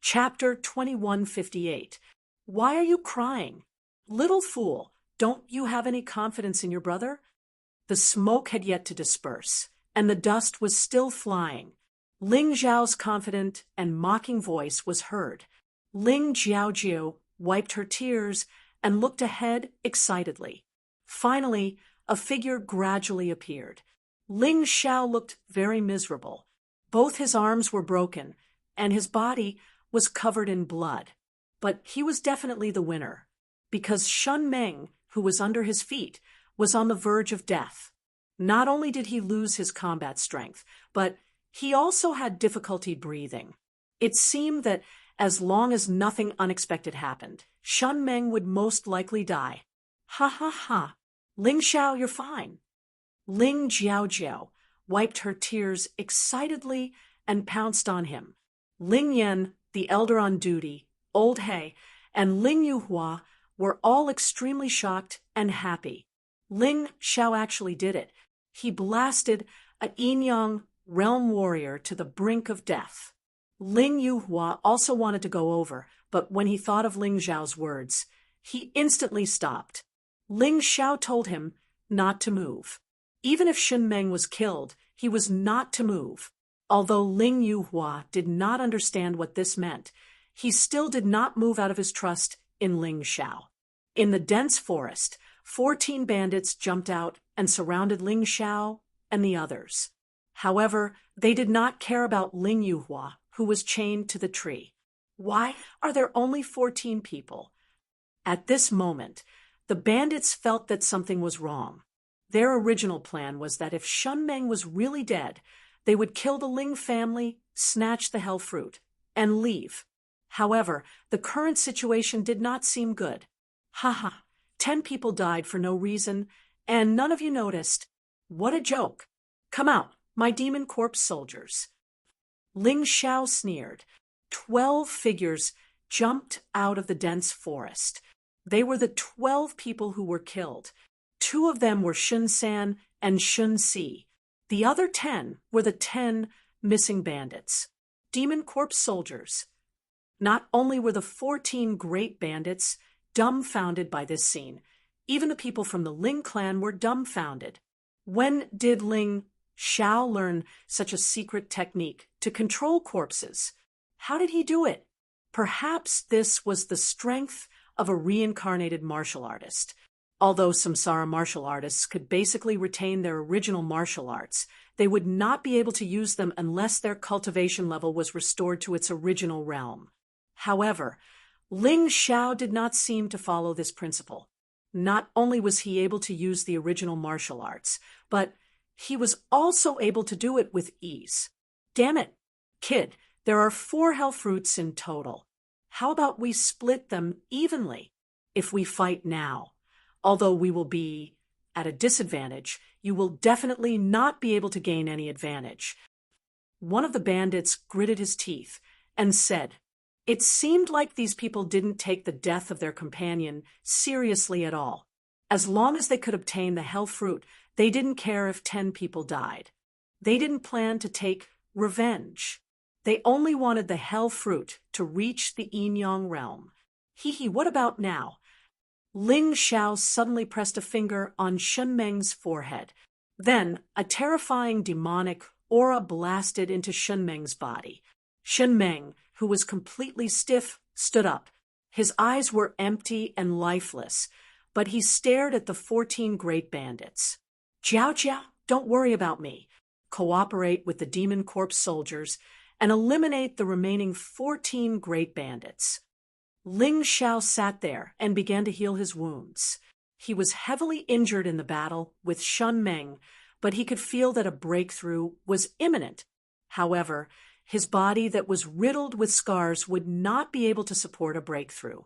Chapter 2158. Why are you crying? Little fool, don't you have any confidence in your brother? The smoke had yet to disperse, and the dust was still flying. Ling Zhao's confident and mocking voice was heard. Ling Jiaojiu wiped her tears and looked ahead excitedly. Finally, a figure gradually appeared. Ling Xiao looked very miserable. Both his arms were broken, and his body was covered in blood. But he was definitely the winner, because Shun Meng, who was under his feet, was on the verge of death. Not only did he lose his combat strength, but he also had difficulty breathing. It seemed that as long as nothing unexpected happened, Shun Meng would most likely die. Ha ha ha. Ling Xiao, you're fine. Ling Jiaojiao wiped her tears excitedly and pounced on him. Ling Yan, the elder on duty, Old He, and Ling Yuhua were all extremely shocked and happy. Ling Xiao actually did it. He blasted a Yinyang realm warrior to the brink of death. Ling Yuhua also wanted to go over, but when he thought of Ling Zhao's words, he instantly stopped. Ling Xiao told him not to move. Even if Shun Meng was killed, he was not to move. Although Ling Yuhua did not understand what this meant, he still did not move out of his trust in Ling Xiao. In the dense forest, 14 bandits jumped out and surrounded Ling Xiao and the others. However, they did not care about Ling Yuhua, who was chained to the tree. Why are there only 14 people? At this moment, the bandits felt that something was wrong. Their original plan was that if Shun Meng was really dead, they would kill the Ling family, snatch the hell fruit, and leave. However, the current situation did not seem good. Haha, 10 people died for no reason, and none of you noticed. What a joke. Come out, my demon corpse soldiers. Ling Xiao sneered. 12 figures jumped out of the dense forest. They were the 12 people who were killed. 2 of them were Shun San and Shun Si. The other 10 were the 10 missing bandits. Demon corpse soldiers. Not only were the 14 great bandits dumbfounded by this scene, even the people from the Ling clan were dumbfounded. When did Ling Xiao learn such a secret technique to control corpses? How did he do it? Perhaps this was the strength of a reincarnated martial artist. Although samsara martial artists could basically retain their original martial arts, they would not be able to use them unless their cultivation level was restored to its original realm. However, Ling Xiao did not seem to follow this principle. Not only was he able to use the original martial arts, but he was also able to do it with ease. Damn it, kid, there are 4 hell fruits in total. How about we split them evenly? If we fight now, although we will be at a disadvantage, you will definitely not be able to gain any advantage. One of the bandits gritted his teeth and said, it seemed like these people didn't take the death of their companion seriously at all. As long as they could obtain the hell fruit, they didn't care if 10 people died. They didn't plan to take revenge. They only wanted the hell fruit to reach the Yinyang realm. Hee, what about now? Ling Xiao suddenly pressed a finger on Shun Meng's forehead. Then, a terrifying demonic aura blasted into Shun Meng's body. Shun Meng, who was completely stiff, stood up. His eyes were empty and lifeless, but he stared at the 14 great bandits. Jiao Jiao, don't worry about me. Cooperate with the demon corpse soldiers and eliminate the remaining 14 great bandits. Ling Xiao sat there and began to heal his wounds. He was heavily injured in the battle with Shun Meng, but he could feel that a breakthrough was imminent. However, his body that was riddled with scars would not be able to support a breakthrough.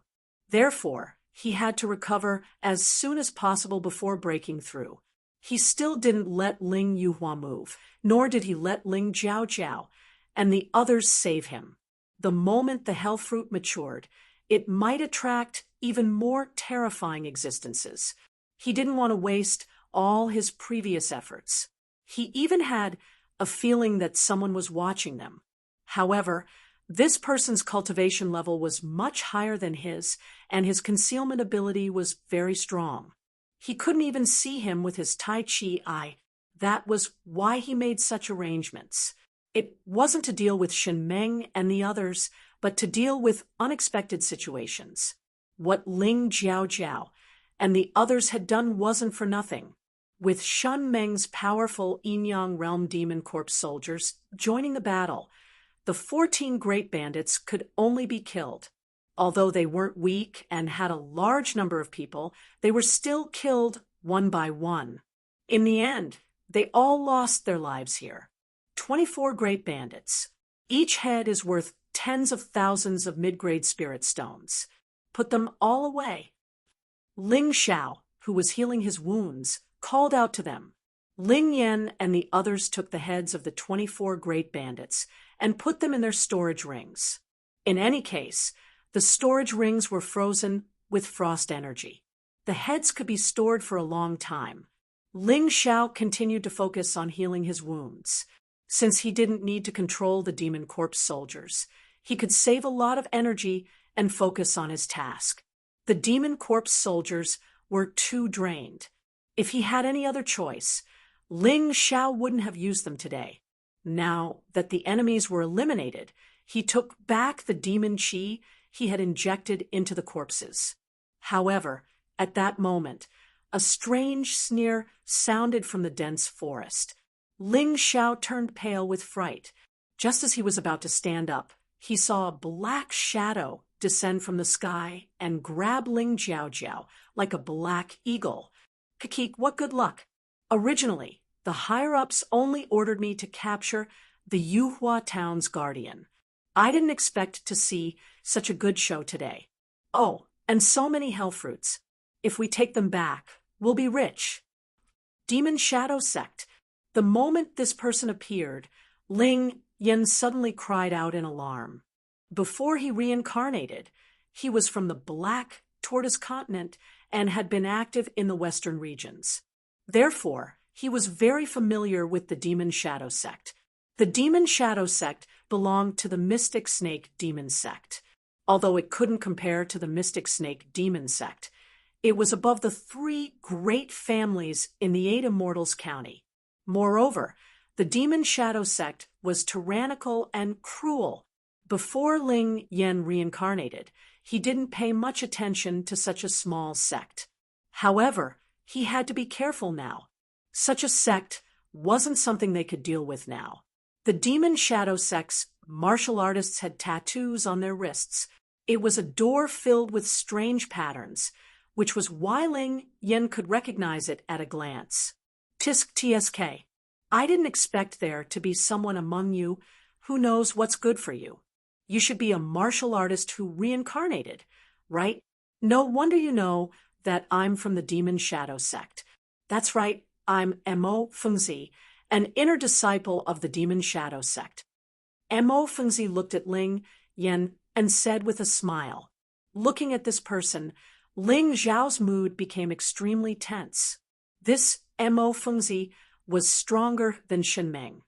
Therefore, he had to recover as soon as possible before breaking through. He still didn't let Ling Yuhua move, nor did he let Ling Jiaojiao and the others save him. The moment the hell fruit matured, it might attract even more terrifying existences. He didn't want to waste all his previous efforts. He even had a feeling that someone was watching them. However, This person's cultivation level was much higher than his, and his concealment ability was very strong. He couldn't even see him with his Tai Chi eye. That was why he made such arrangements. It wasn't to deal with Shen Meng and the others, but to deal with unexpected situations. What Ling Jiao and the others had done wasn't for nothing. With Shen Meng's powerful Yin-Yang Realm Demon Corps soldiers joining the battle, the 14 great bandits could only be killed. Although they weren't weak and had a large number of people, they were still killed one by one. In the end, they all lost their lives here. 24 great bandits. Each head is worth tens of thousands of mid-grade spirit stones. Put them all away. Ling Xiao, who was healing his wounds, called out to them. Ling Yan and the others took the heads of the 24 great bandits and put them in their storage rings. In any case, the storage rings were frozen with frost energy. The heads could be stored for a long time. Ling Xiao continued to focus on healing his wounds. Since he didn't need to control the Demon Corps soldiers, he could save a lot of energy and focus on his task. The Demon Corps soldiers were too drained. If he had any other choice, Ling Xiao wouldn't have used them today. Now that the enemies were eliminated, he took back the demon chi he had injected into the corpses. However, at that moment, a strange sneer sounded from the dense forest. Ling Xiao turned pale with fright. Just as he was about to stand up, he saw a black shadow descend from the sky and grab Ling Jiao like a black eagle. Kakik, what good luck! Originally, the higher-ups only ordered me to capture the Yuhua town's guardian. I didn't expect to see such a good show today. Oh, and so many hell fruits. If we take them back, we'll be rich. Demon Shadow Sect. The moment this person appeared, Ling Yan suddenly cried out in alarm. Before he reincarnated, he was from the Black Tortoise continent and had been active in the western regions. Therefore, he was very familiar with the Demon Shadow Sect. The Demon Shadow Sect belonged to the Mystic Snake Demon Sect. Although it couldn't compare to the Mystic Snake Demon Sect, it was above the 3 great families in the 8 Immortals County. Moreover, the Demon Shadow Sect was tyrannical and cruel. Before Ling Yan reincarnated, he didn't pay much attention to such a small sect. However, he had to be careful now. Such a sect wasn't something they could deal with now. The Demon Shadow Sect's martial artists had tattoos on their wrists. It was a door filled with strange patterns, which was why Ling Yan could recognize it at a glance. Tisk TSK. I didn't expect there to be someone among you who knows what's good for you. You should be a martial artist who reincarnated, right? No wonder you know that I'm from the Demon Shadow Sect. That's right, I'm Mo Fengzi, an inner disciple of the Demon Shadow Sect. Mo Fengzi looked at Ling Yan and said with a smile. Looking at this person, Ling Zhao's mood became extremely tense. This Mo Fengzi was stronger than Shen Meng.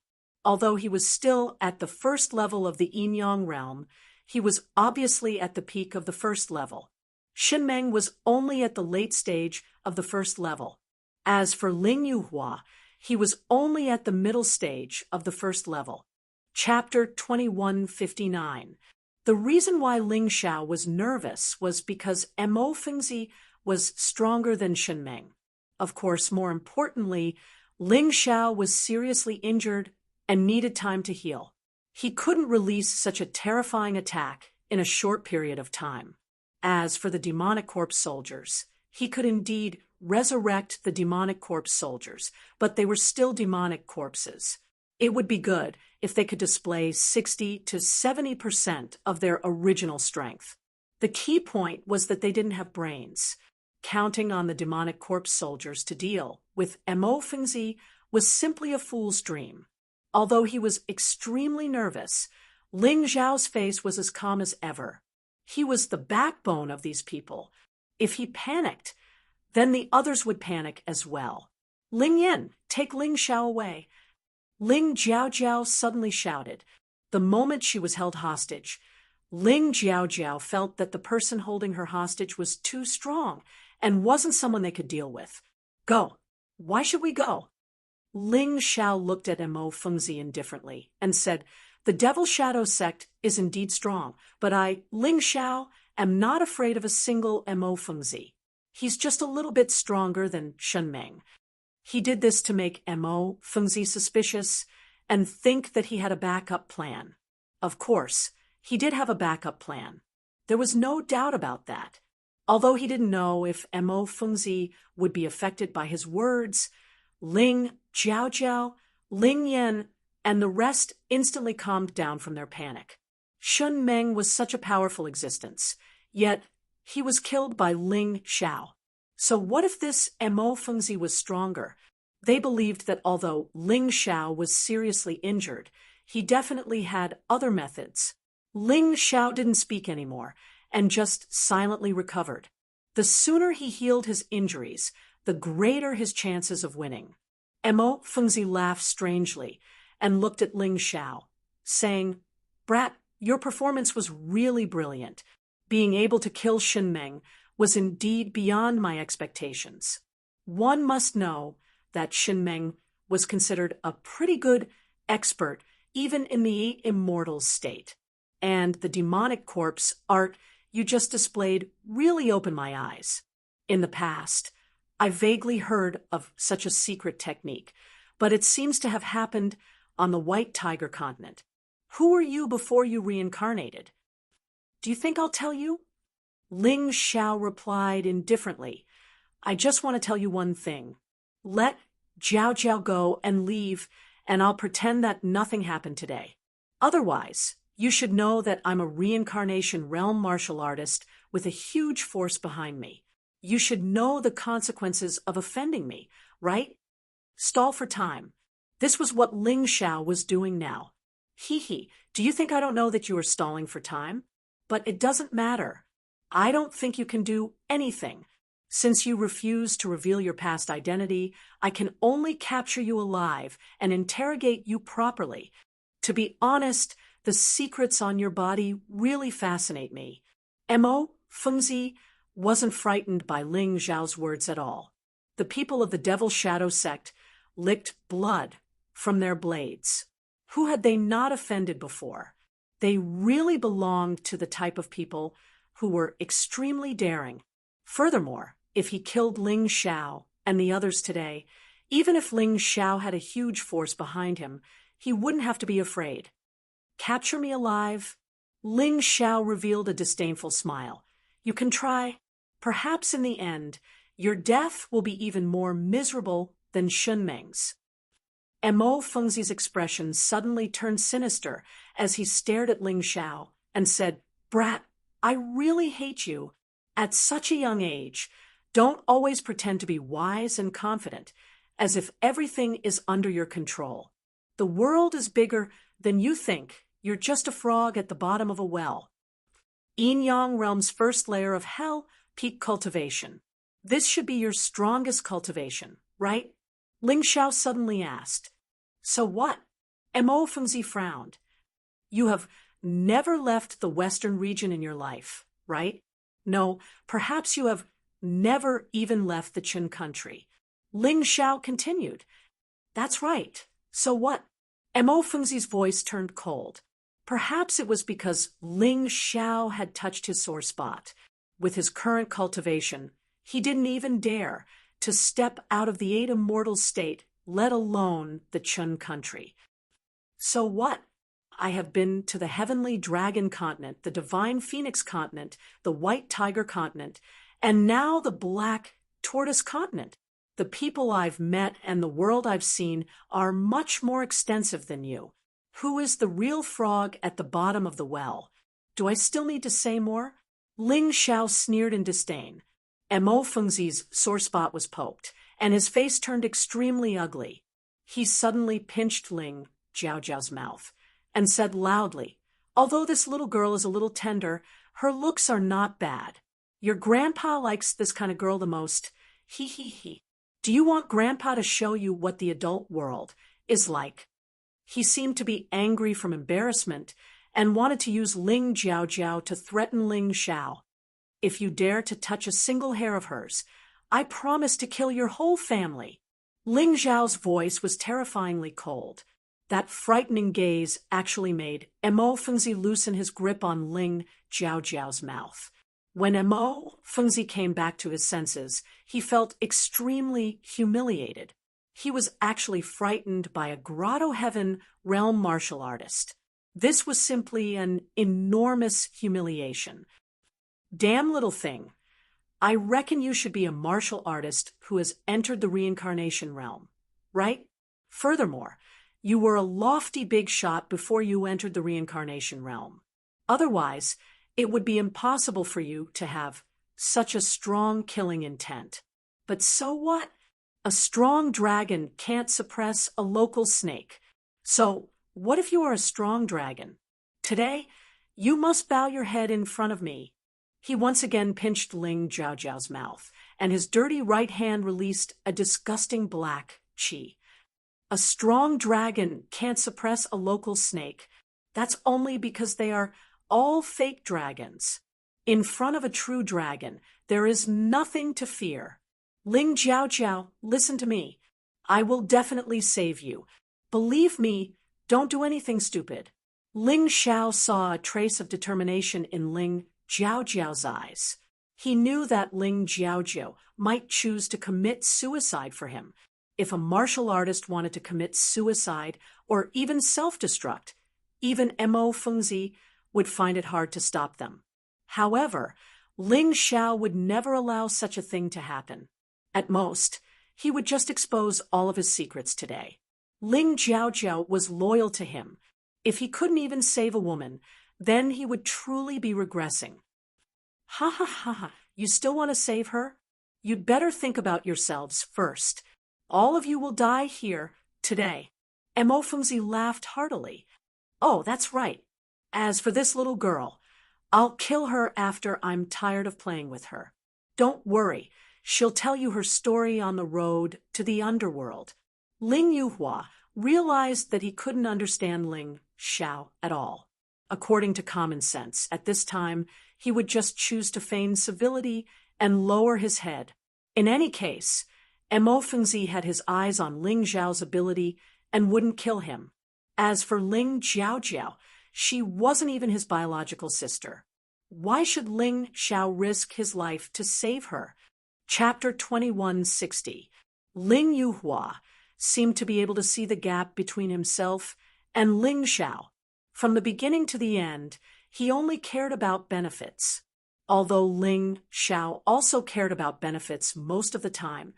Although he was still at the first level of the Yin-Yang realm, he was obviously at the peak of the first level. Shen Meng was only at the late stage of the first level. As for Ling Yuhua, he was only at the middle stage of the first level. Chapter 2159. The reason why Ling Xiao was nervous was because Mo Fengzi was stronger than Shen Meng. Of course, more importantly, Ling Xiao was seriously injured and needed time to heal. He couldn't release such a terrifying attack in a short period of time. As for the Demonic Corps soldiers, he could indeed resurrect the Demonic Corps soldiers, but they were still demonic corpses. It would be good if they could display 60 to 70% of their original strength. The key point was that they didn't have brains. Counting on the Demonic Corps soldiers to deal with Mo Fengzi was simply a fool's dream. Although he was extremely nervous, Ling Zhao's face was as calm as ever. He was the backbone of these people. If he panicked, then the others would panic as well. Ling Yan, take Ling Xiao away. Ling Jiao suddenly shouted. The moment she was held hostage, Ling Jiaojiao felt that the person holding her hostage was too strong and wasn't someone they could deal with. Go. Why should we go? Ling Xiao looked at Mo Fengzi indifferently and said, the Devil Shadow sect is indeed strong, but I, Ling Xiao, am not afraid of a single Mo Fengzi. He's just a little bit stronger than Shen Meng. He did this to make Mo Fengzi suspicious and think that he had a backup plan. Of course, he did have a backup plan. There was no doubt about that. Although he didn't know if Mo Fengzi would be affected by his words, Ling Jiaojiao, Ling Yan, and the rest instantly calmed down from their panic. Shen Meng was such a powerful existence, yet he was killed by Ling Xiao. So what if this Mo Fengzi was stronger? They believed that although Ling Xiao was seriously injured, he definitely had other methods. Ling Xiao didn't speak anymore and just silently recovered. The sooner he healed his injuries, the greater his chances of winning. Mo Fengzi laughed strangely and looked at Ling Xiao, saying, Brat, your performance was really brilliant. Being able to kill Shen Meng was indeed beyond my expectations. One must know that Shen Meng was considered a pretty good expert even in the 8 Immortals state. And the demonic corpse art you just displayed really opened my eyes. In the past, I vaguely heard of such a secret technique, but it seems to have happened on the White Tiger continent. Who were you before you reincarnated? Do you think I'll tell you? Ling Xiao replied indifferently. I just want to tell you one thing. Let Jiao Jiao go and leave, and I'll pretend that nothing happened today. Otherwise, you should know that I'm a reincarnation realm martial artist with a huge force behind me. You should know the consequences of offending me, right? Stall for time. This was what Ling Xiao was doing now. Hee, do you think I don't know that you are stalling for time? But it doesn't matter. I don't think you can do anything. Since you refuse to reveal your past identity, I can only capture you alive and interrogate you properly. To be honest, the secrets on your body really fascinate me. Mo Fengzi wasn't frightened by Ling Xiao's words at all. The people of the Devil Shadow sect licked blood from their blades. Who had they not offended before? They really belonged to the type of people who were extremely daring. Furthermore, if he killed Ling Xiao and the others today, even if Ling Xiao had a huge force behind him, he wouldn't have to be afraid. Capture me alive? Ling Xiao revealed a disdainful smile. You can try. Perhaps in the end, your death will be even more miserable than Shen Meng's. Mo Fengzi's expression suddenly turned sinister as he stared at Ling Xiao and said, Brat, I really hate you. At such a young age, don't always pretend to be wise and confident, as if everything is under your control. The world is bigger than you think. You're just a frog at the bottom of a well. Yin Yang Realm's first layer of hell, peak cultivation. This should be your strongest cultivation, right? Ling Xiao suddenly asked. So what? Mo Fengzi frowned. You have never left the western region in your life, right? No, perhaps you have never even left the Qin country. Ling Xiao continued. That's right. So what? Mo Fengzi's voice turned cold. Perhaps it was because Ling Xiao had touched his sore spot. With his current cultivation, he didn't even dare to step out of the 8 Immortals state, let alone the Qin country. So what? I have been to the Heavenly Dragon continent, the Divine Phoenix continent, the White Tiger continent, and now the Black Tortoise continent. The people I've met and the world I've seen are much more extensive than you. Who is the real frog at the bottom of the well? Do I still need to say more? Ling Xiao sneered in disdain. Mo Fengzi's sore spot was poked, and his face turned extremely ugly. He suddenly pinched Ling Jiaojiao's mouth and said loudly, although this little girl is a little tender, her looks are not bad. Your grandpa likes this kind of girl the most. He. Do you want grandpa to show you what the adult world is like? He seemed to be angry from embarrassment and wanted to use Ling Jiaojiao to threaten Ling Xiao. If you dare to touch a single hair of hers, I promise to kill your whole family. Ling Xiao's voice was terrifyingly cold. That frightening gaze actually made Mo Fengzi loosen his grip on Ling Jiaojiao's mouth. When Mo Fengzi came back to his senses, he felt extremely humiliated. He was actually frightened by a Grotto Heaven realm martial artist. This was simply an enormous humiliation. Damn little thing. I reckon you should be a martial artist who has entered the reincarnation realm, right? Furthermore, you were a lofty big shot before you entered the reincarnation realm. Otherwise, it would be impossible for you to have such a strong killing intent. But so what? A strong dragon can't suppress a local snake. So, what if you are a strong dragon? Today, you must bow your head in front of me. He once again pinched Ling Jiaojiao's mouth, and his dirty right hand released a disgusting black qi. A strong dragon can't suppress a local snake. That's only because they are all fake dragons. In front of a true dragon, there is nothing to fear. Ling Jiaojiao, listen to me. I will definitely save you. Believe me, don't do anything stupid. Ling Xiao saw a trace of determination in Ling Jiaojiao's eyes. He knew that Ling Jiaojiao might choose to commit suicide for him. If a martial artist wanted to commit suicide or even self-destruct, even Mo Fengzi would find it hard to stop them. However, Ling Xiao would never allow such a thing to happen. At most, he would just expose all of his secrets today. Ling Jiaojiao was loyal to him. If he couldn't even save a woman, then he would truly be regressing. Ha ha ha ha, you still want to save her? You'd better think about yourselves first. All of you will die here, today. Mo Fengzi laughed heartily. Oh, that's right. As for this little girl, I'll kill her after I'm tired of playing with her. Don't worry, she'll tell you her story on the road to the underworld. Ling Yuhua realized that he couldn't understand Ling Xiao at all. According to common sense, at this time, he would just choose to feign civility and lower his head. In any case, Mo Fengzi had his eyes on Ling Xiao's ability and wouldn't kill him. As for Ling Jiaojiao, she wasn't even his biological sister. Why should Ling Xiao risk his life to save her? Chapter 2160. Ling Yuhua seemed to be able to see the gap between himself and Ling Xiao. From the beginning to the end, he only cared about benefits. Although Ling Xiao also cared about benefits most of the time,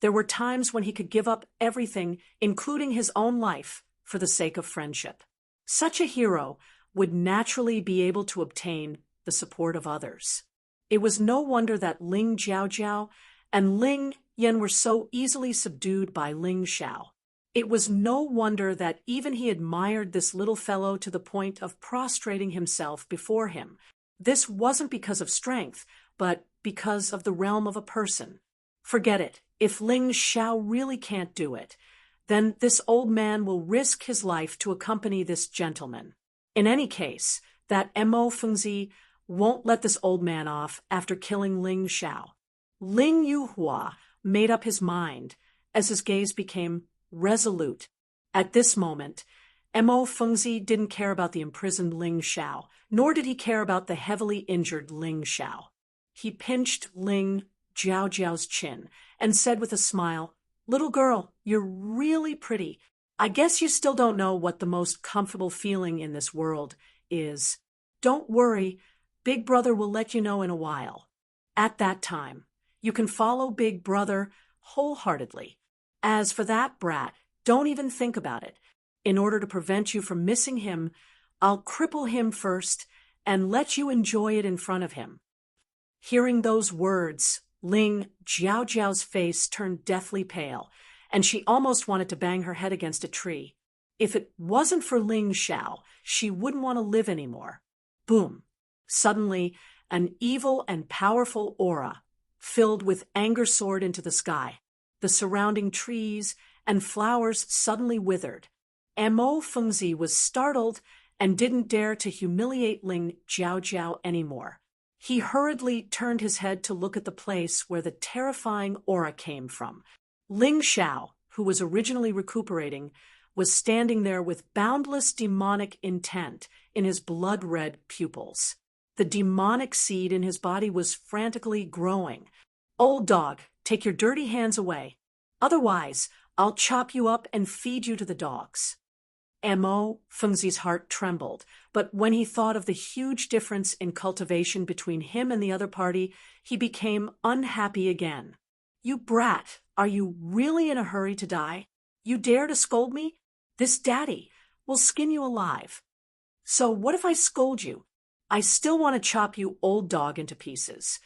there were times when he could give up everything, including his own life, for the sake of friendship. Such a hero would naturally be able to obtain the support of others. It was no wonder that Ling Jiaojiao and Ling Yan were so easily subdued by Ling Xiao. It was no wonder that even he admired this little fellow to the point of prostrating himself before him. This wasn't because of strength, but because of the realm of a person. Forget it. If Ling Xiao really can't do it, then this old man will risk his life to accompany this gentleman. In any case, that Mo Fengzi won't let this old man off after killing Ling Xiao. Ling Yuhua made up his mind as his gaze became resolute. At this moment, Mo Fengzi didn't care about the imprisoned Ling Xiao, nor did he care about the heavily injured Ling Xiao. He pinched Ling Jiaojiao's chin and said with a smile, "Little girl, you're really pretty. I guess you still don't know what the most comfortable feeling in this world is. Don't worry, Big Brother will let you know in a while. At that time, you can follow Big Brother wholeheartedly. As for that brat, don't even think about it. In order to prevent you from missing him, I'll cripple him first and let you enjoy it in front of him." Hearing those words, Ling Jiaojiao's face turned deathly pale, and she almost wanted to bang her head against a tree. If it wasn't for Ling Xiao, she wouldn't want to live anymore. Boom! Suddenly, an evil and powerful aura filled with anger soared into the sky. The surrounding trees and flowers suddenly withered. Mo Fengzi was startled and didn't dare to humiliate Ling Jiaojiao anymore. He hurriedly turned his head to look at the place where the terrifying aura came from. Ling Xiao, who was originally recuperating, was standing there with boundless demonic intent in his blood-red pupils. The demonic seed in his body was frantically growing. "Old dog, take your dirty hands away. Otherwise, I'll chop you up and feed you to the dogs." Mo Fengzi's heart trembled, but when he thought of the huge difference in cultivation between him and the other party, he became unhappy again. "You brat, are you really in a hurry to die? You dare to scold me? This daddy will skin you alive. So what if I scold you? I still want to chop you, old dog, into pieces."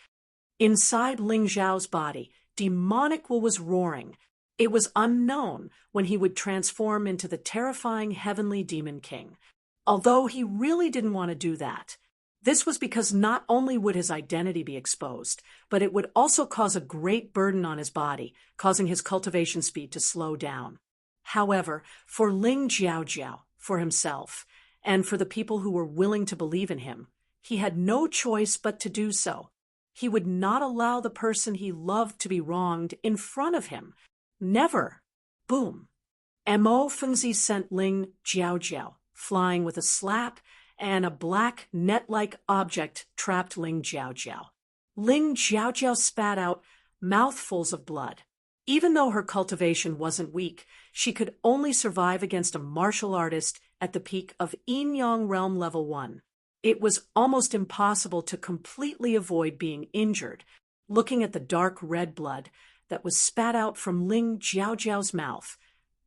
Inside Ling Zhao's body, demonic will was roaring. It was unknown when he would transform into the terrifying heavenly demon king. Although he really didn't want to do that. This was because not only would his identity be exposed, but it would also cause a great burden on his body, causing his cultivation speed to slow down. However, for Ling Jiaojiao, for himself, and for the people who were willing to believe in him, he had no choice but to do so. He would not allow the person he loved to be wronged in front of him. Never. Boom. Mo Fengzi sent Ling Jiaojiao flying with a slap, and a black net-like object trapped Ling Jiaojiao. Ling Jiaojiao spat out mouthfuls of blood. Even though her cultivation wasn't weak, she could only survive against a martial artist at the peak of Yin Yang Realm Level 1. It was almost impossible to completely avoid being injured, looking at the dark red blood that was spat out from Ling Jiaojiao's mouth.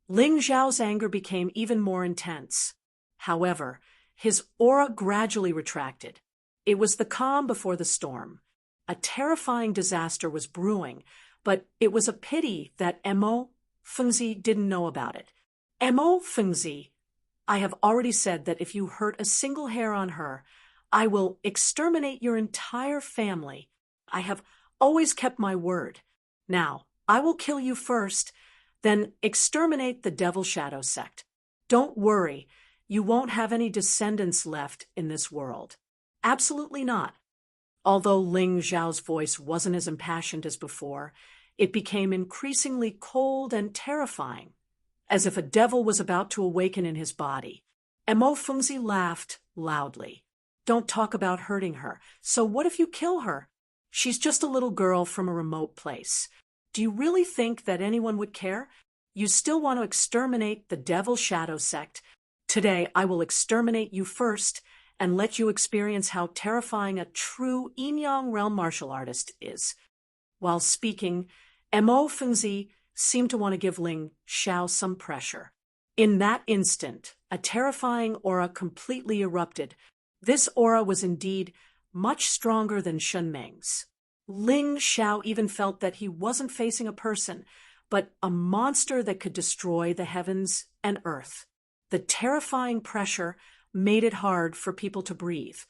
Ling Zhao's anger became even more intense. However, his aura gradually retracted. It was the calm before the storm. A terrifying disaster was brewing, but it was a pity that Mo Fengzi didn't know about it. Mo Fengzi, I have already said that if you hurt a single hair on her, I will exterminate your entire family. I have always kept my word. Now, I will kill you first, then exterminate the Devil Shadow sect. Don't worry, you won't have any descendants left in this world. Absolutely not. Although Ling Zhao's voice wasn't as impassioned as before, it became increasingly cold and terrifying, as if a devil was about to awaken in his body. Mo Fengzi laughed loudly. "Don't talk about hurting her. So what if you kill her? She's just a little girl from a remote place. Do you really think that anyone would care? You still want to exterminate the Devil Shadow sect. Today I will exterminate you first and let you experience how terrifying a true Yin Yang Realm martial artist is." While speaking, Mo Fengzi seemed to want to give Ling Xiao some pressure. In that instant, a terrifying aura completely erupted. This aura was indeed much stronger than Shunmeng's. Ling Xiao even felt that he wasn't facing a person, but a monster that could destroy the heavens and earth. The terrifying pressure made it hard for people to breathe.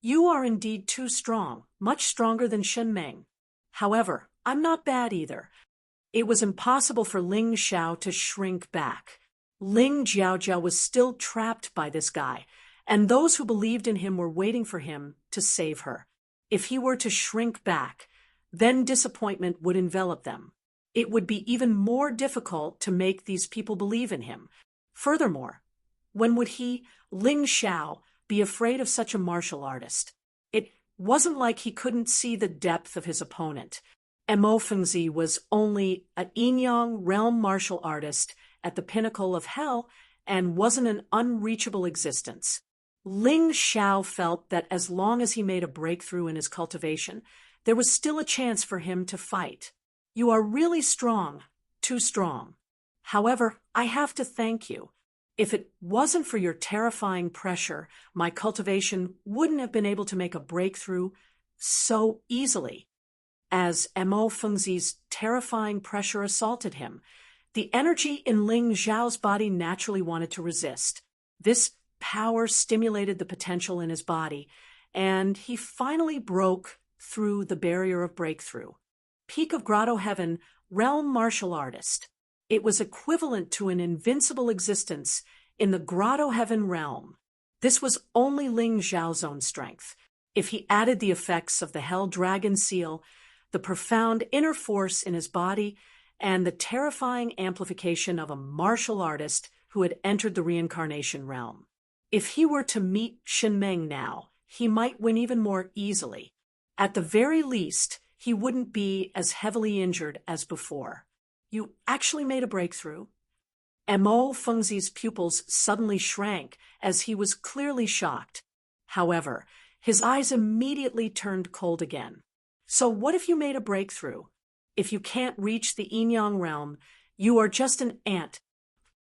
"You are indeed too strong, much stronger than Shunmeng. However, I'm not bad either." It was impossible for Ling Xiao to shrink back. Ling Jiaojiao was still trapped by this guy, and those who believed in him were waiting for him to save her. If he were to shrink back, then disappointment would envelop them. It would be even more difficult to make these people believe in him. Furthermore, when would he, Ling Xiao, be afraid of such a martial artist? It wasn't like he couldn't see the depth of his opponent. Mo Fengzi was only a Yin Yang realm martial artist at the pinnacle of hell and wasn't an unreachable existence. Ling Xiao felt that as long as he made a breakthrough in his cultivation, there was still a chance for him to fight. "You are really strong, too strong. However, I have to thank you. If it wasn't for your terrifying pressure, my cultivation wouldn't have been able to make a breakthrough so easily." As Mo Fengzi's terrifying pressure assaulted him, the energy in Ling Zhao's body naturally wanted to resist. This power stimulated the potential in his body, and he finally broke through the barrier of breakthrough. Peak of Grotto Heaven, realm martial artist. It was equivalent to an invincible existence in the Grotto Heaven realm. This was only Ling Xiao's own strength. If he added the effects of the Hell Dragon Seal, the profound inner force in his body, and the terrifying amplification of a martial artist who had entered the reincarnation realm. If he were to meet Shen Meng now, he might win even more easily. At the very least, he wouldn't be as heavily injured as before. You actually made a breakthrough? Mo Fengzi's pupils suddenly shrank as he was clearly shocked. However, his eyes immediately turned cold again. So what if you made a breakthrough? If you can't reach the Yin-Yang realm, you are just an ant.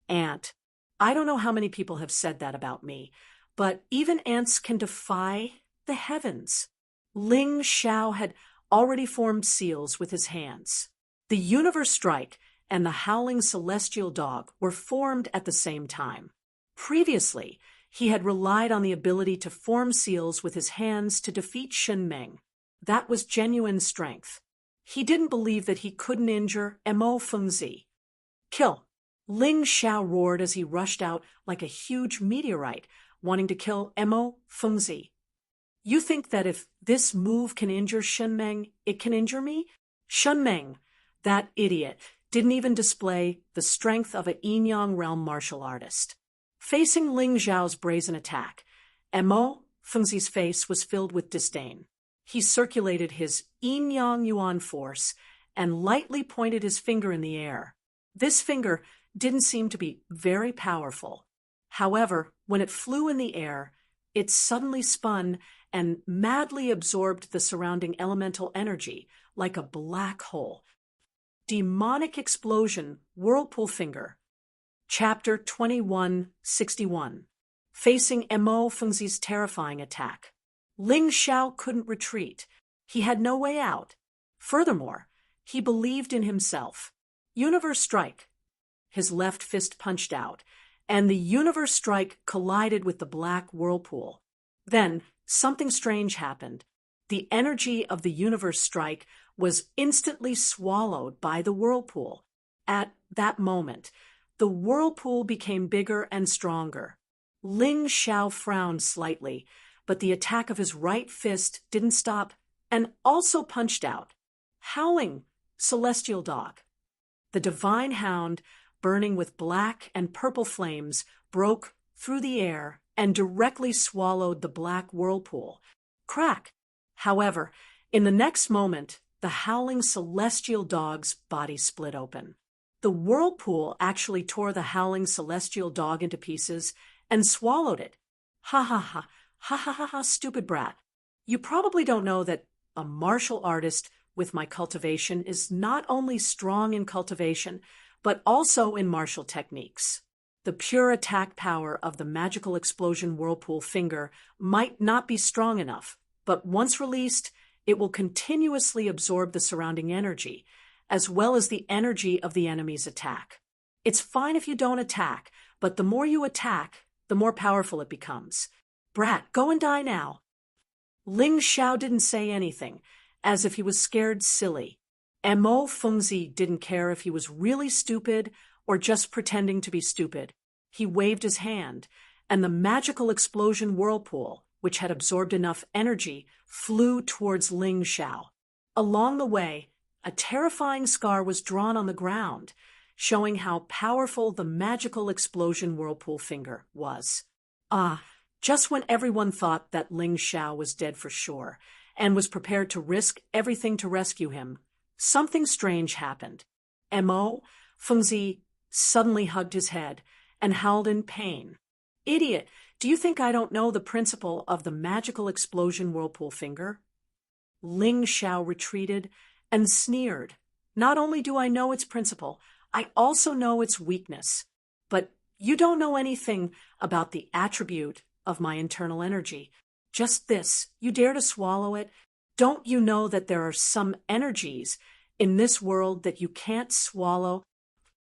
Ant. I don't know how many people have said that about me, but even ants can defy the heavens. Ling Xiao had already formed seals with his hands. The Universe Strike and the Howling Celestial Dog were formed at the same time. Previously, he had relied on the ability to form seals with his hands to defeat Shen Meng. That was genuine strength. He didn't believe that he couldn't injure Mo Fengzi. Kill! Ling Xiao roared as he rushed out like a huge meteorite, wanting to kill Mo Fengzi. You think that if this move can injure Shen Meng, it can injure me? Shen Meng, that idiot, didn't even display the strength of a Yin-Yang realm martial artist. Facing Ling Xiao's brazen attack, Mo Fengzi's face was filled with disdain. He circulated his Yin-Yang Yuan force and lightly pointed his finger in the air. This finger didn't seem to be very powerful. However, when it flew in the air, it suddenly spun and madly absorbed the surrounding elemental energy like a black hole. Demonic Explosion Whirlpool Finger. Chapter 2161. Facing Mo Fengzi's terrifying attack. Ling Xiao couldn't retreat. He had no way out. Furthermore, he believed in himself. Universe Strike. His left fist punched out, and the Universe Strike collided with the black whirlpool. Then, something strange happened. The energy of the Universe Strike was instantly swallowed by the whirlpool. At that moment, the whirlpool became bigger and stronger. Ling Xiao frowned slightly, but the attack of his right fist didn't stop and also punched out. Howling Celestial Dog. The divine hound, burning with black and purple flames, broke through the air and directly swallowed the black whirlpool. Crack! However, in the next moment, the howling celestial dog's body split open. The whirlpool actually tore the howling celestial dog into pieces and swallowed it. Ha ha ha, ha ha ha ha, stupid brat. You probably don't know that a martial artist with my cultivation is not only strong in cultivation, but also in martial techniques. The pure attack power of the magical explosion whirlpool finger might not be strong enough, but once released, it will continuously absorb the surrounding energy, as well as the energy of the enemy's attack. It's fine if you don't attack, but the more you attack, the more powerful it becomes. Brat, go and die now. Ling Xiao didn't say anything, as if he was scared silly. Mo Fengzi didn't care if he was really stupid or just pretending to be stupid. He waved his hand, and the magical explosion whirlpool, which had absorbed enough energy, flew towards Ling Xiao. Along the way, a terrifying scar was drawn on the ground, showing how powerful the magical explosion whirlpool finger was. Just when everyone thought that Ling Xiao was dead for sure, and was prepared to risk everything to rescue him, something strange happened. Mo Fengzi suddenly hugged his head and howled in pain. Idiot, do you think I don't know the principle of the magical explosion whirlpool finger? Ling Xiao retreated and sneered. Not only do I know its principle, I also know its weakness. But you don't know anything about the attribute of my internal energy. Just this, you dare to swallow it? Don't you know that there are some energies in this world that you can't swallow?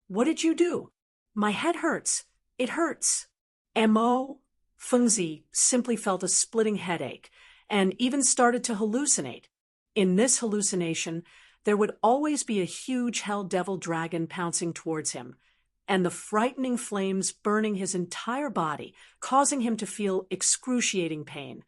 What did you do? My head hurts. It hurts. Mo Fengzi simply felt a splitting headache and even started to hallucinate. In this hallucination, there would always be a huge hell devil dragon pouncing towards him. and the frightening flames burning his entire body, causing him to feel excruciating pain.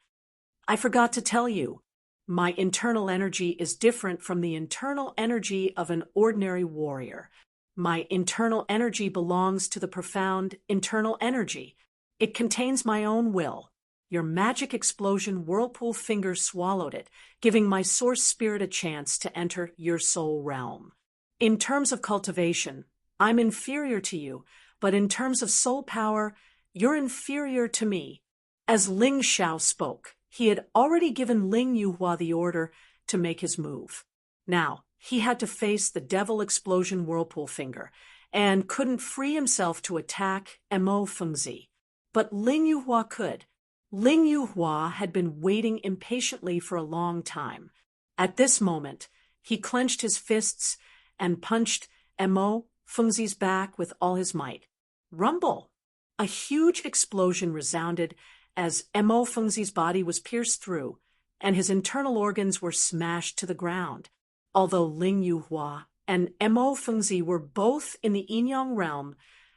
I forgot to tell you, my internal energy is different from the internal energy of an ordinary warrior. My internal energy belongs to the profound internal energy. It contains my own will. Your magic explosion whirlpool fingers swallowed it, giving my source spirit a chance to enter your soul realm. In terms of cultivation, I'm inferior to you, but in terms of soul power, you're inferior to me. As Ling Xiao spoke, he had already given Ling Yuhua the order to make his move. Now, he had to face the devil explosion whirlpool finger, and couldn't free himself to attack Mo Fengzi. But Ling Yuhua could. Ling Yuhua had been waiting impatiently for a long time. At this moment, he clenched his fists and punched Mo Fengzi's back with all his might. Rumble! A huge explosion resounded as Mo Fengzi's body was pierced through, and his internal organs were smashed to the ground. Although Ling Yuhua and Mo Fengzi were both in the Yin-Yang realm,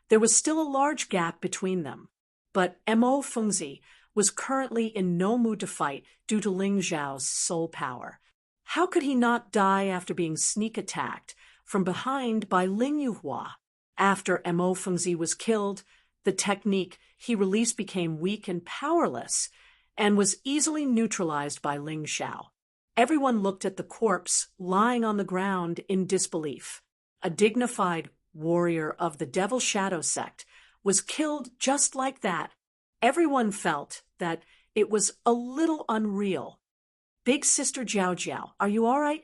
there was still a large gap between them. But Mo Fengzi was currently in no mood to fight due to Ling Xiao's soul power. How could he not die after being sneak attacked from behind by Ling Yuhua? After Mo Fengzi was killed, the technique he released became weak and powerless, and was easily neutralized by Ling Xiao. Everyone looked at the corpse lying on the ground in disbelief. A dignified warrior of the Devil Shadow sect was killed just like that. Everyone felt that it was a little unreal. Big Sister Jiao Jiao, are you all right?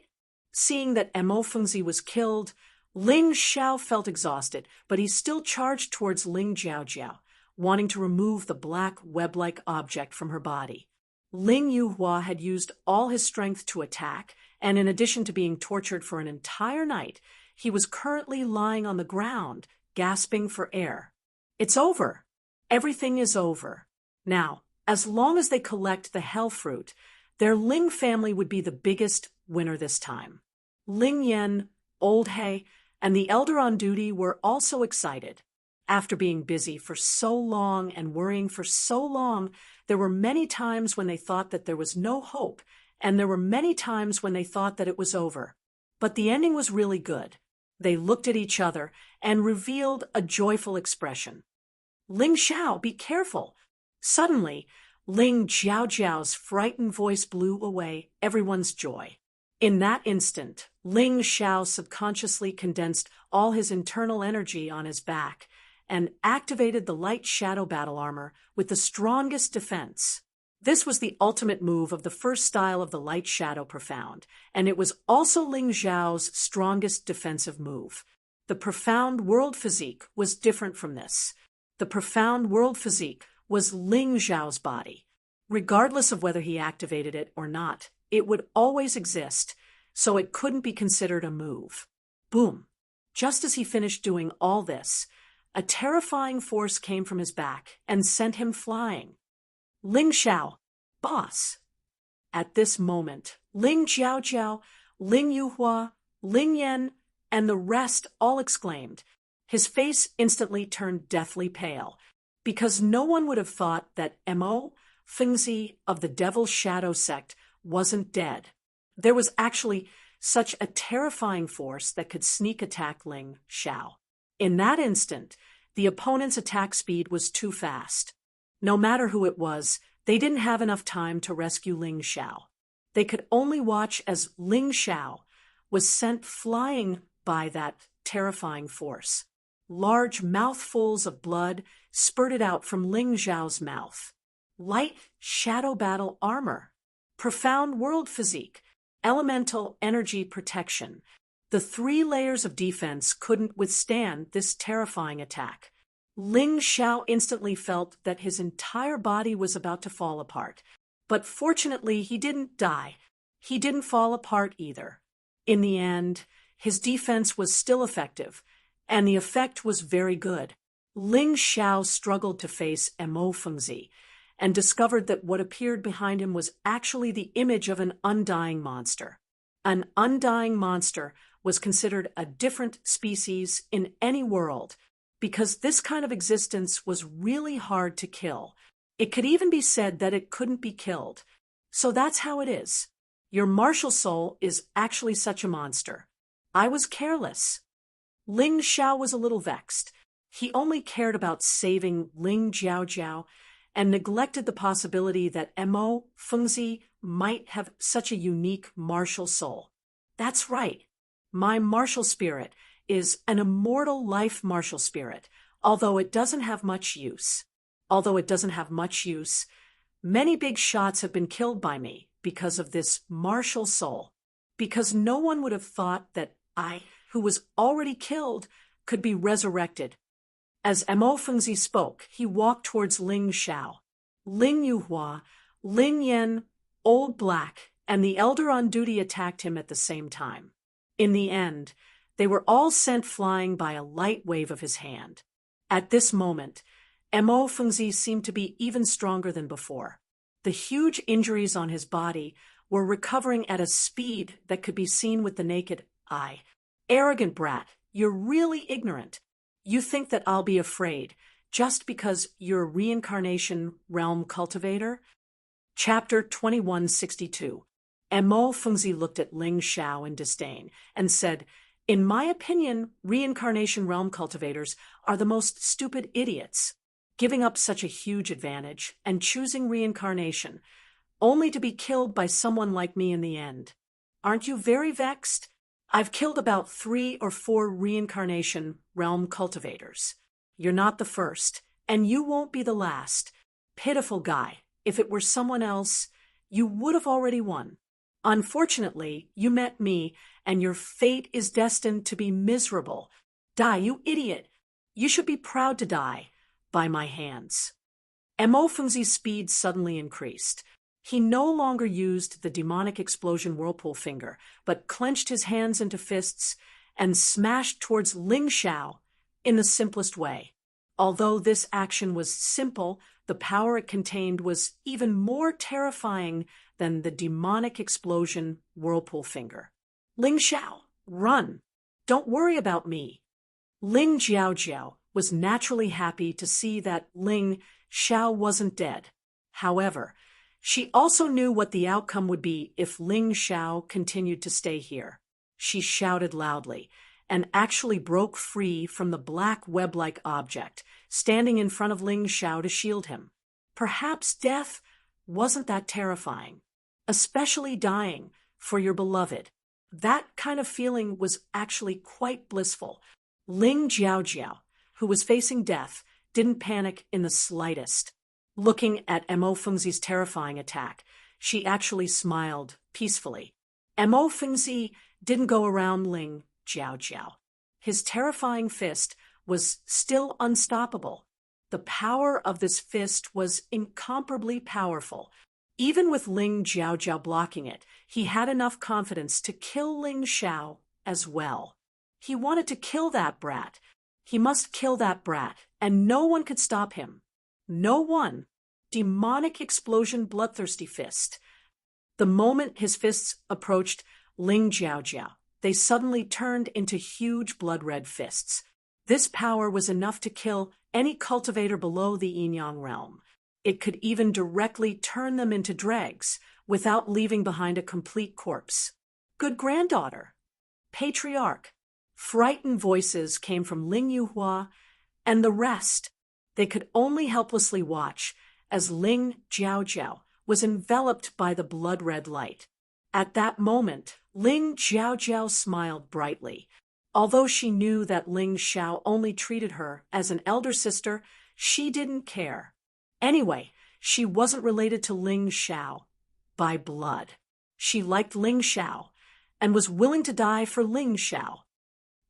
Seeing that Mo Fengzi was killed, Ling Xiao felt exhausted, but he still charged towards Ling Jiao Jiao, wanting to remove the black web-like object from her body. Ling Yuhua had used all his strength to attack, and in addition to being tortured for an entire night, he was currently lying on the ground, gasping for air. It's over. Everything is over. Now, as long as they collect the hell fruit, their Ling family would be the biggest winner this time. Ling Yan, Old He, and the elder on duty were also excited. After being busy for so long and worrying for so long, there were many times when they thought that there was no hope, and there were many times when they thought that it was over. But the ending was really good. They looked at each other and revealed a joyful expression. Ling Xiao, be careful! Suddenly, Ling Jiao Jiao's frightened voice blew away everyone's joy. In that instant, Ling Xiao subconsciously condensed all his internal energy on his back and activated the light shadow battle armor with the strongest defense. This was the ultimate move of the first style of the light shadow profound, and it was also Ling Xiao's strongest defensive move. The profound world physique was different from this. The profound world physique was Ling Xiao's body. Regardless of whether he activated it or not, it would always exist, so it couldn't be considered a move. Boom! Just as he finished doing all this, a terrifying force came from his back and sent him flying. Ling Xiao, boss! At this moment, Ling Jiao Jiao, Ling Yuhua, Ling Yan, and the rest all exclaimed. His face instantly turned deathly pale, because no one would have thought that Mo Fengzi of the Devil Shadow sect wasn't dead. There was actually such a terrifying force that could sneak attack Ling Xiao. In that instant, the opponent's attack speed was too fast. No matter who it was, they didn't have enough time to rescue Ling Xiao. They could only watch as Ling Xiao was sent flying by that terrifying force. Large mouthfuls of blood spurted out from Ling Xiao's mouth. Light shadow battle armor, profound world physique, elemental energy protection. The 3 layers of defense couldn't withstand this terrifying attack. Ling Xiao instantly felt that his entire body was about to fall apart. But fortunately, he didn't die. He didn't fall apart either. In the end, his defense was still effective, and the effect was very good. Ling Xiao struggled to face Mo Fengzi, and discovered that what appeared behind him was actually the image of an undying monster. An undying monster was considered a different species in any world, because this kind of existence was really hard to kill. It could even be said that it couldn't be killed. So that's how it is. Your martial soul is actually such a monster. I was careless. Ling Xiao was a little vexed. He only cared about saving Ling Jiaojiao and neglected the possibility that Mo Fengzi might have such a unique martial soul. That's right. My martial spirit is an immortal life martial spirit, although it doesn't have much use. Many big shots have been killed by me because of this martial soul, because no one would have thought that I, who was already killed, could be resurrected. As Mo Fengzi spoke, he walked towards Ling Xiao. Ling Yuhua, Ling Yan, Old Black, and the elder on duty attacked him at the same time. In the end, they were all sent flying by a light wave of his hand. At this moment, Mo Fengzi seemed to be even stronger than before. The huge injuries on his body were recovering at a speed that could be seen with the naked eye. Arrogant brat, you're really ignorant. You think that I'll be afraid just because you're a reincarnation realm cultivator? Chapter 2162. Mo Fengzi looked at Ling Xiao in disdain and said, "In my opinion, reincarnation realm cultivators are the most stupid idiots, giving up such a huge advantage and choosing reincarnation, only to be killed by someone like me in the end. Aren't you very vexed? I've killed about 3 or 4 reincarnation realm cultivators. You're not the first, and you won't be the last. Pitiful guy, if it were someone else, you would have already won. Unfortunately, you met me, and your fate is destined to be miserable. Die, you idiot! You should be proud to die by my hands." Mo Fengzi's speed suddenly increased. He no longer used the demonic explosion whirlpool finger, but clenched his hands into fists and smashed towards Ling Xiao in the simplest way. Although this action was simple, the power it contained was even more terrifying than the demonic explosion whirlpool finger. "Ling Xiao, run! Don't worry about me." Ling Jiaojiao was naturally happy to see that Ling Xiao wasn't dead. However, she also knew what the outcome would be if Ling Xiao continued to stay here. She shouted loudly and actually broke free from the black web-like object, standing in front of Ling Xiao to shield him. Perhaps death wasn't that terrifying, especially dying for your beloved. That kind of feeling was actually quite blissful. Ling Jiaojiao, who was facing death, didn't panic in the slightest. Looking at Mo Fengzi's terrifying attack, she actually smiled peacefully. Mo Fengzi didn't go around Ling Jiaojiao. His terrifying fist was still unstoppable. The power of this fist was incomparably powerful. Even with Ling Jiaojiao blocking it, he had enough confidence to kill Ling Xiao as well. He wanted to kill that brat. He must kill that brat, and no one could stop him. No one. Demonic explosion bloodthirsty fist. The moment his fists approached Ling Jiaojiao, they suddenly turned into huge blood-red fists. This power was enough to kill any cultivator below the yin-yang realm. It could even directly turn them into dregs without leaving behind a complete corpse. Good granddaughter. Patriarch. Frightened voices came from Ling Yuhua and the rest. They could only helplessly watch as Ling Jiaojiao was enveloped by the blood-red light. At that moment, Ling Jiaojiao smiled brightly. Although she knew that Ling Xiao only treated her as an elder sister, she didn't care. Anyway, she wasn't related to Ling Xiao by blood. She liked Ling Xiao and was willing to die for Ling Xiao.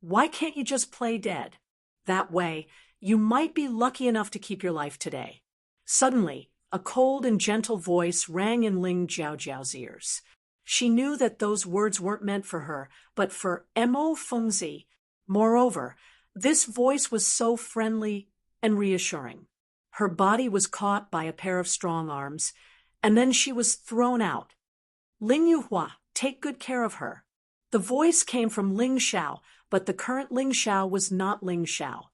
Why can't you just play dead? That way, you might be lucky enough to keep your life today. Suddenly, a cold and gentle voice rang in Ling Jiaojiao's ears. She knew that those words weren't meant for her, but for Mo Fengzi. Moreover, this voice was so friendly and reassuring. Her body was caught by a pair of strong arms, and then she was thrown out. "Ling Yuhua, take good care of her." The voice came from Ling Xiao, but the current Ling Xiao was not Ling Xiao.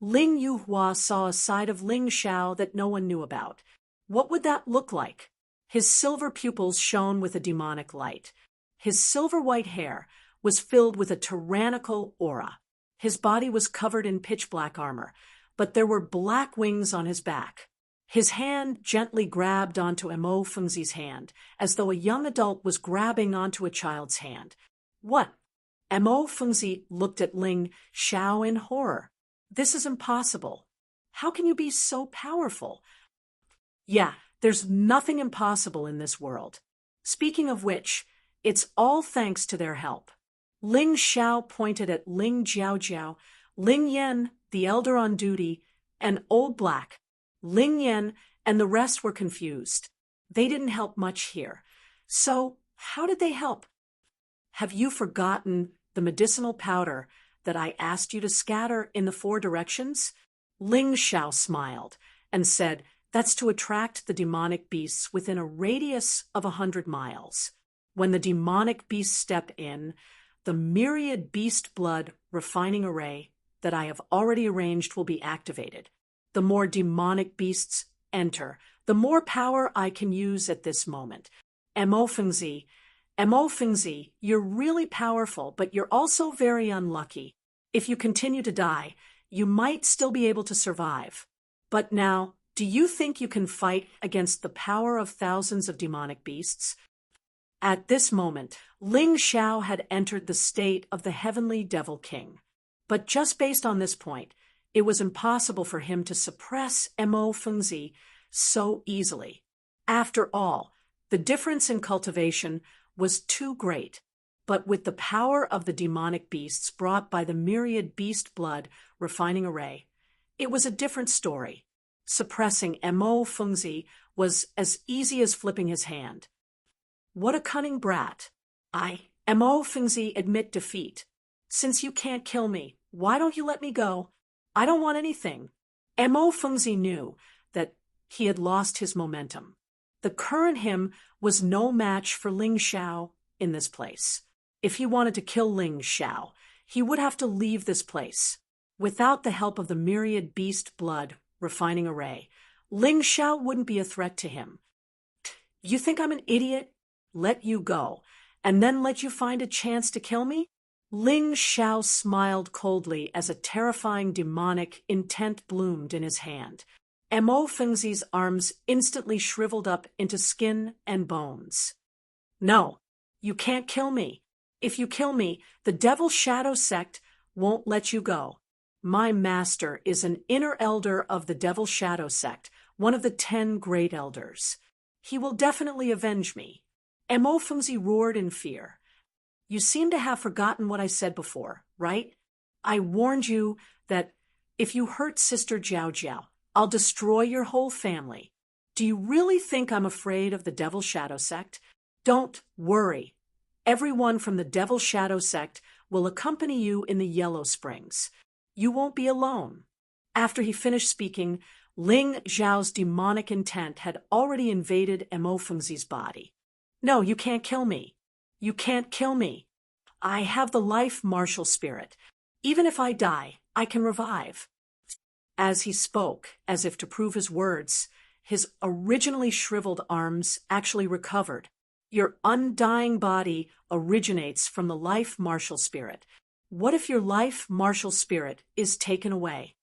Ling Yuhua saw a side of Ling Xiao that no one knew about. What would that look like? His silver pupils shone with a demonic light. His silver-white hair was filled with a tyrannical aura. His body was covered in pitch-black armor, but there were black wings on his back. His hand gently grabbed onto Mo Fengzi's hand, as though a young adult was grabbing onto a child's hand. What? Mo Fengzi looked at Ling Xiao in horror. This is impossible. How can you be so powerful? Yeah, there's nothing impossible in this world. Speaking of which, it's all thanks to their help. Ling Xiao pointed at Ling Jiaojiao, Ling Yan, the elder on duty, and Old Black. Ling Yan and the rest were confused. They didn't help much here. So, how did they help? Have you forgotten the medicinal powder that I asked you to scatter in the 4 directions? Ling Xiao smiled and said, that's to attract the demonic beasts within a radius of 100 miles. When the demonic beasts step in, the myriad beast blood refining array that I have already arranged will be activated. The more demonic beasts enter, the more power I can use at this moment. Mo Fengzi, you're really powerful, but you're also very unlucky. If you continue to die, you might still be able to survive. But now, do you think you can fight against the power of thousands of demonic beasts? At this moment, Ling Xiao had entered the state of the heavenly devil king. But just based on this point, it was impossible for him to suppress Mo Fengzi so easily. After all, the difference in cultivation was too great. But with the power of the demonic beasts brought by the myriad beast blood refining array, it was a different story. Suppressing Mo Fengzi was as easy as flipping his hand. What a cunning brat. Mo Fengzi, admit defeat. Since you can't kill me, why don't you let me go? I don't want anything. Mo Fengzi knew that he had lost his momentum. The current him was no match for Ling Xiao in this place. If he wanted to kill Ling Xiao, he would have to leave this place. Without the help of the myriad beast blood refining array, Ling Xiao wouldn't be a threat to him. You think I'm an idiot? Let you go, and then let you find a chance to kill me? Ling Xiao smiled coldly as a terrifying demonic intent bloomed in his hand. Mo Fengzi's arms instantly shriveled up into skin and bones. No, you can't kill me. If you kill me, the Devil Shadow Sect won't let you go. My master is an inner elder of the Devil Shadow Sect, one of the 10 great elders. He will definitely avenge me. Mo Fengzi roared in fear. You seem to have forgotten what I said before, right? I warned you that if you hurt Sister Jiao Jiao, I'll destroy your whole family. Do you really think I'm afraid of the Devil Shadow Sect? Don't worry. Everyone from the Devil Shadow Sect will accompany you in the Yellow Springs. You won't be alone. After he finished speaking, Ling Xiao's demonic intent had already invaded Mo Fengzi's body. No, you can't kill me. You can't kill me. I have the life martial spirit. Even if I die, I can revive. As he spoke, as if to prove his words, his originally shriveled arms actually recovered. Your undying body originates from the life martial spirit. What if your life martial spirit is taken away?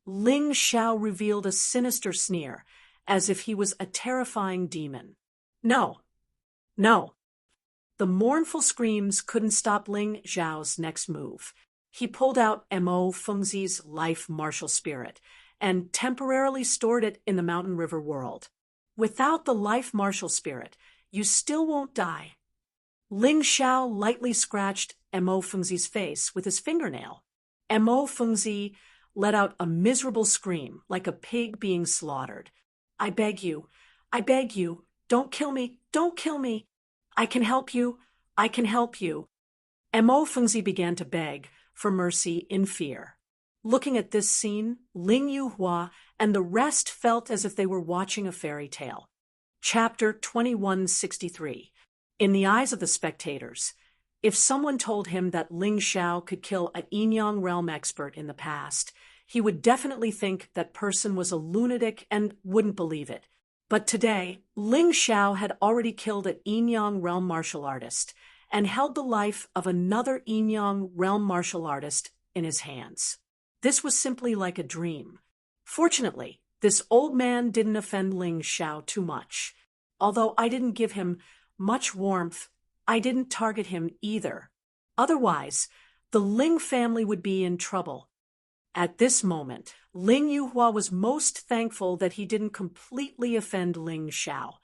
Ling Xiao revealed a sinister sneer, as if he was a terrifying demon. No. No. The mournful screams couldn't stop Ling Xiao's next move. He pulled out Mo Fengzi's life martial spirit and temporarily stored it in the Mountain River world. Without the life martial spirit, you still won't die. Ling Xiao lightly scratched Mo Fengzi's face with his fingernail. Mo Fengzi let out a miserable scream, like a pig being slaughtered. I beg you, don't kill me, don't kill me. I can help you, I can help you. Mo Fengzi began to beg for mercy in fear. Looking at this scene, Ling Yuhua and the rest felt as if they were watching a fairy tale. Chapter 2163. In the eyes of the spectators, if someone told him that Ling Xiao could kill an Yinyang realm expert in the past, he would definitely think that person was a lunatic and wouldn't believe it. But today, Ling Xiao had already killed an Yinyang realm martial artist and held the life of another Yinyang realm martial artist in his hands. This was simply like a dream. Fortunately, this old man didn't offend Ling Xiao too much. Although I didn't give him much warmth, I didn't target him either. Otherwise, the Ling family would be in trouble. At this moment, Ling Yuhua was most thankful that he didn't completely offend Ling Xiao.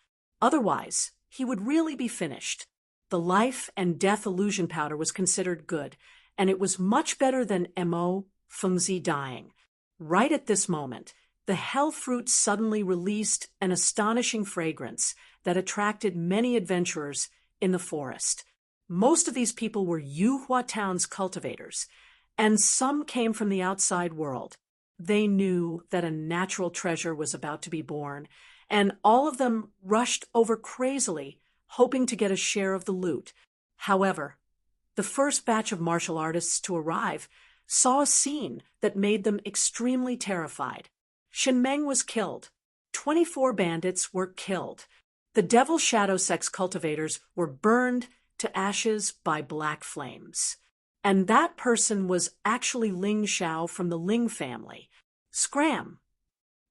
Otherwise, he would really be finished. The life and death illusion powder was considered good, and it was much better than Mo Fengzi dying. Right at this moment, the hell fruit suddenly released an astonishing fragrance that attracted many adventurers in the forest. Most of these people were Yuhua Town's cultivators, and some came from the outside world. They knew that a natural treasure was about to be born, and all of them rushed over crazily, hoping to get a share of the loot. However, the first batch of martial artists to arrive saw a scene that made them extremely terrified. Shen Meng was killed. 24 bandits were killed. The Devil Shadow Sex cultivators were burned to ashes by black flames. And that person was actually Ling Xiao from the Ling family. Scram!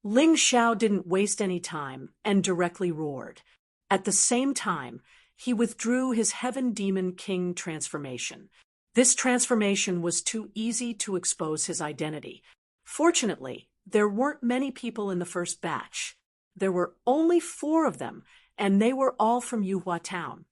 Ling Xiao didn't waste any time and directly roared. At the same time, he withdrew his Heaven Demon King transformation. This transformation was too easy to expose his identity. Fortunately, there weren't many people in the first batch. There were only 4 of them, and they were all from Yuhua Town.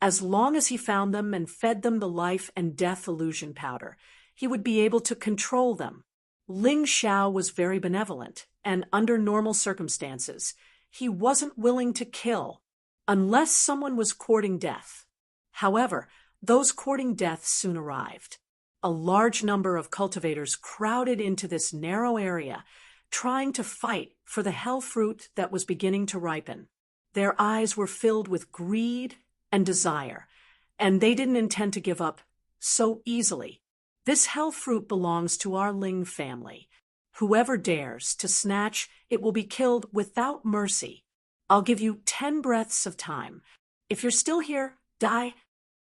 As long as he found them and fed them the life and death illusion powder, he would be able to control them. Ling Xiao was very benevolent, and under normal circumstances, he wasn't willing to kill unless someone was courting death. However, those courting death soon arrived. A large number of cultivators crowded into this narrow area, trying to fight for the hell fruit that was beginning to ripen. Their eyes were filled with greed and desire, and they didn't intend to give up so easily. This hell fruit belongs to our Ling family. Whoever dares to snatch it will be killed without mercy. I'll give you 10 breaths of time. If you're still here, die.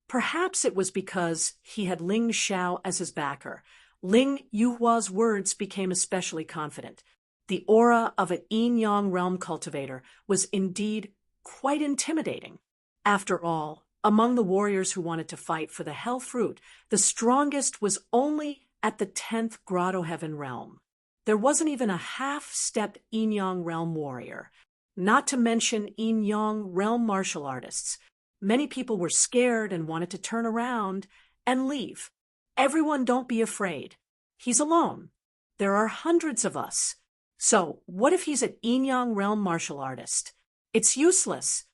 Perhaps it was because he had Ling Xiao as his backer. Ling Yuhua's words became especially confident. The aura of an Yin-Yang realm cultivator was indeed quite intimidating. After all, among the warriors who wanted to fight for the hell fruit, the strongest was only at the 10th Grotto Heaven realm. There wasn't even a half-stepped Yin-Yang realm warrior, not to mention Yin-Yang realm martial artists. Many people were scared and wanted to turn around and leave. Everyone, don't be afraid. He's alone. There are hundreds of us. So, what if he's an Yin-Yang realm martial artist? It's useless.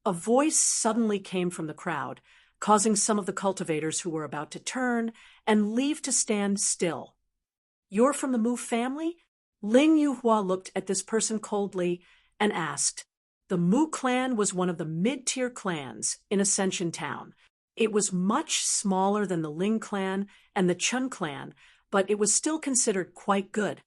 A voice suddenly came from the crowd, causing some of the cultivators who were about to turn and leave to stand still. You're from the Mu family? Ling Yuhua looked at this person coldly and asked. The Mu clan was one of the mid-tier clans in Ascension Town. It was much smaller than the Ling clan and the Chun clan, but it was still considered quite good.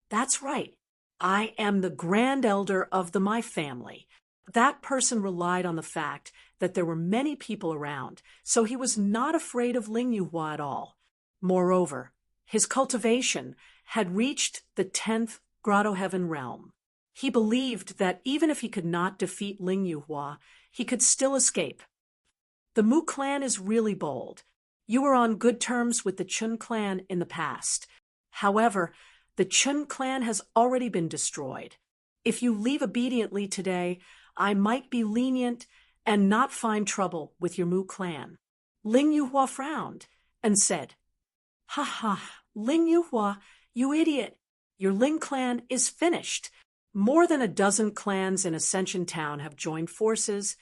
That's right. I am the grand elder of the My family. That person relied on the fact that there were many people around, so he was not afraid of Ling Yuhua at all. Moreover, his cultivation had reached the 10th Grotto Heaven realm. He believed that even if he could not defeat Ling Yuhua, he could still escape. The Mu clan is really bold. You were on good terms with the Chun clan in the past. However, the Chun clan has already been destroyed. If you leave obediently today, I might be lenient and not find trouble with your Mu clan. Ling Yuhua frowned and said, Ha ha, Ling Yuhua, you idiot. Your Ling clan is finished. More than a dozen clans in Ascension Town have joined forces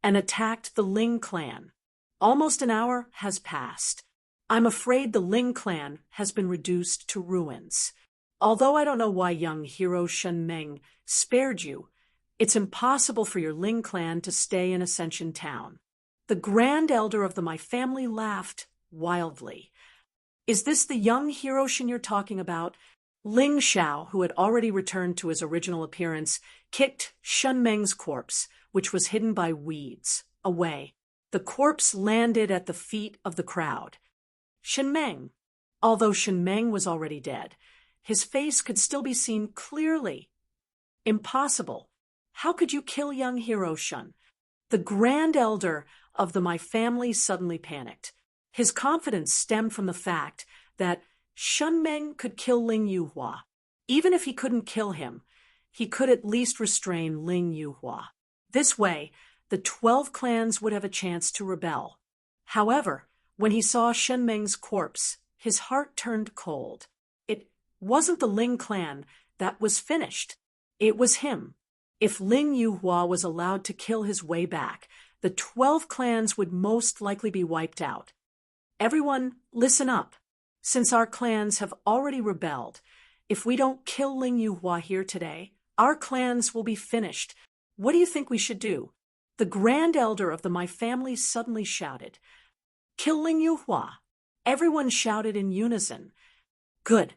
and attacked the Ling clan. Almost an hour has passed. I'm afraid the Ling clan has been reduced to ruins. Although I don't know why young hero Shen Meng spared you, it's impossible for your Ling clan to stay in Ascension Town. The grand elder of the My family laughed wildly. Is this the young Hiroshin you're talking about? Ling Xiao, who had already returned to his original appearance, kicked Shen Meng's corpse, which was hidden by weeds, away. The corpse landed at the feet of the crowd. Shen Meng. Although Shen Meng was already dead, his face could still be seen clearly. Impossible. How could you kill young hero Shen? The grand elder of my family suddenly panicked. His confidence stemmed from the fact that Shen Meng could kill Ling Yuhua. Even if he couldn't kill him, he could at least restrain Ling Yuhua. This way, the 12 clans would have a chance to rebel. However, when he saw Shen Meng's corpse, his heart turned cold. It wasn't the Ling clan that was finished. It was him. If Ling Yuhua was allowed to kill his way back, the 12 clans would most likely be wiped out. Everyone, listen up. Since our clans have already rebelled, if we don't kill Ling Yuhua here today, our clans will be finished. What do you think we should do? The grand elder of my family suddenly shouted. Kill Ling Yuhua. Everyone shouted in unison. Good.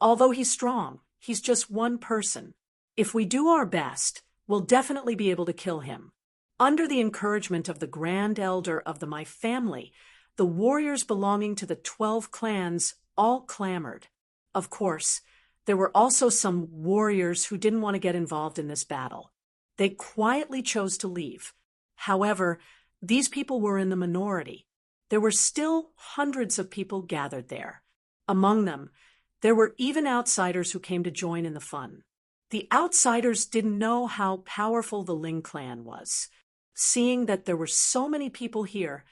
Although he's strong, he's just one person. If we do our best, we'll definitely be able to kill him. Under the encouragement of the grand elder of my family, the warriors belonging to the 12 clans all clamored. Of course, there were also some warriors who didn't want to get involved in this battle. They quietly chose to leave. However, these people were in the minority. There were still hundreds of people gathered there. Among them, there were even outsiders who came to join in the fun. The outsiders didn't know how powerful the Ling clan was. Seeing that there were so many people here,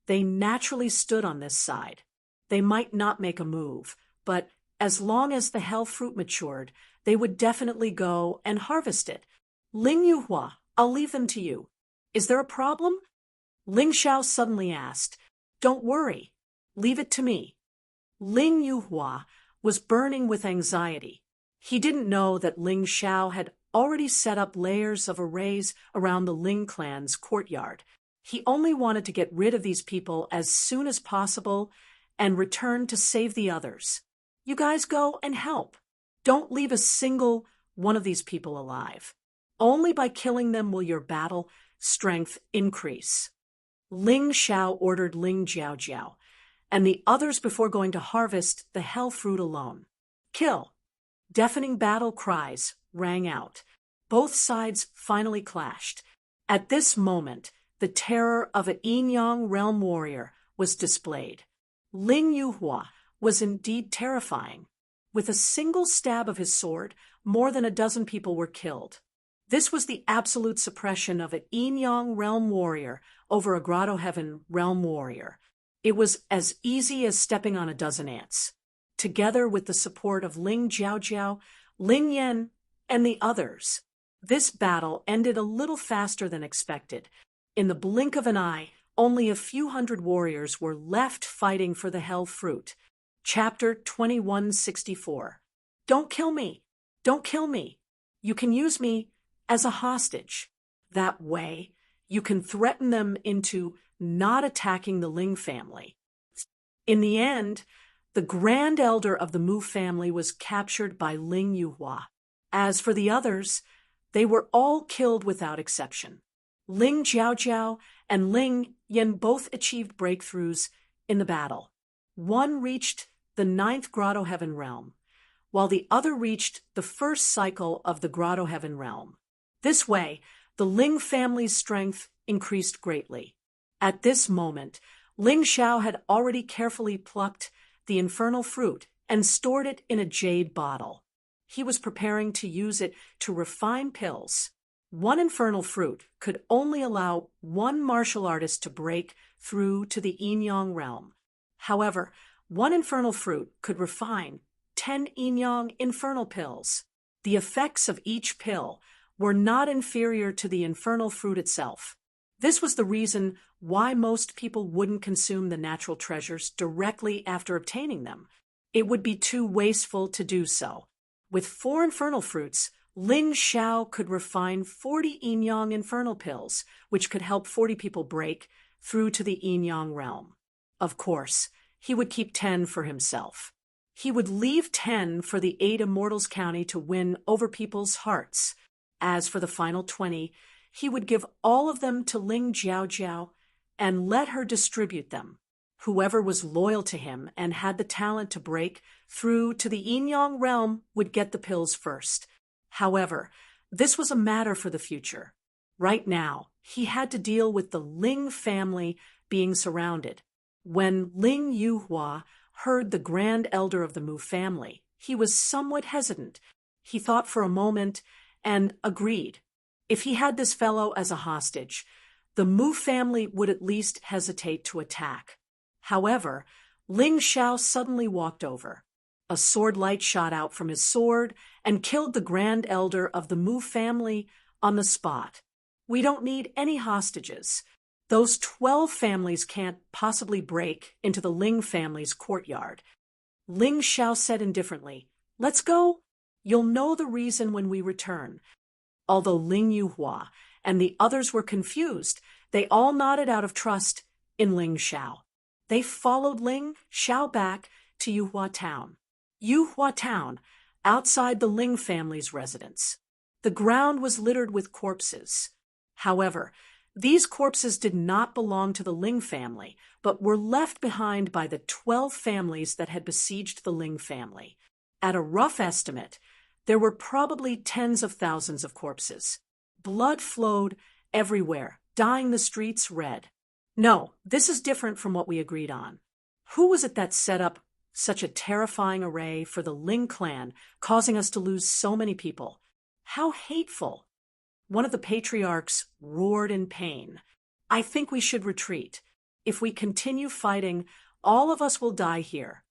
they naturally stood on this side. They might not make a move, but as long as the hell fruit matured, they would definitely go and harvest it. Ling Yuhua, I'll leave them to you. Is there a problem? Ling Xiao suddenly asked. Don't worry. Leave it to me. Ling Yuhua was burning with anxiety. He didn't know that Ling Xiao had already set up layers of arrays around the Ling clan's courtyard. He only wanted to get rid of these people as soon as possible and return to save the others. You guys go and help. Don't leave a single one of these people alive. Only by killing them will your battle strength increase. Ling Xiao ordered Ling Jiaojiao and the others before going to harvest the hell fruit alone. Kill. Deafening battle cries rang out. Both sides finally clashed. At this moment, the terror of an Yinyang realm warrior was displayed. Ling Yuhua was indeed terrifying. With a single stab of his sword, more than a dozen people were killed. This was the absolute suppression of an Yinyang realm warrior over a Grotto Heaven realm warrior. It was as easy as stepping on a dozen ants. Together with the support of Ling Jiaojiao, Ling Yan, and the others, this battle ended a little faster than expected. In the blink of an eye, only a few hundred warriors were left fighting for the hell fruit. Chapter 2164. Don't kill me. Don't kill me. You can use me as a hostage. That way, you can threaten them into not attacking the Ling family. In the end, the grand elder of the Mu family was captured by Ling Yuhua. As for the others, they were all killed without exception. Ling Jiaojiao and Ling Yan both achieved breakthroughs in the battle. One reached the 9th Grotto Heaven realm, while the other reached the first cycle of the Grotto Heaven realm. This way, the Ling family's strength increased greatly. At this moment, Ling Xiao had already carefully plucked the infernal fruit and stored it in a jade bottle. He was preparing to use it to refine pills. One infernal fruit could only allow one martial artist to break through to the Yinyang realm. However, one infernal fruit could refine 10 Yinyang infernal pills. The effects of each pill were not inferior to the infernal fruit itself. This was the reason why most people wouldn't consume the natural treasures directly after obtaining them. It would be too wasteful to do so. With 4 infernal fruits, Ling Xiao could refine 40 Yinyang infernal pills, which could help 40 people break through to the Yinyang realm. Of course, he would keep 10 for himself. He would leave 10 for the 8 Immortals County to win over people's hearts. As for the final 20, he would give all of them to Ling Jiao and let her distribute them. Whoever was loyal to him and had the talent to break through to the Yin-Yang realm would get the pills first. However, this was a matter for the future. Right now, he had to deal with the Ling family being surrounded. When Ling Yuhua heard the grand elder of the Mu family, he was somewhat hesitant. He thought for a moment and agreed. If he had this fellow as a hostage, the Mu family would at least hesitate to attack. However, Ling Xiao suddenly walked over. A sword light shot out from his sword and killed the grand elder of the Mu family on the spot. We don't need any hostages. Those 12 families can't possibly break into the Ling family's courtyard. Ling Xiao said indifferently, "Let's go. You'll know the reason when we return." Although Ling Yuhua and the others were confused, they all nodded out of trust in Ling Xiao. They followed Ling Xiao back to Yuhua Town. Yuhua Town, outside the Ling family's residence. The ground was littered with corpses. However, these corpses did not belong to the Ling family, but were left behind by the 12 families that had besieged the Ling family. At a rough estimate, there were probably tens of thousands of corpses. Blood flowed everywhere, dyeing the streets red. No, this is different from what we agreed on. Who was it that set up such a terrifying array for the Ling clan, causing us to lose so many people? How hateful! One of the patriarchs roared in pain. "I think we should retreat. If we continue fighting, all of us will die here."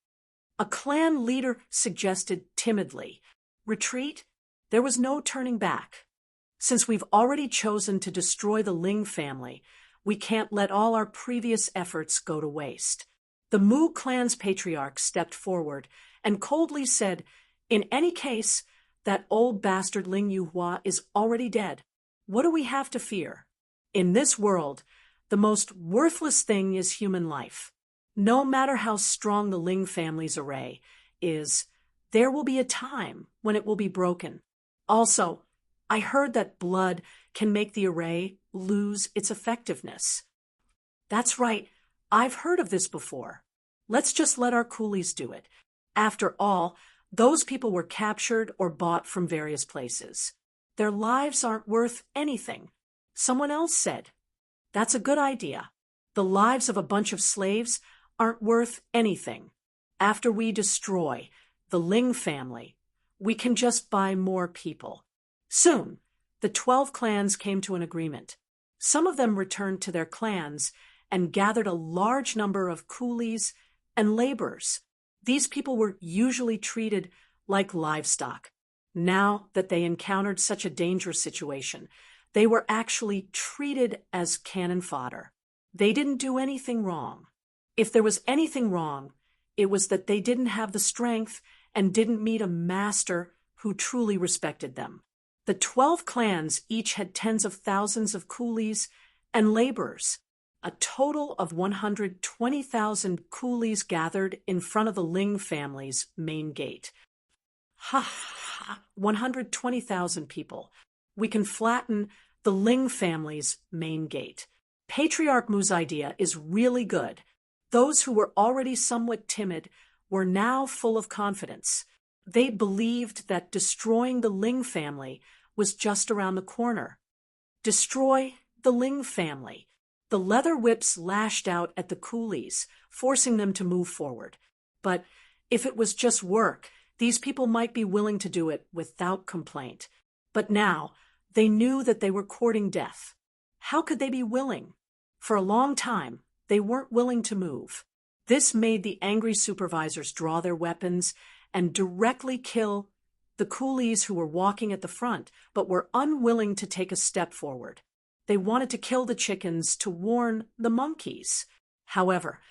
A clan leader suggested timidly. Retreat? There was no turning back. Since we've already chosen to destroy the Ling family, we can't let all our previous efforts go to waste. The Mu clan's patriarch stepped forward and coldly said, "In any case, that old bastard Ling Yuhua is already dead. What do we have to fear? In this world, the most worthless thing is human life. No matter how strong the Ling family's array is, there will be a time when it will be broken. Also, I heard that blood can make the array lose its effectiveness." "That's right. I've heard of this before. Let's just let our coolies do it. After all, those people were captured or bought from various places. Their lives aren't worth anything." Someone else said, "That's a good idea. The lives of a bunch of slaves aren't worth anything. After we destroy the Ling family, we can just buy more people." Soon, the 12 clans came to an agreement. Some of them returned to their clans and gathered a large number of coolies and laborers. These people were usually treated like livestock. Now that they encountered such a dangerous situation, they were actually treated as cannon fodder. They didn't do anything wrong. If there was anything wrong, it was that they didn't have the strength and didn't meet a master who truly respected them. The 12 clans each had tens of thousands of coolies and laborers. A total of 120,000 coolies gathered in front of the Ling family's main gate. 120,000 people. We can flatten the Ling family's main gate. Patriarch Mu's idea is really good. Those who were already somewhat timid were now full of confidence. They believed that destroying the Ling family was just around the corner. Destroy the Ling family. The leather whips lashed out at the coolies, forcing them to move forward. But if it was just work, these people might be willing to do it without complaint. But now, they knew that they were courting death. How could they be willing? For a long time, they weren't willing to move. This made the angry supervisors draw their weapons and directly kill the coolies who were walking at the front, but were unwilling to take a step forward. They wanted to kill the chickens to warn the monkeys. However,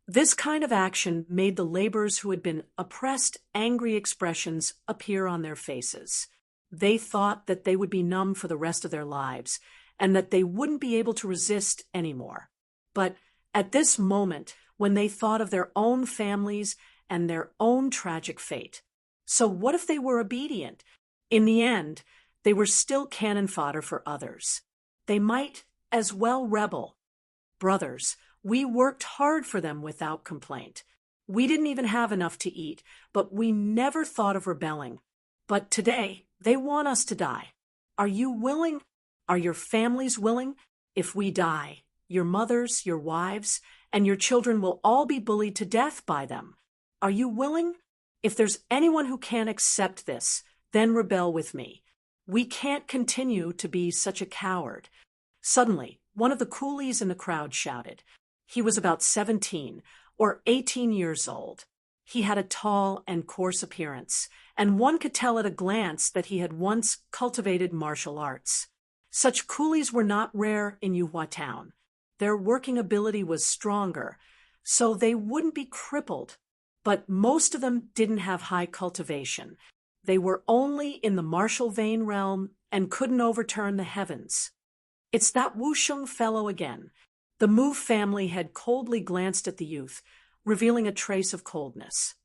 this kind of action made the laborers who had been oppressed angry expressions appear on their faces. They thought that they would be numb for the rest of their lives and that they wouldn't be able to resist anymore. But at this moment, when they thought of their own families and their own tragic fate. So what if they were obedient? In the end, they were still cannon fodder for others. They might as well rebel. Brothers, we worked hard for them without complaint. We didn't even have enough to eat, but we never thought of rebelling. But today, they want us to die. Are you willing? Are your families willing? If we die, your mothers, your wives, and your children will all be bullied to death by them. Are you willing? If there's anyone who can't accept this, then rebel with me. We can't continue to be such a coward. Suddenly, one of the coolies in the crowd shouted. He was about 17 or 18 years old. He had a tall and coarse appearance, and one could tell at a glance that he had once cultivated martial arts. Such coolies were not rare in Yuhua Town. Their working ability was stronger, so they wouldn't be crippled. But most of them didn't have high cultivation. They were only in the martial vein realm and couldn't overturn the heavens. It's that Wu Sheng fellow again. The Mu family had coldly glanced at the youth, revealing a trace of coldness.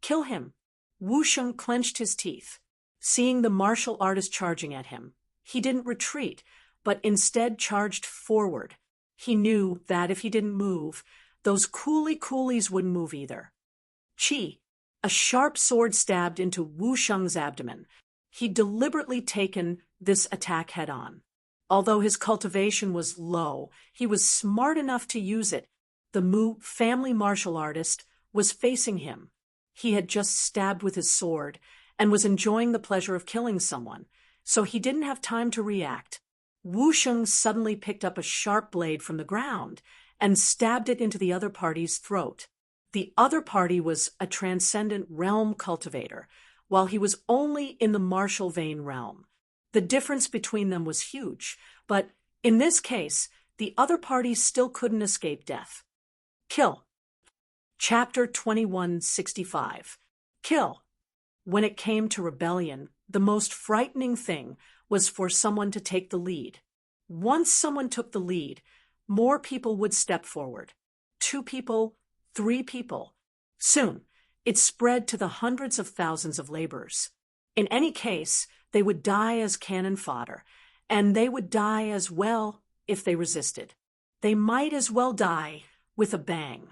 Kill him. Wu Sheng clenched his teeth. Seeing the martial artist charging at him, he didn't retreat, but instead charged forward. He knew that if he didn't move, those coolies wouldn't move either. Chi, a sharp sword stabbed into Wu Sheng's abdomen. He'd deliberately taken this attack head-on. Although his cultivation was low, he was smart enough to use it. The Mu family martial artist was facing him. He had just stabbed with his sword and was enjoying the pleasure of killing someone, so he didn't have time to react. Wu Sheng suddenly picked up a sharp blade from the ground and stabbed it into the other party's throat. The other party was a transcendent realm cultivator, while he was only in the martial vein realm. The difference between them was huge, but in this case, the other party still couldn't escape death. Kill. Chapter 2165. Kill. When it came to rebellion, the most frightening thing was for someone to take the lead. Once someone took the lead, more people would step forward. 2 people, 3 people. Soon, it spread to the hundreds of thousands of laborers. In any case, they would die as cannon fodder, and they would die as well if they resisted. They might as well die with a bang.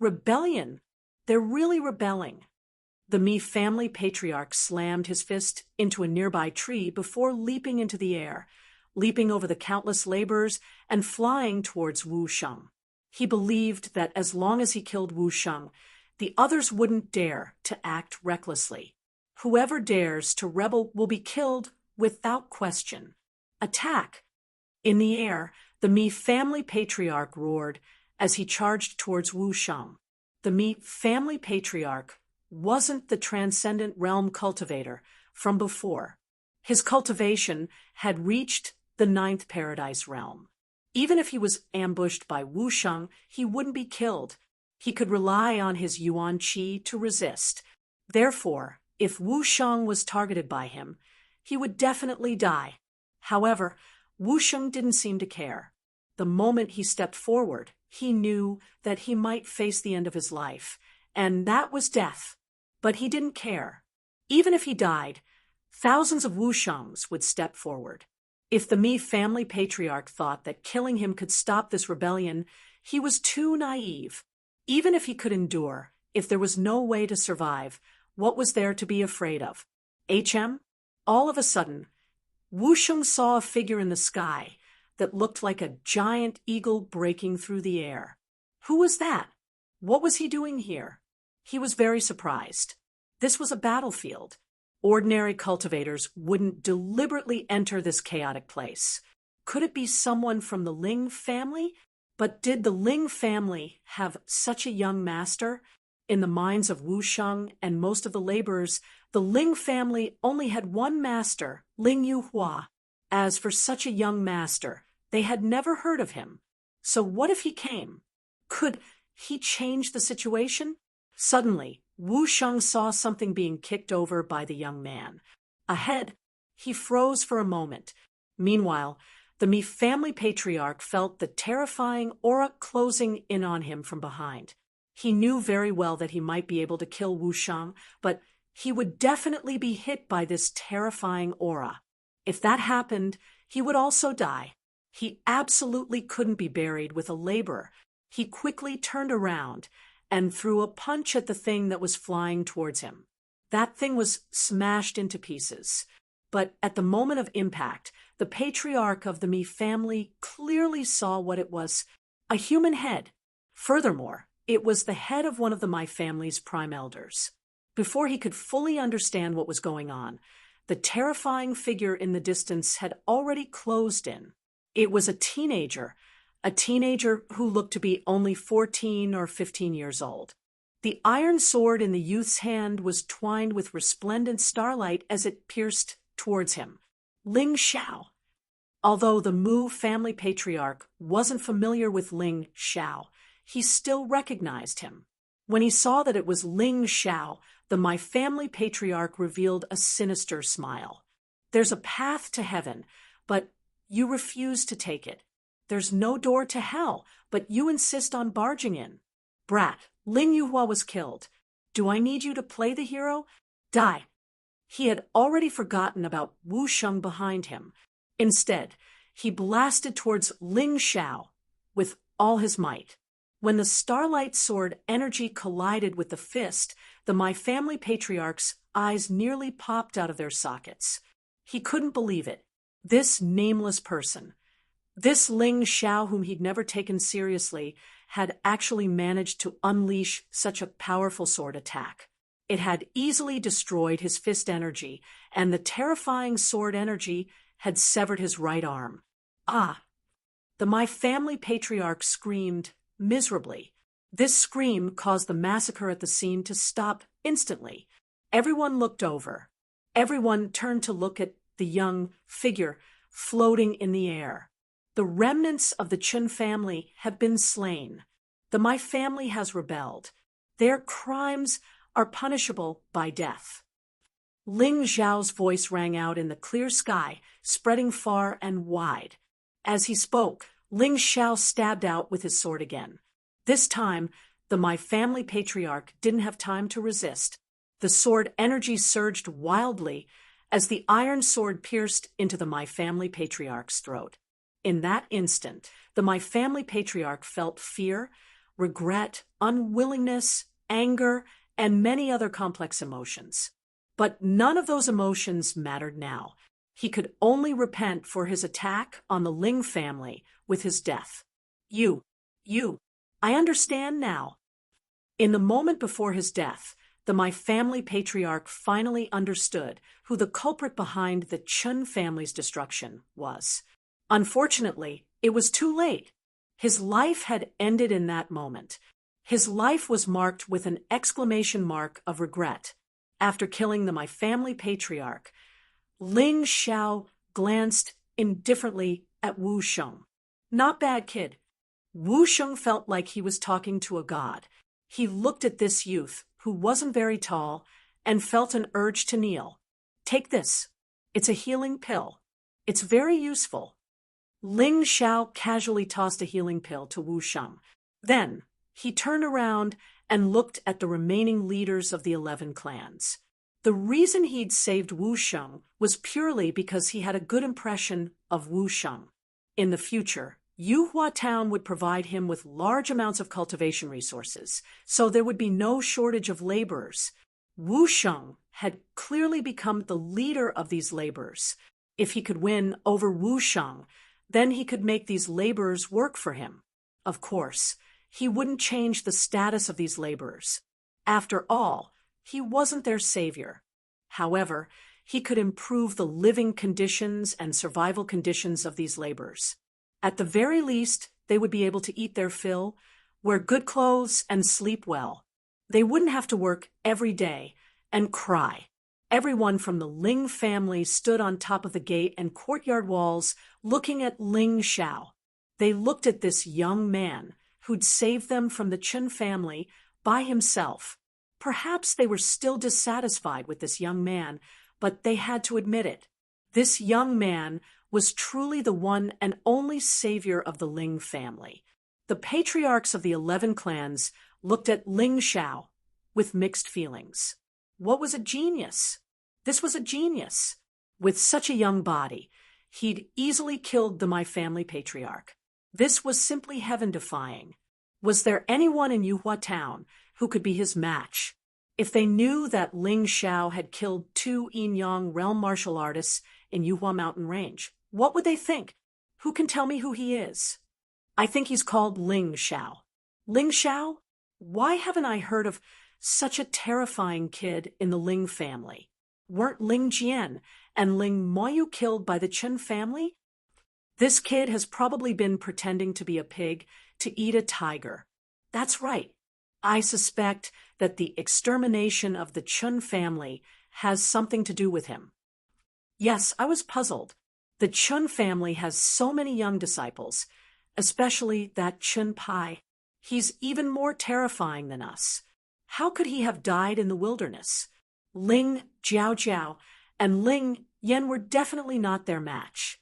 Rebellion. They're really rebelling. The Mi family patriarch slammed his fist into a nearby tree before leaping into the air, leaping over the countless laborers and flying towards Wu Sheng. He believed that as long as he killed Wu Sheng, the others wouldn't dare to act recklessly. Whoever dares to rebel will be killed without question. Attack! In the air, the Mi family patriarch roared as he charged towards Wu Sheng. The Mi family patriarch wasn't the transcendent realm cultivator from before. His cultivation had reached the 9th paradise realm. Even if he was ambushed by Wu Sheng, he wouldn't be killed. He could rely on his Yuan Qi to resist. Therefore, if Wu Sheng was targeted by him, he would definitely die. However, Wu Sheng didn't seem to care. The moment he stepped forward, he knew that he might face the end of his life, and that was death. But he didn't care. Even if he died, thousands of Wu Shengs would step forward. If the Mi family patriarch thought that killing him could stop this rebellion, he was too naive. Even if he could endure, if there was no way to survive, what was there to be afraid of? All of a sudden, Wu Sheng saw a figure in the sky that looked like a giant eagle breaking through the air. Who was that? What was he doing here? He was very surprised. This was a battlefield. Ordinary cultivators wouldn't deliberately enter this chaotic place. Could it be someone from the Ling family? But did the Ling family have such a young master? In the minds of Wu Sheng and most of the laborers, the Ling family only had one master, Ling Yuhua. As for such a young master, they had never heard of him. So what if he came? Could he change the situation? Suddenly, Wu Sheng saw something being kicked over by the young man. Ahead, he froze for a moment. Meanwhile, the Mi family patriarch felt the terrifying aura closing in on him from behind. He knew very well that he might be able to kill Wu Sheng, but he would definitely be hit by this terrifying aura. If that happened, he would also die. He absolutely couldn't be buried with a laborer. He quickly turned around and threw a punch at the thing that was flying towards him. That thing was smashed into pieces. But at the moment of impact, the patriarch of the Mi family clearly saw what it was: a human head. Furthermore, it was the head of one of the Mi family's prime elders. Before he could fully understand what was going on, the terrifying figure in the distance had already closed in. It was a teenager who looked to be only 14 or 15 years old. The iron sword in the youth's hand was twined with resplendent starlight as it pierced towards him. Ling Xiao. Although the Mu family patriarch wasn't familiar with Ling Xiao, he still recognized him. When he saw that it was Ling Xiao, the Mi family patriarch revealed a sinister smile. "There's a path to heaven, but you refuse to take it. There's no door to hell, but you insist on barging in. Brat, Ling Yuhua was killed. Do I need you to play the hero? Die." He had already forgotten about Wu Sheng behind him. Instead, he blasted towards Ling Xiao with all his might. When the starlight sword energy collided with the fist, the Mi family patriarch's eyes nearly popped out of their sockets. He couldn't believe it. This nameless person, this Ling Xiao whom he'd never taken seriously, had actually managed to unleash such a powerful sword attack. It had easily destroyed his fist energy, and the terrifying sword energy had severed his right arm. Ah! The Mi family patriarch screamed miserably. This scream caused the massacre at the scene to stop instantly. Everyone looked over. Everyone turned to look at the young figure floating in the air. The remnants of the Chun family have been slain. The Mi family has rebelled. Their crimes are punishable by death. Ling Xiao's voice rang out in the clear sky, spreading far and wide. As he spoke, Ling Xiao stabbed out with his sword again. This time, the Mi family patriarch didn't have time to resist. The sword energy surged wildly as the iron sword pierced into the Mi family patriarch's throat. In that instant, the Mi family patriarch felt fear, regret, unwillingness, anger, and many other complex emotions. But none of those emotions mattered now. He could only repent for his attack on the Ling family with his death. You, I understand now. In the moment before his death, the Mi family patriarch finally understood who the culprit behind the Chun family's destruction was. Unfortunately, it was too late. His life had ended in that moment. His life was marked with an exclamation mark of regret. After killing the Mi family patriarch, Ling Xiao glanced indifferently at Wu Sheng. Not bad, kid. Wu Sheng felt like he was talking to a god. He looked at this youth, who wasn't very tall, and felt an urge to kneel. Take this. It's a healing pill. It's very useful. Ling Xiao casually tossed a healing pill to Wu Sheng. Then, he turned around and looked at the remaining leaders of the 11 clans. The reason he'd saved Wu Sheng was purely because he had a good impression of Wu Sheng. In the future, Yuhua Town would provide him with large amounts of cultivation resources, so there would be no shortage of laborers. Wu Sheng had clearly become the leader of these laborers. If he could win over Wu Sheng, then he could make these laborers work for him. Of course, he wouldn't change the status of these laborers. After all, he wasn't their savior. However, he could improve the living conditions and survival conditions of these laborers. At the very least, they would be able to eat their fill, wear good clothes, and sleep well. They wouldn't have to work every day and cry. Everyone from the Ling family stood on top of the gate and courtyard walls looking at Ling Xiao. They looked at this young man who'd saved them from the Chun family by himself. Perhaps they were still dissatisfied with this young man, but they had to admit it. This young man was truly the one and only savior of the Ling family. The patriarchs of the 11 clans looked at Ling Xiao with mixed feelings. What was a genius? This was a genius. With such a young body, he'd easily killed the My Family patriarch. This was simply heaven-defying. Was there anyone in Yuhua town who could be his match? If they knew that Ling Xiao had killed 2 Yinyang realm martial artists in Yuhua mountain range, what would they think? Who can tell me who he is? I think he's called Ling Xiao. Ling Xiao? Why haven't I heard of such a terrifying kid in the Ling family? Weren't Ling Jian and Ling Moyu killed by the Chen family? This kid has probably been pretending to be a pig to eat a tiger. That's right. I suspect that the extermination of the Chen family has something to do with him. Yes, I was puzzled. The Chen family has so many young disciples, especially that Chen Pai. He's even more terrifying than us. How could he have died in the wilderness? Ling Jiao and Ling Yan were definitely not their match.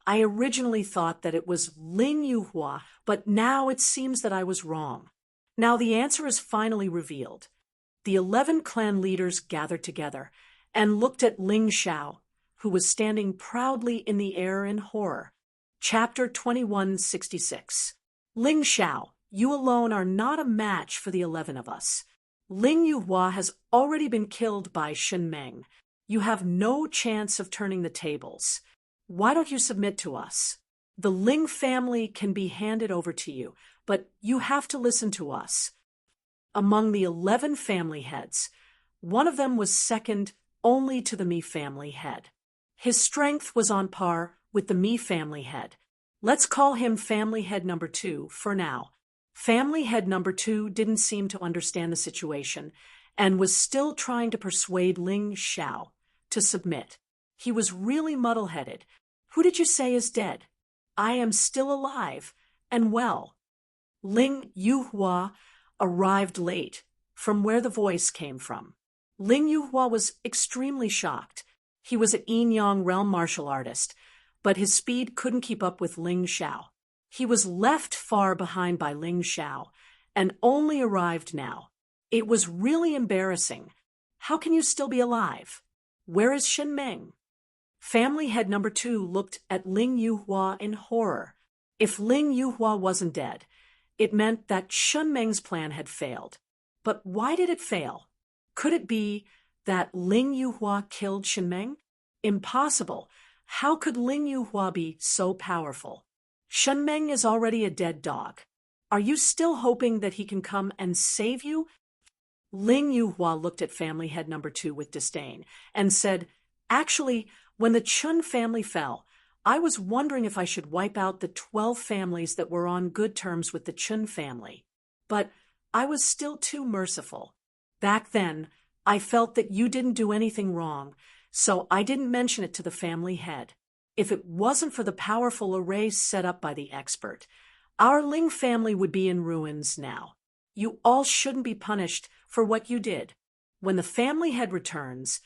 I originally thought that it was Ling Yuhua, but now it seems that I was wrong. Now the answer is finally revealed. The 11 clan leaders gathered together and looked at Ling Xiao, who was standing proudly in the air in horror. Chapter 2166. Ling Xiao, you alone are not a match for the 11 of us. Ling Yuhua has already been killed by Shen Meng. You have no chance of turning the tables. Why don't you submit to us? The Ling family can be handed over to you, but you have to listen to us. Among the 11 family heads, one of them was second only to the Mi family head. His strength was on par with the Mi family head. Let's call him family head number 2 for now. Family head number 2 didn't seem to understand the situation and was still trying to persuade Ling Xiao to submit. He was really muddle-headed. Who did you say is dead? I am still alive and well. Ling Yuhua arrived late from where the voice came from. Ling Yuhua was extremely shocked. He was an Yinyang realm martial artist, but his speed couldn't keep up with Ling Xiao. He was left far behind by Ling Xiao and only arrived now. It was really embarrassing. How can you still be alive? Where is Shen Meng? Family head number 2 looked at Ling Yuhua in horror. If Ling Yuhua wasn't dead, it meant that Shen Meng's plan had failed. But why did it fail? Could it be that Ling Yuhua killed Shen Meng? Impossible. How could Ling Yuhua be so powerful? Shen Meng is already a dead dog. Are you still hoping that he can come and save you? Ling Yuhua looked at family head number 2 with disdain and said, Actually, when the Chun family fell, I was wondering if I should wipe out the 12 families that were on good terms with the Chun family. But I was still too merciful. Back then, I felt that you didn't do anything wrong, so I didn't mention it to the family head. If it wasn't for the powerful array set up by the expert, our Ling family would be in ruins now. You all shouldn't be punished for what you did. When the family head returns,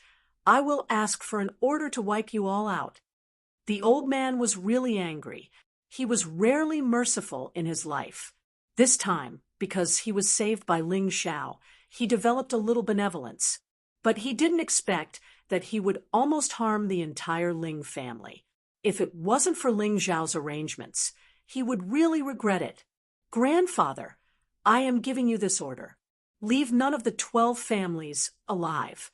I will ask for an order to wipe you all out. The old man was really angry. He was rarely merciful in his life. This time, because he was saved by Ling Xiao, he developed a little benevolence. But he didn't expect that he would almost harm the entire Ling family. If it wasn't for Ling Xiao's arrangements, he would really regret it. Grandfather, I am giving you this order. Leave none of the 12 families alive.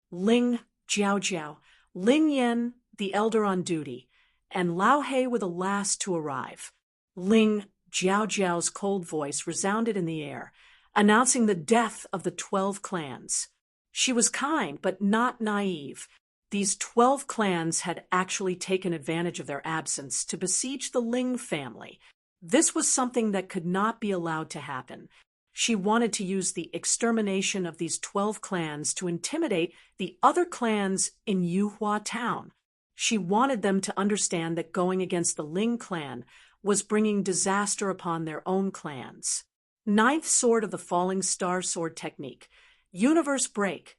Ling Jiao, Ling Yan, the elder on duty, and Lao He were the last to arrive. Ling Jiao's cold voice resounded in the air, announcing the death of the 12 clans. She was kind, but not naive. These 12 clans had actually taken advantage of their absence to besiege the Ling family. This was something that could not be allowed to happen. She wanted to use the extermination of these 12 clans to intimidate the other clans in Yuhua town. She wanted them to understand that going against the Ling clan was bringing disaster upon their own clans. Ninth sword of the falling star sword technique. Universe break.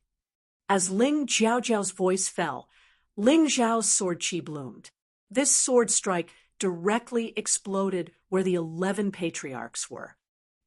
As Ling Jiao's voice fell, Ling Zhao's sword chi bloomed. This sword strike directly exploded where the 11 patriarchs were.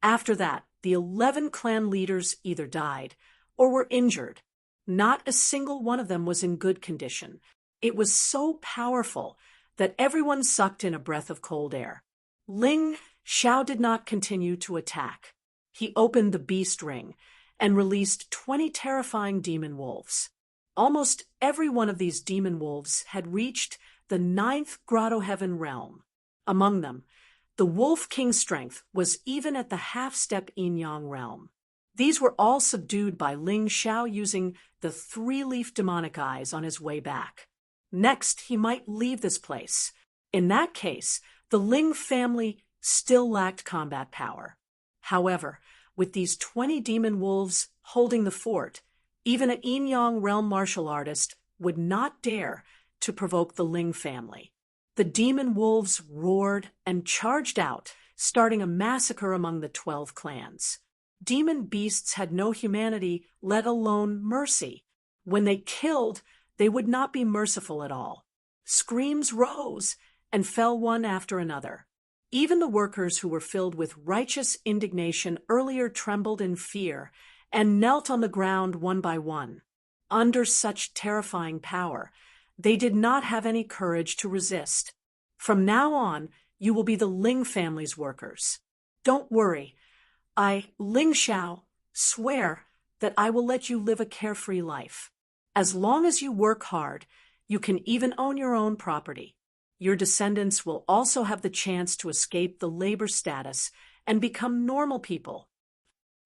After that, the 11 clan leaders either died or were injured. Not a single one of them was in good condition. It was so powerful that everyone sucked in a breath of cold air. Ling Xiao did not continue to attack. He opened the beast ring and released 20 terrifying demon wolves. Almost every one of these demon wolves had reached the 9th Grotto Heaven realm. Among them, the Wolf King's strength was even at the half-step Yin-Yang realm. These were all subdued by Ling Xiao using the 3-leaf demonic eyes on his way back. Next, he might leave this place. In that case, the Ling family still lacked combat power. However, with these 20 demon wolves holding the fort, even a Yin-Yang realm martial artist would not dare to provoke the Ling family. The demon wolves roared and charged out, starting a massacre among the 12 clans. Demon beasts had no humanity, let alone mercy. When they killed, they would not be merciful at all. Screams rose and fell one after another. Even the workers who were filled with righteous indignation earlier trembled in fear and knelt on the ground one by one. Under such terrifying power, they did not have any courage to resist. From now on, you will be the Ling family's workers. Don't worry. I, Ling Xiao, swear that I will let you live a carefree life. As long as you work hard, you can even own your own property. Your descendants will also have the chance to escape the labor status and become normal people.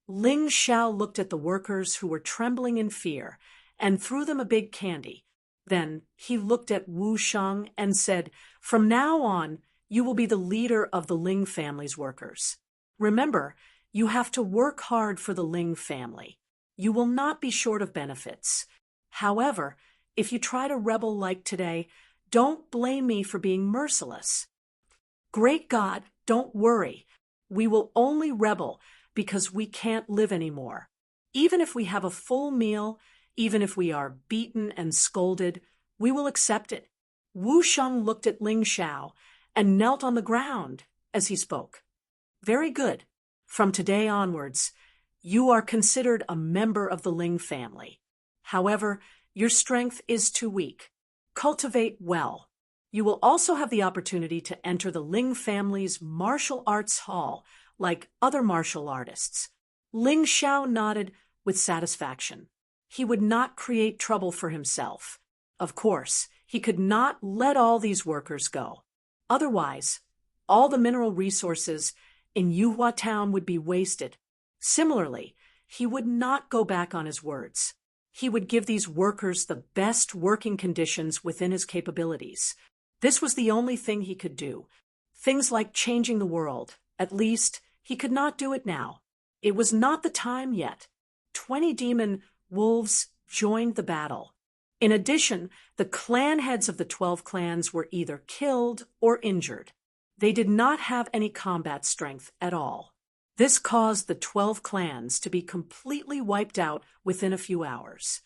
Ling Xiao looked at the workers who were trembling in fear and threw them a big candy. Then he looked at Wu Sheng and said, "From now on, you will be the leader of the Ling family's workers. Remember, you have to work hard for the Ling family. You will not be short of benefits. However, if you try to rebel like today, don't blame me for being merciless. Great God, don't worry. We will only rebel because we can't live anymore. Even if we have a full meal, even if we are beaten and scolded, we will accept it." Wu Sheng looked at Ling Xiao and knelt on the ground as he spoke. "Very good. From today onwards, you are considered a member of the Ling family. However, your strength is too weak. Cultivate well. You will also have the opportunity to enter the Ling family's martial arts hall like other martial artists." Ling Xiao nodded with satisfaction. He would not create trouble for himself. Of course, he could not let all these workers go. Otherwise, all the mineral resources in Yuhua Town would be wasted. Similarly, he would not go back on his words. He would give these workers the best working conditions within his capabilities. This was the only thing he could do. Things like changing the world, at least, he could not do it now. It was not the time yet. 20 demon wolves joined the battle. In addition, the clan heads of the 12 clans were either killed or injured. They did not have any combat strength at all. This caused the 12 clans to be completely wiped out within a few hours.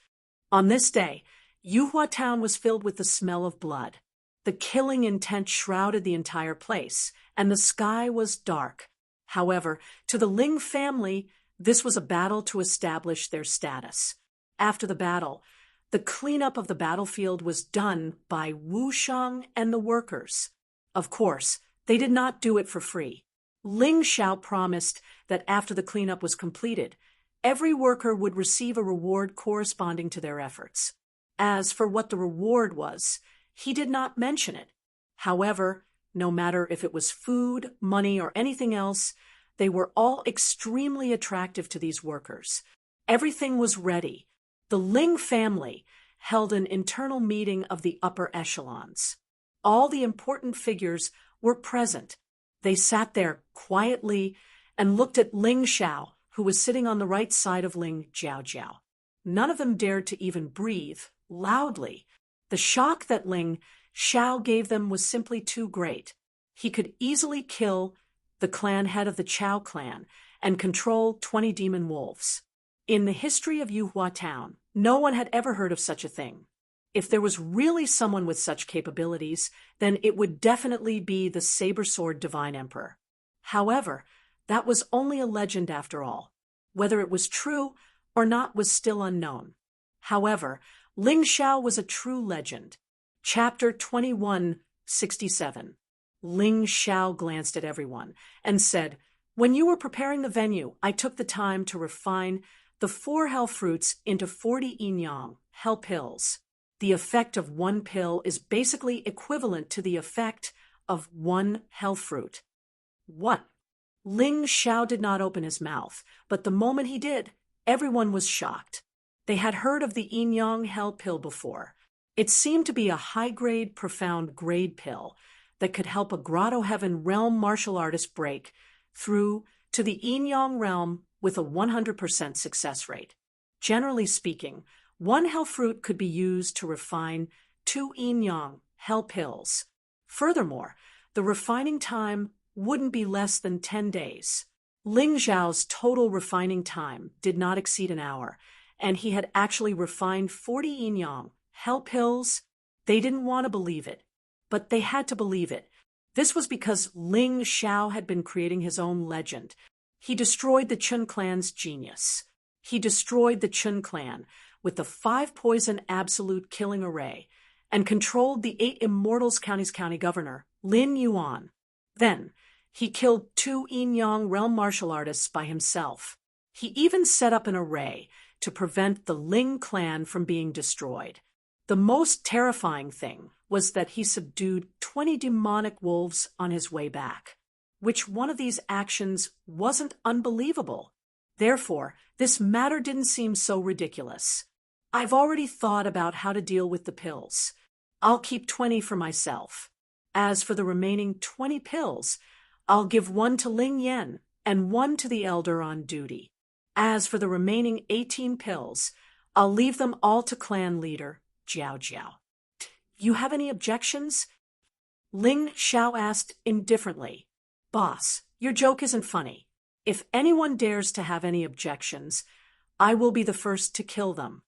On this day, Yuhua Town was filled with the smell of blood. The killing intent shrouded the entire place, and the sky was dark. However, to the Ling family, this was a battle to establish their status. After the battle, the cleanup of the battlefield was done by Wu Sheng and the workers. Of course, they did not do it for free. Ling Xiao promised that after the cleanup was completed, every worker would receive a reward corresponding to their efforts. As for what the reward was, he did not mention it. However, no matter if it was food, money, or anything else, they were all extremely attractive to these workers. Everything was ready. The Ling family held an internal meeting of the upper echelons. All the important figures were present. They sat there quietly and looked at Ling Xiao, who was sitting on the right side of Ling Jiaojiao. None of them dared to even breathe loudly. The shock that Ling Xiao gave them was simply too great. He could easily kill the clan head of the Chao clan and control 20 demon wolves. In the history of Yuhua Town, no one had ever heard of such a thing. If there was really someone with such capabilities, then it would definitely be the saber-sword divine emperor. However, That was only a legend after all. Whether it was true or not was still unknown. However, Ling Xiao was a true legend. Chapter 2167. Ling Xiao glanced at everyone and said, "When you were preparing the venue, I took the time to refine the 4 hell fruits into 40 yin yang, hell pills. The effect of 1 pill is basically equivalent to the effect of 1 hell fruit." What? Ling Xiao did not open his mouth, but the moment he did, everyone was shocked. They had heard of the yin yang hell pill before. It seemed to be a high-grade, profound grade pill that could help a Grotto Heaven realm martial artist break through to the yin yang realm with a 100% success rate. Generally speaking, 1 hell fruit could be used to refine 2 yin yang hell pills. Furthermore, the refining time wouldn't be less than 10 days. Ling Xiao's total refining time did not exceed an hour, and he had actually refined 40 yin yang hell pills. They didn't want to believe it, but they had to believe it. This was because Ling Xiao had been creating his own legend. He destroyed the Chun clan's genius. He destroyed the Chun clan with the 5-poison absolute killing array and controlled the 8 Immortals County's county governor, Lin Yuan. Then, he killed 2 yin yang realm martial artists by himself. He even set up an array to prevent the Ling clan from being destroyed. The most terrifying thing was that he subdued 20 demonic wolves on his way back. Which one of these actions wasn't unbelievable? Therefore, this matter didn't seem so ridiculous. I've already thought about how to deal with the pills. I'll keep 20 for myself. As for the remaining 20 pills, I'll give 1 to Ling Yen and 1 to the elder on duty. As for the remaining 18 pills, I'll leave them all to clan leader Jiao Jiao. You have any objections? Ling Xiao asked indifferently. Boss, your joke isn't funny. If anyone dares to have any objections, I will be the first to kill them.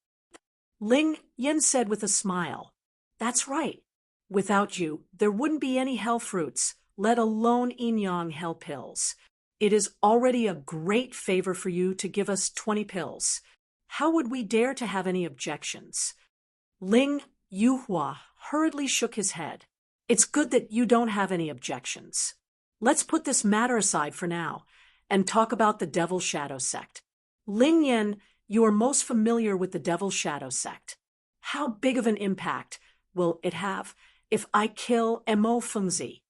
Ling Yen said with a smile. That's right. Without you, there wouldn't be any hell fruits, let alone yin yang hell pills. It is already a great favor for you to give us 20 pills. How would we dare to have any objections? Ling Yuhua hurriedly shook his head. It's good that you don't have any objections. Let's put this matter aside for now and talk about the Devil Shadow Sect. Ling Yen, you are most familiar with the Devil Shadow Sect. How big of an impact will it have if I kill Mo Fengzi?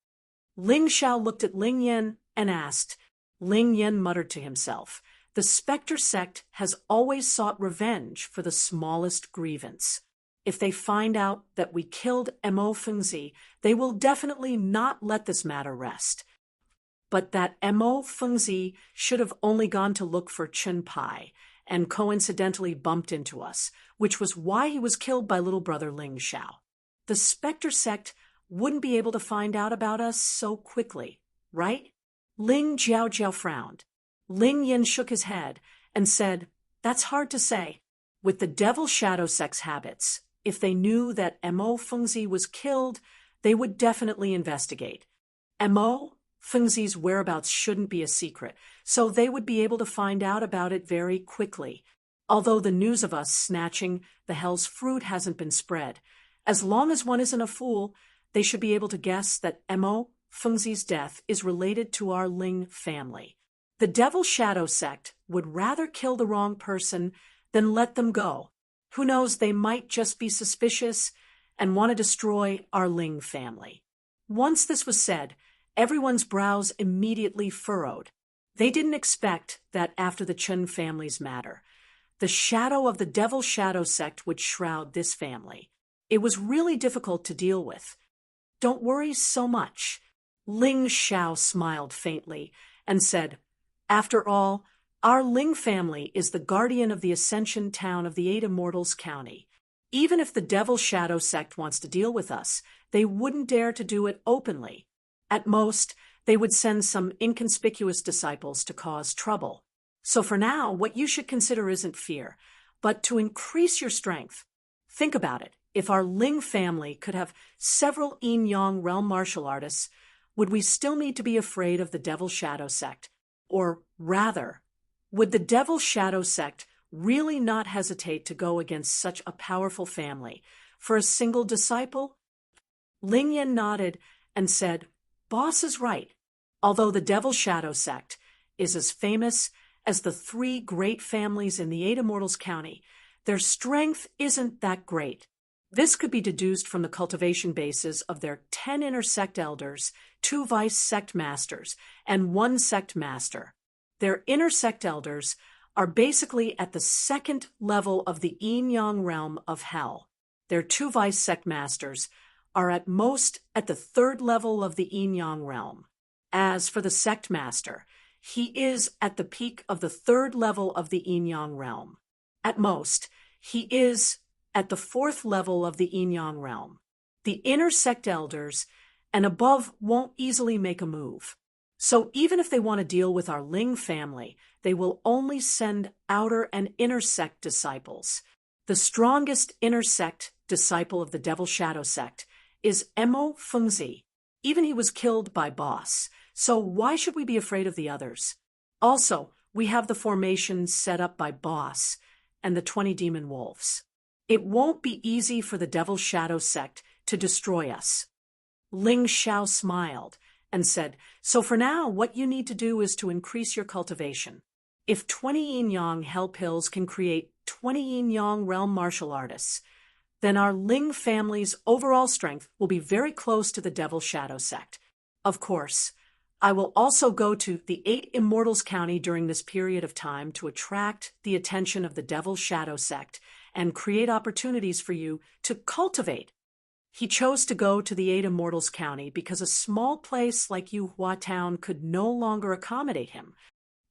Ling Xiao looked at Ling Yen and asked. Ling Yen muttered to himself, the Spectre Sect has always sought revenge for the smallest grievance. If they find out that we killed Mo Fengzi, they will definitely not let this matter rest. But that Mo Fengzi should have only gone to look for Chen Pai and coincidentally bumped into us, which was why he was killed by little brother Ling Xiao. The Spectre Sect wouldn't be able to find out about us so quickly, right? Ling Jiao Jiao frowned. Ling Yen shook his head and said, that's hard to say. With the Devil Shadow Sect's habits, if they knew that Mo Fengzi was killed, they would definitely investigate. Mo Fengzi's whereabouts shouldn't be a secret, so they would be able to find out about it very quickly. Although the news of us snatching the hell's fruit hasn't been spread, as long as one isn't a fool, they should be able to guess that Mo Fengzi's death is related to our Ling family. The Devil Shadow Sect would rather kill the wrong person than let them go. Who knows, they might just be suspicious and want to destroy our Ling family. Once this was said, everyone's brows immediately furrowed. They didn't expect that after the Chen family's matter, the shadow of the Devil Shadow Sect would shroud this family. It was really difficult to deal with. Don't worry so much. Ling Xiao smiled faintly and said, after all, our Ling family is the guardian of the Ascension town of the 8 Immortals County. Even if the Devil Shadow Sect wants to deal with us, they wouldn't dare to do it openly. At most, they would send some inconspicuous disciples to cause trouble. So for now, what you should consider isn't fear, but to increase your strength. Think about it. If our Ling family could have several yin yang realm martial artists, would we still need to be afraid of the Devil Shadow Sect? Or rather, would the Devil Shadow sect really not hesitate to go against such a powerful family for a single disciple? Ling Yin nodded and said, "Boss is right. Although the Devil Shadow sect is as famous as the three great families in the Eight Immortals County, their strength isn't that great. This could be deduced from the cultivation bases of their 10 inner sect elders, 2 vice sect masters, and 1 sect master. Their inner sect elders are basically at the second level of the yin-yang realm of hell. Their 2 vice sect masters are at most at the third level of the yin-yang realm. As for the sect master, he is at the peak of the third level of the yin-yang realm. At most, he is at the fourth level of the yin-yang realm. The inner sect elders and above won't easily make a move. So even if they want to deal with our Ling family, they will only send outer and inner sect disciples. The strongest inner sect disciple of the Devil Shadow sect is Emo Fengzi. Even he was killed by Boss, so why should we be afraid of the others? Also, we have the formations set up by Boss and the 20 demon wolves. It won't be easy for the Devil Shadow sect to destroy us." Ling Xiao smiled and said, "So for now, what you need to do is to increase your cultivation. If 20 yin-yang hell pills can create 20 yin-yang realm martial artists, then our Ling family's overall strength will be very close to the Devil Shadow sect. Of course, I will also go to the 8 Immortals County during this period of time to attract the attention of the Devil Shadow sect and create opportunities for you to cultivate." He chose to go to the 8 Immortals County because a small place like Yuhua Town could no longer accommodate him.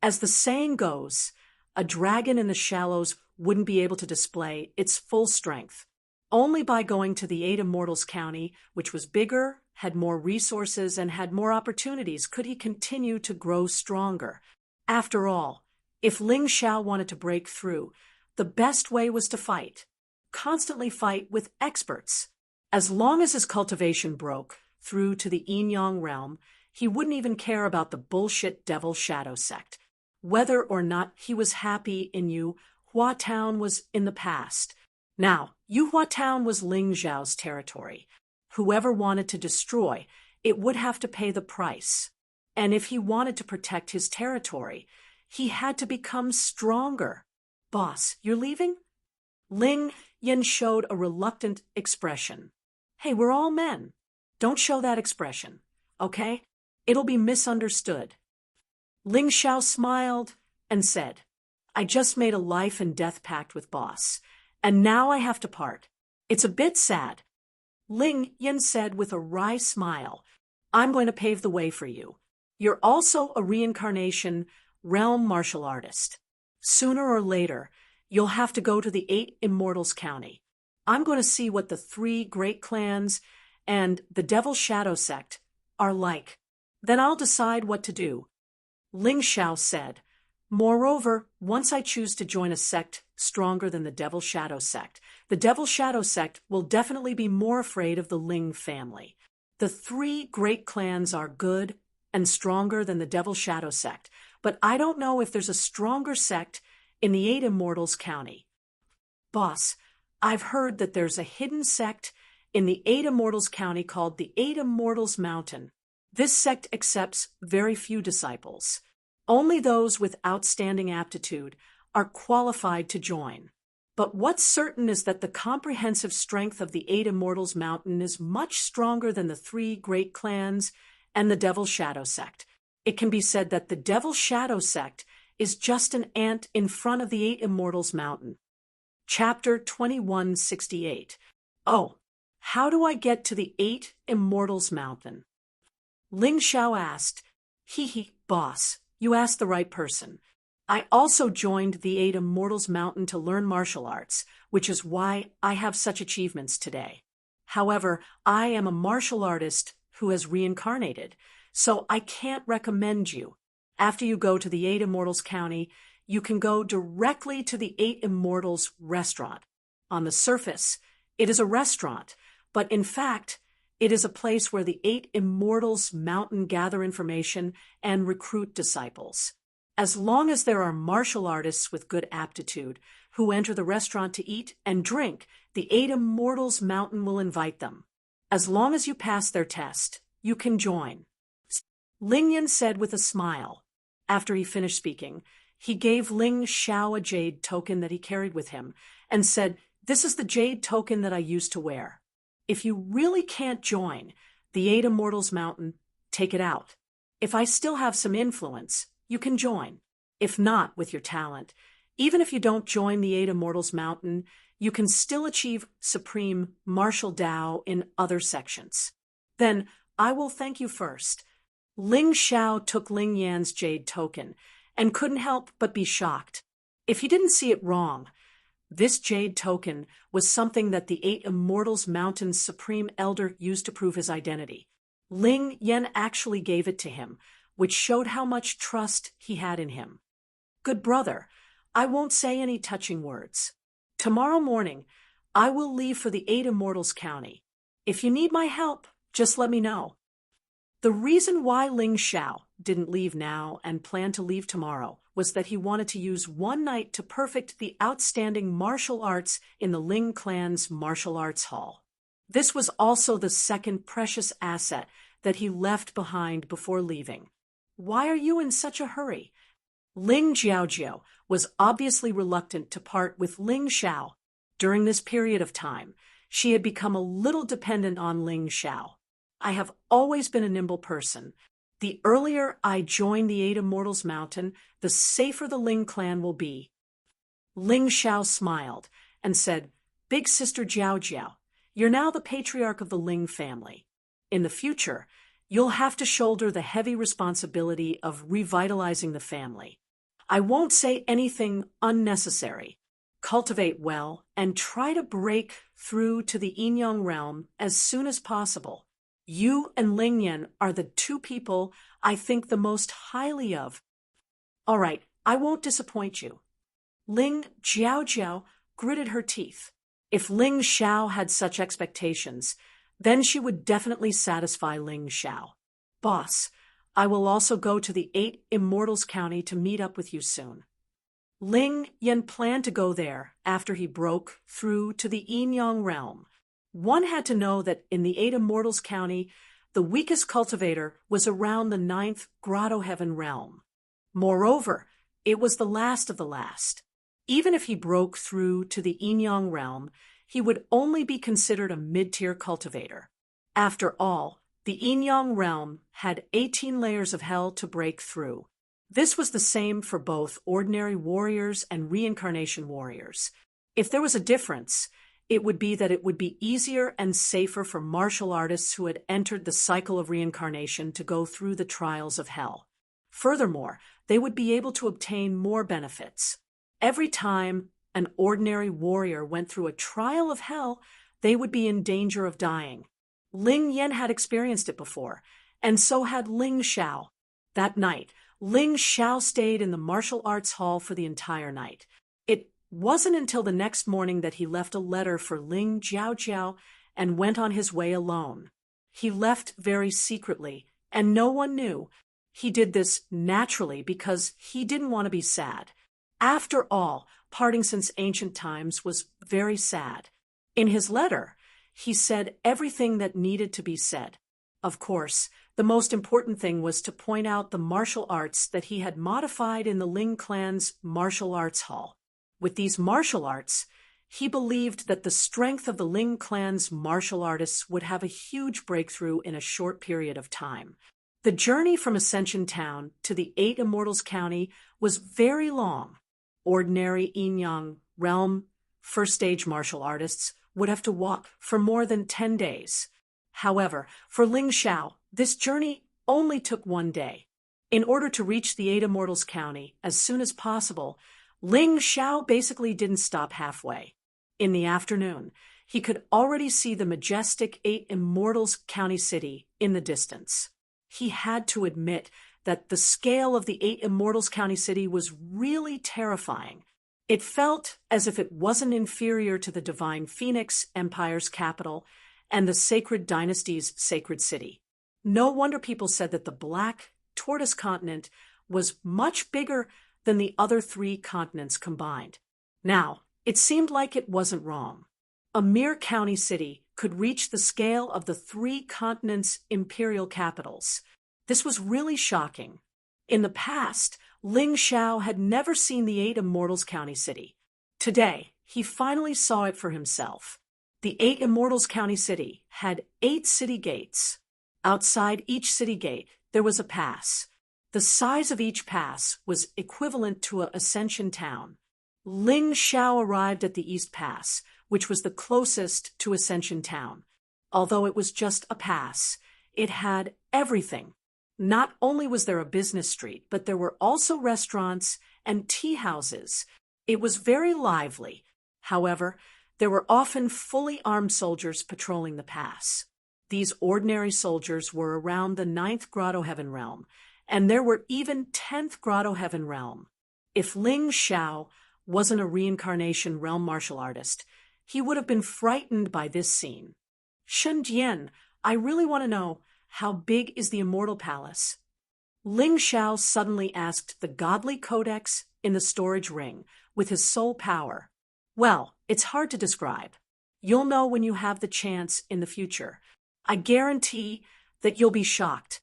As the saying goes, a dragon in the shallows wouldn't be able to display its full strength. Only by going to the 8 Immortals County, which was bigger, had more resources, and had more opportunities, could he continue to grow stronger. After all, if Ling Xiao wanted to break through, the best way was to fight. Constantly fight with experts. As long as his cultivation broke through to the yin-yang realm, he wouldn't even care about the bullshit Devil Shadow sect. Whether or not he was happy in Yuhua Town was in the past. Now, Yuhua Town was Ling Xiao's territory. Whoever wanted to destroy it would have to pay the price. And if he wanted to protect his territory, he had to become stronger. "Boss, you're leaving?" Ling Yin showed a reluctant expression. "Hey, we're all men. Don't show that expression, okay? It'll be misunderstood." Ling Xiao smiled and said, "I just made a life and death pact with Boss, and now I have to part. It's a bit sad." Ling Yin said with a wry smile, "I'm going to pave the way for you. You're also a reincarnation realm martial artist. Sooner or later, you'll have to go to the 8 Immortals County. I'm going to see what the 3 great clans and the Devil Shadow sect are like. Then I'll decide what to do." Ling Xiao said, "Moreover, once I choose to join a sect stronger than the Devil Shadow sect, the Devil Shadow sect will definitely be more afraid of the Ling family. The 3 great clans are good and stronger than the Devil Shadow sect, but I don't know if there's a stronger sect in the 8 Immortals County." "Boss, I've heard that there's a hidden sect in the 8 Immortals County called the 8 Immortals Mountain. This sect accepts very few disciples. Only those with outstanding aptitude are qualified to join. But what's certain is that the comprehensive strength of the 8 Immortals Mountain is much stronger than the 3 great clans and the Devil Shadow sect. It can be said that the Devil Shadow sect is just an ant in front of the 8 Immortals Mountain." Chapter 2168. "Oh, how do I get to the 8 Immortals Mountain?" Ling Xiao asked. Boss, you asked the right person. I also joined the 8 Immortals Mountain to learn martial arts, which is why I have such achievements today. However, I am a martial artist who has reincarnated, so I can't recommend you. After you go to the 8 Immortals County, you can go directly to the 8 Immortals restaurant. On the surface, it is a restaurant, but in fact, it is a place where the 8 Immortals Mountain gather information and recruit disciples. As long as there are martial artists with good aptitude who enter the restaurant to eat and drink, the 8 Immortals Mountain will invite them. As long as you pass their test, you can join. Ling Yan said with a smile. After he finished speaking, he gave Ling Xiao a jade token that he carried with him and said, "This is the jade token that I used to wear. If you really can't join the 8 Immortals Mountain, take it out. If I still have some influence, you can join. If not, with your talent, even if you don't join the 8 Immortals Mountain, you can still achieve supreme martial Dao in other sections. Then I will thank you first." Ling Xiao took Ling Yan's jade token and couldn't help but be shocked. If he didn't see it wrong, this jade token was something that the 8 Immortals Mountain's Supreme Elder used to prove his identity. Ling Yan actually gave it to him, which showed how much trust he had in him. "Good brother, I won't say any touching words. Tomorrow morning, I will leave for the 8 Immortals County. If you need my help, just let me know." The reason why Ling Xiao didn't leave now and planned to leave tomorrow was that he wanted to use one night to perfect the outstanding martial arts in the Ling clan's martial arts hall. This was also the second precious asset that he left behind before leaving. "Why are you in such a hurry?" Ling Jiaojiao was obviously reluctant to part with Ling Xiao. During this period of time, she had become a little dependent on Ling Xiao. "I have always been a nimble person. The earlier I join the 8 Immortals Mountain, the safer the Ling clan will be." Ling Xiao smiled and said, "Big sister Jiaojiao, you're now the patriarch of the Ling family. In the future, you'll have to shoulder the heavy responsibility of revitalizing the family. I won't say anything unnecessary. Cultivate well and try to break through to the Yinyang realm as soon as possible. You and Ling Yan are the two people I think the most highly of." "All right, I won't disappoint you." Ling Jiaojiao gritted her teeth. If Ling Xiao had such expectations, then she would definitely satisfy Ling Xiao. "Boss, I will also go to the 8 Immortals County to meet up with you soon." Ling Yan planned to go there after he broke through to the Yinyang realm. One had to know that in the 8 Immortals County, the weakest cultivator was around the 9th Grotto Heaven realm. Moreover, it was the last of the last. Even if he broke through to the Yinyang realm, he would only be considered a mid-tier cultivator. After all, the Yinyang realm had 18 layers of hell to break through. This was the same for both ordinary warriors and reincarnation warriors. If there was a difference, it would be that it would be easier and safer for martial artists who had entered the cycle of reincarnation to go through the trials of hell. Furthermore, they would be able to obtain more benefits. Every time an ordinary warrior went through a trial of hell, they would be in danger of dying. Ling Yan had experienced it before, and so had Ling Xiao. That night, Ling Xiao stayed in the martial arts hall for the entire night. It wasn't until the next morning that he left a letter for Ling Jiaojiao and went on his way alone. He left very secretly, and no one knew. He did this naturally because he didn't want to be sad. After all, parting since ancient times was very sad. In his letter, he said everything that needed to be said. Of course, the most important thing was to point out the martial arts that he had modified in the Ling clan's martial arts hall. With these martial arts, he believed that the strength of the Ling clan's martial artists would have a huge breakthrough in a short period of time. The journey from Ascension Town to the 8 Immortals County was very long. Ordinary Yinyang realm first-stage martial artists would have to walk for more than 10 days. However, for Ling Xiao, this journey only took 1 day. In order to reach the 8 Immortals County as soon as possible, Ling Xiao basically didn't stop halfway. In the afternoon, he could already see the majestic 8 Immortals County city in the distance. He had to admit that the scale of the 8 Immortals County city was really terrifying. It felt as if it wasn't inferior to the Divine Phoenix Empire's capital and the Sacred Dynasty's sacred city. No wonder people said that the Black Tortoise Continent was much bigger than the other 3 continents combined. Now, it seemed like it wasn't wrong. A mere county city could reach the scale of the 3 continents' imperial capitals. This was really shocking. In the past, Ling Xiao had never seen the 8 Immortals County City. Today, he finally saw it for himself. The 8 Immortals County City had 8 city gates. Outside each city gate, there was a pass. The size of each pass was equivalent to an Ascension town. Ling Xiao arrived at the East Pass, which was the closest to Ascension town. Although it was just a pass, it had everything. Not only was there a business street, but there were also restaurants and tea houses. It was very lively. However, there were often fully armed soldiers patrolling the pass. These ordinary soldiers were around the 9th Grotto Heaven realm, and there were even 10th Grotto Heaven realm. If Ling Xiao wasn't a reincarnation realm martial artist, he would have been frightened by this scene. Shen Dian, I really want to know, how big is the Immortal Palace? Ling Xiao suddenly asked the godly codex in the storage ring with his soul power. Well, it's hard to describe. You'll know when you have the chance in the future. I guarantee that you'll be shocked.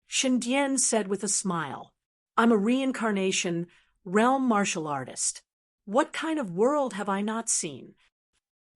Shen Dian said with a smile, I'm a reincarnation realm martial artist. What kind of world have I not seen?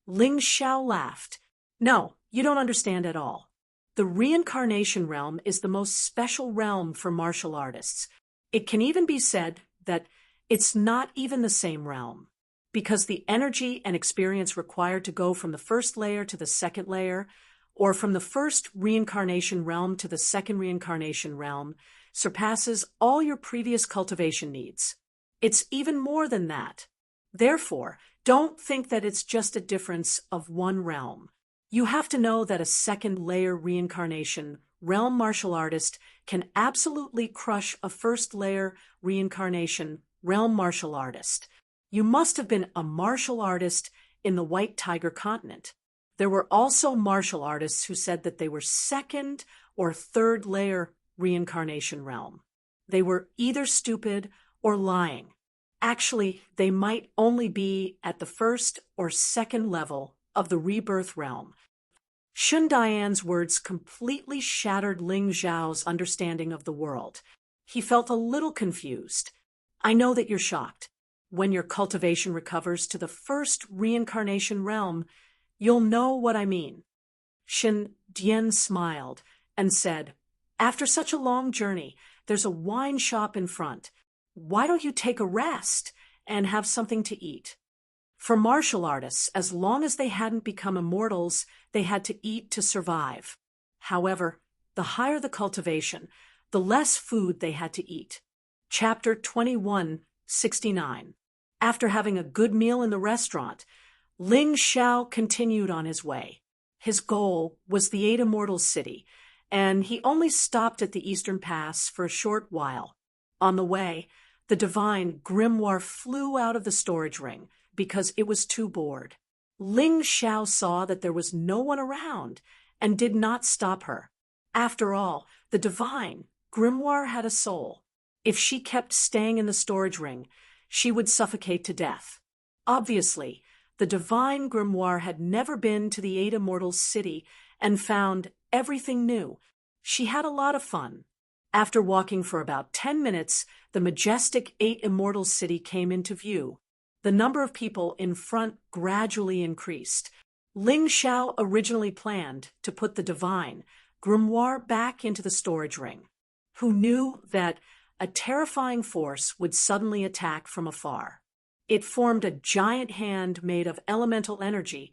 Ling Xiao laughed. No, you don't understand at all. The reincarnation realm is the most special realm for martial artists. It can even be said that it's not even the same realm, because the energy and experience required to go from the first layer to the second layer, or from the first reincarnation realm to the second reincarnation realm, surpasses all your previous cultivation needs. It's even more than that. Therefore, don't think that it's just a difference of one realm. You have to know that a second layer reincarnation realm martial artist can absolutely crush a first layer reincarnation realm martial artist. You must have been a martial artist in the White Tiger continent. There were also martial artists who said that they were second or third layer reincarnation realm. They were either stupid or lying. Actually, they might only be at the first or second level of the rebirth realm. Shun Dian's words completely shattered Ling Xiao's understanding of the world. He felt a little confused. I know that you're shocked. When your cultivation recovers to the first reincarnation realm, you'll know what I mean. Shen Dian smiled and said, After such a long journey, there's a wine shop in front. Why don't you take a rest and have something to eat? For martial artists, as long as they hadn't become immortals, they had to eat to survive. However, the higher the cultivation, the less food they had to eat. Chapter 2169. After having a good meal in the restaurant, Ling Xiao continued on his way. His goal was the 8 Immortals City, and he only stopped at the Eastern Pass for a short while. On the way, the divine grimoire flew out of the storage ring because it was too bored. Ling Xiao saw that there was no one around and did not stop her. After all, the divine grimoire had a soul. If she kept staying in the storage ring, she would suffocate to death. Obviously, the divine grimoire had never been to the 8 Immortals City and found everything new. She had a lot of fun. After walking for about 10 minutes, the majestic 8 Immortals City came into view. The number of people in front gradually increased. Ling Xiao originally planned to put the divine grimoire back into the storage ring. Who knew that a terrifying force would suddenly attack from afar? It formed a giant hand made of elemental energy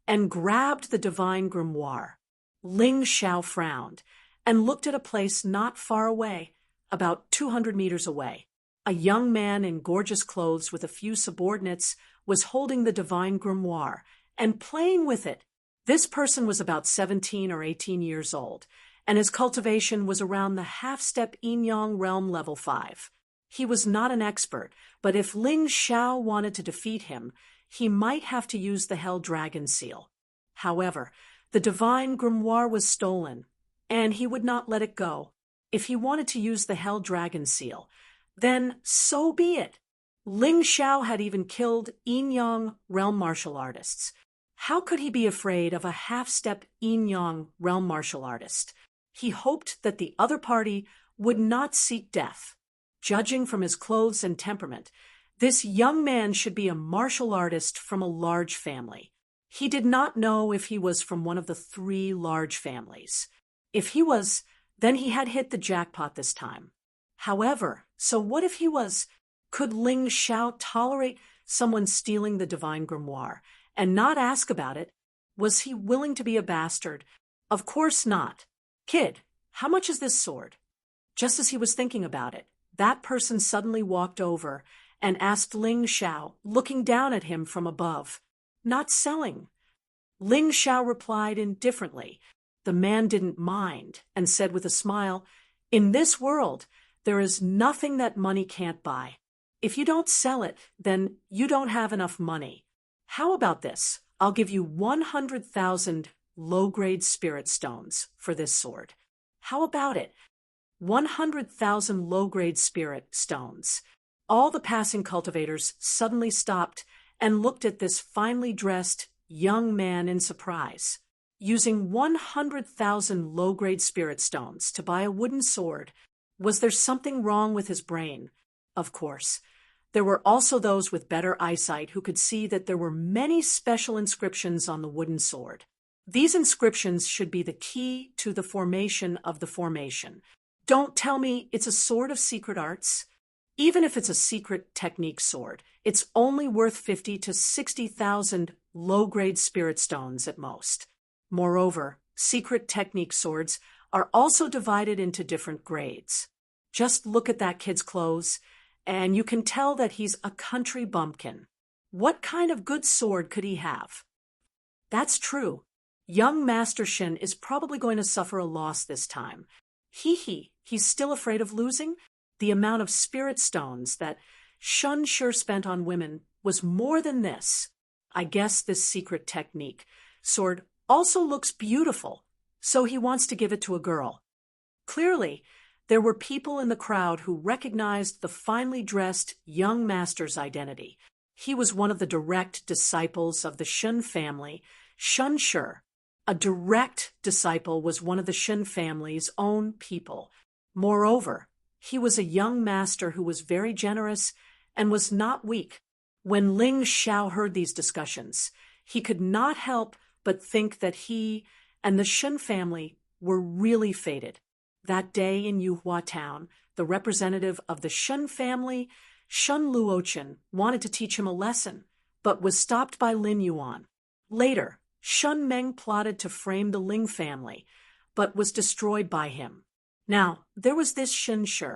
and grabbed the divine grimoire. Ling Xiao frowned and looked at a place not far away, about 200 meters away. A young man in gorgeous clothes with a few subordinates was holding the divine grimoire and playing with it. This person was about 17 or 18 years old, and his cultivation was around the half-step yin-yang realm level 5. He was not an expert, but if Ling Xiao wanted to defeat him, he might have to use the Hell Dragon Seal. However, the divine grimoire was stolen, and he would not let it go. If he wanted to use the Hell Dragon Seal, then so be it. Ling Xiao had even killed Yin Yang realm martial artists. How could he be afraid of a half-step Yin Yang realm martial artist? He hoped that the other party would not seek death. Judging from his clothes and temperament, this young man should be a martial artist from a large family. He did not know if he was from one of the 3 large families. If he was, then he had hit the jackpot this time. However, so what if he was? Could Ling Xiao tolerate someone stealing the divine grimoire and not ask about it? Was he willing to be a bastard? Of course not. Kid, how much is this sword? Just as he was thinking about it, that person suddenly walked over and asked Ling Xiao, looking down at him from above. Not selling. Ling Xiao replied indifferently. The man didn't mind and said with a smile, "In this world, there is nothing that money can't buy. If you don't sell it, then you don't have enough money. How about this? I'll give you 100,000 low-grade spirit stones for this sword. How about it? 100,000 low-grade spirit stones." All the passing cultivators suddenly stopped and looked at this finely dressed young man in surprise. Using 100,000 low-grade spirit stones to buy a wooden sword, was there something wrong with his brain? Of course. There were also those with better eyesight who could see that there were many special inscriptions on the wooden sword. These inscriptions should be the key to the formation of the formation. Don't tell me it's a sword of secret arts. Even if it's a secret technique sword, it's only worth 50 to 60,000 low-grade spirit stones at most. Moreover, secret technique swords are also divided into different grades. Just look at that kid's clothes, and you can tell that he's a country bumpkin. What kind of good sword could he have? That's true. Young Master Shin is probably going to suffer a loss this time. He's still afraid of losing? The amount of spirit stones that Shun sure spent on women was more than this. I guess this secret technique sword also looks beautiful, so he wants to give it to a girl. Clearly, there were people in the crowd who recognized the finely dressed young master's identity. He was one of the direct disciples of the Shun family, Shun Shi. A direct disciple was one of the Shun family's own people. Moreover, he was a young master who was very generous and was not weak. When Ling Xiao heard these discussions, he could not help but think that he and the Shun family were really fated. That day in Yuhua town, the representative of the Shun family, Shun Luochen, wanted to teach him a lesson, but was stopped by Lin Yuan. Later, Shun Meng plotted to frame the Ling family, but was destroyed by him. Now, there was this Shun Shi.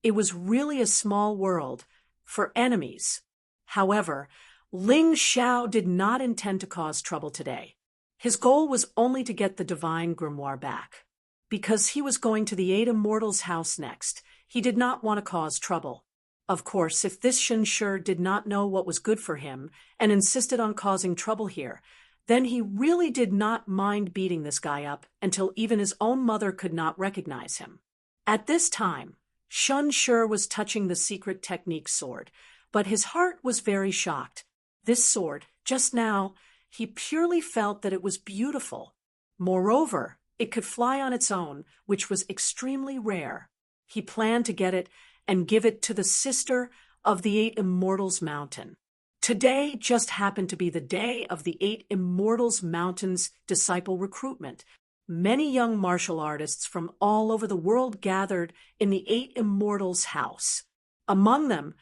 It was really a small world for enemies. However, Ling Xiao did not intend to cause trouble today. His goal was only to get the divine grimoire back. Because he was going to the 8 Immortals' house next, he did not want to cause trouble. Of course, if this Shun Shi did not know what was good for him and insisted on causing trouble here, then he really did not mind beating this guy up until even his own mother could not recognize him. At this time, Shun Shi was touching the secret technique sword, but his heart was very shocked. This sword, just now, he purely felt that it was beautiful. Moreover, it could fly on its own, which was extremely rare. He planned to get it and give it to the sister of the 8 Immortals Mountain. Today just happened to be the day of the 8 Immortals Mountain's disciple recruitment. Many young martial artists from all over the world gathered in the 8 Immortals' house. Among them,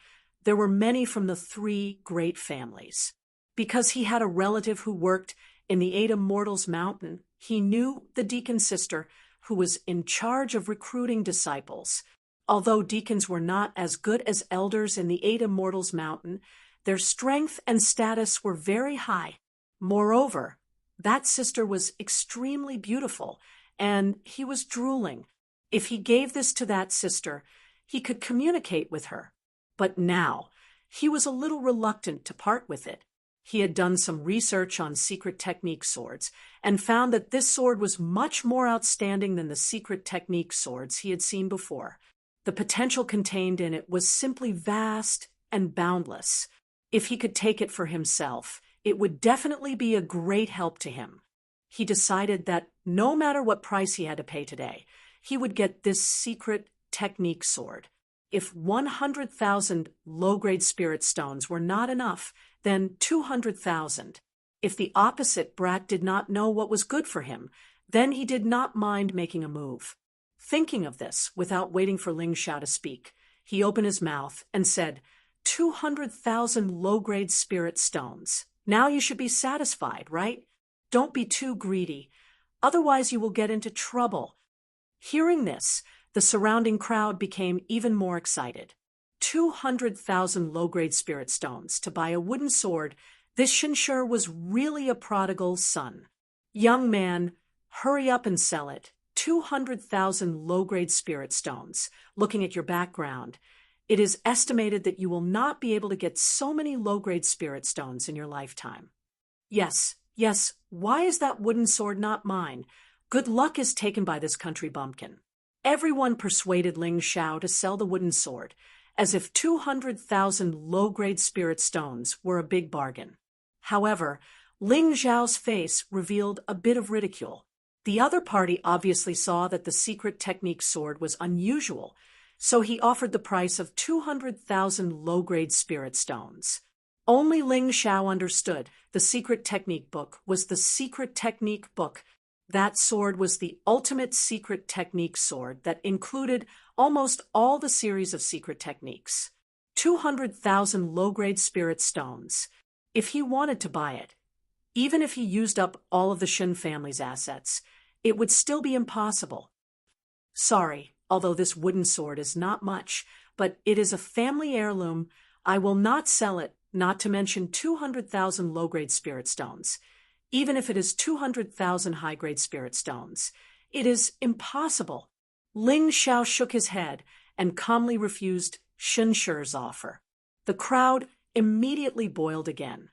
there were many from the 3 great families. Because he had a relative who worked in the 8 Immortals Mountain, he knew the deacon's sister, who was in charge of recruiting disciples. Although deacons were not as good as elders in the 8 Immortals Mountain, their strength and status were very high. Moreover, that sister was extremely beautiful, and he was drooling. If he gave this to that sister, he could communicate with her. But now, he was a little reluctant to part with it. He had done some research on secret technique swords and found that this sword was much more outstanding than the secret technique swords he had seen before. The potential contained in it was simply vast and boundless. If he could take it for himself, it would definitely be a great help to him. He decided that no matter what price he had to pay today, he would get this secret technique sword. If 100,000 low-grade spirit stones were not enough, then 200,000. If the opposite brat did not know what was good for him, then he did not mind making a move. Thinking of this, without waiting for Ling Xiao to speak, he opened his mouth and said, 200,000 low-grade spirit stones. Now you should be satisfied, right? Don't be too greedy. Otherwise you will get into trouble. Hearing this, the surrounding crowd became even more excited. 200,000 low-grade spirit stones to buy a wooden sword. This Shenshur was really a prodigal son. Young man, hurry up and sell it. 200,000 low-grade spirit stones. Looking at your background, it is estimated that you will not be able to get so many low-grade spirit stones in your lifetime. Yes, why is that wooden sword not mine? Good luck is taken by this country bumpkin. Everyone persuaded Ling Xiao to sell the wooden sword, as if 200,000 low-grade spirit stones were a big bargain. However, Ling Xiao's face revealed a bit of ridicule. The other party obviously saw that the secret technique sword was unusual, so he offered the price of 200,000 low-grade spirit stones. Only Ling Xiao understood the secret technique book was the secret technique book. That sword was the ultimate secret technique sword that included almost all the series of secret techniques. 200,000 low-grade spirit stones. If he wanted to buy it, even if he used up all of the Shen family's assets, it would still be impossible. Sorry, although this wooden sword is not much, but it is a family heirloom. I will not sell it, not to mention 200,000 low-grade spirit stones. Even if it is 200,000 high-grade spirit stones, it is impossible. Ling Xiao shook his head and calmly refused Shenshur's offer. The crowd immediately boiled again.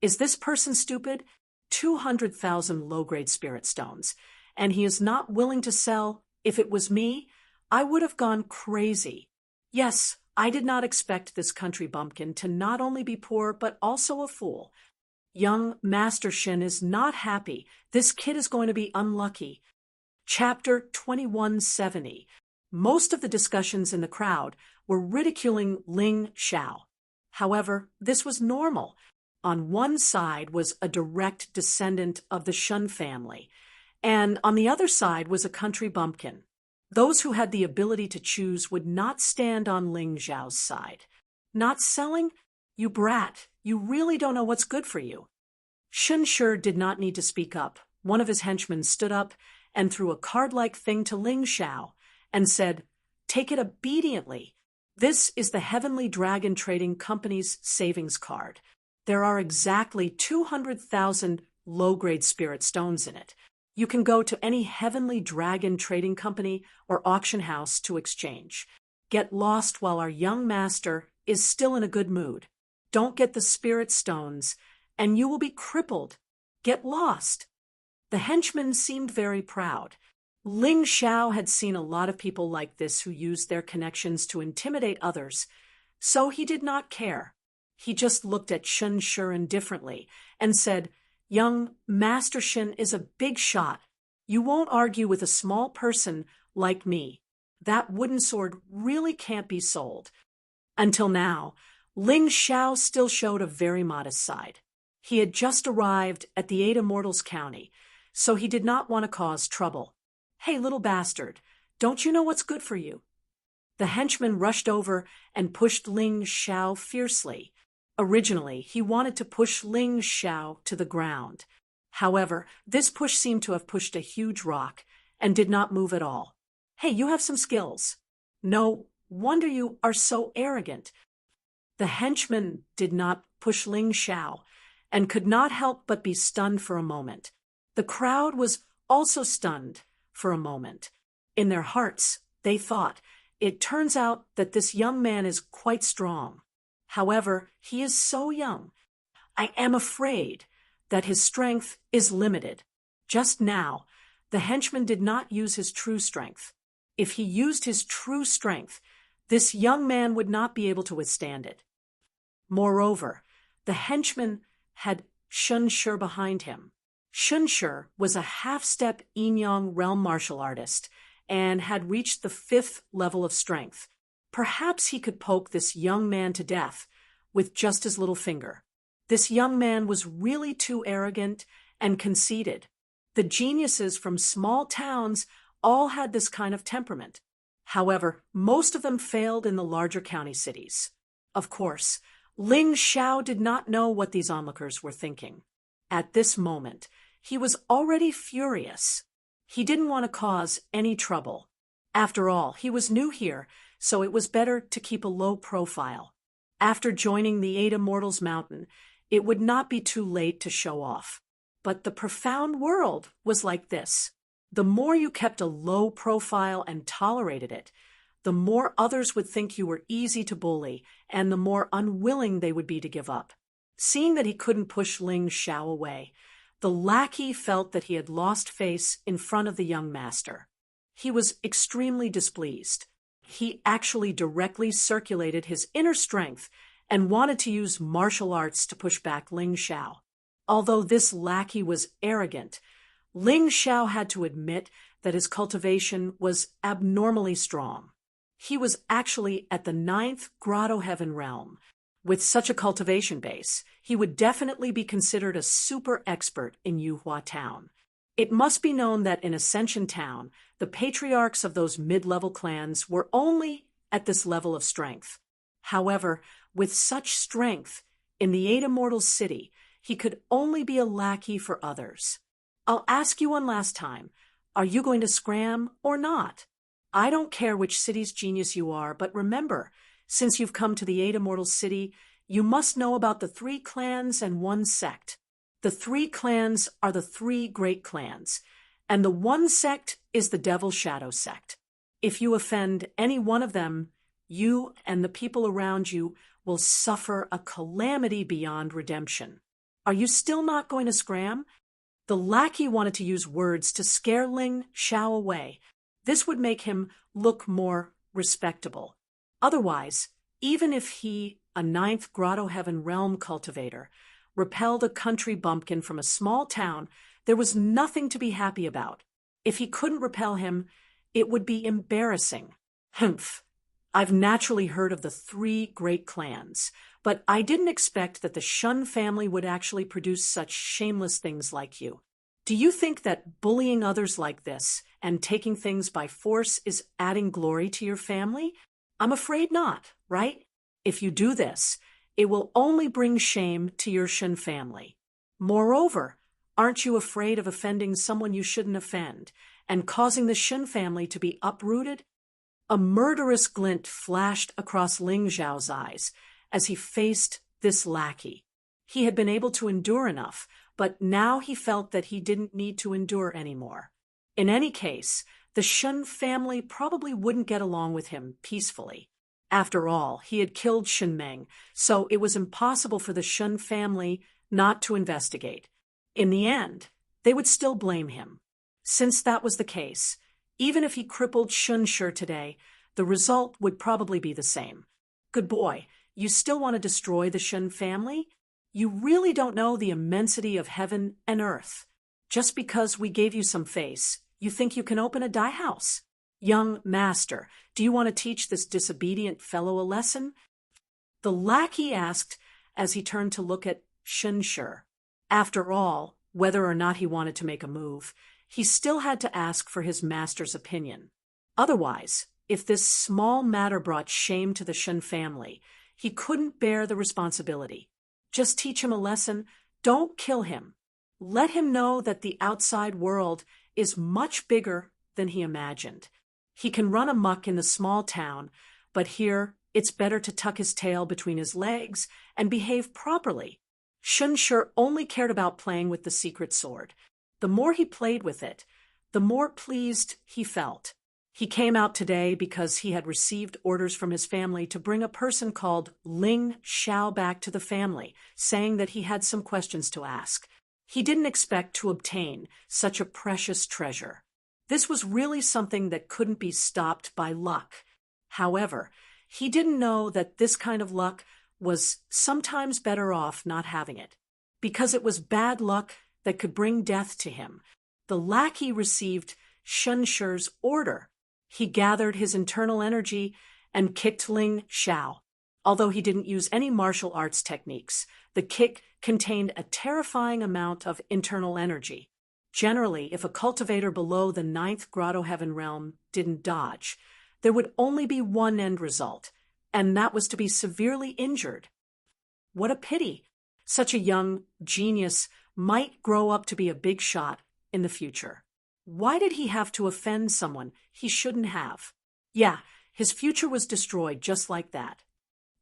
Is this person stupid? 200,000 low-grade spirit stones, and he is not willing to sell. If it was me, I would have gone crazy. Yes, I did not expect this country bumpkin to not only be poor but also a fool. Young Master Shen is not happy. This kid is going to be unlucky. Chapter 2170. Most of the discussions in the crowd were ridiculing Ling Xiao. However, this was normal. On one side was a direct descendant of the Shen family, and on the other side was a country bumpkin. Those who had the ability to choose would not stand on Ling Xiao's side. Not selling? You brat, you really don't know what's good for you. Shenshur did not need to speak up. One of his henchmen stood up and threw a card-like thing to Ling Xiao and said, "Take it obediently. This is the Heavenly Dragon Trading Company's savings card. There are exactly 200,000 low-grade spirit stones in it. You can go to any Heavenly Dragon Trading Company or auction house to exchange. Get lost while our young master is still in a good mood. Don't get the spirit stones, and you will be crippled. Get lost." The henchman seemed very proud. Ling Xiao had seen a lot of people like this who used their connections to intimidate others, so he did not care. He just looked at Shenshur indifferently and said, "Young Master Shen is a big shot. You won't argue with a small person like me. That wooden sword really can't be sold." Until now, Ling Xiao still showed a very modest side. He had just arrived at the Eight Immortals County, so he did not want to cause trouble. "Hey, little bastard, don't you know what's good for you?" The henchman rushed over and pushed Ling Xiao fiercely. Originally, he wanted to push Ling Xiao to the ground. However, this push seemed to have pushed a huge rock and did not move at all. "Hey, you have some skills. No wonder you are so arrogant." The henchman did not push Ling Xiao and could not help but be stunned for a moment. The crowd was also stunned for a moment. In their hearts, they thought, "It turns out that this young man is quite strong. However, he is so young. I am afraid that his strength is limited." Just now, the henchman did not use his true strength. If he used his true strength, this young man would not be able to withstand it. Moreover, the henchman had Shunshur behind him. Shunshur was a half-step Inyang realm martial artist and had reached the 5th level of strength. Perhaps he could poke this young man to death with just his little finger. This young man was really too arrogant and conceited. The geniuses from small towns all had this kind of temperament. However, most of them failed in the larger county cities. Of course, Ling Xiao did not know what these onlookers were thinking. At this moment, he was already furious. He didn't want to cause any trouble. After all, he was new here, so it was better to keep a low profile. After joining the 8 Immortals Mountain, it would not be too late to show off. But the profound world was like this. The more you kept a low profile and tolerated it, the more others would think you were easy to bully, and the more unwilling they would be to give up. Seeing that he couldn't push Ling Xiao away, the lackey felt that he had lost face in front of the young master. He was extremely displeased. He actually directly circulated his inner strength and wanted to use martial arts to push back Ling Xiao. Although this lackey was arrogant, Ling Xiao had to admit that his cultivation was abnormally strong. He was actually at the 9th Grotto Heaven realm. With such a cultivation base, he would definitely be considered a super expert in Yuhua Town. It must be known that in Ascension Town, the patriarchs of those mid-level clans were only at this level of strength. However, with such strength, in the 8 Immortals City, he could only be a lackey for others. I'll ask you one last time, are you going to scram or not? I don't care which city's genius you are, but remember, since you've come to the 8 Immortals City, you must know about the 3 clans and 1 sect. The 3 clans are the 3 great clans, and the 1 sect is the Devil Shadow sect. If you offend any one of them, you and the people around you will suffer a calamity beyond redemption. Are you still not going to scram? The lackey wanted to use words to scare Ling Xiao away. This would make him look more respectable. Otherwise, even if he, a 9th Grotto Heaven realm cultivator, repelled a country bumpkin from a small town, there was nothing to be happy about. If he couldn't repel him, it would be embarrassing. Humph. I've naturally heard of the 3 great clans, but I didn't expect that the Shun family would actually produce such shameless things like you. Do you think that bullying others like this and taking things by force is adding glory to your family? I'm afraid not, right? If you do this, it will only bring shame to your Shun family. Moreover, aren't you afraid of offending someone you shouldn't offend and causing the Shun family to be uprooted? A murderous glint flashed across Ling Xiao's eyes as he faced this lackey. He had been able to endure enough, but now he felt that he didn't need to endure anymore. In any case, the Shun family probably wouldn't get along with him peacefully. After all, he had killed Shenmeng, so it was impossible for the Shun family not to investigate. In the end, they would still blame him. Since that was the case, even if he crippled Shunshur today, the result would probably be the same. Good boy, you still want to destroy the Shun family? You really don't know the immensity of heaven and earth. Just because we gave you some face, you think you can open a dye house? Young master, do you want to teach this disobedient fellow a lesson? The lackey asked as he turned to look at Shunshur. After all, whether or not he wanted to make a move, he still had to ask for his master's opinion. Otherwise, if this small matter brought shame to the Shun family, he couldn't bear the responsibility. Just teach him a lesson. Don't kill him. Let him know that the outside world is much bigger than he imagined. He can run amok in the small town, but here it's better to tuck his tail between his legs and behave properly. Shunshur only cared about playing with the secret sword. The more he played with it, the more pleased he felt. He came out today because he had received orders from his family to bring a person called Ling Xiao back to the family, saying that he had some questions to ask. He didn't expect to obtain such a precious treasure. This was really something that couldn't be stopped by luck. However, he didn't know that this kind of luck was sometimes better off not having it, because it was bad luck that could bring death to him. The lackey received Shunshur's order. He gathered his internal energy and kicked Ling Xiao. Although he didn't use any martial arts techniques, the kick contained a terrifying amount of internal energy. Generally, if a cultivator below the 9th Grotto Heaven realm didn't dodge, there would only be one end result, and that was to be severely injured. What a pity! Such a young genius might grow up to be a big shot in the future. Why did he have to offend someone he shouldn't have? Yeah, his future was destroyed just like that.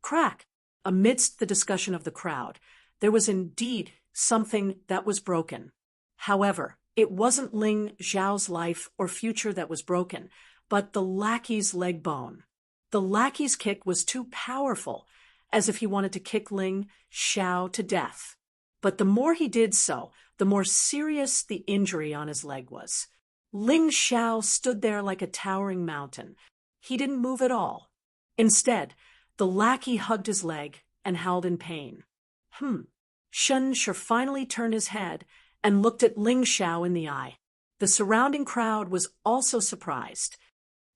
Crack! Amidst the discussion of the crowd, there was indeed something that was broken. However, it wasn't Ling Xiao's life or future that was broken, but the lackey's leg bone. The lackey's kick was too powerful, as if he wanted to kick Ling Xiao to death. But the more he did so, the more serious the injury on his leg was. Ling Xiao stood there like a towering mountain. He didn't move at all. Instead, the lackey hugged his leg and howled in pain. Shunshur finally turned his head and looked at Ling Xiao in the eye. The surrounding crowd was also surprised.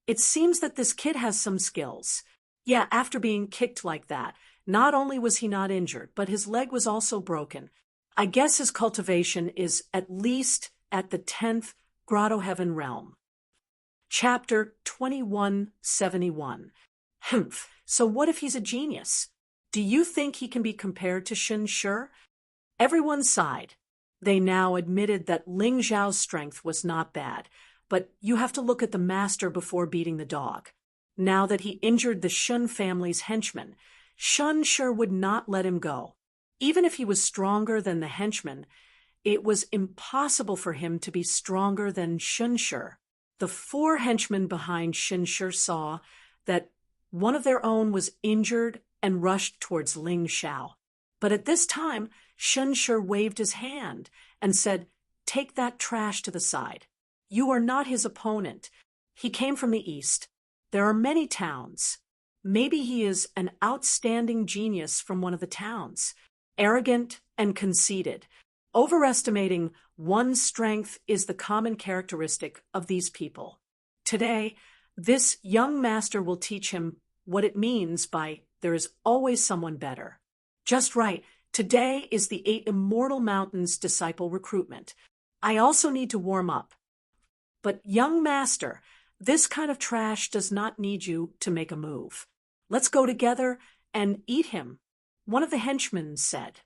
It seems that this kid has some skills. Yeah, after being kicked like that, not only was he not injured, but his leg was also broken. I guess his cultivation is at least at the 10th Grotto Heaven realm. Chapter 2171. So what if he's a genius? Do you think he can be compared to Shunshur? Everyone sighed. They now admitted that Ling Xiao's strength was not bad, but you have to look at the master before beating the dog. Now that he injured the Shun family's henchman, Shunshur would not let him go. Even if he was stronger than the henchman, it was impossible for him to be stronger than Shunshur. The 4 henchmen behind Shunshur saw that one of their own was injured and rushed towards Ling Xiao. But at this time, Shunshur waved his hand and said, "Take that trash to the side. You are not his opponent. He came from the east. There are many towns. Maybe he is an outstanding genius from one of the towns. Arrogant and conceited. Overestimating one's strength is the common characteristic of these people. Today, this young master will teach him what it means by there is always someone better." Just right. Today is the 8 Immortal Mountains disciple recruitment. I also need to warm up. But young master, this kind of trash does not need you to make a move. Let's go together and eat him, one of the henchmen said.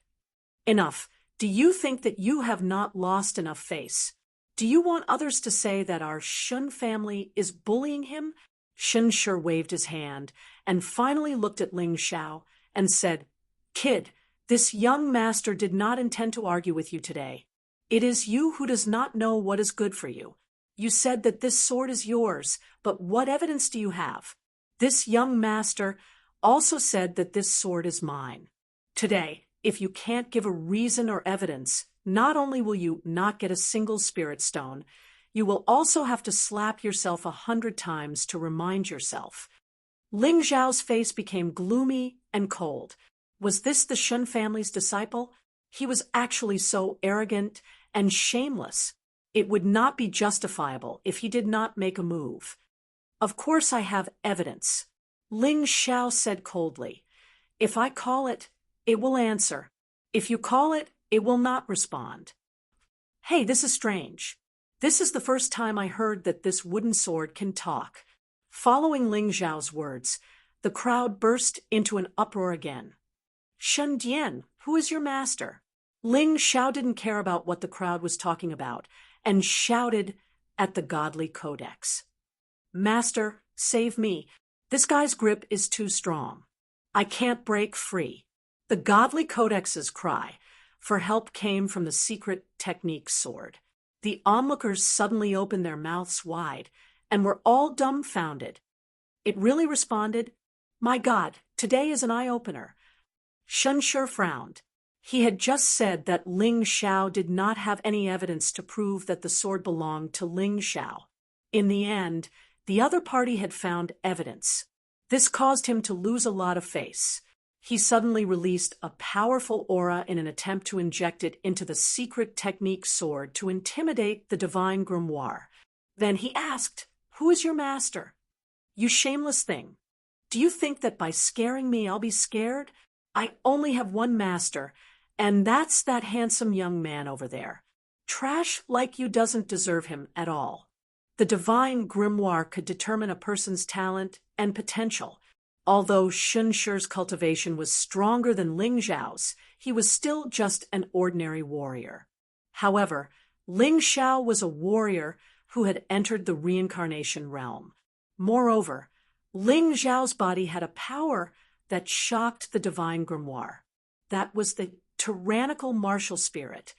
Enough. Do you think that you have not lost enough face? Do you want others to say that our Shun family is bullying him? Shunshur waved his hand and finally looked at Ling Xiao and said, "Kid, this young master did not intend to argue with you today. It is you who does not know what is good for you. You said that this sword is yours, but what evidence do you have? This young master also said that this sword is mine. Today, if you can't give a reason or evidence, not only will you not get a single spirit stone, you will also have to slap yourself 100 times to remind yourself." Ling Xiao's face became gloomy and cold. Was this the Shun family's disciple? He was actually so arrogant and shameless. It would not be justifiable if he did not make a move. "Of course I have evidence," Ling Xiao said coldly. "If I call it, it will answer. If you call it, it will not respond." Hey, this is strange. This is the first time I heard that this wooden sword can talk. Following Ling Xiao's words, the crowd burst into an uproar again. "Shun Dian, who is your master?" Ling Xiao didn't care about what the crowd was talking about and shouted at the godly codex. "Master, save me. This guy's grip is too strong. I can't break free." The godly codex's cry for help came from the secret technique sword. The onlookers suddenly opened their mouths wide and were all dumbfounded. It really responded, "My God, today is an eye-opener." Shunshur frowned. He had just said that Ling Xiao did not have any evidence to prove that the sword belonged to Ling Xiao. In the end, the other party had found evidence. This caused him to lose a lot of face. He suddenly released a powerful aura in an attempt to inject it into the secret technique sword to intimidate the divine grimoire. Then he asked, "Who is your master?" "You shameless thing. Do you think that by scaring me I'll be scared? I only have one master, and that's that handsome young man over there. Trash like you doesn't deserve him at all." The divine grimoire could determine a person's talent and potential. Although Shun Shi's cultivation was stronger than Ling Xiao's, he was still just an ordinary warrior. However, Ling Xiao was a warrior who had entered the reincarnation realm. Moreover, Ling Xiao's body had a power that shocked the divine grimoire. That was the tyrannical martial spirit.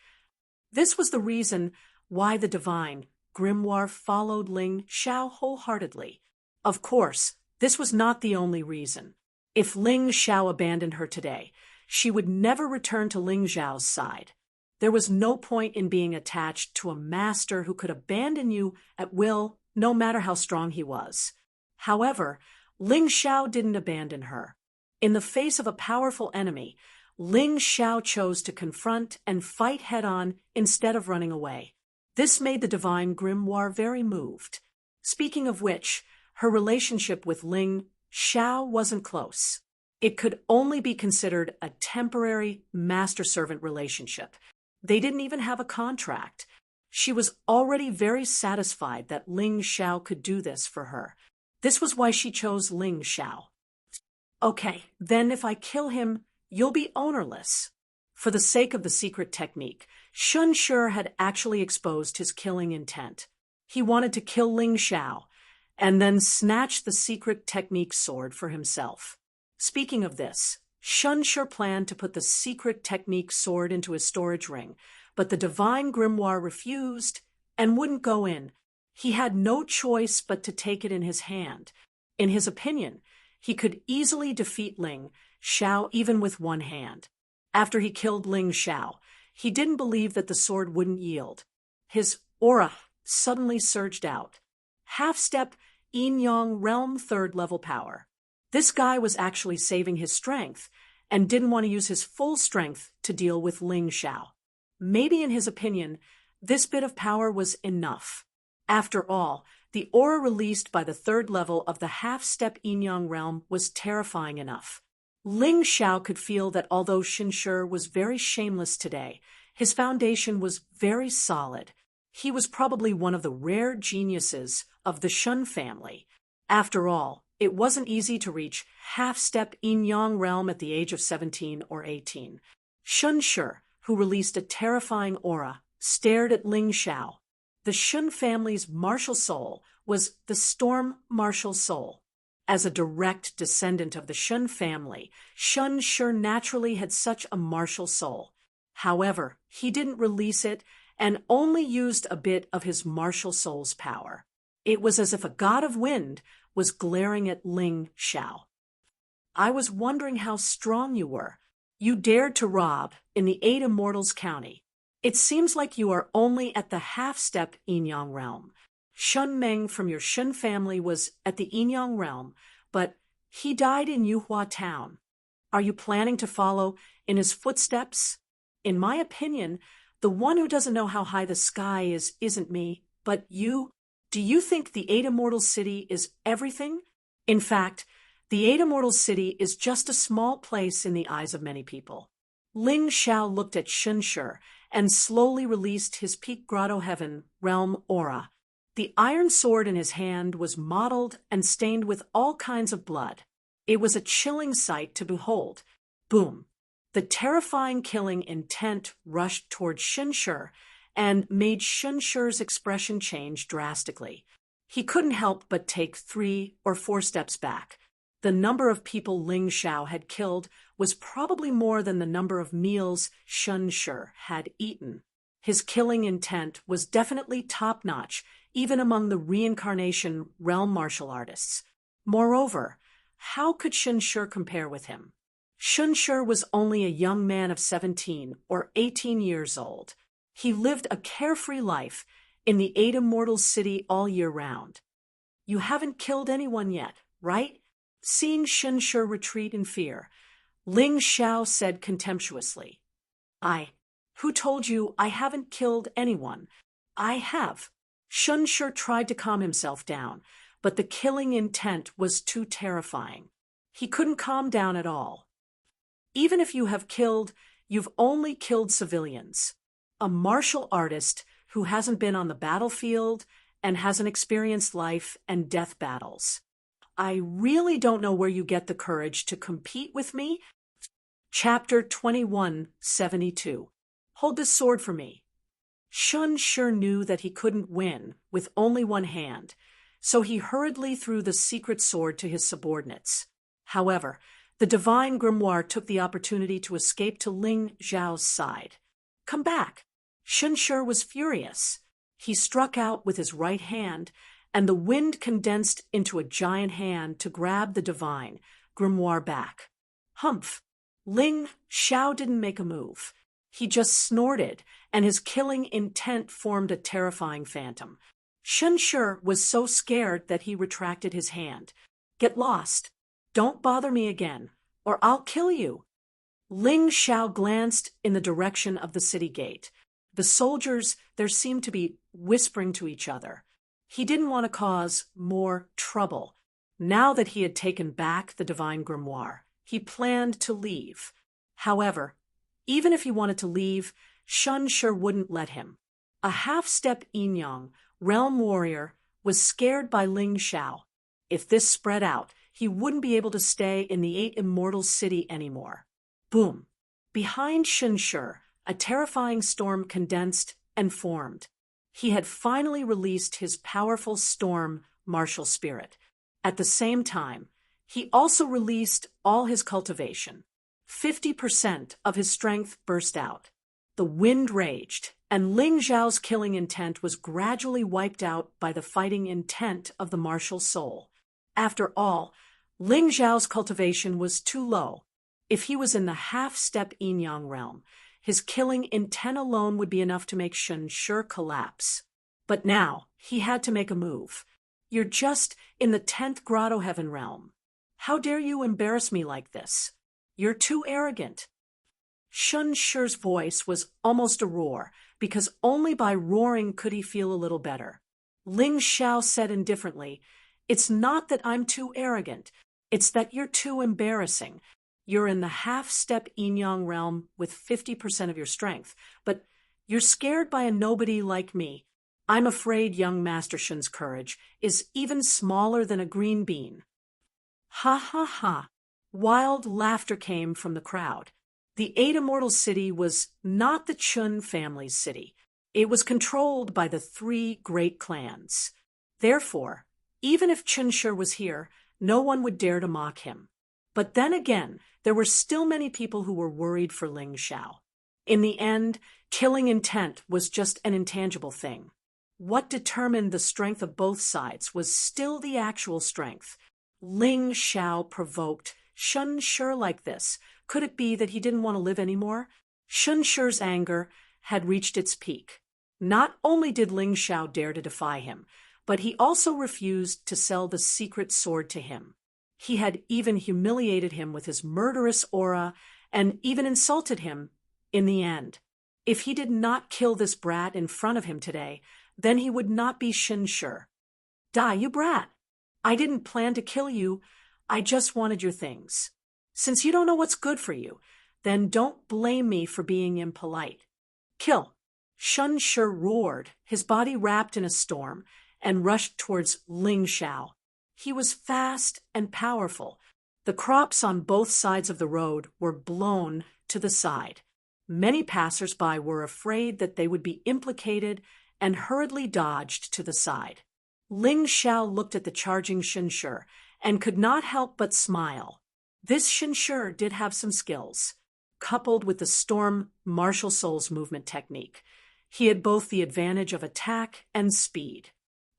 This was the reason why the divine grimoire followed Ling Xiao wholeheartedly. Of course, this was not the only reason. If Ling Xiao abandoned her today, she would never return to Ling Xiao's side. There was no point in being attached to a master who could abandon you at will, no matter how strong he was. However, Ling Xiao didn't abandon her. In the face of a powerful enemy, Ling Xiao chose to confront and fight head-on instead of running away. This made the divine grimoire very moved. Speaking of which, her relationship with Ling Xiao wasn't close. It could only be considered a temporary master-servant relationship. They didn't even have a contract. She was already very satisfied that Ling Xiao could do this for her. This was why she chose Ling Xiao. "Okay, then if I kill him, you'll be ownerless." For the sake of the secret technique, Shun Shi had actually exposed his killing intent. He wanted to kill Ling Xiao, and then snatch the secret technique sword for himself. Speaking of this, Shun Shi planned to put the secret technique sword into his storage ring, but the divine grimoire refused and wouldn't go in. He had no choice but to take it in his hand. In his opinion, he could easily defeat Ling Xiao even with one hand. After he killed Ling Xiao, he didn't believe that the sword wouldn't yield. His aura suddenly surged out. Half-step Yin-Yang realm third-level power. This guy was actually saving his strength and didn't want to use his full strength to deal with Ling Xiao. Maybe in his opinion, this bit of power was enough. After all, the aura released by the third level of the half-step Yin-Yang realm was terrifying enough. Ling Xiao could feel that although Shun Shi was very shameless today, his foundation was very solid. He was probably one of the rare geniuses of the Shun family. After all, it wasn't easy to reach half-step Yin-Yang realm at the age of 17 or 18. Shun Shi, who released a terrifying aura, stared at Ling Xiao. The Shun family's martial soul was the Storm Martial Soul. As a direct descendant of the Shun family, Shun Shi naturally had such a martial soul. However, he didn't release it and only used a bit of his martial soul's power. It was as if a god of wind was glaring at Ling Xiao. "I was wondering how strong you were. You dared to rob in the 8 Immortals County. It seems like you are only at the half-step Yin-Yang realm. Shun Meng from your Shun family was at the Yin-Yang realm, but he died in Yuhua town. Are you planning to follow in his footsteps? In my opinion, the one who doesn't know how high the sky is isn't me, but you. Do you think the 8 Immortals City is everything? In fact, the 8 Immortals City is just a small place in the eyes of many people." Ling Xiao looked at Shun Shi and slowly released his Peak Grotto Heaven realm aura. The iron sword in his hand was mottled and stained with all kinds of blood. It was a chilling sight to behold. Boom! The terrifying killing intent rushed toward Shun Shi and made Shun Shi's expression change drastically. He couldn't help but take 3 or 4 steps back. The number of people Ling Xiao had killed was probably more than the number of meals Shun Shi had eaten. His killing intent was definitely top-notch, even among the reincarnation realm martial artists. Moreover, how could Shun Shi compare with him? Shun Shi was only a young man of 17 or 18 years old. He lived a carefree life in the Eight Immortals city all year round. You haven't killed anyone yet, right? Seeing Shenshi retreat in fear, Ling Xiao said contemptuously. Who told you I haven't killed anyone? I have. Shenshi tried to calm himself down, but the killing intent was too terrifying. He couldn't calm down at all. Even if you have killed, you've only killed civilians. A martial artist who hasn't been on the battlefield and hasn't experienced life and death battles. I really don't know where you get the courage to compete with me. Chapter 2172. Hold this sword for me. Shun sure knew that he couldn't win with only one hand, so he hurriedly threw the secret sword to his subordinates. However, the divine grimoire took the opportunity to escape to Ling Xiao's side. Come back! Shun Shi was furious. He struck out with his right hand, and the wind condensed into a giant hand to grab the divine grimoire back. Humph! Ling Xiao didn't make a move. He just snorted, and his killing intent formed a terrifying phantom. Shun Shi was so scared that he retracted his hand. Get lost! Don't bother me again, or I'll kill you. Ling Xiao glanced in the direction of the city gate. The soldiers there seemed to be whispering to each other. He didn't want to cause more trouble. Now that he had taken back the divine grimoire, he planned to leave. However, even if he wanted to leave, Shun Shi wouldn't let him. A half-step Yinyang, realm warrior, was scared by Ling Xiao. If this spread out, he wouldn't be able to stay in the Eight Immortals city anymore. Boom! Behind Shun Shi, a terrifying storm condensed and formed. He had finally released his powerful storm martial spirit. At the same time, he also released all his cultivation. 50% of his strength burst out. The wind raged, and Ling Xiao's killing intent was gradually wiped out by the fighting intent of the martial soul. After all, Ling Xiao's cultivation was too low. If he was in the half-step Yin-Yang realm, his killing intent alone would be enough to make Shun Shi collapse. But now, he had to make a move. You're just in the 10th Grotto Heaven realm. How dare you embarrass me like this? You're too arrogant. Shun Shi's voice was almost a roar, because only by roaring could he feel a little better. Ling Xiao said indifferently, It's not that I'm too arrogant. It's that you're too embarrassing. You're in the half-step Yin-Yang realm with 50% of your strength, but you're scared by a nobody like me. I'm afraid young Master Shun's courage is even smaller than a green bean. Ha ha ha. Wild laughter came from the crowd. The Eight Immortals city was not the Chun family's city. It was controlled by the 3 great clans. Therefore, even if Chun Shi was here, no one would dare to mock him. But then again, there were still many people who were worried for Ling Xiao. In the end, killing intent was just an intangible thing. What determined the strength of both sides was still the actual strength. Ling Xiao provoked Shun Shi like this. Could it be that he didn't want to live anymore? Shun Shi's anger had reached its peak. Not only did Ling Xiao dare to defy him, but he also refused to sell the secret sword to him. He had even humiliated him with his murderous aura and even insulted him in the end. If he did not kill this brat in front of him today, then he would not be Shun Shi. Die, you brat! I didn't plan to kill you. I just wanted your things. Since you don't know what's good for you, then don't blame me for being impolite. Kill! Shun Shi roared, his body wrapped in a storm, and rushed towards Ling Xiao. He was fast and powerful. The crops on both sides of the road were blown to the side. Many passers-by were afraid that they would be implicated and hurriedly dodged to the side. Ling Xiao looked at the charging Shun Shi and could not help but smile. This Shun Shi did have some skills. Coupled with the storm martial soul's movement technique, he had both the advantage of attack and speed.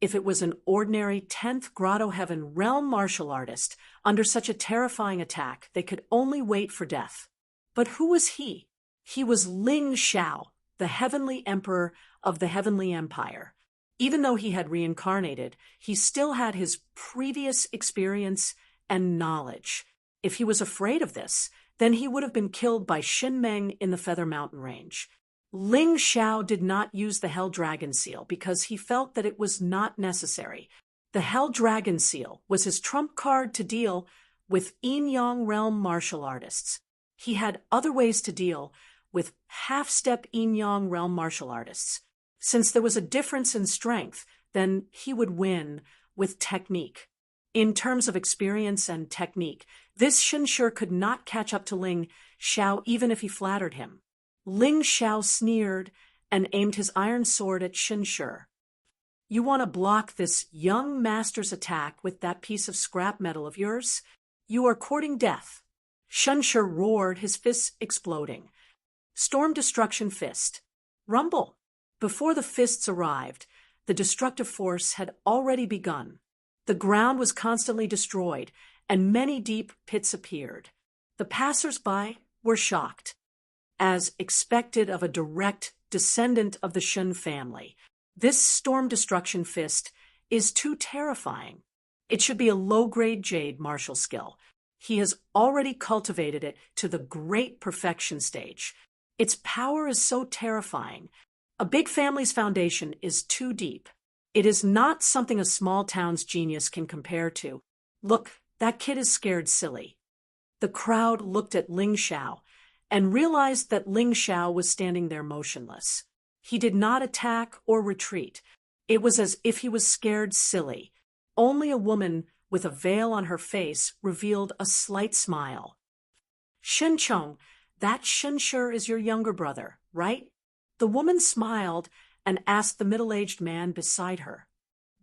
If it was an ordinary 10th Grotto Heaven realm martial artist under such a terrifying attack, they could only wait for death. But who was he? He was Ling Xiao, the heavenly emperor of the heavenly empire. Even though he had reincarnated, he still had his previous experience and knowledge. If he was afraid of this, then he would have been killed by Xin Meng in the Feather Mountain Range. Ling Xiao did not use the Hell Dragon Seal because he felt that it was not necessary. The Hell Dragon Seal was his trump card to deal with Yin-Yang realm martial artists. He had other ways to deal with half-step Yin-Yang realm martial artists. Since there was a difference in strength, then he would win with technique. In terms of experience and technique, this Shenshi could not catch up to Ling Xiao even if he flattered him. Ling Xiao sneered and aimed his iron sword at Shenshi. You want to block this young master's attack with that piece of scrap metal of yours? You are courting death. Shenshi roared, his fists exploding. Storm Destruction Fist. Rumble. Before the fists arrived, the destructive force had already begun. The ground was constantly destroyed, and many deep pits appeared. The passers-by were shocked. As expected of a direct descendant of the Shun family, this Storm Destruction Fist is too terrifying. It should be a low-grade jade martial skill. He has already cultivated it to the great perfection stage. Its power is so terrifying. A big family's foundation is too deep. It is not something a small town's genius can compare to. Look, that kid is scared silly. The crowd looked at Ling Xiao and realized that Ling Xiao was standing there motionless. He did not attack or retreat. It was as if he was scared silly. Only a woman with a veil on her face revealed a slight smile. Shen Chong, that Shenshi is your younger brother, right? The woman smiled and asked the middle-aged man beside her.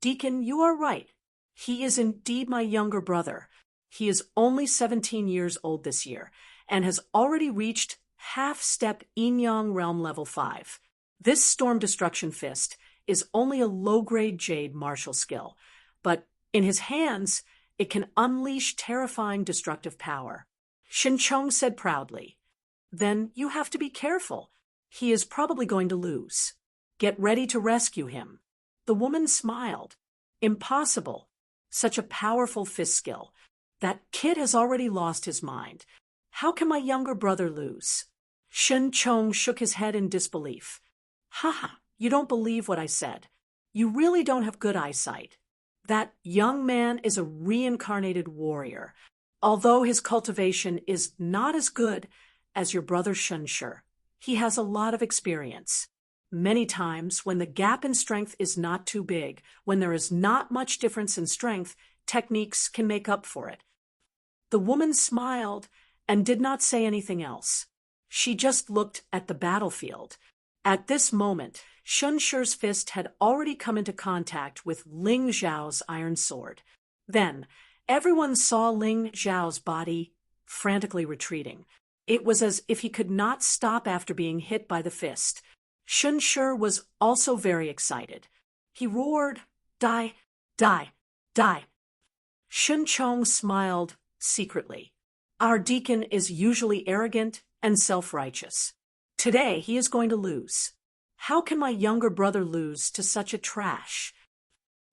Deacon, you are right. He is indeed my younger brother. He is only 17 years old this year and has already reached half-step Yin-Yang realm level 5. This Storm Destruction Fist is only a low-grade jade martial skill, but in his hands, it can unleash terrifying destructive power. Shin Chong said proudly. Then you have to be careful. He is probably going to lose. Get ready to rescue him. The woman smiled. Impossible. Such a powerful fist skill. That kid has already lost his mind. How can my younger brother lose? Shin Chong shook his head in disbelief. Ha! You don't believe what I said. You really don't have good eyesight. That young man is a reincarnated warrior, although his cultivation is not as good as your brother Shenshi. He has a lot of experience. Many times, when the gap in strength is not too big, when there is not much difference in strength, techniques can make up for it. The woman smiled and did not say anything else. She just looked at the battlefield. At this moment, Shenshi's fist had already come into contact with Ling Xiao's iron sword. Then, everyone saw Ling Xiao's body frantically retreating. It was as if he could not stop after being hit by the fist. Shenshi was also very excited. He roared, "Die, die, die." Shen Chong smiled secretly. Our deacon is usually arrogant and self-righteous. Today he is going to lose. How can my younger brother lose to such a trash?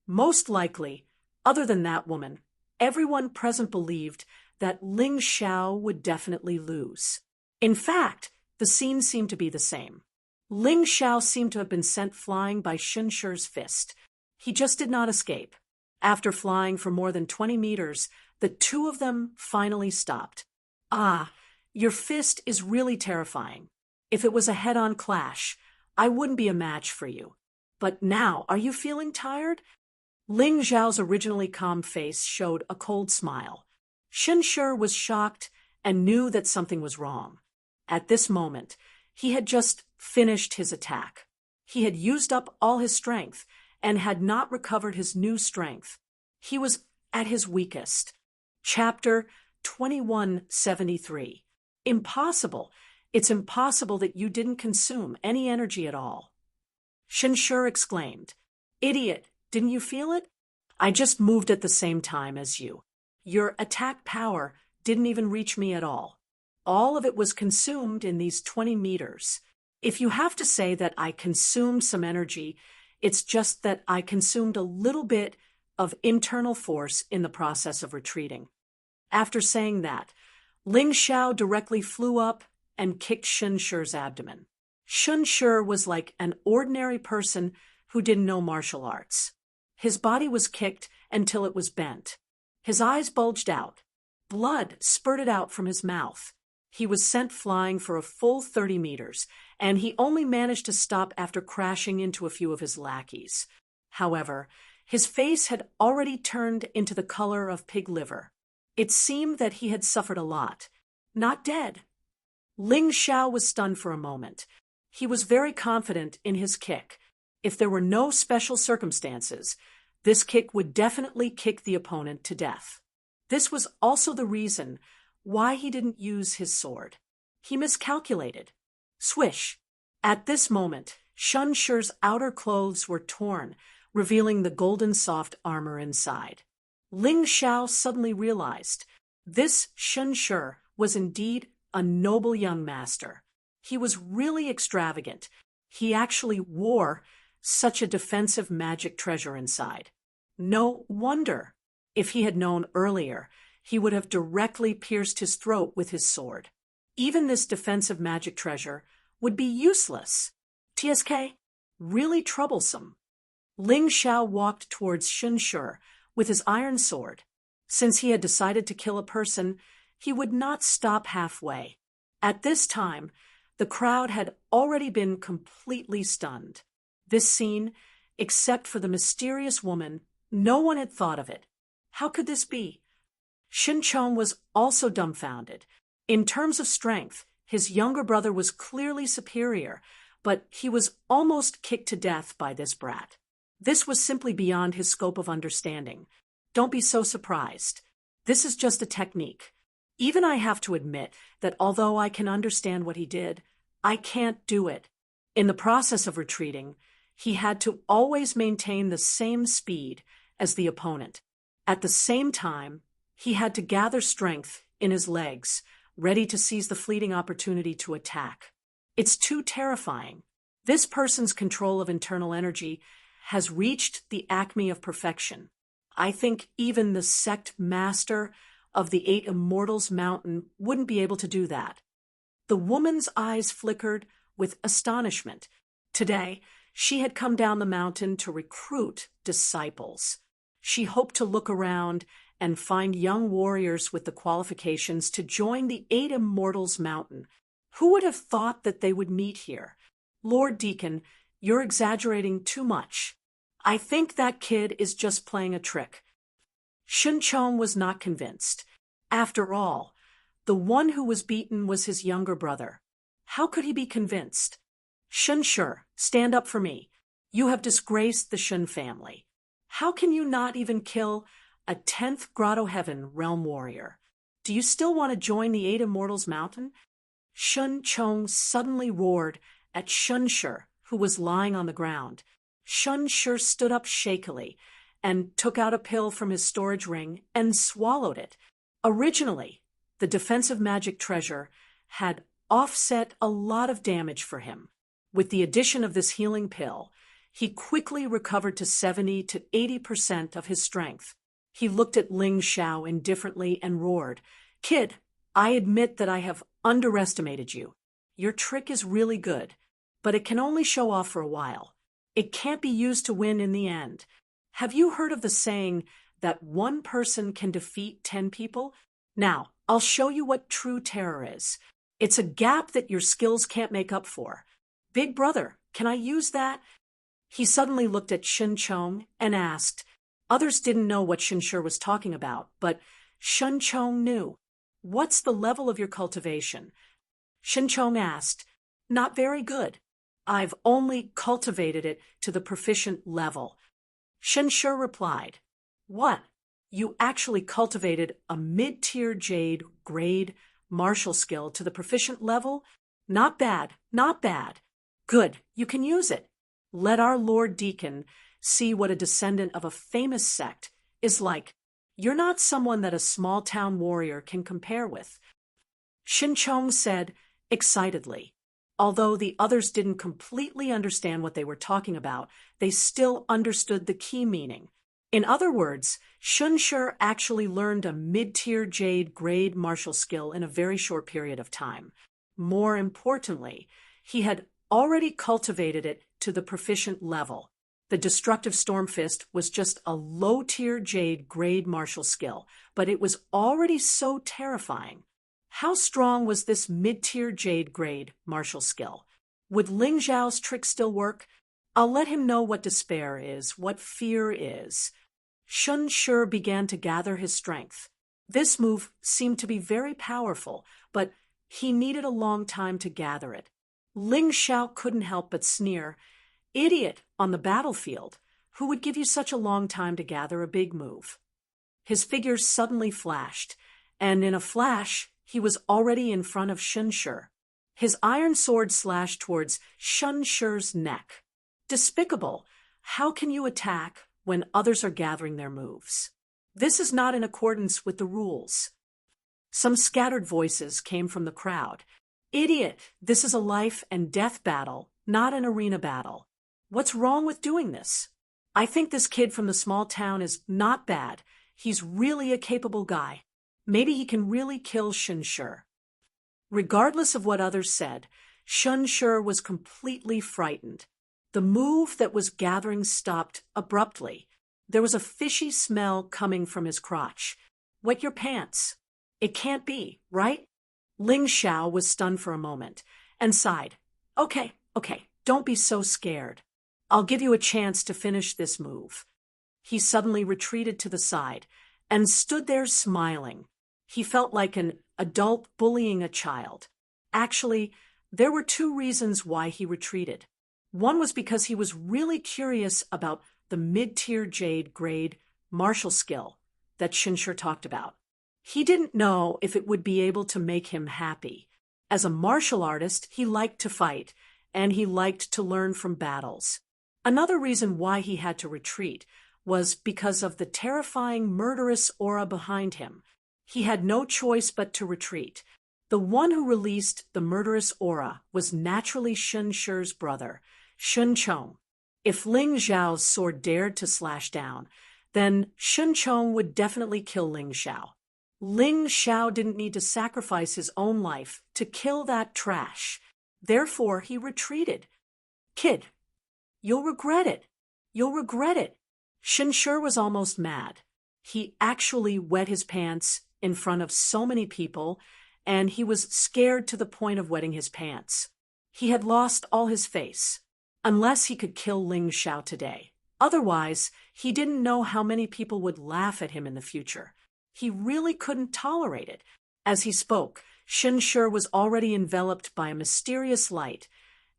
Most likely, other than that woman, everyone present believed that Ling Xiao would definitely lose. In fact, the scene seemed to be the same. Ling Xiao seemed to have been sent flying by Shenshi's fist. He just did not escape. After flying for more than 20 meters, the two of them finally stopped. Ah, your fist is really terrifying. If it was a head-on clash, I wouldn't be a match for you. But now, are you feeling tired? Ling Xiao's originally calm face showed a cold smile. Shenshi was shocked and knew that something was wrong. At this moment, he had just finished his attack. He had used up all his strength and had not recovered his new strength. He was at his weakest. Chapter 2173. Impossible. It's impossible that you didn't consume any energy at all. Shenshi exclaimed. Idiot, didn't you feel it? I just moved at the same time as you. Your attack power didn't even reach me at all. All of it was consumed in these 20 meters. If you have to say that I consumed some energy, It's just that I consumed a little bit of internal force in the process of retreating. After saying that, Ling Xiao directly flew up and kicked Shun Shi's abdomen. Shun Shi was like an ordinary person who didn't know martial arts. His body was kicked until it was bent. His eyes bulged out. Blood spurted out from his mouth. He was sent flying for a full 30 meters, and he only managed to stop after crashing into a few of his lackeys. However, his face had already turned into the color of pig liver. It seemed that he had suffered a lot. Not dead. Ling Xiao was stunned for a moment. He was very confident in his kick. If there were no special circumstances, this kick would definitely kick the opponent to death. This was also the reason why he didn't use his sword. He miscalculated. Swish! At this moment, Shun Shi's outer clothes were torn, revealing the golden soft armor inside. Ling Xiao suddenly realized this Shun Shi was indeed a noble young master. He was really extravagant. He actually wore such a defensive magic treasure inside. No wonder. If he had known earlier, he would have directly pierced his throat with his sword. Even this defensive magic treasure would be useless. TSK? Really troublesome. Ling Xiao walked towards Shun Shi with his iron sword. Since he had decided to kill a person, he would not stop halfway. At this time, the crowd had already been completely stunned. This scene, except for the mysterious woman, no one had thought of it. How could this be? Shin Chong was also dumbfounded. In terms of strength, his younger brother was clearly superior, but he was almost kicked to death by this brat. This was simply beyond his scope of understanding. Don't be so surprised. This is just a technique. Even I have to admit that although I can understand what he did, I can't do it. In the process of retreating, he had to always maintain the same speed as the opponent. At the same time, he had to gather strength in his legs, ready to seize the fleeting opportunity to attack. It's too terrifying. This person's control of internal energy has reached the acme of perfection. I think even the sect master of the 8 Immortals Mountain wouldn't be able to do that. The woman's eyes flickered with astonishment. Today, she had come down the mountain to recruit disciples. She hoped to look around and find young warriors with the qualifications to join the 8 Immortals Mountain. Who would have thought that they would meet here? Lord Deacon, you're exaggerating too much. I think that kid is just playing a trick. Shun Chong was not convinced. After all, the one who was beaten was his younger brother. How could he be convinced? Shun Shi, stand up for me. You have disgraced the Shun family. How can you not even kill a 10th Grotto Heaven realm warrior? Do you still want to join the 8 Immortals Mountain? Shun Chong suddenly roared at Shun Shi, who was lying on the ground. Shun Shi stood up shakily and took out a pill from his storage ring and swallowed it. Originally, the defensive magic treasure had offset a lot of damage for him. With the addition of this healing pill, he quickly recovered to 70 to 80% of his strength. He looked at Ling Xiao indifferently and roared, "Kid, I admit that I have underestimated you. Your trick is really good, but it can only show off for a while. It can't be used to win in the end. Have you heard of the saying that one person can defeat 10 people? Now, I'll show you what true terror is. It's a gap that your skills can't make up for. Big brother, can I use that?" He suddenly looked at Shun Chong and asked. Others didn't know what Shun Shi was talking about, but Shun Chong knew. "What's the level of your cultivation?" Shun Chong asked. "Not very good. I've only cultivated it to the proficient level." Shun Shi replied, "What? You actually cultivated a mid-tier jade grade martial skill to the proficient level? Not bad, not bad. Good, you can use it. Let our Lord Deacon see what a descendant of a famous sect is like. You're not someone that a small-town warrior can compare with." Shin Chong said excitedly, Although the others didn't completely understand what they were talking about, they still understood the key meaning. In other words, Shunshur actually learned a mid-tier jade grade martial skill in a very short period of time. More importantly, he had already cultivated it to the proficient level. The destructive Storm Fist was just a low-tier jade grade martial skill, but it was already so terrifying. How strong was this mid-tier jade grade martial skill? Would Ling Zhao's trick still work? I'll let him know what despair is, what fear is. Shunshur began to gather his strength. This move seemed to be very powerful, but he needed a long time to gather it. Ling Zhao couldn't help but sneer. Idiot on the battlefield, who would give you such a long time to gather a big move? His figure suddenly flashed, and in a flash, he was already in front of Shunshur. His iron sword slashed towards Shunshur's neck. Despicable! How can you attack when others are gathering their moves? This is not in accordance with the rules. Some scattered voices came from the crowd. Idiot! This is a life and death battle, not an arena battle. What's wrong with doing this? I think this kid from the small town is not bad. He's really a capable guy. Maybe he can really kill Shunshur. Regardless of what others said, Shunshur was completely frightened. The move that was gathering stopped abruptly. There was a fishy smell coming from his crotch. Wet your pants. It can't be, right? Ling Zhao was stunned for a moment and sighed. Okay, don't be so scared. I'll give you a chance to finish this move. He suddenly retreated to the side and stood there smiling. He felt like an adult bullying a child. Actually, there were two reasons why he retreated. One was because he was really curious about the mid-tier jade grade martial skill that Shunshur talked about. He didn't know if it would be able to make him happy. As a martial artist, he liked to fight, and he liked to learn from battles. Another reason why he had to retreat was because of the terrifying murderous aura behind him. He had no choice but to retreat. The one who released the murderous aura was naturally Shunshur's brother, Shunchong. If Ling Zhao's sword dared to slash down, then Shunchong would definitely kill Ling Zhao. Ling Zhao didn't need to sacrifice his own life to kill that trash. Therefore, he retreated. Kid, you'll regret it. You'll regret it. Shunshur was almost mad. He actually wet his pants in front of so many people, and he was scared to the point of wetting his pants. He had lost all his face. Unless he could kill Ling Zhao today. Otherwise, he didn't know how many people would laugh at him in the future. He really couldn't tolerate it. As he spoke, Shunshur was already enveloped by a mysterious light,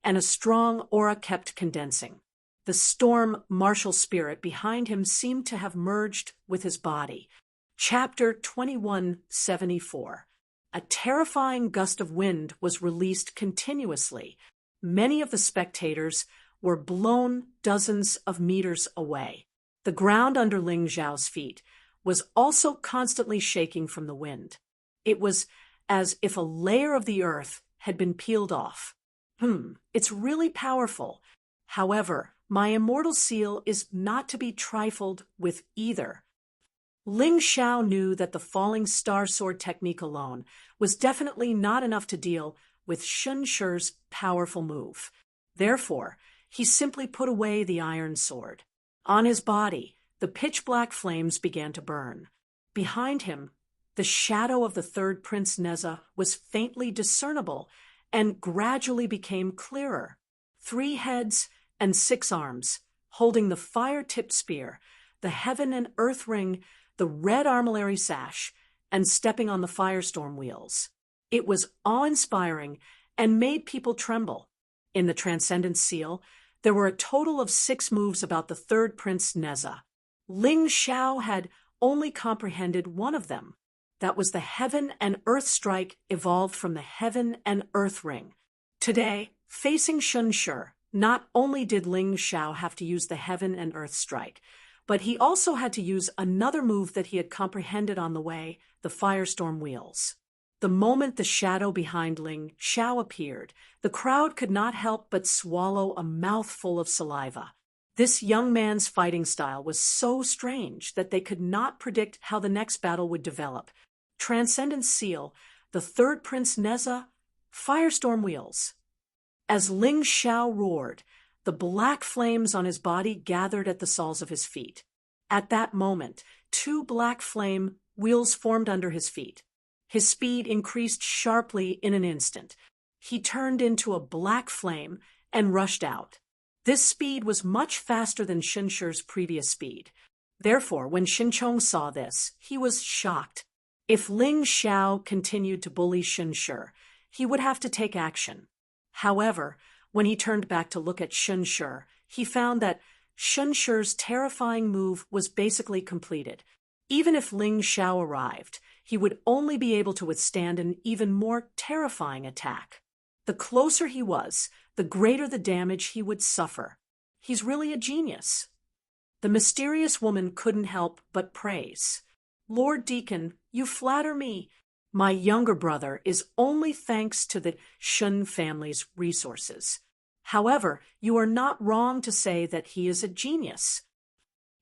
and a strong aura kept condensing. The storm martial spirit behind him seemed to have merged with his body. Chapter 2174. A terrifying gust of wind was released continuously. Many of the spectators were blown dozens of meters away. The ground under Ling Zhao's feet was also constantly shaking from the wind. It was as if a layer of the earth had been peeled off. It's really powerful. However, my immortal seal is not to be trifled with either. Ling Zhao knew that the falling star sword technique alone was definitely not enough to deal with Shunshur's powerful move. Therefore, he simply put away the iron sword. On his body, the pitch-black flames began to burn. Behind him, the shadow of the third Prince Neza was faintly discernible and gradually became clearer. 3 heads and 6 arms, holding the fire-tipped spear, the heaven and earth ring, the red armillary sash, and stepping on the firestorm wheels. It was awe-inspiring and made people tremble. In the Transcendence Seal, there were a total of 6 moves about the third Prince Neza. Ling Zhao had only comprehended one of them. That was the Heaven and Earth Strike evolved from the Heaven and Earth Ring. Today, facing Shunshur, not only did Ling Zhao have to use the Heaven and Earth Strike, but he also had to use another move that he had comprehended on the way, the Firestorm Wheels. The moment the shadow behind Ling Xiao appeared, the crowd could not help but swallow a mouthful of saliva. This young man's fighting style was so strange that they could not predict how the next battle would develop. Transcendent Seal, the third Prince Neza, Firestorm Wheels. As Ling Xiao roared, the black flames on his body gathered at the soles of his feet. At that moment, two black flame wheels formed under his feet. His speed increased sharply in an instant. He turned into a black flame and rushed out. This speed was much faster than Shinshir's previous speed. Therefore, when Shinchong saw this, he was shocked. If Ling Xiao continued to bully Shinshir, he would have to take action. However, when he turned back to look at Shinshir, he found that Shinshir's terrifying move was basically completed. Even if Ling Xiao arrived, he would only be able to withstand an even more terrifying attack. The closer he was, the greater the damage he would suffer. He's really a genius. The mysterious woman couldn't help but praise. Lord Deacon, you flatter me. My younger brother is only thanks to the Shun family's resources. However, you are not wrong to say that he is a genius.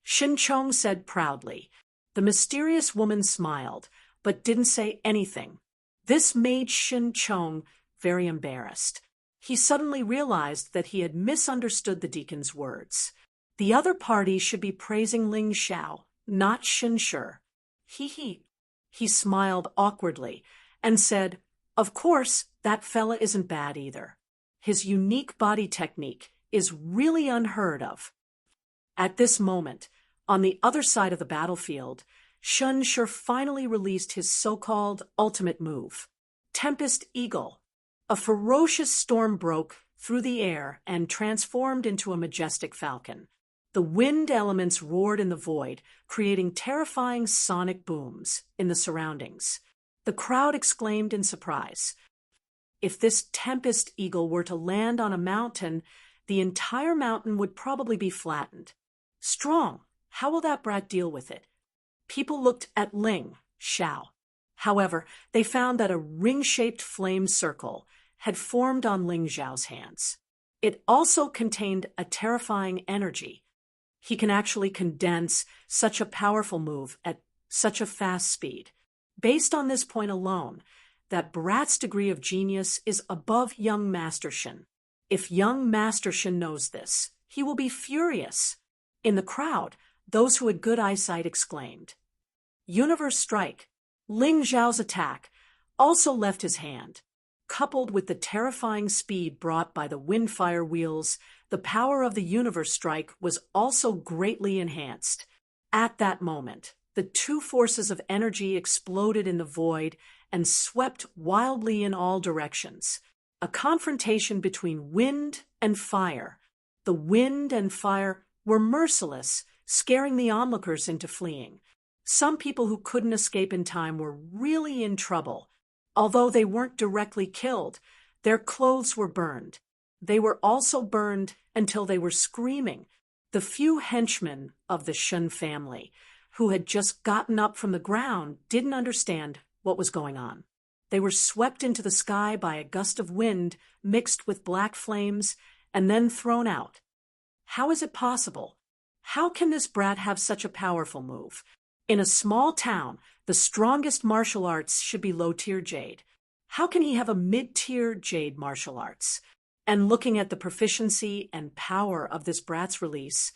Shinchong said proudly. The mysterious woman smiled, but didn't say anything. This made Shinchong very embarrassed. He suddenly realized that he had misunderstood the deacon's words. The other party should be praising Ling Xiao, not Shinshir. He smiled awkwardly and said, "Of course, that fella isn't bad either. His unique body technique is really unheard of." At this moment, on the other side of the battlefield, Shinshir finally released his so-called ultimate move, Tempest Eagle. A ferocious storm broke through the air and transformed into a majestic falcon. The wind elements roared in the void, creating terrifying sonic booms in the surroundings. The crowd exclaimed in surprise. If this Tempest Eagle were to land on a mountain, the entire mountain would probably be flattened. Strong. How will that brat deal with it? People looked at Ling Xiao. However, they found that a ring-shaped flame circle had formed on Ling Xiao's hands. It also contained a terrifying energy. He can actually condense such a powerful move at such a fast speed. Based on this point alone, that brat's degree of genius is above young Master Shin. If young Master Shin knows this, he will be furious. In the crowd, those who had good eyesight exclaimed, "Universe Strike!" Ling Xiao's attack also left his hand. Coupled with the terrifying speed brought by the windfire wheels, the power of the Universe Strike was also greatly enhanced. At that moment, the two forces of energy exploded in the void and swept wildly in all directions. A confrontation between wind and fire. The wind and fire were merciless, scaring the onlookers into fleeing. Some people who couldn't escape in time were really in trouble. Although they weren't directly killed, their clothes were burned. They were also burned until they were screaming. The few henchmen of the Shun family, who had just gotten up from the ground, didn't understand what was going on. They were swept into the sky by a gust of wind mixed with black flames and then thrown out. How is it possible? How can this brat have such a powerful move? In a small town, the strongest martial arts should be low-tier jade. How can he have a mid-tier jade martial arts? And looking at the proficiency and power of this brat's release,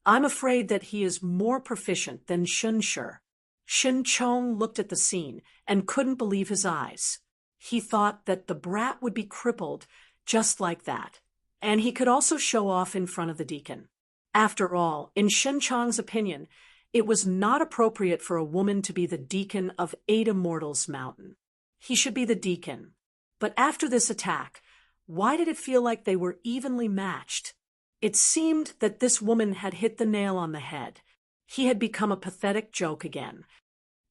I'm afraid that he is more proficient than Shinshir. Shinchong looked at the scene and couldn't believe his eyes. He thought that the brat would be crippled just like that, and he could also show off in front of the deacon. After all, in Shinchong's opinion, it was not appropriate for a woman to be the deacon of 8 Immortals Mountain. He should be the deacon. But after this attack, why did it feel like they were evenly matched? It seemed that this woman had hit the nail on the head. He had become a pathetic joke again.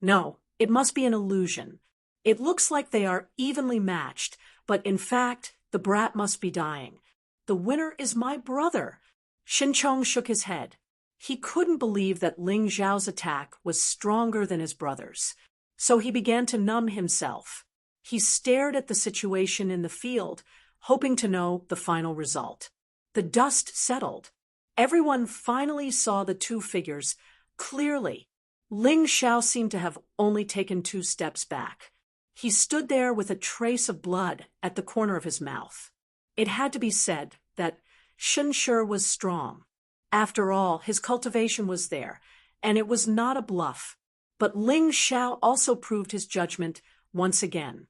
No, it must be an illusion. It looks like they are evenly matched, but in fact, the brat must be dying. The winner is my brother. Shinchong shook his head. He couldn't believe that Ling Xiao's attack was stronger than his brother's. So he began to numb himself. He stared at the situation in the field, hoping to know the final result. The dust settled. Everyone finally saw the two figures clearly. Ling Xiao seemed to have only taken 2 steps back. He stood there with a trace of blood at the corner of his mouth. It had to be said that Shun Shi was strong. After all, his cultivation was there, and it was not a bluff. But Ling Xiao also proved his judgment once again.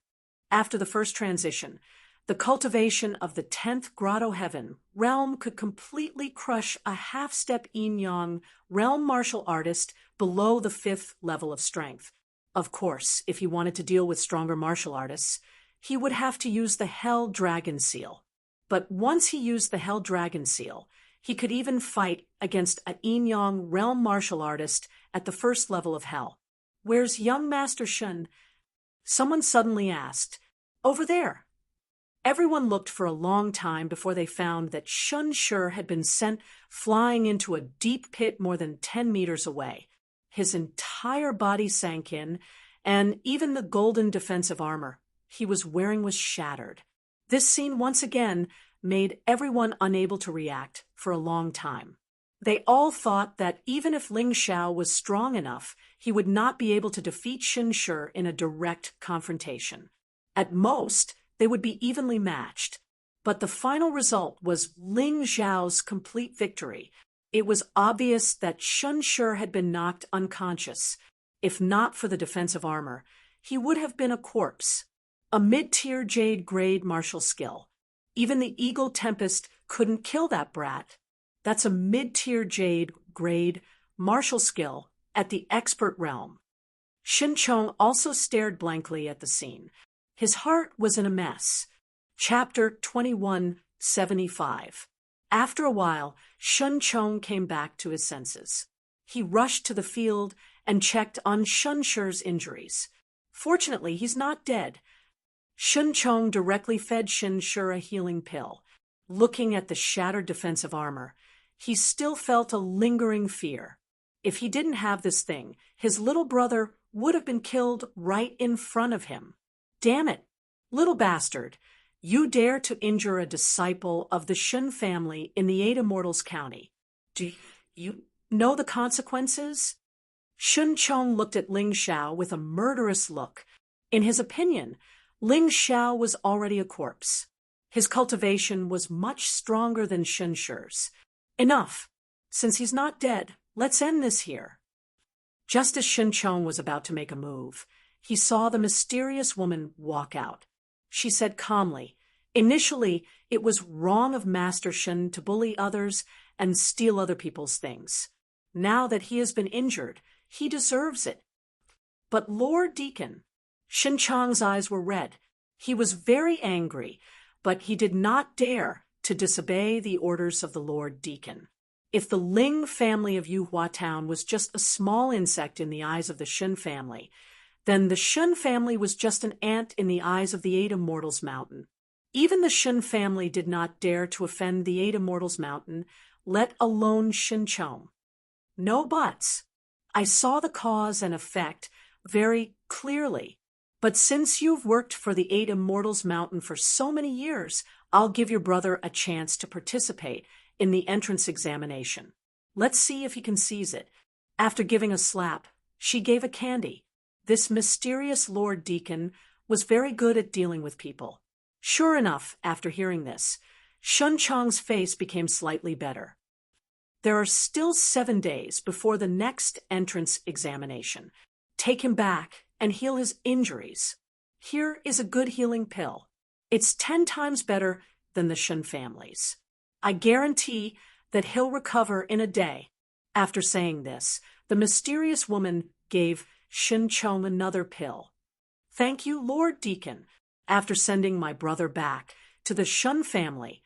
After the first transition, the cultivation of the 10th Grotto Heaven realm could completely crush a half-step yin-yang realm martial artist below the 5th level of strength. Of course, if he wanted to deal with stronger martial artists, he would have to use the Hell Dragon Seal. But once he used the Hell Dragon Seal, he could even fight against a yin-yang realm martial artist at the 1st level of Hell. "Where's young Master Shun?" someone suddenly asked. "Over there." Everyone looked for a long time before they found that Shun Shi had been sent flying into a deep pit more than 10 meters away. His entire body sank in, and even the golden defensive armor he was wearing was shattered. This scene once again made everyone unable to react for a long time. They all thought that even if Ling Xiao was strong enough, he would not be able to defeat Shun Shi in a direct confrontation. At most, they would be evenly matched. But the final result was Ling Xiao's complete victory. It was obvious that Shun Shi had been knocked unconscious. If not for the defensive armor, he would have been a corpse. A mid-tier jade grade martial skill. Even the Eagle Tempest couldn't kill that brat. That's a mid-tier jade grade martial skill at the expert realm. Shin Chong also stared blankly at the scene. His heart was in a mess. Chapter 2175. After a while, Shun Chong came back to his senses. He rushed to the field and checked on Shun Shi's injuries. Fortunately, he's not dead. Shun Chong directly fed Shun Shi a healing pill. Looking at the shattered defensive armor, he still felt a lingering fear. If he didn't have this thing, his little brother would have been killed right in front of him. Damn it, little bastard. You dare to injure a disciple of the Shun family in the 8 Immortals County. Do you know the consequences? Shun Chong looked at Ling Xiao with a murderous look. In his opinion, Ling Xiao was already a corpse. His cultivation was much stronger than Shun Shi's. Enough. Since he's not dead, let's end this here. Just as Shun Chong was about to make a move, he saw the mysterious woman walk out. She said calmly, "Initially, it was wrong of Master Shun to bully others and steal other people's things. Now that he has been injured, he deserves it." But Lord Deacon, Shun Chong's eyes were red. He was very angry, but he did not dare to disobey the orders of the Lord Deacon. If the Ling family of Yuhua Town was just a small insect in the eyes of the Shun family, then the Shun family was just an ant in the eyes of the 8 Immortals Mountain. Even the Shun family did not dare to offend the 8 Immortals Mountain, let alone Shun Chong. No buts. I saw the cause and effect very clearly. But since you've worked for the 8 Immortals Mountain for so many years, I'll give your brother a chance to participate in the entrance examination. Let's see if he can seize it. After giving a slap, she gave a candy. This mysterious Lord Deacon was very good at dealing with people. Sure enough, after hearing this, Shun Chong's face became slightly better. There are still 7 days before the next entrance examination. Take him back and heal his injuries. Here is a good healing pill. It's 10 times better than the Shun family's. I guarantee that he'll recover in a day. After saying this, the mysterious woman gave Shun Chong another pill. Thank you, Lord Deacon. After sending my brother back to the Shun family,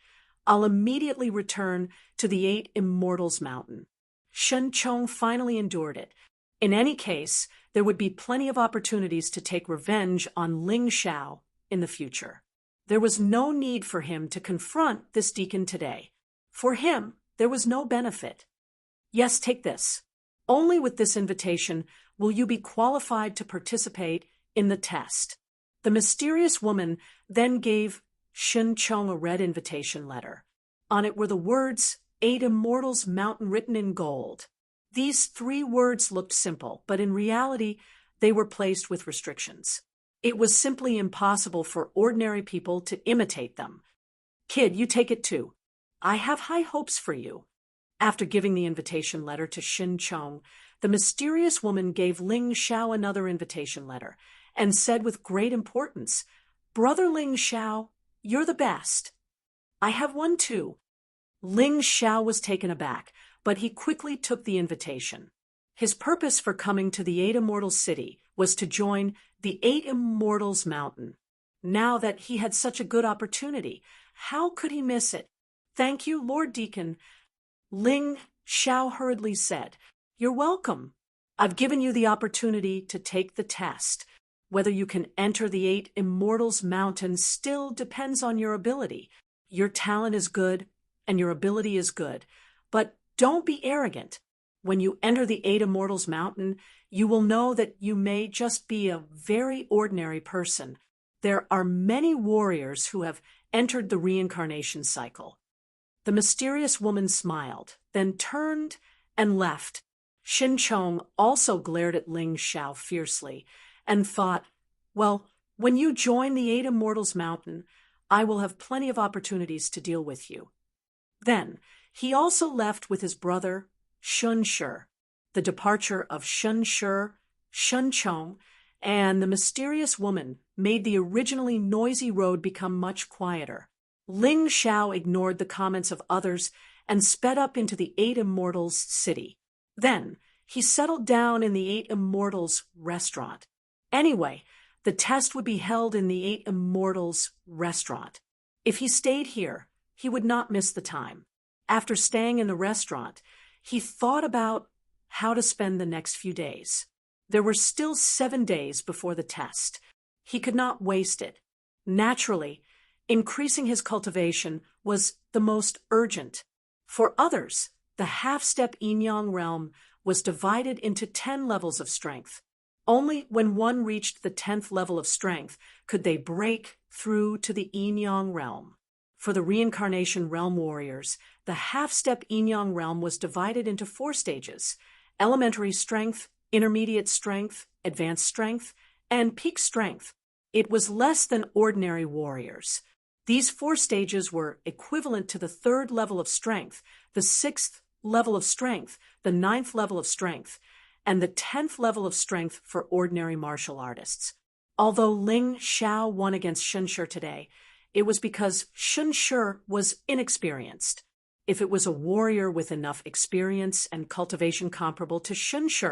I'll immediately return to the 8 Immortals Mountain. Shun Chong finally endured it. In any case, there would be plenty of opportunities to take revenge on Ling Xiao in the future. There was no need for him to confront this deacon today. For him, there was no benefit. Yes, take this. Only with this invitation will you be qualified to participate in the test. The mysterious woman then gave Shen Chong a red invitation letter. On it were the words, 8 Immortals Mountain, written in gold. These 3 words looked simple, but in reality, they were placed with restrictions. It was simply impossible for ordinary people to imitate them. Kid, you take it too. I have high hopes for you. After giving the invitation letter to Shin Chong, the mysterious woman gave Ling Xiao another invitation letter and said with great importance, Brother Ling Xiao, you're the best. I have one too. Ling Xiao was taken aback, but he quickly took the invitation. His purpose for coming to the 8 Immortals City was to join the 8 Immortals Mountain. Now that he had such a good opportunity, how could he miss it? Thank you, Lord Deacon. Ling Xiao hurriedly said, You're welcome. I've given you the opportunity to take the test. Whether you can enter the 8 Immortals Mountain still depends on your ability. Your talent is good, and your ability is good. But don't be arrogant. When you enter the 8 Immortals Mountain, you will know that you may just be a very ordinary person. There are many warriors who have entered the reincarnation cycle. The mysterious woman smiled, then turned and left. Shin Chong also glared at Ling Xiao fiercely and thought, well, when you join the 8 Immortals Mountain, I will have plenty of opportunities to deal with you. Then he also left with his brother, Shun Shi. The departure of Shun Shi, Shun Chong, and the mysterious woman made the originally noisy road become much quieter. Ling Xiao ignored the comments of others and sped up into the 8 Immortals City. Then he settled down in the 8 Immortals restaurant. Anyway, the test would be held in the 8 Immortals restaurant. If he stayed here, he would not miss the time. After staying in the restaurant, he thought about how to spend the next few days. There were still 7 days before the test. He could not waste it. Naturally, increasing his cultivation was the most urgent. For others, the half-step yin-yang realm was divided into 10 levels of strength. Only when one reached the 10th level of strength could they break through to the yin-yang realm. For the reincarnation realm warriors, the half-step yin-yang realm was divided into 4 stages: elementary strength, intermediate strength, advanced strength, and peak strength. It was less than ordinary warriors. These 4 stages were equivalent to the 3rd level of strength, the 6th level of strength, the 9th level of strength, and the 10th level of strength for ordinary martial artists. Although Ling Xiao won against Shun Shi today, it was because Shun Shi was inexperienced. If it was a warrior with enough experience and cultivation comparable to Shun Shi,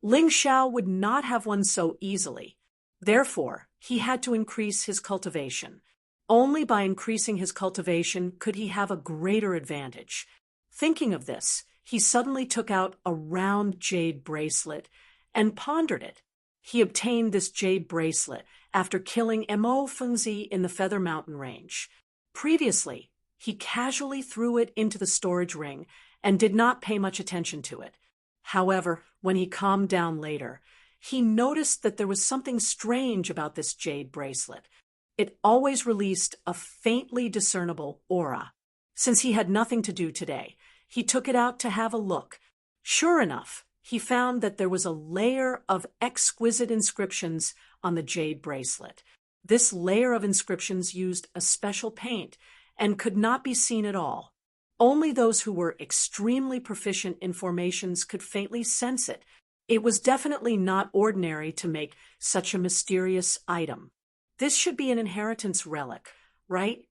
Ling Xiao would not have won so easily. Therefore, he had to increase his cultivation. Only by increasing his cultivation could he have a greater advantage. Thinking of this, he suddenly took out a round jade bracelet and pondered it. He obtained this jade bracelet after killing Mo Fengzi in the Feather Mountain Range. Previously, he casually threw it into the storage ring and did not pay much attention to it. However, when he calmed down later, he noticed that there was something strange about this jade bracelet. It always released a faintly discernible aura. Since he had nothing to do today, he took it out to have a look. Sure enough, he found that there was a layer of exquisite inscriptions on the jade bracelet. This layer of inscriptions used a special paint and could not be seen at all. Only those who were extremely proficient in formations could faintly sense it. It was definitely not ordinary to make such a mysterious item. This should be an inheritance relic, right?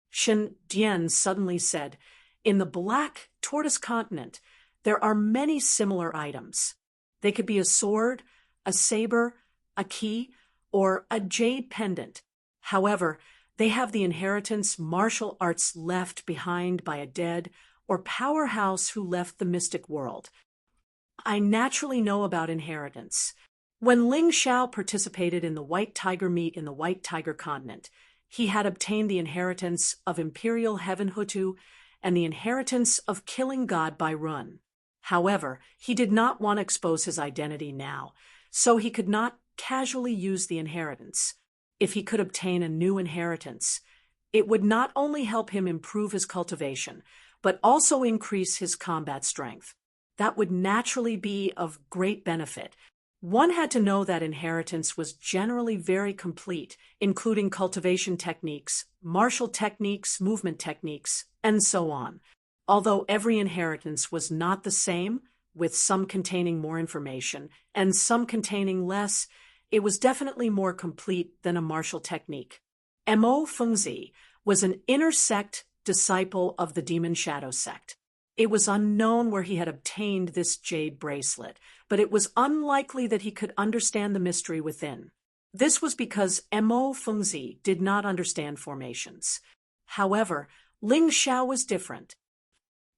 Shin Dian suddenly said, in the Black Tortoise Continent, there are many similar items. They could be a sword, a saber, a key, or a jade pendant. However, they have the inheritance martial arts left behind by a dead or powerhouse who left the mystic world. I naturally know about inheritance. When Ling Xiao participated in the White Tiger meet in the White Tiger Continent, he had obtained the inheritance of Imperial Heaven Hutu and the inheritance of Killing God by Run. However, he did not want to expose his identity now, so he could not casually use the inheritance. if he could obtain a new inheritance, it would not only help him improve his cultivation, but also increase his combat strength. That would naturally be of great benefit. One had to know that inheritance was generally very complete, including cultivation techniques, martial techniques, movement techniques, and so on. Although every inheritance was not the same, with some containing more information and some containing less, it was definitely more complete than a martial technique. Mo Fengzi was an inner sect disciple of the Demon Shadow sect. It was unknown where he had obtained this jade bracelet, but it was unlikely that he could understand the mystery within. This was because Mo Fengzi did not understand formations. However, Ling Xiao was different.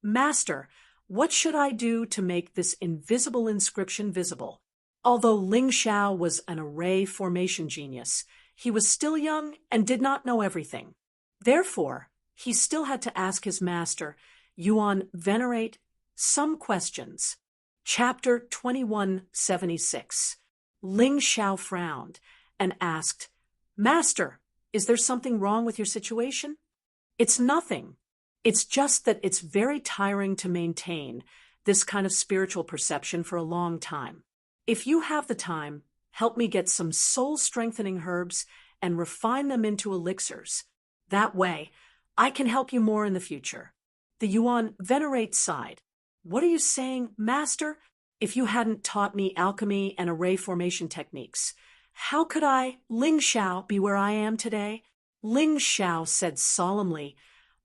Master, what should I do to make this invisible inscription visible? Although Ling Xiao was an array formation genius, he was still young and did not know everything. Therefore, he still had to ask his master, Yuan Venerate, some questions. Chapter 2176. Ling Xiao frowned and asked, Master, is there something wrong with your situation? It's nothing. It's just that it's very tiring to maintain this kind of spiritual perception for a long time. If you have the time, help me get some soul-strengthening herbs and refine them into elixirs. That way, I can help you more in the future. The Yuan Venerate sighed. What are you saying, Master? If you hadn't taught me alchemy and array formation techniques, how could I, Ling Xiao, be where I am today? Ling Xiao said solemnly,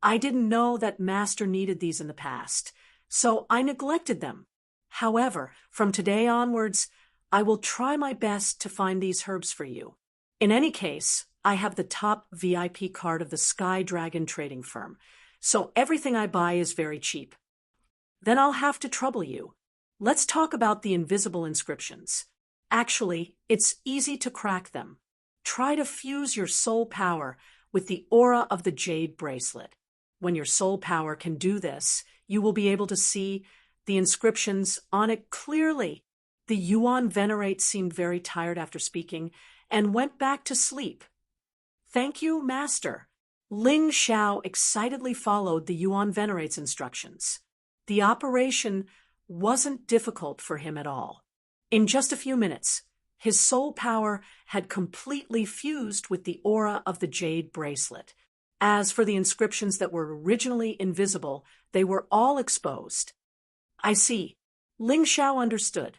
I didn't know that Master needed these in the past, so I neglected them. However, from today onwards, I will try my best to find these herbs for you. In any case, I have the top VIP card of the Sky Dragon trading firm, so everything I buy is very cheap. Then I'll have to trouble you. Let's talk about the invisible inscriptions. Actually, it's easy to crack them. Try to fuse your soul power with the aura of the jade bracelet. When your soul power can do this, you will be able to see the inscriptions on it clearly. The Yuan Venerate seemed very tired after speaking and went back to sleep. Thank you, Master. Ling Xiao excitedly followed the Yuan Venerate's instructions. The operation wasn't difficult for him at all. In just a few minutes, his soul power had completely fused with the aura of the jade bracelet. As for the inscriptions that were originally invisible, they were all exposed. I see. Ling Xiao understood.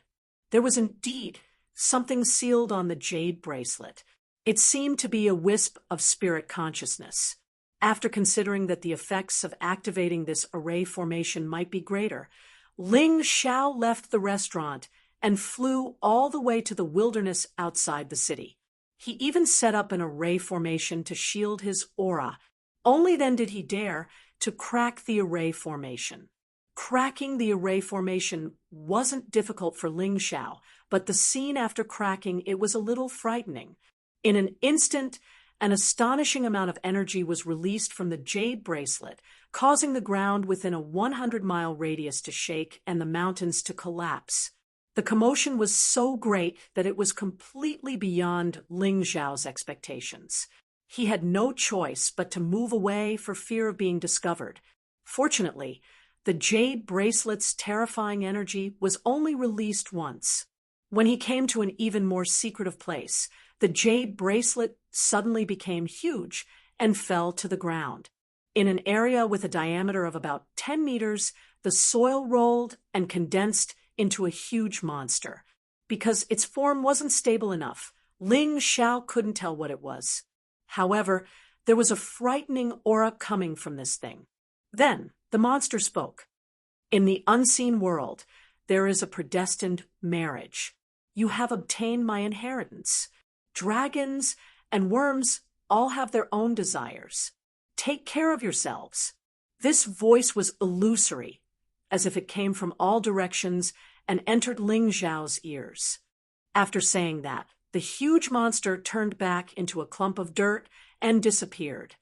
There was indeed something sealed on the jade bracelet. It seemed to be a wisp of spirit consciousness. After considering that the effects of activating this array formation might be greater, Ling Xiao left the restaurant and flew all the way to the wilderness outside the city. He even set up an array formation to shield his aura. Only then did he dare to crack the array formation. Cracking the array formation wasn't difficult for Ling Xiao, but the scene after cracking it was a little frightening. In an instant, an astonishing amount of energy was released from the jade bracelet, causing the ground within a 100-mile radius to shake and the mountains to collapse. The commotion was so great that it was completely beyond Ling Xiao's expectations. He had no choice but to move away for fear of being discovered. Fortunately, the jade bracelet's terrifying energy was only released once. When he came to an even more secretive place, the jade bracelet suddenly became huge and fell to the ground. In an area with a diameter of about 10 meters, the soil rolled and condensed into a huge monster. Because its form wasn't stable enough, Ling Xiao couldn't tell what it was. However, there was a frightening aura coming from this thing. Then the monster spoke. In the unseen world, there is a predestined marriage. You have obtained my inheritance. Dragons and worms all have their own desires. Take care of yourselves. This voice was illusory, as if it came from all directions and entered Ling Xiao's ears. After saying that, the huge monster turned back into a clump of dirt and disappeared.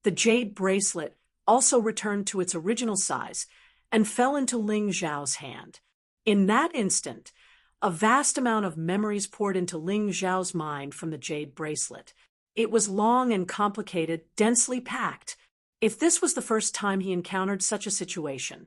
The jade bracelet also returned to its original size and fell into Ling Xiao's hand. In that instant, a vast amount of memories poured into Ling Xiao's mind from the jade bracelet. It was long and complicated, densely packed. If this was the first time he encountered such a situation,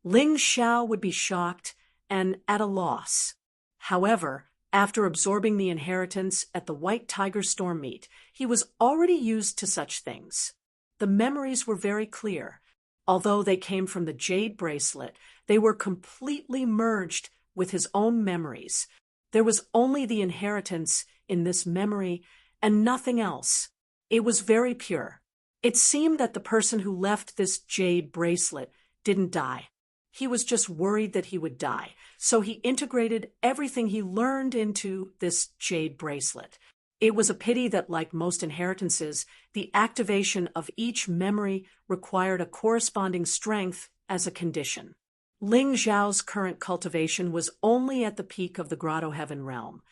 Ling Xiao would be shocked and at a loss. However, after absorbing the inheritance at the White Tiger storm meet, he was already used to such things. The memories were very clear. Although they came from the jade bracelet, they were completely merged with his own memories. There was only the inheritance in this memory and nothing else. It was very pure. It seemed that the person who left this jade bracelet didn't die. He was just worried that he would die, so he integrated everything he learned into this jade bracelet. It was a pity that, like most inheritances, the activation of each memory required a corresponding strength as a condition. Ling Xiao's current cultivation was only at the peak of the Grotto Heaven realm,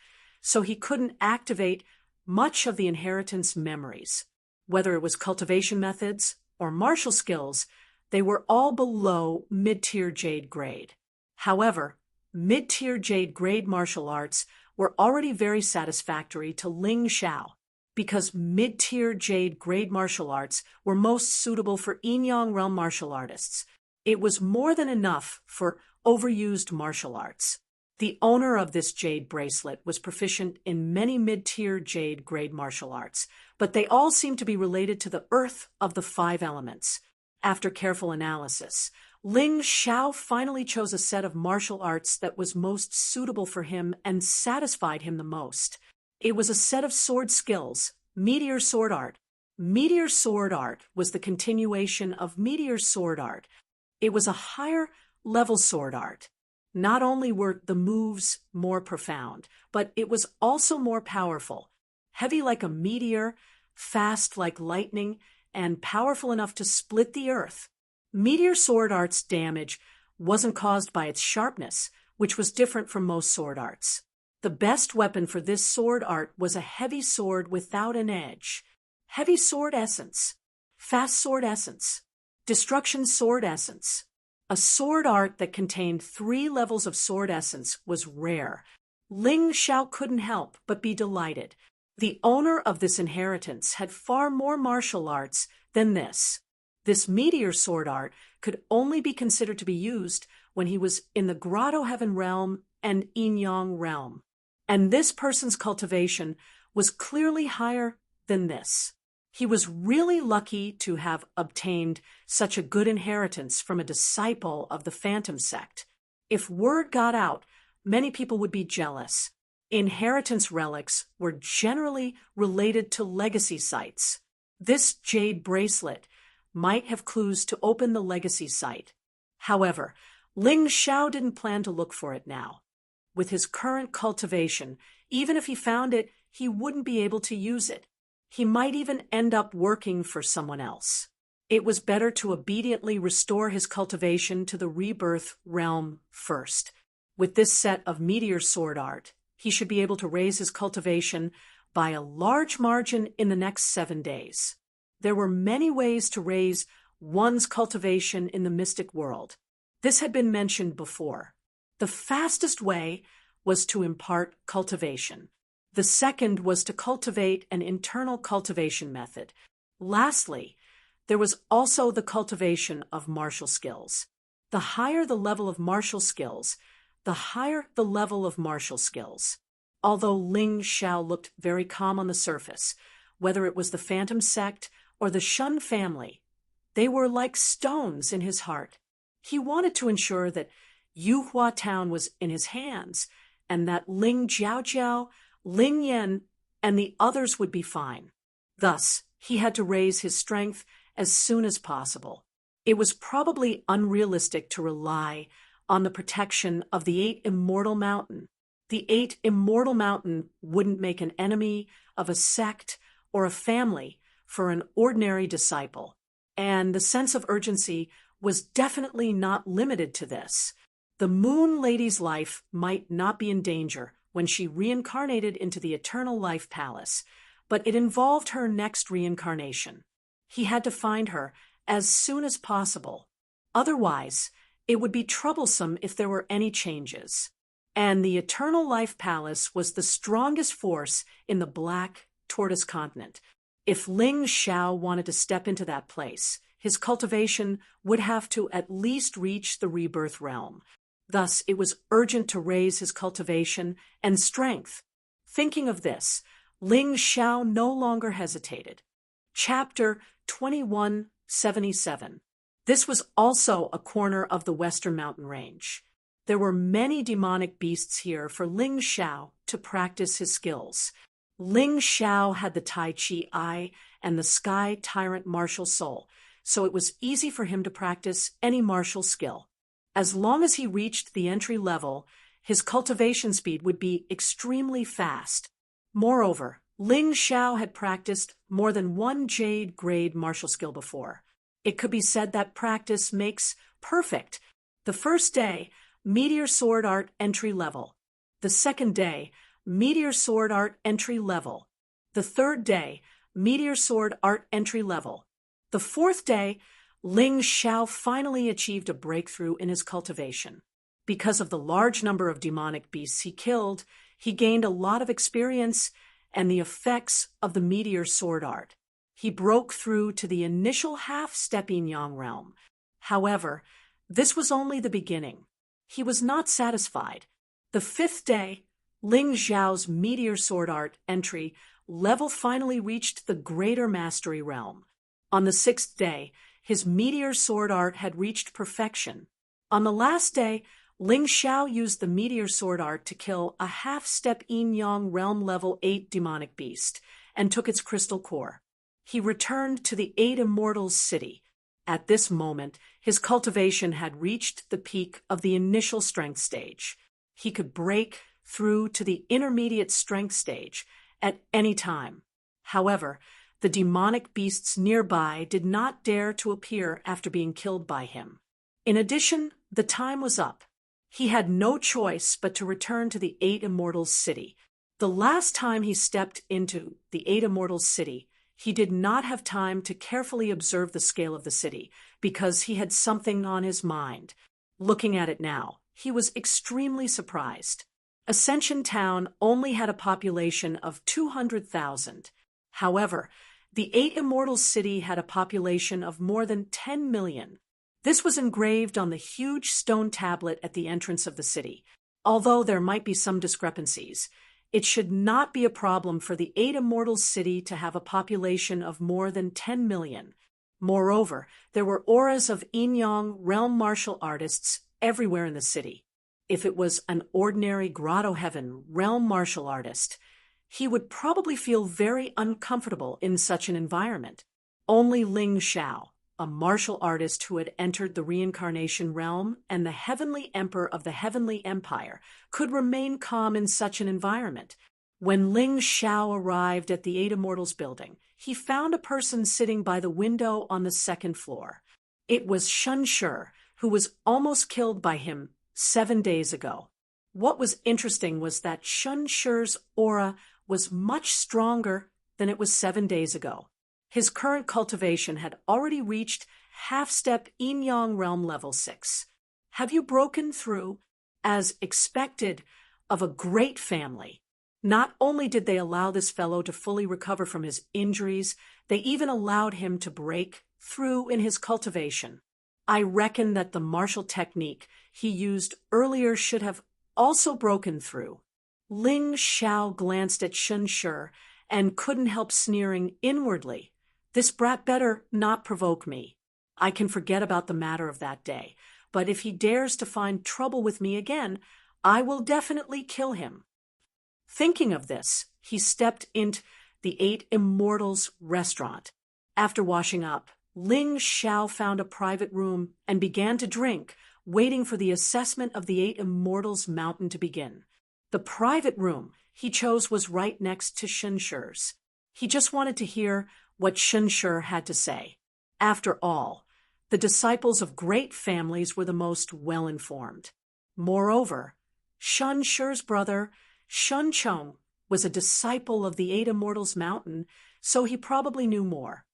so he couldn't activate much of the inheritance memories. Whether it was cultivation methods or martial skills, they were all below mid-tier jade grade. However, mid-tier jade grade martial arts were already very satisfactory to Ling Xiao, because mid-tier jade grade martial arts were most suitable for Yin-Yang realm martial artists. It was more than enough for overused martial arts. The owner of this jade bracelet was proficient in many mid-tier jade grade martial arts, but they all seemed to be related to the earth of the 5 elements. After careful analysis, Ling Xiao finally chose a set of martial arts that was most suitable for him and satisfied him the most. It was a set of sword skills, Meteor Sword Art. Meteor Sword Art was the continuation of Meteor Sword Art. It was a higher level sword art. Not only were the moves more profound, but it was also more powerful. Heavy like a meteor, fast like lightning, and powerful enough to split the earth. Meteor Sword Art's damage wasn't caused by its sharpness, which was different from most sword arts. The best weapon for this sword art was a heavy sword without an edge. Heavy Sword Essence, Fast Sword Essence, Destruction Sword Essence. A sword art that contained 3 levels of sword essence was rare. Ling Xiao couldn't help but be delighted. The owner of this inheritance had far more martial arts than this. This Meteor Sword Art could only be considered to be used when he was in the Grotto Heaven realm and Yin-Yang realm. And this person's cultivation was clearly higher than this. He was really lucky to have obtained such a good inheritance from a disciple of the Phantom sect. If word got out, many people would be jealous. Inheritance relics were generally related to legacy sites. This jade bracelet might have clues to open the legacy site. However, Ling Xiao didn't plan to look for it now. With his current cultivation, even if he found it, he wouldn't be able to use it. He might even end up working for someone else. It was better to obediently restore his cultivation to the rebirth realm first. With this set of Meteor Sword Art, he should be able to raise his cultivation by a large margin in the next 7 days. There were many ways to raise one's cultivation in the mystic world. This had been mentioned before. The fastest way was to impart cultivation. The second was to cultivate an internal cultivation method. Lastly, there was also the cultivation of martial skills. The higher the level of martial skills, the higher the level of martial skills. Although Ling Xiao looked very calm on the surface, whether it was the Phantom sect or the Shun family, they were like stones in his heart. He wanted to ensure that Yuhua Town was in his hands, and that Ling Jiaojiao, Ling Yan, and the others would be fine. Thus, he had to raise his strength as soon as possible. It was probably unrealistic to rely on the protection of the 8 Immortal Mountain. The 8 Immortal Mountain wouldn't make an enemy of a sect or a family for an ordinary disciple, and the sense of urgency was definitely not limited to this. The Moon Lady's life might not be in danger when she reincarnated into the Eternal Life Palace, but it involved her next reincarnation. He had to find her as soon as possible. Otherwise, it would be troublesome if there were any changes. And the Eternal Life Palace was the strongest force in the Black Tortoise Continent. If Ling Xiao wanted to step into that place, his cultivation would have to at least reach the rebirth realm. Thus, it was urgent to raise his cultivation and strength. Thinking of this, Ling Xiao no longer hesitated. Chapter 2177. This was also a corner of the Western Mountain Range. There were many demonic beasts here for Ling Xiao to practice his skills. Ling Xiao had the Tai Chi Eye and the Sky Tyrant martial soul, so it was easy for him to practice any martial skill. As long as he reached the entry level, his cultivation speed would be extremely fast. Moreover, Ling Xiao had practiced more than one Jade grade martial skill before. It could be said that practice makes perfect. The first day, Meteor Sword Art entry level. The second day, Meteor Sword Art entry level. The third day, Meteor Sword Art entry level. The fourth day, Ling Xiao finally achieved a breakthrough in his cultivation. Because of the large number of demonic beasts he killed, he gained a lot of experience and the effects of the Meteor Sword Art. He broke through to the initial half-step Yin-Yang realm. However, this was only the beginning. He was not satisfied. The fifth day, Ling Xiao's Meteor Sword Art entry level finally reached the Greater Mastery realm. On the sixth day, his Meteor Sword Art had reached perfection. On the last day, Ling Xiao used the Meteor Sword Art to kill a half-step Yin-Yang realm level 8 demonic beast and took its crystal core. He returned to the 8 Immortals city. At this moment, his cultivation had reached the peak of the initial strength stage. He could break through to the intermediate strength stage at any time. However, the demonic beasts nearby did not dare to appear after being killed by him. In addition, the time was up. He had no choice but to return to the 8 Immortals city. The last time he stepped into the 8 Immortals city, he did not have time to carefully observe the scale of the city because he had something on his mind. Looking at it now, he was extremely surprised. Ascension Town only had a population of 200,000. However, the 8 Immortals city had a population of more than 10 million. This was engraved on the huge stone tablet at the entrance of the city. Although there might be some discrepancies, it should not be a problem for the 8 Immortals city to have a population of more than 10 million. Moreover, there were auras of Yin-Yang realm martial artists everywhere in the city. If it was an ordinary Grotto Heaven realm martial artist, he would probably feel very uncomfortable in such an environment. Only Ling Xiao, a martial artist who had entered the reincarnation realm and the heavenly emperor of the heavenly empire, could remain calm in such an environment. When Ling Xiao arrived at the 8 Immortals building, he found a person sitting by the window on the second floor. It was Shun Shi, who was almost killed by him 7 days ago. What was interesting was that Shun Shi's aura was much stronger than it was 7 days ago. His current cultivation had already reached half-step Yin-Yang realm level 6. Have you broken through, as expected, of a great family? Not only did they allow this fellow to fully recover from his injuries, they even allowed him to break through in his cultivation. I reckon that the martial technique he used earlier should have also broken through. Ling Xiao glanced at Shun Shi and couldn't help sneering inwardly. This brat better not provoke me. I can forget about the matter of that day, but if he dares to find trouble with me again, I will definitely kill him. Thinking of this, he stepped into the 8 Immortals restaurant. After washing up, Ling Xiao found a private room and began to drink, waiting for the assessment of the 8 Immortals mountain to begin. The private room he chose was right next to Shun Shi's. He just wanted to hear what Shun Shi had to say. After all, the disciples of great families were the most well-informed. Moreover, Shun Shi's brother, Shun Chong, was a disciple of the 8 Immortals mountain, so he probably knew more.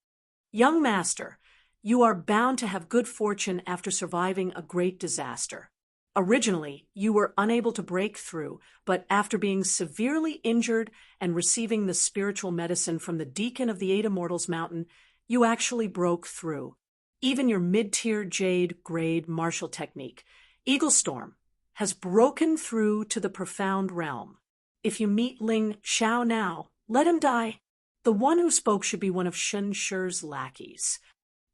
Young master, you are bound to have good fortune after surviving a great disaster. Originally, you were unable to break through, but after being severely injured and receiving the spiritual medicine from the deacon of the Eight Immortals Mountain, you actually broke through. Even your mid-tier Jade grade martial technique, Eagle Storm, has broken through to the profound realm. If you meet Ling Xiao now, let him die. The one who spoke should be one of Shun Shi's lackeys.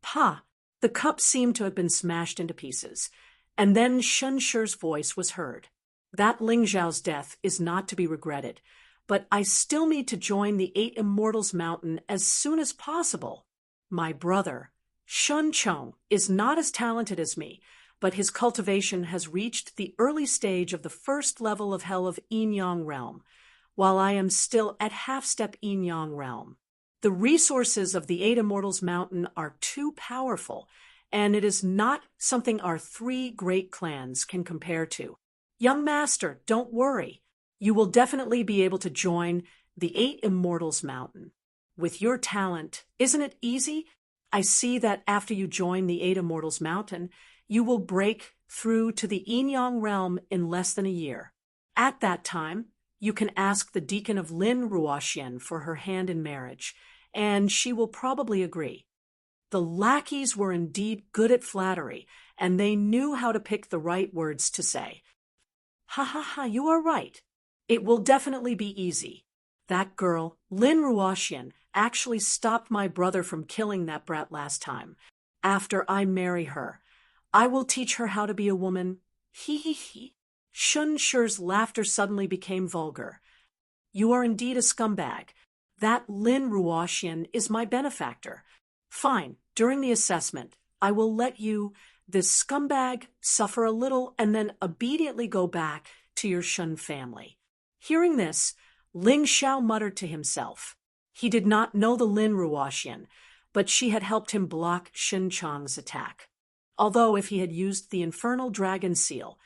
Pa! The cup seemed to have been smashed into pieces, and then Shun Shi's voice was heard. That Ling Xiao's death is not to be regretted, but I still need to join the Eight Immortals Mountain as soon as possible. My brother, Shun Chong, is not as talented as me, but his cultivation has reached the early stage of the first level of Hell of Yin Yang Realm, while I am still at half-step Yin Yang Realm. The resources of the Eight Immortals Mountain are too powerful, and it is not something our three great clans can compare to. Young Master, don't worry. You will definitely be able to join the Eight Immortals Mountain. With your talent, isn't it easy? I see that after you join the Eight Immortals Mountain, you will break through to the Yin Yang realm in less than a year. At that time, you can ask the deacon of Lin Ruoxian for her hand in marriage, and she will probably agree. The lackeys were indeed good at flattery, and they knew how to pick the right words to say. Ha ha ha, you are right. It will definitely be easy. That girl, Lin Ruoxian, actually stopped my brother from killing that brat last time. After I marry her, I will teach her how to be a woman. Hee hee hee. Shun Shi's laughter suddenly became vulgar. You are indeed a scumbag. That Lin Ruoxian is my benefactor. Fine, during the assessment, I will let you, this scumbag, suffer a little and then obediently go back to your Shun family. Hearing this, Ling Xiao muttered to himself. He did not know the Lin Ruoxian, but she had helped him block Shin Chong's attack. Although if he had used the Infernal Dragon Seal,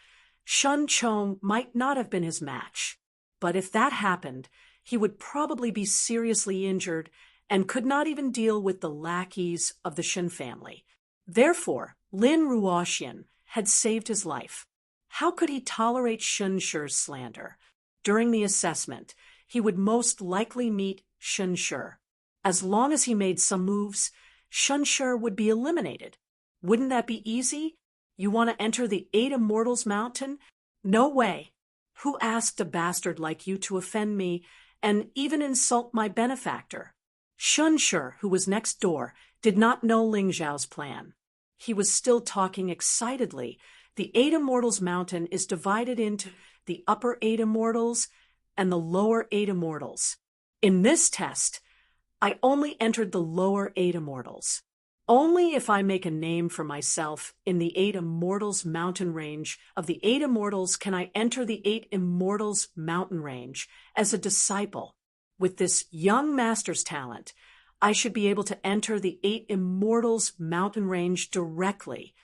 Shun Chong might not have been his match. But if that happened, he would probably be seriously injured and could not even deal with the lackeys of the Shin family. Therefore, Lin Ruoxian had saved his life. How could he tolerate Shun Shi's slander? During the assessment, he would most likely meet Shun Shi. As long as he made some moves, Shun Shi would be eliminated. Wouldn't that be easy? You want to enter the Eight Immortals Mountain? No way. Who asked a bastard like you to offend me and even insult my benefactor? Shun Shi, who was next door, did not know Ling Xiao's plan. He was still talking excitedly. The Eight Immortals Mountain is divided into the Upper Eight Immortals and the Lower Eight Immortals. In this test, I only entered the Lower Eight Immortals. Only if I make a name for myself in the Eight Immortals mountain range of the Eight Immortals can I enter the Eight Immortals mountain range as a disciple. With this young master's talent, I should be able to enter the Eight Immortals mountain range directly.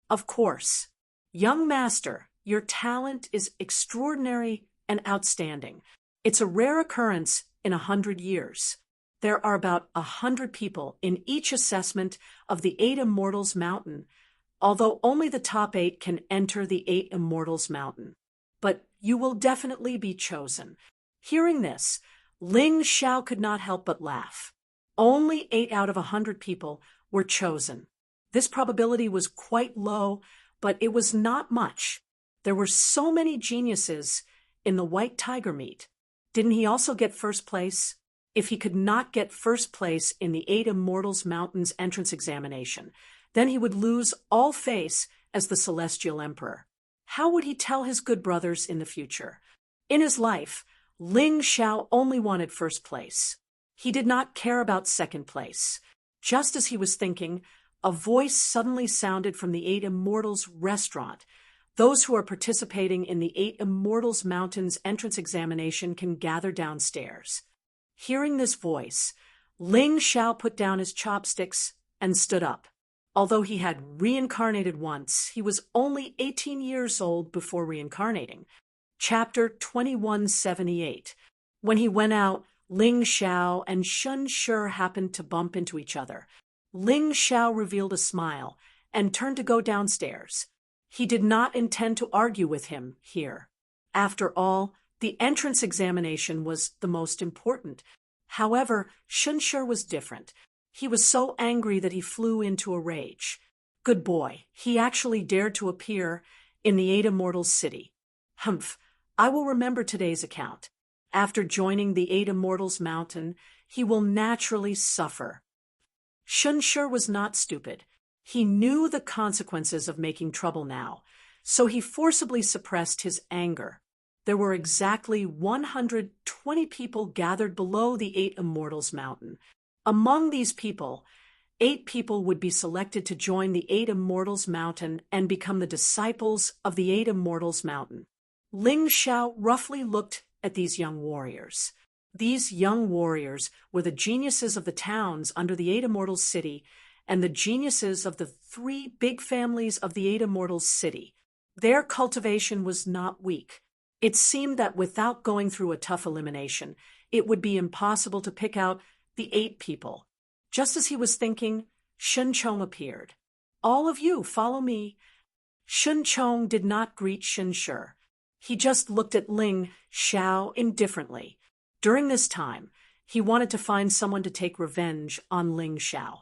Of course, young master, your talent is extraordinary and outstanding. It's a rare occurrence in 100 years. There are about 100 people in each assessment of the Eight Immortals Mountain, although only the top 8 can enter the Eight Immortals Mountain. But you will definitely be chosen. Hearing this, Ling Xiao could not help but laugh. Only 8 out of 100 people were chosen. This probability was quite low, but it was not much. There were so many geniuses in the White Tiger meet. Didn't he also get first place? If he could not get first place in the Eight Immortals Mountain's entrance examination, then he would lose all face as the Celestial Emperor. How would he tell his good brothers in the future? In his life, Ling Xiao only wanted first place. He did not care about second place. Just as he was thinking, a voice suddenly sounded from the Eight Immortals restaurant. Those who are participating in the Eight Immortals Mountain's entrance examination can gather downstairs. Hearing this voice, Ling Xiao put down his chopsticks and stood up. Although he had reincarnated once, he was only 18 years old before reincarnating. Chapter 2178. When he went out, Ling Xiao and Shun Shi happened to bump into each other. Ling Xiao revealed a smile and turned to go downstairs. He did not intend to argue with him here. After all, the entrance examination was the most important. However, Shunshur was different. He was so angry that he flew into a rage. Good boy, he actually dared to appear in the Eight Immortals city. Humph, I will remember today's account. After joining the Eight Immortals mountain, he will naturally suffer. Shunshur was not stupid. He knew the consequences of making trouble now, so he forcibly suppressed his anger. There were exactly 120 people gathered below the Eight Immortals mountain. Among these people, 8 people would be selected to join the Eight Immortals mountain and become the disciples of the Eight Immortals mountain. Ling Xiao roughly looked at these young warriors. These young warriors were the geniuses of the towns under the Eight Immortals city and the geniuses of the 3 big families of the Eight Immortals city. Their cultivation was not weak. It seemed that without going through a tough elimination, it would be impossible to pick out the 8 people. Just as he was thinking, Shun Chong appeared. All of you, follow me. Shun Chong did not greet Shunshur. He just looked at Ling Xiao indifferently. During this time, he wanted to find someone to take revenge on Ling Xiao,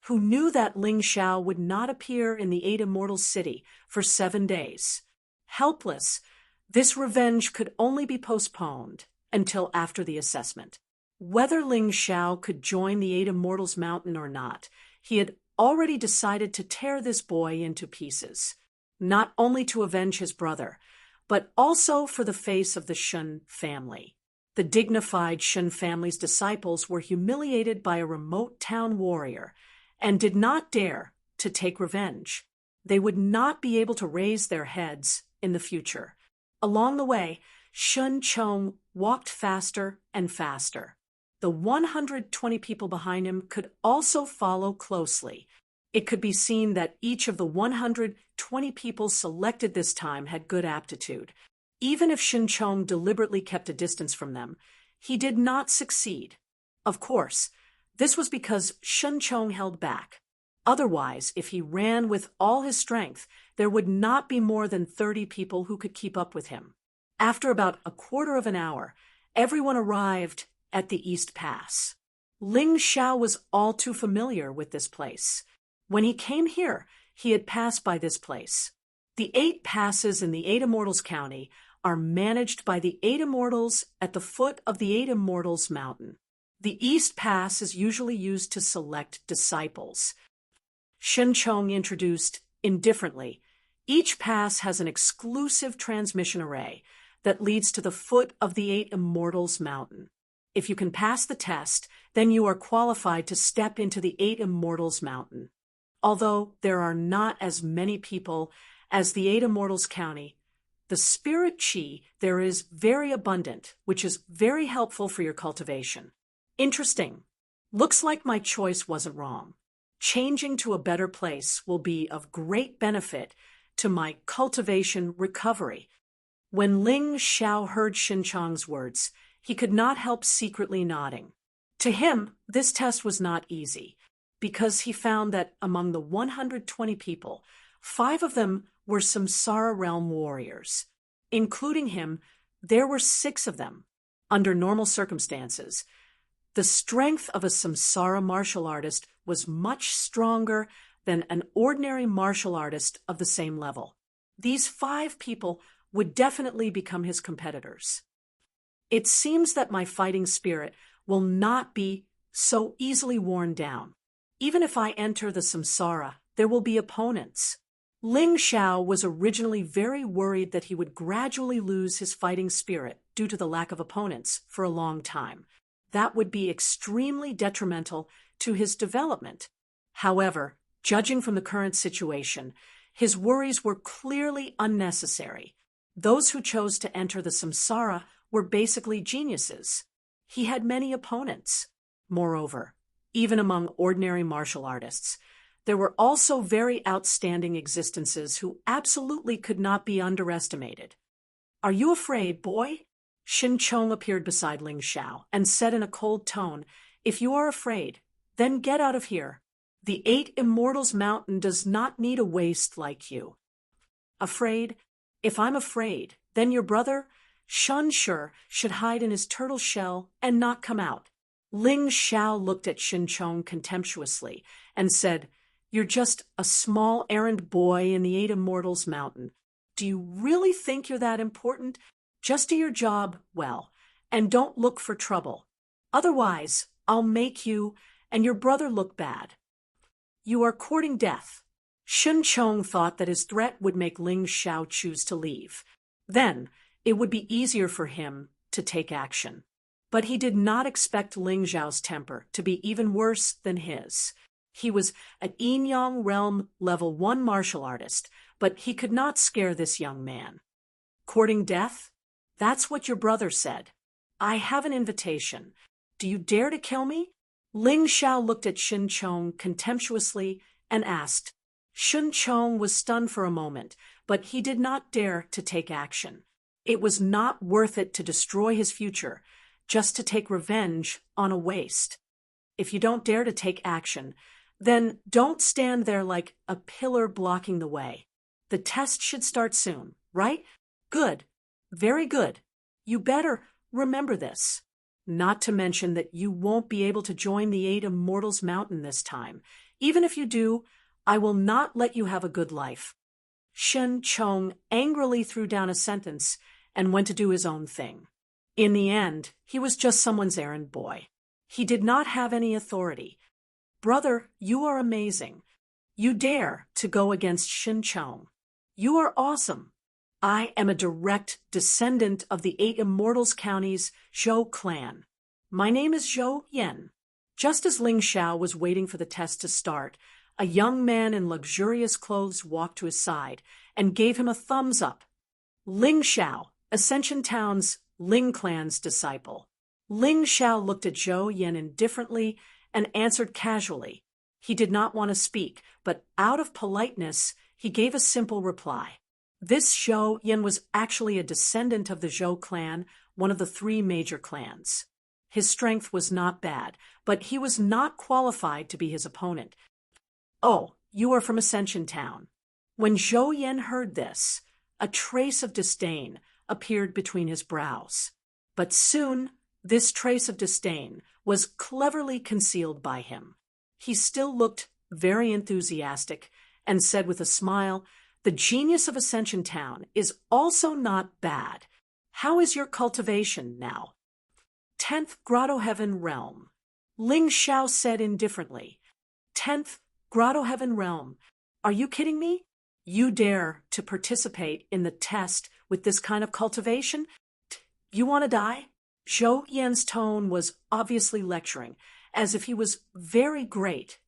who knew that Ling Xiao would not appear in the Eight Immortals city for 7 days. Helpless, this revenge could only be postponed until after the assessment. Whether Ling Xiao could join the Eight Immortals mountain or not, he had already decided to tear this boy into pieces, not only to avenge his brother, but also for the face of the Shun family. The dignified Shun family's disciples were humiliated by a remote town warrior and did not dare to take revenge. They would not be able to raise their heads in the future. Along the way, Shun Chong walked faster and faster. The 120 people behind him could also follow closely. It could be seen that each of the 120 people selected this time had good aptitude. Even if Shun Chong deliberately kept a distance from them, he did not succeed. Of course, this was because Shun Chong held back. Otherwise, if he ran with all his strength, there would not be more than 30 people who could keep up with him. After about a quarter of an hour, everyone arrived at the East Pass. Ling Xiao was all too familiar with this place. When he came here, he had passed by this place. The 8 passes in the Eight Immortals County are managed by the Eight Immortals at the foot of the Eight Immortals mountain. The East Pass is usually used to select disciples. Shun Chong introduced indifferently. Each pass has an exclusive transmission array that leads to the foot of the Eight Immortals mountain. If you can pass the test, then you are qualified to step into the Eight Immortals mountain. Although there are not as many people as the Eight Immortals County, the spirit chi there is very abundant, which is very helpful for your cultivation. Interesting. Looks like my choice wasn't wrong. Changing to a better place will be of great benefit to my cultivation recovery. When Ling Xiao heard Shun Chong's words, he could not help secretly nodding. To him, this test was not easy, because he found that among the 120 people, 5 of them were Samsara realm warriors. Including him, there were 6 of them. Under normal circumstances, the strength of a Samsara martial artist was much stronger than an ordinary martial artist of the same level. These 5 people would definitely become his competitors. It seems that my fighting spirit will not be so easily worn down. Even if I enter the Samsara, there will be opponents. Ling Xiao was originally very worried that he would gradually lose his fighting spirit due to the lack of opponents for a long time. That would be extremely detrimental to his development. However, judging from the current situation, his worries were clearly unnecessary. Those who chose to enter the Samsara were basically geniuses. He had many opponents. Moreover, even among ordinary martial artists, there were also very outstanding existences who absolutely could not be underestimated. Are you afraid, boy? Shun Chong appeared beside Ling Xiao and said in a cold tone, If you are afraid, then get out of here. The Eight Immortals mountain does not need a waste like you. Afraid? If I'm afraid, then your brother, Shun Sure, should hide in his turtle shell and not come out. Ling Xiao looked at Shin Chong contemptuously and said, "You're just a small errand boy in the Eight Immortals Mountain. Do you really think you're that important? Just do your job well, and don't look for trouble. Otherwise, I'll make you and your brother look bad. You are courting death." Shun Chong thought that his threat would make Ling Xiao choose to leave. Then, it would be easier for him to take action. But he did not expect Ling Xiao's temper to be even worse than his. He was an Yin Yang Realm Level 1 martial artist, but he could not scare this young man. Courting death? That's what your brother said. I have an invitation. Do you dare to kill me? Ling Xiao looked at Shin Chong contemptuously and asked. Shin Chong was stunned for a moment, but he did not dare to take action. It was not worth it to destroy his future, just to take revenge on a waste. If you don't dare to take action, then don't stand there like a pillar blocking the way. The test should start soon, right? Good. Very good. You better remember this. Not to mention that you won't be able to join the Eight Immortals Mountain this time. Even if you do, I will not let you have a good life. Shin Chong angrily threw down a sentence and went to do his own thing. In the end, he was just someone's errand boy. He did not have any authority. Brother, you are amazing. You dare to go against Shin Chong. You are awesome. I am a direct descendant of the Eight Immortals County's Zhou clan. My name is Zhou Yan. Just as Ling Xiao was waiting for the test to start, a young man in luxurious clothes walked to his side and gave him a thumbs up. Ling Xiao, Ascension Town's Ling clan's disciple. Ling Xiao looked at Zhou Yan indifferently and answered casually. He did not want to speak, but out of politeness, he gave a simple reply. This Zhou Yan was actually a descendant of the Zhou clan, one of the 3 major clans. His strength was not bad, but he was not qualified to be his opponent. Oh, you are from Ascension Town. When Zhou Yan heard this, a trace of disdain appeared between his brows. But soon, this trace of disdain was cleverly concealed by him. He still looked very enthusiastic and said with a smile, "The genius of Ascension Town is also not bad. How is your cultivation now?" 10th Grotto Heaven Realm. Ling Xiao said indifferently. 10th Grotto Heaven Realm. Are you kidding me? You dare to participate in the test with this kind of cultivation? You want to die? Zhou Yan's tone was obviously lecturing, as if he was very great.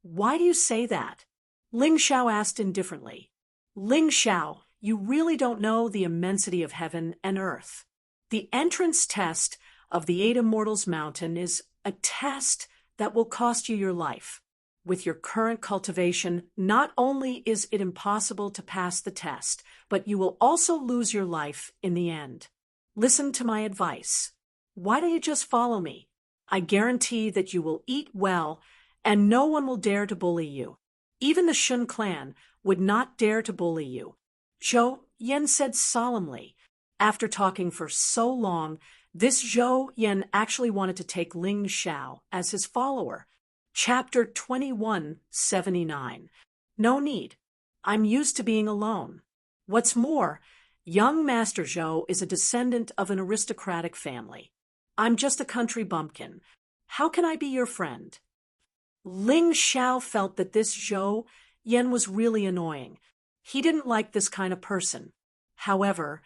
Why do you say that? Ling Xiao asked indifferently. Ling Xiao, you really don't know the immensity of heaven and earth. The entrance test of the Eight Immortals Mountain is a test that will cost you your life. With your current cultivation, not only is it impossible to pass the test, but you will also lose your life in the end. Listen to my advice. Why don't you just follow me? I guarantee that you will eat well, and no one will dare to bully you. Even the Shun clan would not dare to bully you. Zhou Yan said solemnly. After talking for so long, this Zhou Yan actually wanted to take Ling Xiao as his follower. Chapter 2179. No need. I'm used to being alone. What's more, young Master Zhou is a descendant of an aristocratic family. I'm just a country bumpkin. How can I be your friend? Ling Xiao felt that this Zhou Yan was really annoying. He didn't like this kind of person. However,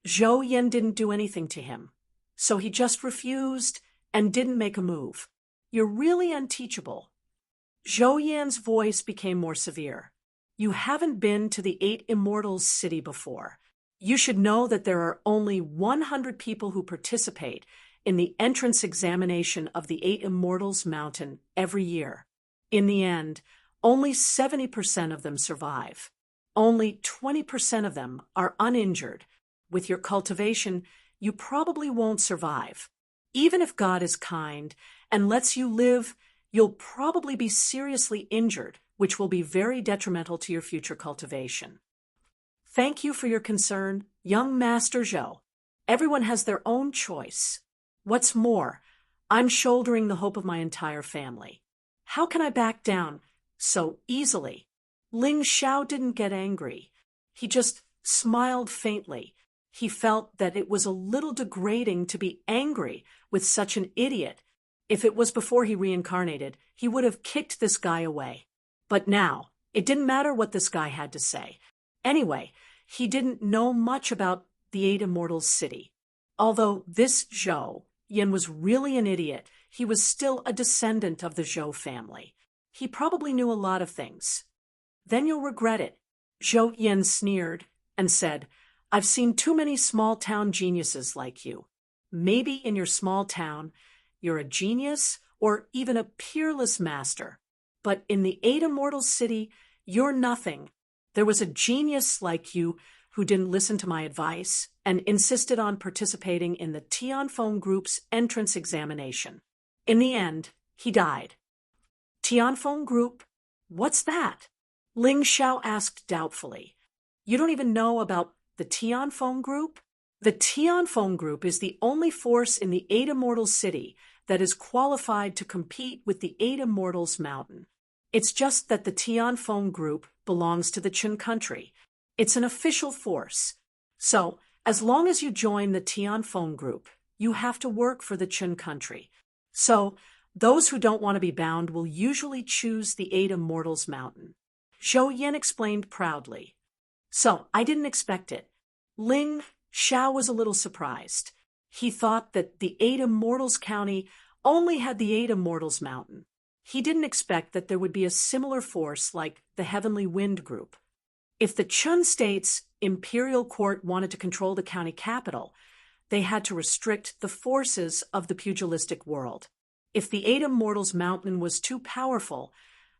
Zhou Yan didn't do anything to him, so he just refused and didn't make a move. You're really unteachable. Zhou Yan's voice became more severe. You haven't been to the Eight Immortals city before. You should know that there are only 100 people who participate in the entrance examination of the Eight Immortals Mountain every year. In the end, only 70% of them survive. Only 20% of them are uninjured. With your cultivation, you probably won't survive. Even if God is kind and lets you live, you'll probably be seriously injured, which will be very detrimental to your future cultivation. Thank you for your concern, young Master Zhou. Everyone has their own choice. What's more, I'm shouldering the hope of my entire family. How can I back down so easily? Ling Xiao didn't get angry. He just smiled faintly. He felt that it was a little degrading to be angry with such an idiot. If it was before he reincarnated, he would have kicked this guy away. But now, it didn't matter what this guy had to say. Anyway, he didn't know much about the Eight Immortals City. Although this Zhou Yin was really an idiot, he was still a descendant of the Zhou family. He probably knew a lot of things. Then you'll regret it. Zhou Yin sneered and said, I've seen too many small-town geniuses like you. Maybe in your small town, you're a genius or even a peerless master. But in the Eight Immortals City, you're nothing. There was a genius like you who didn't listen to my advice and insisted on participating in the Tianfeng Group's entrance examination. In the end, he died. Tianfeng Group? What's that? Ling Xiao asked doubtfully. You don't even know about the Tianfeng Group? The Tianfeng Group is the only force in the Eight Immortals City that is qualified to compete with the Eight Immortals Mountain. It's just that the Tianfeng Group belongs to the Qin country. It's an official force. So, as long as you join the Tianfeng Group, you have to work for the Qin country. So, those who don't want to be bound will usually choose the Eight Immortals Mountain. Zhou Yin explained proudly. So, I didn't expect it. Ling Xiao was a little surprised. He thought that the Eight Immortals County only had the Eight Immortals Mountain. He didn't expect that there would be a similar force like the Heavenly Wind Group. If the Chun State's imperial court wanted to control the county capital, they had to restrict the forces of the pugilistic world. If the Eight Immortals Mountain was too powerful,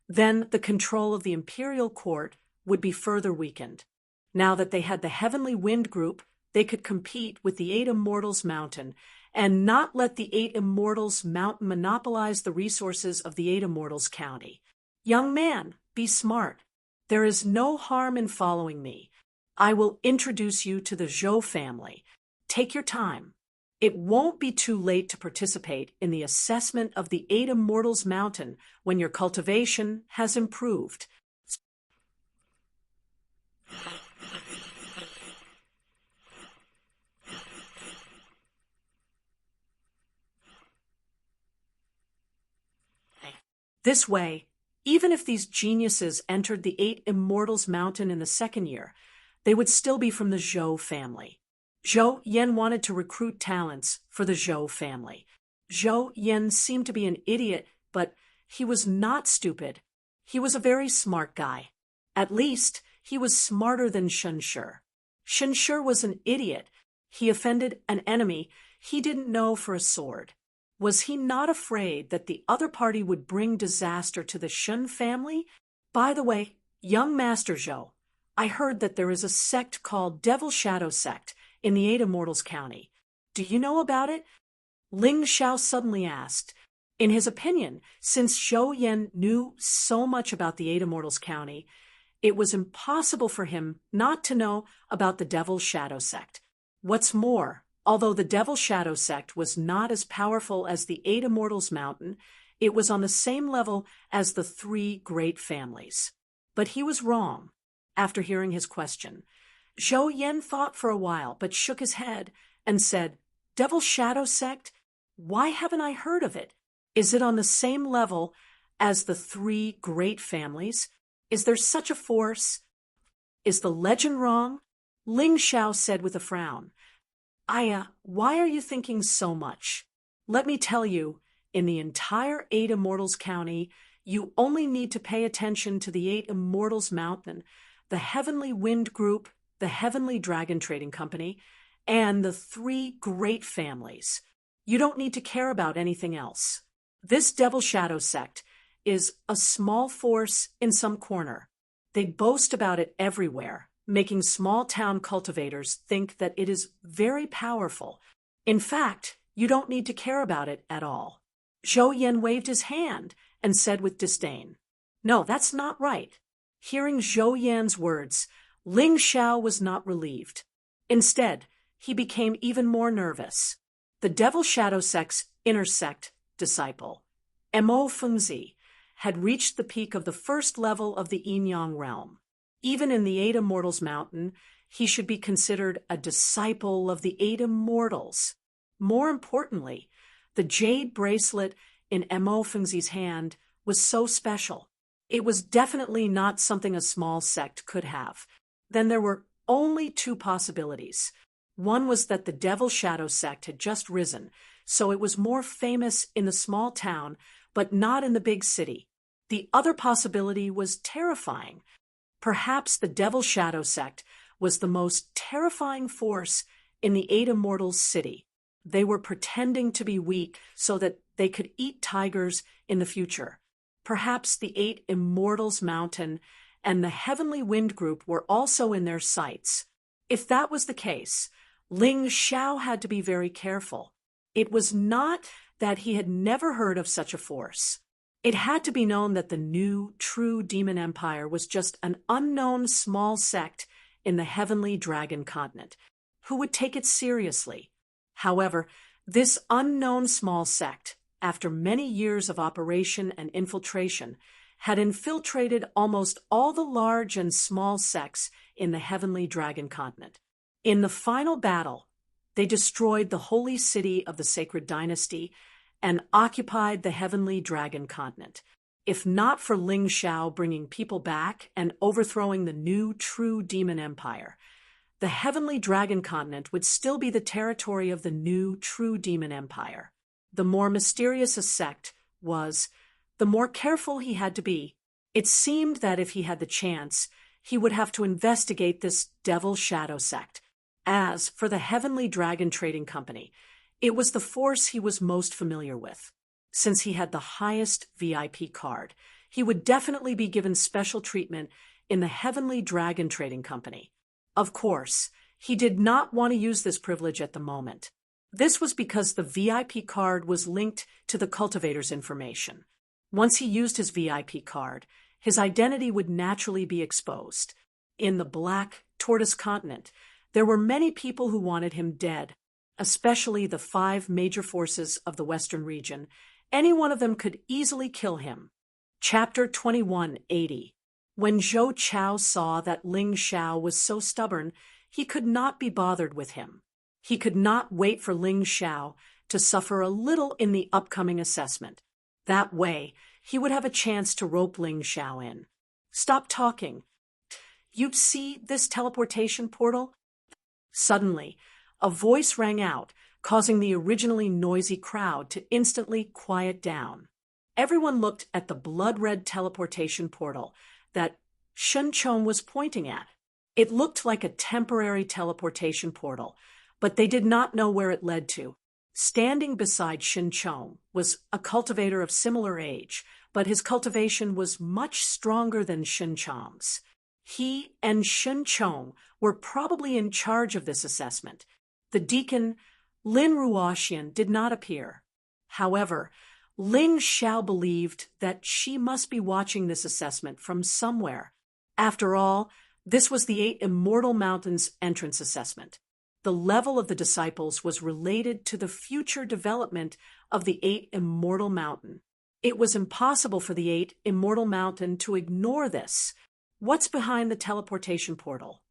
then the control of the imperial court would be further weakened. Now that they had the Heavenly Wind Group, they could compete with the Eight Immortals Mountain and not let the Eight Immortals Mountain monopolize the resources of the Eight Immortals County. Young man, be smart. There is no harm in following me. I will introduce you to the Zhou family. Take your time. It won't be too late to participate in the assessment of the Eight Immortals Mountain when your cultivation has improved. This way, even if these geniuses entered the Eight Immortals Mountain in the second year, they would still be from the Zhou family. Zhou Yin wanted to recruit talents for the Zhou family. Zhou Yin seemed to be an idiot, but he was not stupid. He was a very smart guy. At least, he was smarter than Shen Shi. Shen Shi was an idiot. He offended an enemy he didn't know for a sword. Was he not afraid that the other party would bring disaster to the Shun family? By the way, young Master Zhou, I heard that there is a sect called Devil Shadow Sect in the Eight Immortals County. Do you know about it? Ling Xiao suddenly asked. In his opinion, since Zhou Yin knew so much about the Eight Immortals County, it was impossible for him not to know about the Devil Shadow Sect. What's more, although the Devil Shadow Sect was not as powerful as the Eight Immortals Mountain, it was on the same level as the three great families. But he was wrong. After hearing his question, Zhou Yin thought for a while, but shook his head and said, Devil Shadow Sect? Why haven't I heard of it? Is it on the same level as the three great families? Is there such a force? Is the legend wrong? Ling Xiao said with a frown. Why are you thinking so much? Let me tell you, in the entire Eight Immortals County, you only need to pay attention to the Eight Immortals Mountain, the Heavenly Wind Group, the Heavenly Dragon Trading Company, and the three great families. You don't need to care about anything else. This Devil Shadow Sect is a small force in some corner. They boast about it everywhere, making small-town cultivators think that it is very powerful. In fact, you don't need to care about it at all. Zhou Yin waved his hand and said with disdain, No, that's not right. Hearing Zhou Yan's words, Ling Xiao was not relieved. Instead, he became even more nervous. The Devil Shadow Sect's inner sect disciple, Mo Fengzi, had reached the peak of the first level of the Yin Yang realm. Even in the Eight Immortals Mountain, he should be considered a disciple of the Eight Immortals. More importantly, the jade bracelet in Mo Fengzi's hand was so special. It was definitely not something a small sect could have. Then there were only two possibilities. One was that the Devil Shadow Sect had just risen, so it was more famous in the small town, but not in the big city. The other possibility was terrifying. Perhaps the Devil Shadow Sect was the most terrifying force in the Eight Immortals city. They were pretending to be weak so that they could eat tigers in the future. Perhaps the Eight Immortals Mountain and the Heavenly Wind Group were also in their sights. If that was the case, Ling Xiao had to be very careful. It was not that he had never heard of such a force. It had to be known that the new, true demon empire was just an unknown small sect in the Heavenly Dragon continent. Who would take it seriously? However, this unknown small sect, after many years of operation and infiltration, had infiltrated almost all the large and small sects in the Heavenly Dragon continent. In the final battle, they destroyed the holy city of the Sacred Dynasty and occupied the Heavenly Dragon continent. If not for Ling Xiao bringing people back and overthrowing the new true demon empire, the Heavenly Dragon continent would still be the territory of the new true demon empire. The more mysterious a sect was, the more careful he had to be. It seemed that if he had the chance, he would have to investigate this Devil Shadow Sect. As for the Heavenly Dragon Trading Company, it was the force he was most familiar with. Since he had the highest VIP card, he would definitely be given special treatment in the Heavenly Dragon Trading Company. Of course, he did not want to use this privilege at the moment. This was because the VIP card was linked to the cultivator's information. Once he used his VIP card, his identity would naturally be exposed. In the Black Tortoise continent, there were many people who wanted him dead, especially the 5 major forces of the Western region. Any one of them could easily kill him. Chapter 2180. When Zhou Chao saw that Ling Xiao was so stubborn, he could not be bothered with him. He could not wait for Ling Xiao to suffer a little in the upcoming assessment. That way, he would have a chance to rope Ling Xiao in. Stop talking. You see this teleportation portal? Suddenly, a voice rang out, causing the originally noisy crowd to instantly quiet down. Everyone looked at the blood-red teleportation portal that Shen Chong was pointing at. It looked like a temporary teleportation portal, but they did not know where it led to. Standing beside Shen Chong was a cultivator of similar age, but his cultivation was much stronger than Shen Chong's. He and Shen Chong were probably in charge of this assessment. The deacon, Lin Ruoxian, did not appear. However, Ling Xiao believed that she must be watching this assessment from somewhere. After all, this was the 8 Immortal Mountains entrance assessment. The level of the disciples was related to the future development of the 8 Immortal Mountain. It was impossible for the 8 Immortal Mountain to ignore this. What's behind the teleportation portal?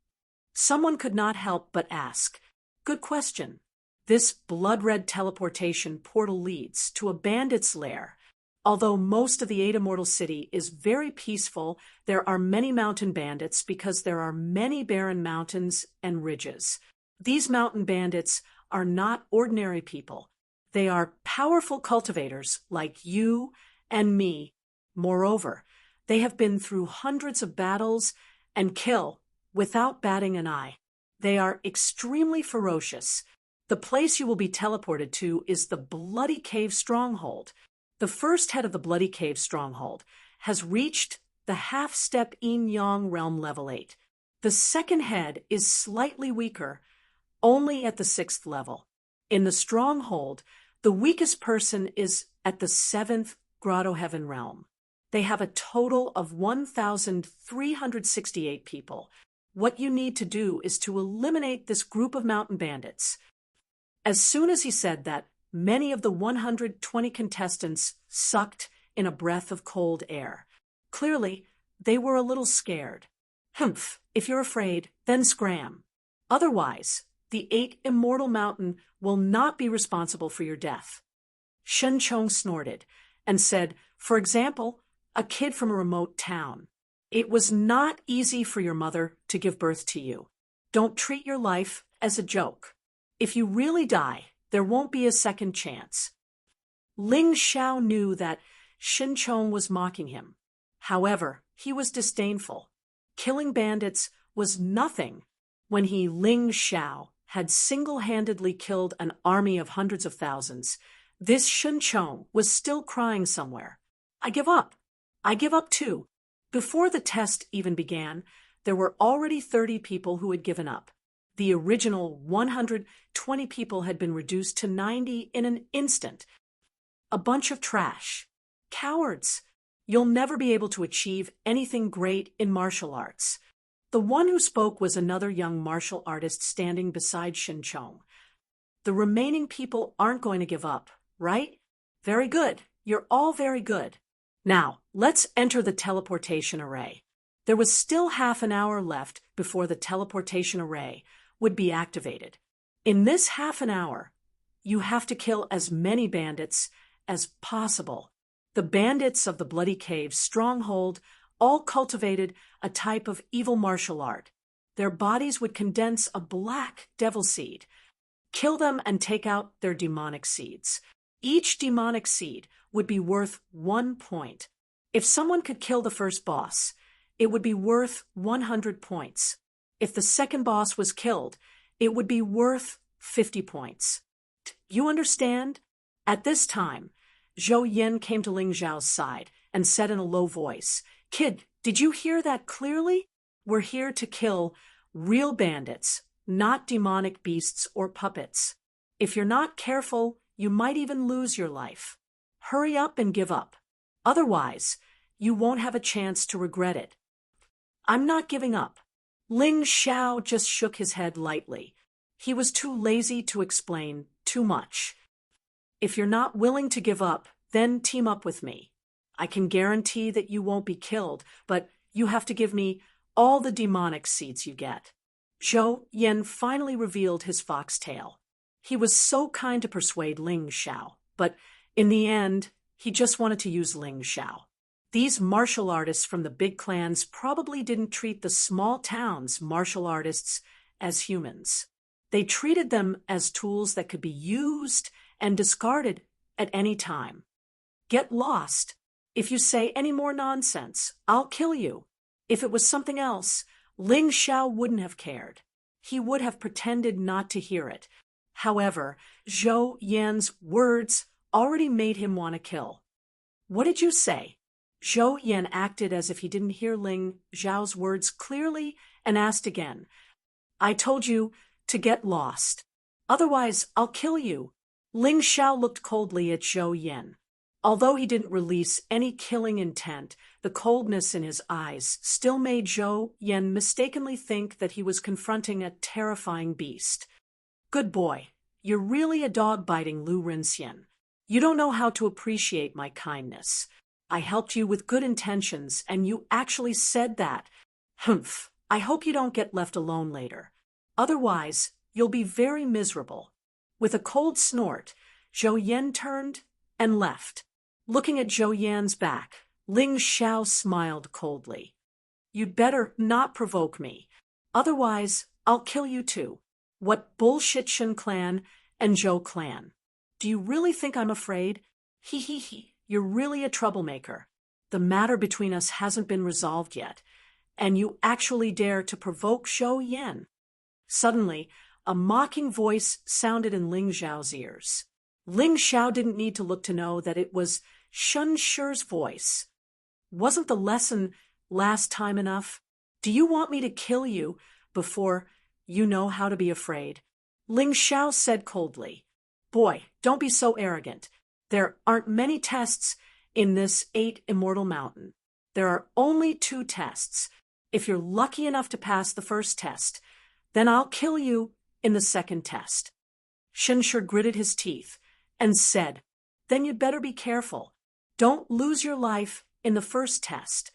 Someone could not help but ask. Good question. This blood-red teleportation portal leads to a bandit's lair. Although most of the 8 Immortal City is very peaceful, there are many mountain bandits because there are many barren mountains and ridges. These mountain bandits are not ordinary people. They are powerful cultivators like you and me. Moreover, they have been through hundreds of battles and kill without batting an eye. They are extremely ferocious. The place you will be teleported to is the Bloody Cave Stronghold. The first head of the Bloody Cave Stronghold has reached the half-step Yin-Yang realm level 8. The second head is slightly weaker, only at the 6th level. In the Stronghold, the weakest person is at the 7th Grotto Heaven realm. They have a total of 1,368 people. What you need to do is to eliminate this group of mountain bandits. As soon as he said that, many of the 120 contestants sucked in a breath of cold air. Clearly, they were a little scared. Humph, if you're afraid, then scram. Otherwise, the 8 Immortal Mountain will not be responsible for your death. Shen Chong snorted and said, for example, a kid from a remote town. It was not easy for your mother to give birth to you. Don't treat your life as a joke. If you really die, there won't be a second chance. Ling Xiao knew that Shen Chong was mocking him. However, he was disdainful. Killing bandits was nothing when he, Ling Xiao, had single-handedly killed an army of hundreds of thousands. This Shen Chong was still crying somewhere. I give up. I give up too. Before the test even began, there were already 30 people who had given up. The original 120 people had been reduced to 90 in an instant. A bunch of trash. Cowards. You'll never be able to achieve anything great in martial arts. The one who spoke was another young martial artist standing beside Shen Chong. The remaining people aren't going to give up, right? Very good. You're all very good. Now, let's enter the teleportation array. There was still half an hour left before the teleportation array would be activated. In this half an hour, you have to kill as many bandits as possible. The bandits of the Bloody Cave's stronghold all cultivated a type of evil martial art. Their bodies would condense a black devil seed. Kill them and take out their demonic seeds. Each demonic seed would be worth 1 point. If someone could kill the first boss, it would be worth 100 points. If the second boss was killed, it would be worth 50 points. You understand? At this time, Zhou Yin came to Ling Zhao's side and said in a low voice, "Kid, did you hear that clearly? We're here to kill real bandits, not demonic beasts or puppets. If you're not careful, you might even lose your life. Hurry up and give up. Otherwise, you won't have a chance to regret it." "I'm not giving up." Ling Xiao just shook his head lightly. He was too lazy to explain too much. "If you're not willing to give up, then team up with me. I can guarantee that you won't be killed, but you have to give me all the demonic seeds you get." Zhou Yin finally revealed his foxtail. He was so kind to persuade Ling Xiao, but in the end, he just wanted to use Ling Xiao. These martial artists from the big clans probably didn't treat the small towns' martial artists as humans. They treated them as tools that could be used and discarded at any time. Get lost. If you say any more nonsense, I'll kill you. If it was something else, Ling Xiao wouldn't have cared. He would have pretended not to hear it. However, Zhou Yan's words already made him want to kill. "What did you say?" Zhou Yan acted as if he didn't hear Ling Zhao's words clearly and asked again. "I told you to get lost. Otherwise, I'll kill you." Ling Xiao looked coldly at Zhou Yan. Although he didn't release any killing intent, the coldness in his eyes still made Zhou Yan mistakenly think that he was confronting a terrifying beast. "Good boy. You're really a dog-biting Lu Rinxian. You don't know how to appreciate my kindness. I helped you with good intentions, and you actually said that. Humph. I hope you don't get left alone later. Otherwise, you'll be very miserable." With a cold snort, Zhou Yan turned and left. Looking at Zhou Yan's back, Ling Xiao smiled coldly. "You'd better not provoke me. Otherwise, I'll kill you too. What bullshit Shen clan and Zhou clan. Do you really think I'm afraid? He he he. You're really a troublemaker. The matter between us hasn't been resolved yet, and you actually dare to provoke Zhou Yan." Suddenly, a mocking voice sounded in Ling Zhao's ears. Ling Xiao didn't need to look to know that it was Shun Shi's voice. "Wasn't the lesson last time enough? Do you want me to kill you before you know how to be afraid?" Ling Xiao said coldly. "Boy, don't be so arrogant. There aren't many tests in this 8 Immortal Mountain. There are only 2 tests. If you're lucky enough to pass the first test, then I'll kill you in the second test. Shenshi gritted his teeth and said, Then you'd better be careful. Don't lose your life in the first test.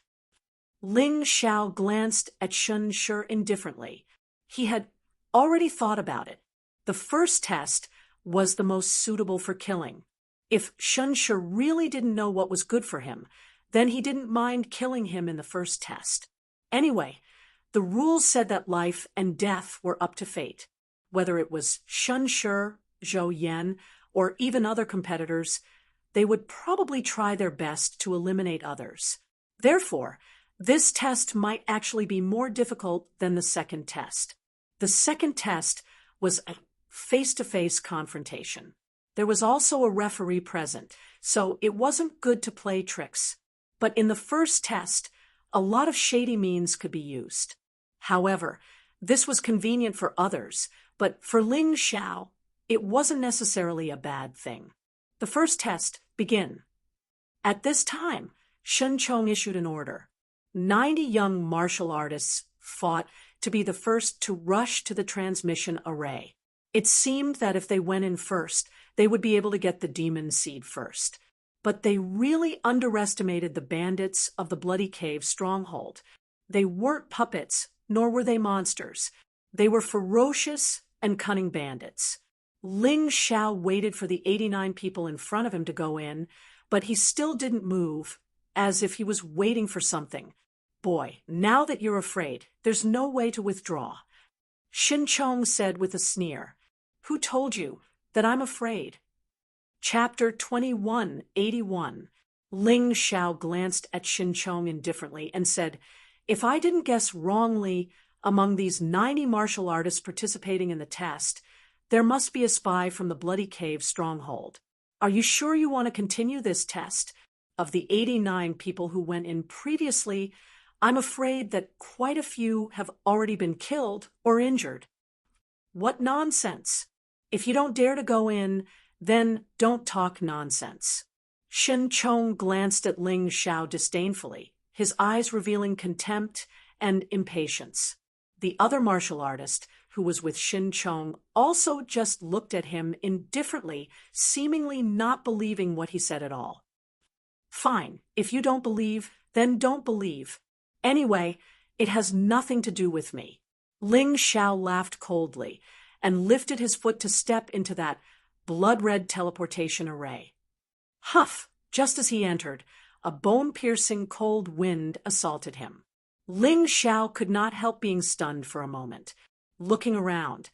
Ling Xiao glanced at Shenshi indifferently. He had already thought about it. The first test was the most suitable for killing. If Shenshi really didn't know what was good for him, then he didn't mind killing him in the first test. Anyway, the rules said that life and death were up to fate. Whether it was Shenshi, Zhou Yan, or even other competitors, they would probably try their best to eliminate others. Therefore, this test might actually be more difficult than the second test. The second test was a face-to-face confrontation. There was also a referee present, so it wasn't good to play tricks. But in the first test, a lot of shady means could be used. However, this was convenient for others, but for Ling Xiao, it wasn't necessarily a bad thing. The first test, begin. At this time, Shen Chong issued an order. 90 young martial artists fought to be the first to rush to the transmission array. It seemed that if they went in first, they would be able to get the demon seed first. But they really underestimated the bandits of the Bloody Cave stronghold. They weren't puppets, nor were they monsters. They were ferocious and cunning bandits. Ling Xiao waited for the 89 people in front of him to go in, but he still didn't move, as if he was waiting for something. Boy, now that you're afraid, there's no way to withdraw. Shin Chong said with a sneer, Who told you that I'm afraid? Chapter 2181. Ling Xiao glanced at Shin Chong indifferently and said, If I didn't guess wrongly among these 90 martial artists participating in the test, there must be a spy from the Bloody Cave stronghold. Are you sure you want to continue this test? Of the 89 people who went in previously, I'm afraid that quite a few have already been killed or injured. What nonsense! If you don't dare to go in, then don't talk nonsense. Shin Chong glanced at Ling Xiao disdainfully, his eyes revealing contempt and impatience. The other martial artist, who was with Shin Chong, also just looked at him indifferently, seemingly not believing what he said at all. Fine, if you don't believe, then don't believe. Anyway, it has nothing to do with me. Ling Xiao laughed coldly and lifted his foot to step into that blood-red teleportation array. Huff! Just as he entered, a bone-piercing cold wind assaulted him. Ling Xiao could not help being stunned for a moment, looking around.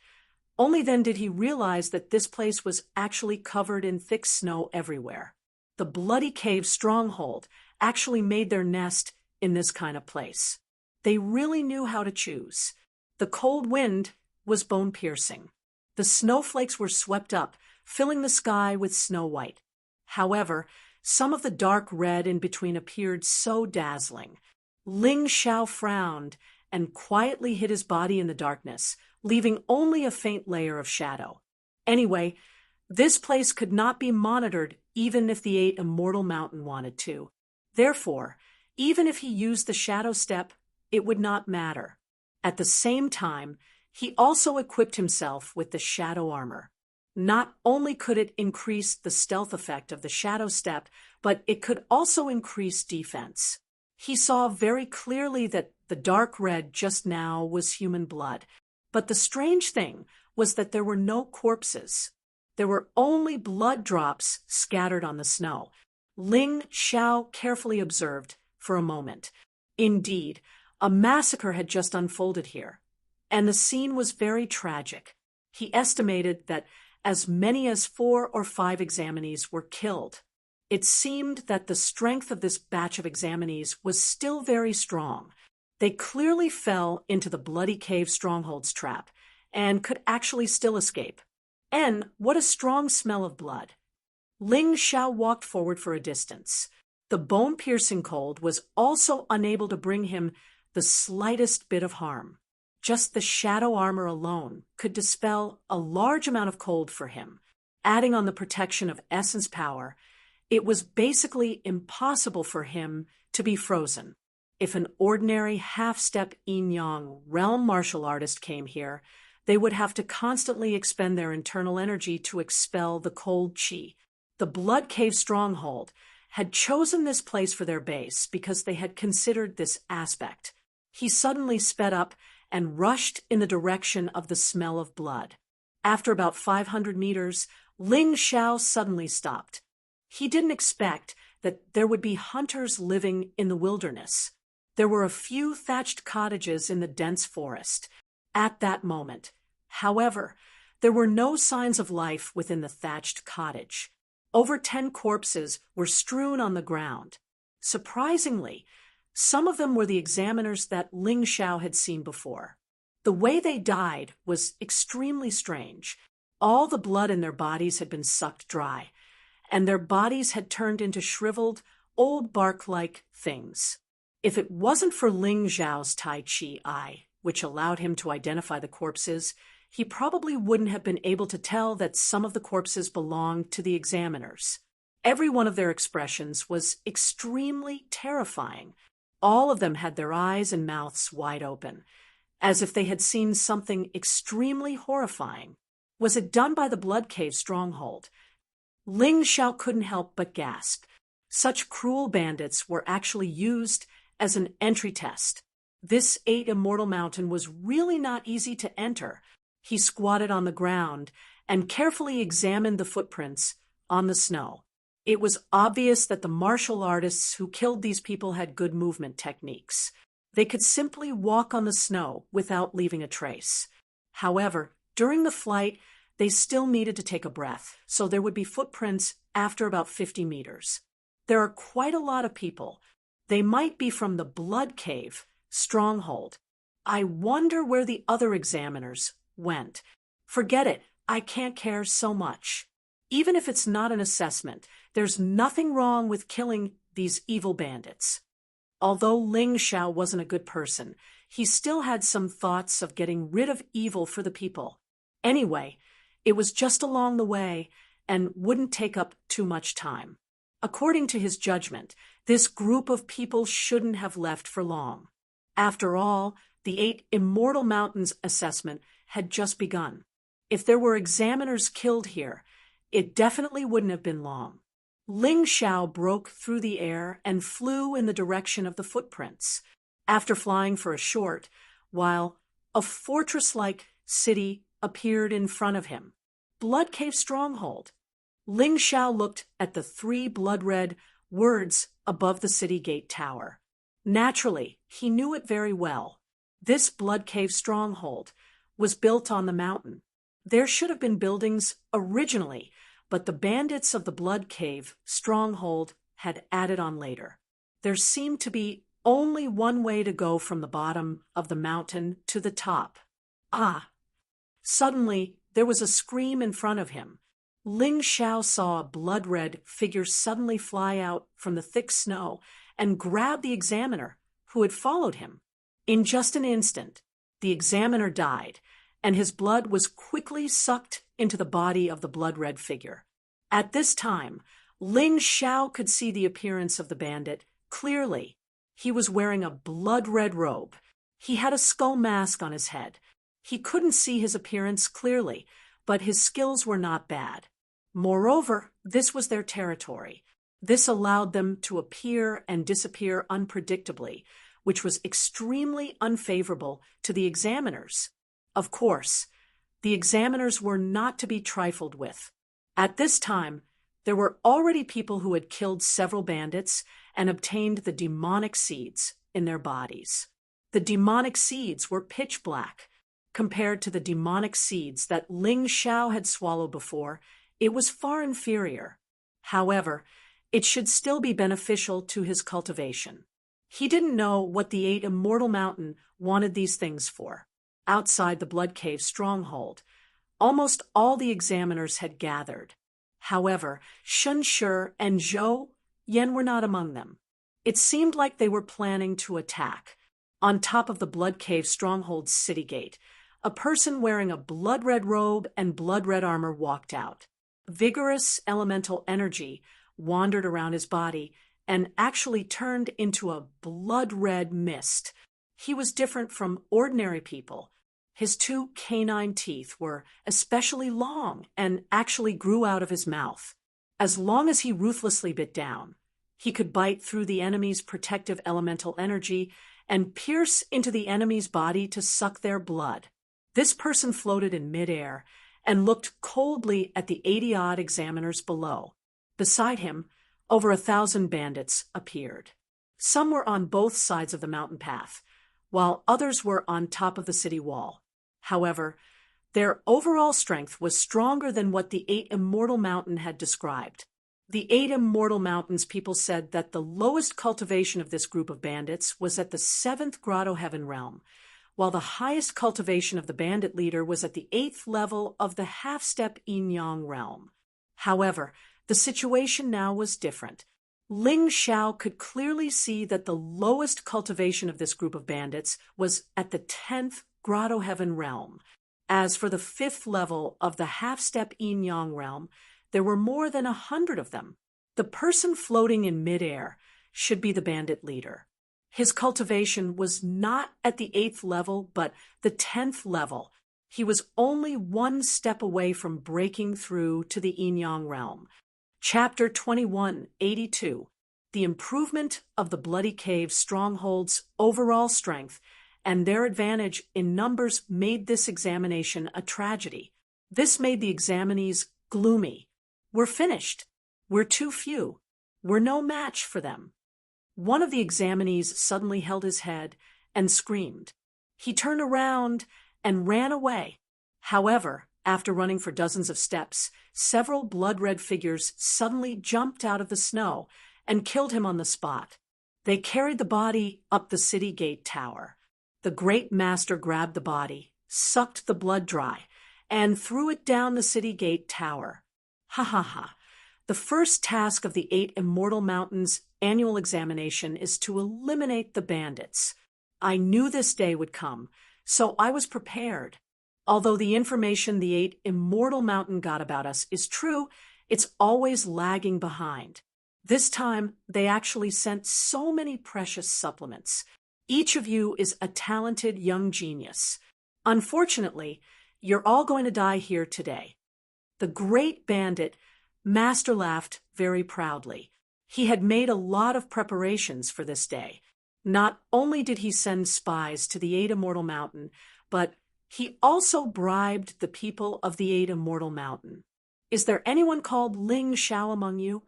Only then did he realize that this place was actually covered in thick snow everywhere. The Bloody Cave stronghold actually made their nest in this kind of place. They really knew how to choose. The cold wind was bone-piercing. The snowflakes were swept up, filling the sky with snow white. However, some of the dark red in between appeared so dazzling. Ling Xiao frowned and quietly hid his body in the darkness, leaving only a faint layer of shadow. Anyway, this place could not be monitored even if the 8 Immortal Mountain wanted to. Therefore, even if he used the shadow step, it would not matter. At the same time, he also equipped himself with the shadow armor. Not only could it increase the stealth effect of the shadow step, but it could also increase defense. He saw very clearly that the dark red just now was human blood. But the strange thing was that there were no corpses. There were only blood drops scattered on the snow. Ling Xiao carefully observed for a moment. Indeed, a massacre had just unfolded here, and the scene was very tragic. He estimated that as many as 4 or 5 examinees were killed. It seemed that the strength of this batch of examinees was still very strong. They clearly fell into the Bloody Cave stronghold's trap and could actually still escape. And what a strong smell of blood. Ling Xiao walked forward for a distance. The bone-piercing cold was also unable to bring him the slightest bit of harm. Just the shadow armor alone could dispel a large amount of cold for him. Adding on the protection of essence power, it was basically impossible for him to be frozen. If an ordinary half-step yin-yang realm martial artist came here, they would have to constantly expend their internal energy to expel the cold qi. The Blood Cave Stronghold had chosen this place for their base because they had considered this aspect. He suddenly sped up and rushed in the direction of the smell of blood. After about 500 meters, Ling Xiao suddenly stopped. He didn't expect that there would be hunters living in the wilderness. There were a few thatched cottages in the dense forest at that moment. However, there were no signs of life within the thatched cottage. Over 10 corpses were strewn on the ground. Surprisingly, some of them were the examiners that Ling Xiao had seen before. The way they died was extremely strange. All the blood in their bodies had been sucked dry, and their bodies had turned into shriveled, old bark-like things. If it wasn't for Ling Xiao's Tai Chi eye, which allowed him to identify the corpses, he probably wouldn't have been able to tell that some of the corpses belonged to the examiners. Every one of their expressions was extremely terrifying. All of them had their eyes and mouths wide open, as if they had seen something extremely horrifying. Was it done by the Blood Cave Stronghold? Ling Xiao couldn't help but gasp. Such cruel bandits were actually used as an entry test. This 8 Immortal Mountain was really not easy to enter. He squatted on the ground and carefully examined the footprints on the snow. It was obvious that the martial artists who killed these people had good movement techniques. They could simply walk on the snow without leaving a trace. However, during the flight, they still needed to take a breath, so there would be footprints after about 50 meters. There are quite a lot of people. They might be from the Blood Cave Stronghold. I wonder where the other examiners went. Forget it, I can't care so much. Even if it's not an assessment, there's nothing wrong with killing these evil bandits. Although Ling Xiao wasn't a good person, he still had some thoughts of getting rid of evil for the people. Anyway, it was just along the way and wouldn't take up too much time. According to his judgment, this group of people shouldn't have left for long. After all, the 8 Immortal Mountains assessment had just begun. If there were examiners killed here, it definitely wouldn't have been long. Ling Xiao broke through the air and flew in the direction of the footprints. After flying for a short while, a fortress-like city appeared in front of him. Blood Cave Stronghold. Ling Xiao looked at the 3 blood-red words above the city gate tower. Naturally, he knew it very well. This Blood Cave Stronghold was built on the mountain. There should have been buildings originally, but the bandits of the Blood Cave Stronghold had added on later. There seemed to be only one way to go from the bottom of the mountain to the top. Ah! Suddenly, there was a scream in front of him. Ling Xiao saw a blood-red figure suddenly fly out from the thick snow and grab the examiner, who had followed him. In just an instant, the examiner died, and his blood was quickly sucked into the body of the blood-red figure. At this time, Ling Xiao could see the appearance of the bandit clearly. He was wearing a blood-red robe. He had a skull mask on his head. He couldn't see his appearance clearly, but his skills were not bad. Moreover, this was their territory. This allowed them to appear and disappear unpredictably, which was extremely unfavorable to the examiners. Of course, the examiners were not to be trifled with. At this time, there were already people who had killed several bandits and obtained the demonic seeds in their bodies. The demonic seeds were pitch black. Compared to the demonic seeds that Ling Xiao had swallowed before, it was far inferior. However, it should still be beneficial to his cultivation. He didn't know what the 8 Immortal Mountain wanted these things for. Outside the Blood Cave Stronghold, almost all the examiners had gathered. However, Shun Shi and Zhou Yan were not among them. It seemed like they were planning to attack. On top of the Blood Cave Stronghold's city gate, a person wearing a blood-red robe and blood-red armor walked out. Vigorous elemental energy wandered around his body and actually turned into a blood-red mist. He was different from ordinary people. His 2 canine teeth were especially long and actually grew out of his mouth. As long as he ruthlessly bit down, he could bite through the enemy's protective elemental energy and pierce into the enemy's body to suck their blood. This person floated in midair and looked coldly at the 80-odd examiners below. Beside him, over 1,000 bandits appeared. Some were on both sides of the mountain path, while others were on top of the city wall. However, their overall strength was stronger than what the 8 Immortal Mountain had described. The 8 Immortal Mountains people said that the lowest cultivation of this group of bandits was at the 7th Grotto Heaven realm, while the highest cultivation of the bandit leader was at the 8th level of the half-step Yin Yang realm. However, the situation now was different. Ling Xiao could clearly see that the lowest cultivation of this group of bandits was at the 10th Grotto Heaven realm. As for the 5th level of the half-step Yin Yang realm, there were more than 100 of them. The person floating in midair should be the bandit leader. His cultivation was not at the 8th level, but the 10th level. He was only 1 step away from breaking through to the Yin Yang realm. Chapter 2182. The improvement of the Bloody Cave stronghold's overall strength and their advantage in numbers made this examination a tragedy. This made the examinees gloomy. We're finished. We're too few. We're no match for them. One of the examinees suddenly held his head and screamed. He turned around and ran away. However, after running for dozens of steps, several blood-red figures suddenly jumped out of the snow and killed him on the spot. They carried the body up the city gate tower. The great master grabbed the body, sucked the blood dry, and threw it down the city gate tower. Ha ha ha. The first task of the 8 Immortal Mountains annual examination is to eliminate the bandits. I knew this day would come, so I was prepared. Although the information the 8 Immortal Mountain got about us is true, it's always lagging behind. This time, they actually sent so many precious supplements. Each of you is a talented young genius. Unfortunately, you're all going to die here today. The great bandit Master laughed very proudly. He had made a lot of preparations for this day. Not only did he send spies to the 8 Immortal Mountain, but he also bribed the people of the 8 Immortal Mountain. Is there anyone called Ling Xiao among you?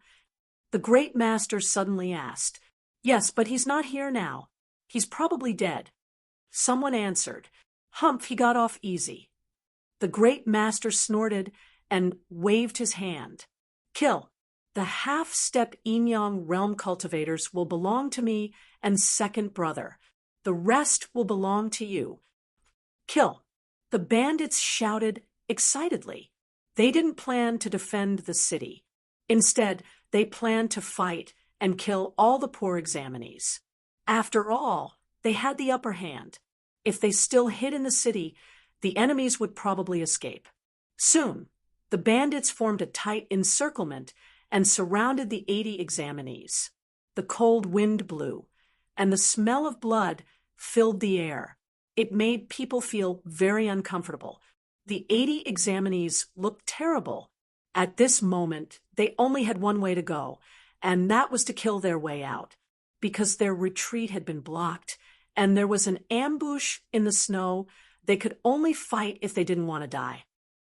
The great master suddenly asked. Yes, but he's not here now. He's probably dead. Someone answered. Humph, he got off easy. The great master snorted and waved his hand. Kill. The half-step Yin Yang realm cultivators will belong to me and second brother. The rest will belong to you. Kill. The bandits shouted excitedly. They didn't plan to defend the city. Instead, they planned to fight and kill all the poor examinees. After all, they had the upper hand. If they still hid in the city, the enemies would probably escape. Soon, the bandits formed a tight encirclement and surrounded the 80 examinees. The cold wind blew, and the smell of blood filled the air. It made people feel very uncomfortable. The 80 examinees looked terrible. At this moment, they only had one way to go, and that was to kill their way out, because their retreat had been blocked, and there was an ambush in the snow. They could only fight if they didn't want to die.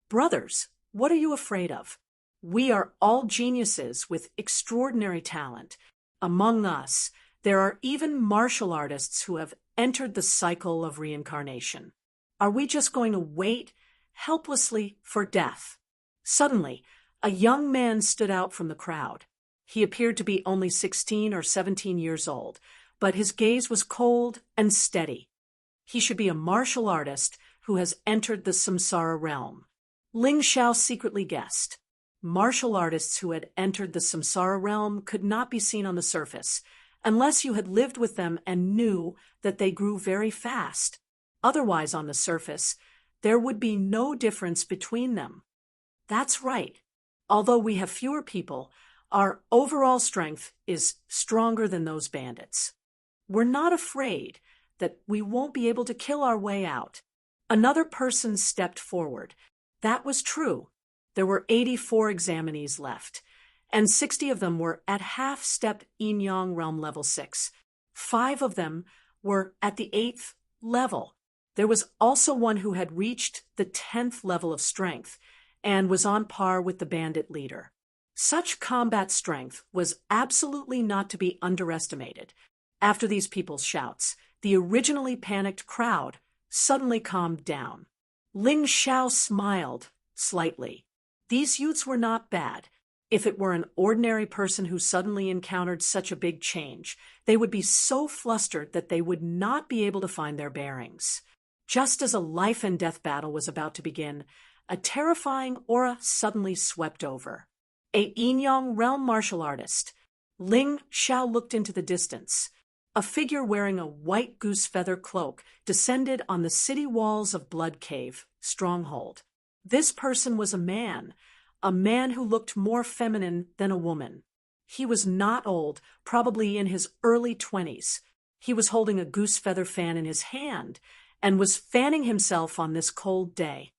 Brothers, what are you afraid of? We are all geniuses with extraordinary talent. Among us, there are even martial artists who have entered the cycle of reincarnation. Are we just going to wait helplessly for death? Suddenly, a young man stood out from the crowd. He appeared to be only 16 or 17 years old, but his gaze was cold and steady. He should be a martial artist who has entered the samsara realm. Ling Xiao secretly guessed. Martial artists who had entered the samsara realm could not be seen on the surface, unless you had lived with them and knew that they grew very fast. Otherwise, on the surface, there would be no difference between them. That's right. Although we have fewer people, Our overall strength is stronger than those bandits. We're not afraid that we won't be able to kill our way out. Another person stepped forward. That was true. There were 84 examinees left, and 60 of them were at half-step Yin-Yang Realm Level 6. 5 of them were at the 8th level. There was also one who had reached the 10th level of strength and was on par with the bandit leader. Such combat strength was absolutely not to be underestimated. After these people's shouts, the originally panicked crowd suddenly calmed down. Ling Xiao smiled slightly. These youths were not bad. If it were an ordinary person who suddenly encountered such a big change, they would be so flustered that they would not be able to find their bearings. Just as a life-and-death battle was about to begin, a terrifying aura suddenly swept over. A Yin-Yang realm martial artist. Ling Xiao looked into the distance. A figure wearing a white goose feather cloak descended on the city walls of Blood Cave, Stronghold. This person was a man who looked more feminine than a woman. He was not old, probably in his early 20s. He was holding a goose feather fan in his hand and was fanning himself on this cold day.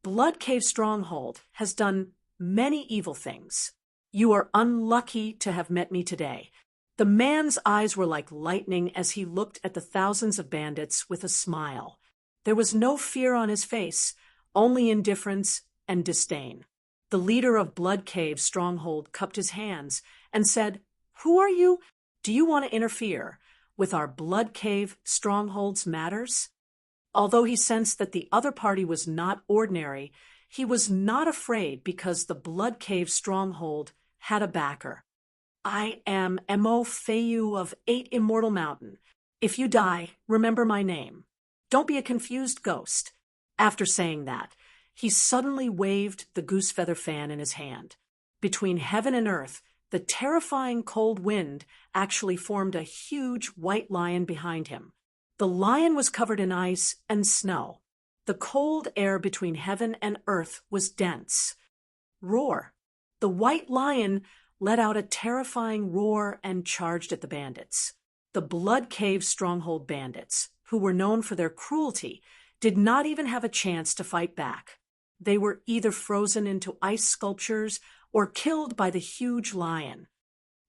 Blood Cave Stronghold has done many evil things. You are unlucky to have met me today. The man's eyes were like lightning as he looked at the thousands of bandits with a smile. There was no fear on his face, only indifference and disdain. The leader of Blood Cave Stronghold cupped his hands and said, "Who are you? Do you want to interfere with our Blood Cave Stronghold's matters?" Although he sensed that the other party was not ordinary, he was not afraid because the Blood Cave Stronghold had a backer. "I am Mo Feiyu of 8 Immortal Mountain. If you die, remember my name. Don't be a confused ghost." After saying that, he suddenly waved the goose feather fan in his hand. Between heaven and earth, the terrifying cold wind actually formed a huge white lion behind him. The lion was covered in ice and snow. The cold air between heaven and earth was dense. Roar. The white lion let out a terrifying roar and charged at the bandits. The Blood Cave Stronghold bandits, who were known for their cruelty, did not even have a chance to fight back. They were either frozen into ice sculptures or killed by the huge lion.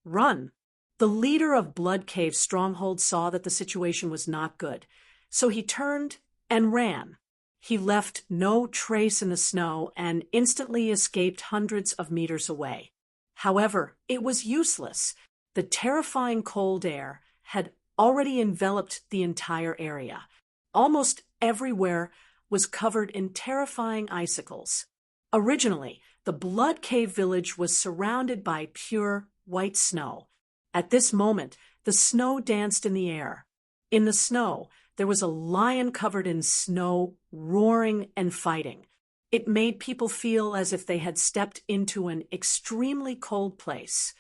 Run! The leader of Blood Cave Stronghold saw that the situation was not good, so he turned and ran. He left no trace in the snow and instantly escaped hundreds of meters away. However, it was useless. The terrifying cold air had already enveloped the entire area. Almost everywhere was covered in terrifying icicles. Originally, the Blood Cave village was surrounded by pure white snow. At this moment, the snow danced in the air. In the snow, there was a lion covered in snow, roaring and fighting. It made people feel as if they had stepped into an extremely cold place.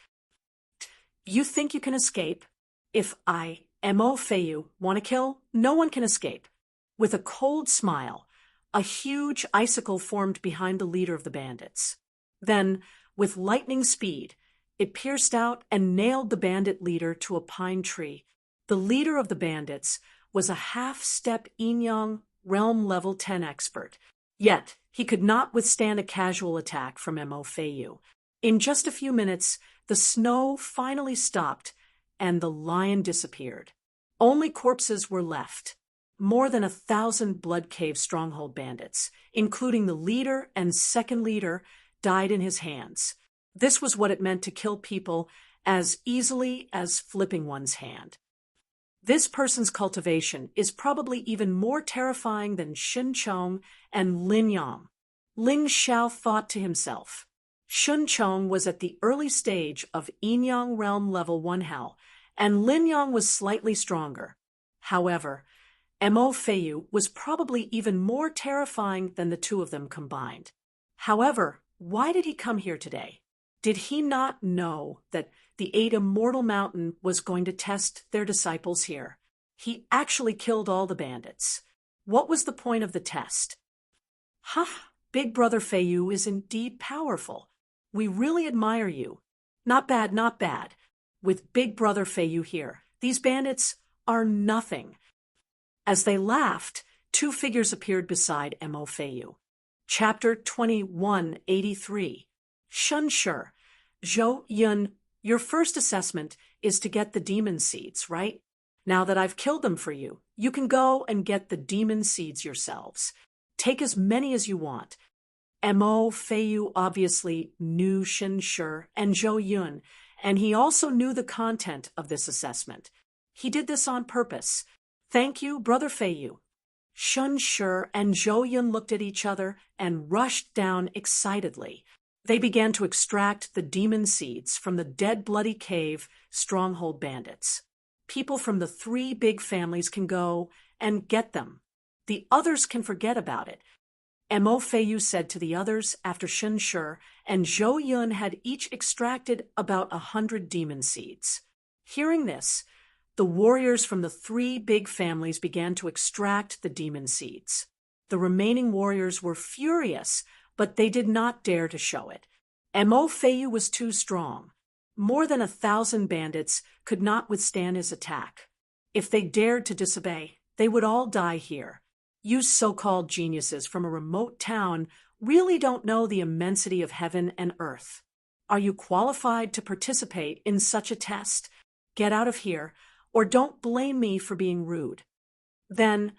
"You think you can escape? If I, Mo Feiyu, want to kill, no one can escape." With a cold smile, a huge icicle formed behind the leader of the bandits. Then, with lightning speed, it pierced out and nailed the bandit leader to a pine tree. The leader of the bandits was a half-step Yin-Yang Realm Level 10 expert. Yet, he could not withstand a casual attack from Mo Feiyu. In just a few minutes, the snow finally stopped and the lion disappeared. Only corpses were left. More than 1,000 Blood Cave Stronghold bandits, including the leader and second leader, died in his hands. This was what it meant to kill people as easily as flipping one's hand. This person's cultivation is probably even more terrifying than Shun Chong and Lin Yang. Ling Xiao thought to himself. Shun Chong was at the early stage of Yin-Yang Realm Level 1 Hell, and Lin Yang was slightly stronger. However, Mo Feiyu was probably even more terrifying than the two of them combined. However, why did he come here today? Did he not know that the 8 Immortal Mountain was going to test their disciples here? He actually killed all the bandits. What was the point of the test? Big Brother Feiyu is indeed powerful. We really admire you. Not bad, not bad. With Big Brother Feiyu here, these bandits are nothing. As they laughed, two figures appeared beside Mo Feiyu. Chapter 2183. Shunshi. Zhou Yun, your first assessment is to get the demon seeds, right? Now that I've killed them for you, you can go and get the demon seeds yourselves. Take as many as you want. Mo Feiyu obviously knew Shunshi and Zhou Yun, and he also knew the content of this assessment. He did this on purpose. Thank you, Brother Feiyu. Shunshi and Zhou Yun looked at each other and rushed down excitedly. They began to extract the demon seeds from the dead bloody cave stronghold bandits. People from the three big families can go and get them. The others can forget about it. Mo Feiyu said to the others after Shunshi and Zhou Yun had each extracted about 100 demon seeds. Hearing this, the warriors from the three big families began to extract the demon seeds. The remaining warriors were furious, but they did not dare to show it. Mo Feiyu was too strong. More than 1,000 bandits could not withstand his attack. If they dared to disobey, they would all die here. You so-called geniuses from a remote town really don't know the immensity of heaven and earth. Are you qualified to participate in such a test? Get out of here, or don't blame me for being rude. Then,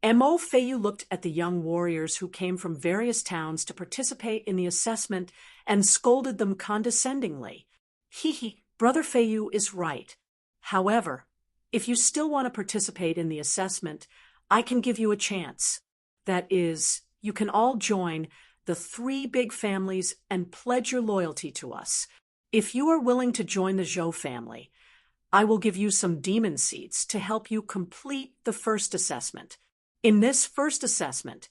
Mo Feiyu looked at the young warriors who came from various towns to participate in the assessment and scolded them condescendingly. Hee, Brother Feiyu is right. However, if you still want to participate in the assessment, I can give you a chance. That is, you can all join the three big families and pledge your loyalty to us. If you are willing to join the Zhou family, I will give you some demon seeds to help you complete the first assessment. In this first assessment,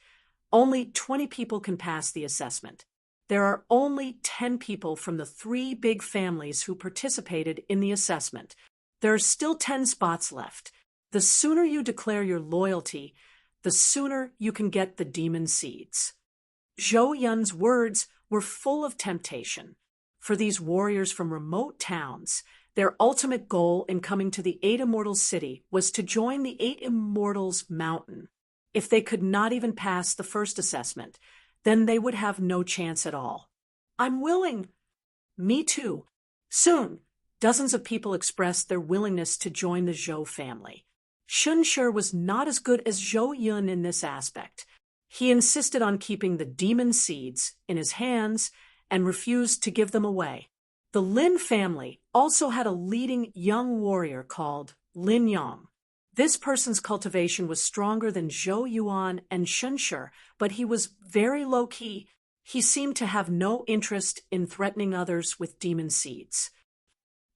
only 20 people can pass the assessment. There are only 10 people from the three big families who participated in the assessment. There are still 10 spots left. The sooner you declare your loyalty, the sooner you can get the demon seeds. Zhou Yun's words were full of temptation. For these warriors from remote towns, their ultimate goal in coming to the Eight Immortals City was to join the Eight Immortals Mountain. If they could not even pass the first assessment, then they would have no chance at all. I'm willing. Me too. Soon, dozens of people expressed their willingness to join the Zhou family. Shunshi was not as good as Zhou Yun in this aspect. He insisted on keeping the demon seeds in his hands and refused to give them away. The Lin family also had a leading young warrior called Lin Yang. This person's cultivation was stronger than Zhou Yuan and Shunshi, but he was very low-key. He seemed to have no interest in threatening others with demon seeds.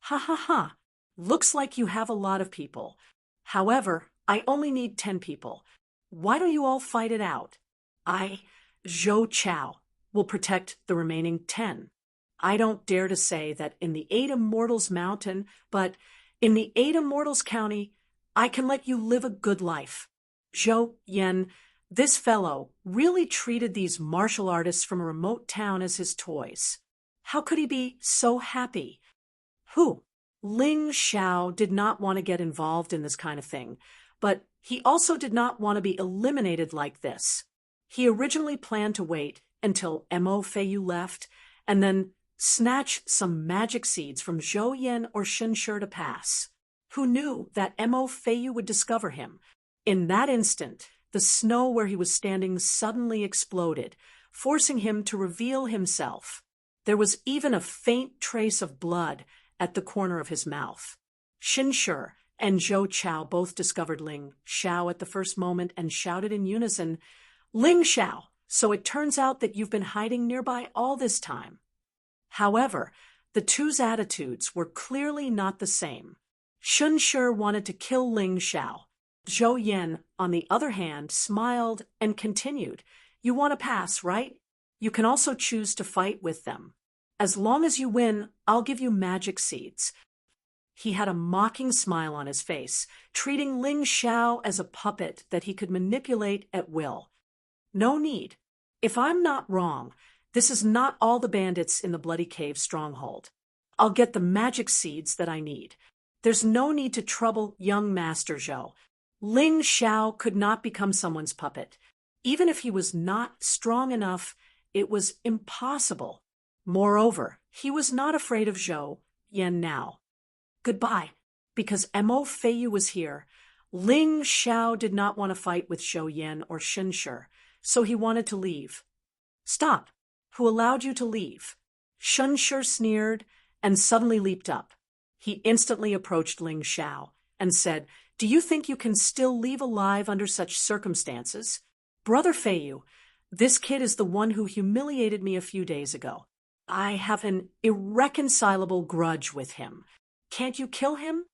Ha ha ha, looks like you have a lot of people. However, I only need 10 people. Why don't you all fight it out? I, Zhou Chao, will protect the remaining 10. I don't dare to say that in the Eight Immortals Mountain, but in the Eight Immortals County, I can let you live a good life. Zhou Yan, this fellow, really treated these martial artists from a remote town as his toys. How could he be so happy? Who? Ling Xiao did not want to get involved in this kind of thing, but he also did not want to be eliminated like this. He originally planned to wait until Mo Feiyu left and then snatch some magic seeds from Zhou Yan or Shunshi to pass. Who knew that Mo Feiyu would discover him? In that instant, the snow where he was standing suddenly exploded, forcing him to reveal himself. There was even a faint trace of blood at the corner of his mouth. Shunshi and Zhou Chao both discovered Ling Xiao at the first moment and shouted in unison, "Ling Xiao, so it turns out that you've been hiding nearby all this time." However, the two's attitudes were clearly not the same. Shunshi wanted to kill Ling Xiao. Zhou Yan, on the other hand, smiled and continued, "You want to pass, right? You can also choose to fight with them. As long as you win, I'll give you magic seeds." He had a mocking smile on his face, treating Ling Xiao as a puppet that he could manipulate at will. No need. If I'm not wrong, this is not all the bandits in the Bloody Cave stronghold. I'll get the magic seeds that I need. There's no need to trouble young Master Zhou. Ling Xiao could not become someone's puppet. Even if he was not strong enough, it was impossible. Moreover, he was not afraid of Zhou Yan now. Goodbye, because Mo Feiyu was here. Ling Xiao did not want to fight with Zhou Yan or Shenshi, so he wanted to leave. Stop! Who allowed you to leave? Shenshi sneered and suddenly leaped up. He instantly approached Ling Xiao and said, Do you think you can still leave alive under such circumstances? Brother Feiyu, this kid is the one who humiliated me a few days ago. I have an irreconcilable grudge with him. Can't you kill him?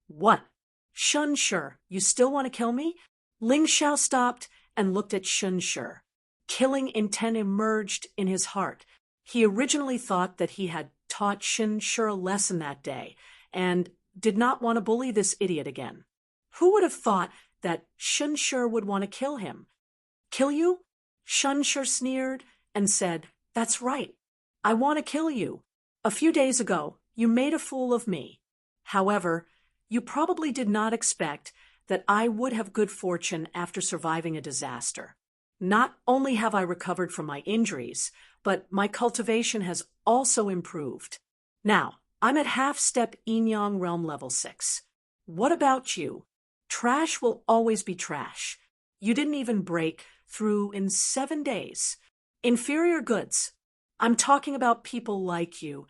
What? Shenshi, you still want to kill me? Ling Xiao stopped and looked at Shenshi. Killing intent emerged in his heart. He originally thought that he had taught Shenshi a lesson that day and did not want to bully this idiot again. Who would have thought that Shenshi would want to kill him? Kill you? Shenshi sneered and said, That's right. I want to kill you. A few days ago, you made a fool of me. However, you probably did not expect that I would have good fortune after surviving a disaster. Not only have I recovered from my injuries, but my cultivation has also improved. Now, I'm at half-step Yin-Yang Realm level 6. What about you? Trash will always be trash. You didn't even break through in 7 days. Inferior goods. I'm talking about people like you.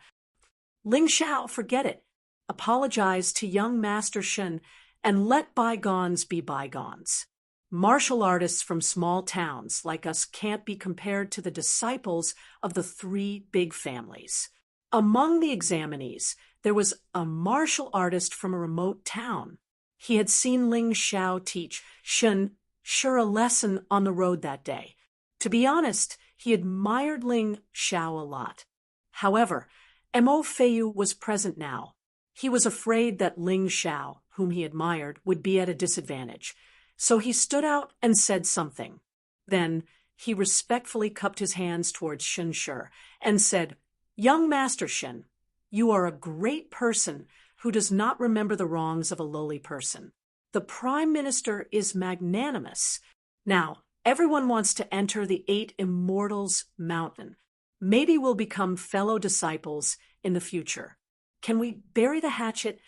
Ling Xiao, forget it. Apologize to young Master Shen and let bygones be bygones. Martial artists from small towns like us can't be compared to the disciples of the 3 big families. Among the examinees, there was a martial artist from a remote town. He had seen Ling Xiao teach Shen Shi a lesson on the road that day. To be honest, he admired Ling Xiao a lot. However, Mo Feiyu was present now. He was afraid that Ling Xiao, whom he admired, would be at a disadvantage. So he stood out and said something. Then he respectfully cupped his hands towards Shenshi and said, Young Master Shen, you are a great person who does not remember the wrongs of a lowly person. The Prime Minister is magnanimous. Now, everyone wants to enter the 8 Immortals Mountain. Maybe we'll become fellow disciples in the future. Can we bury the hatchet?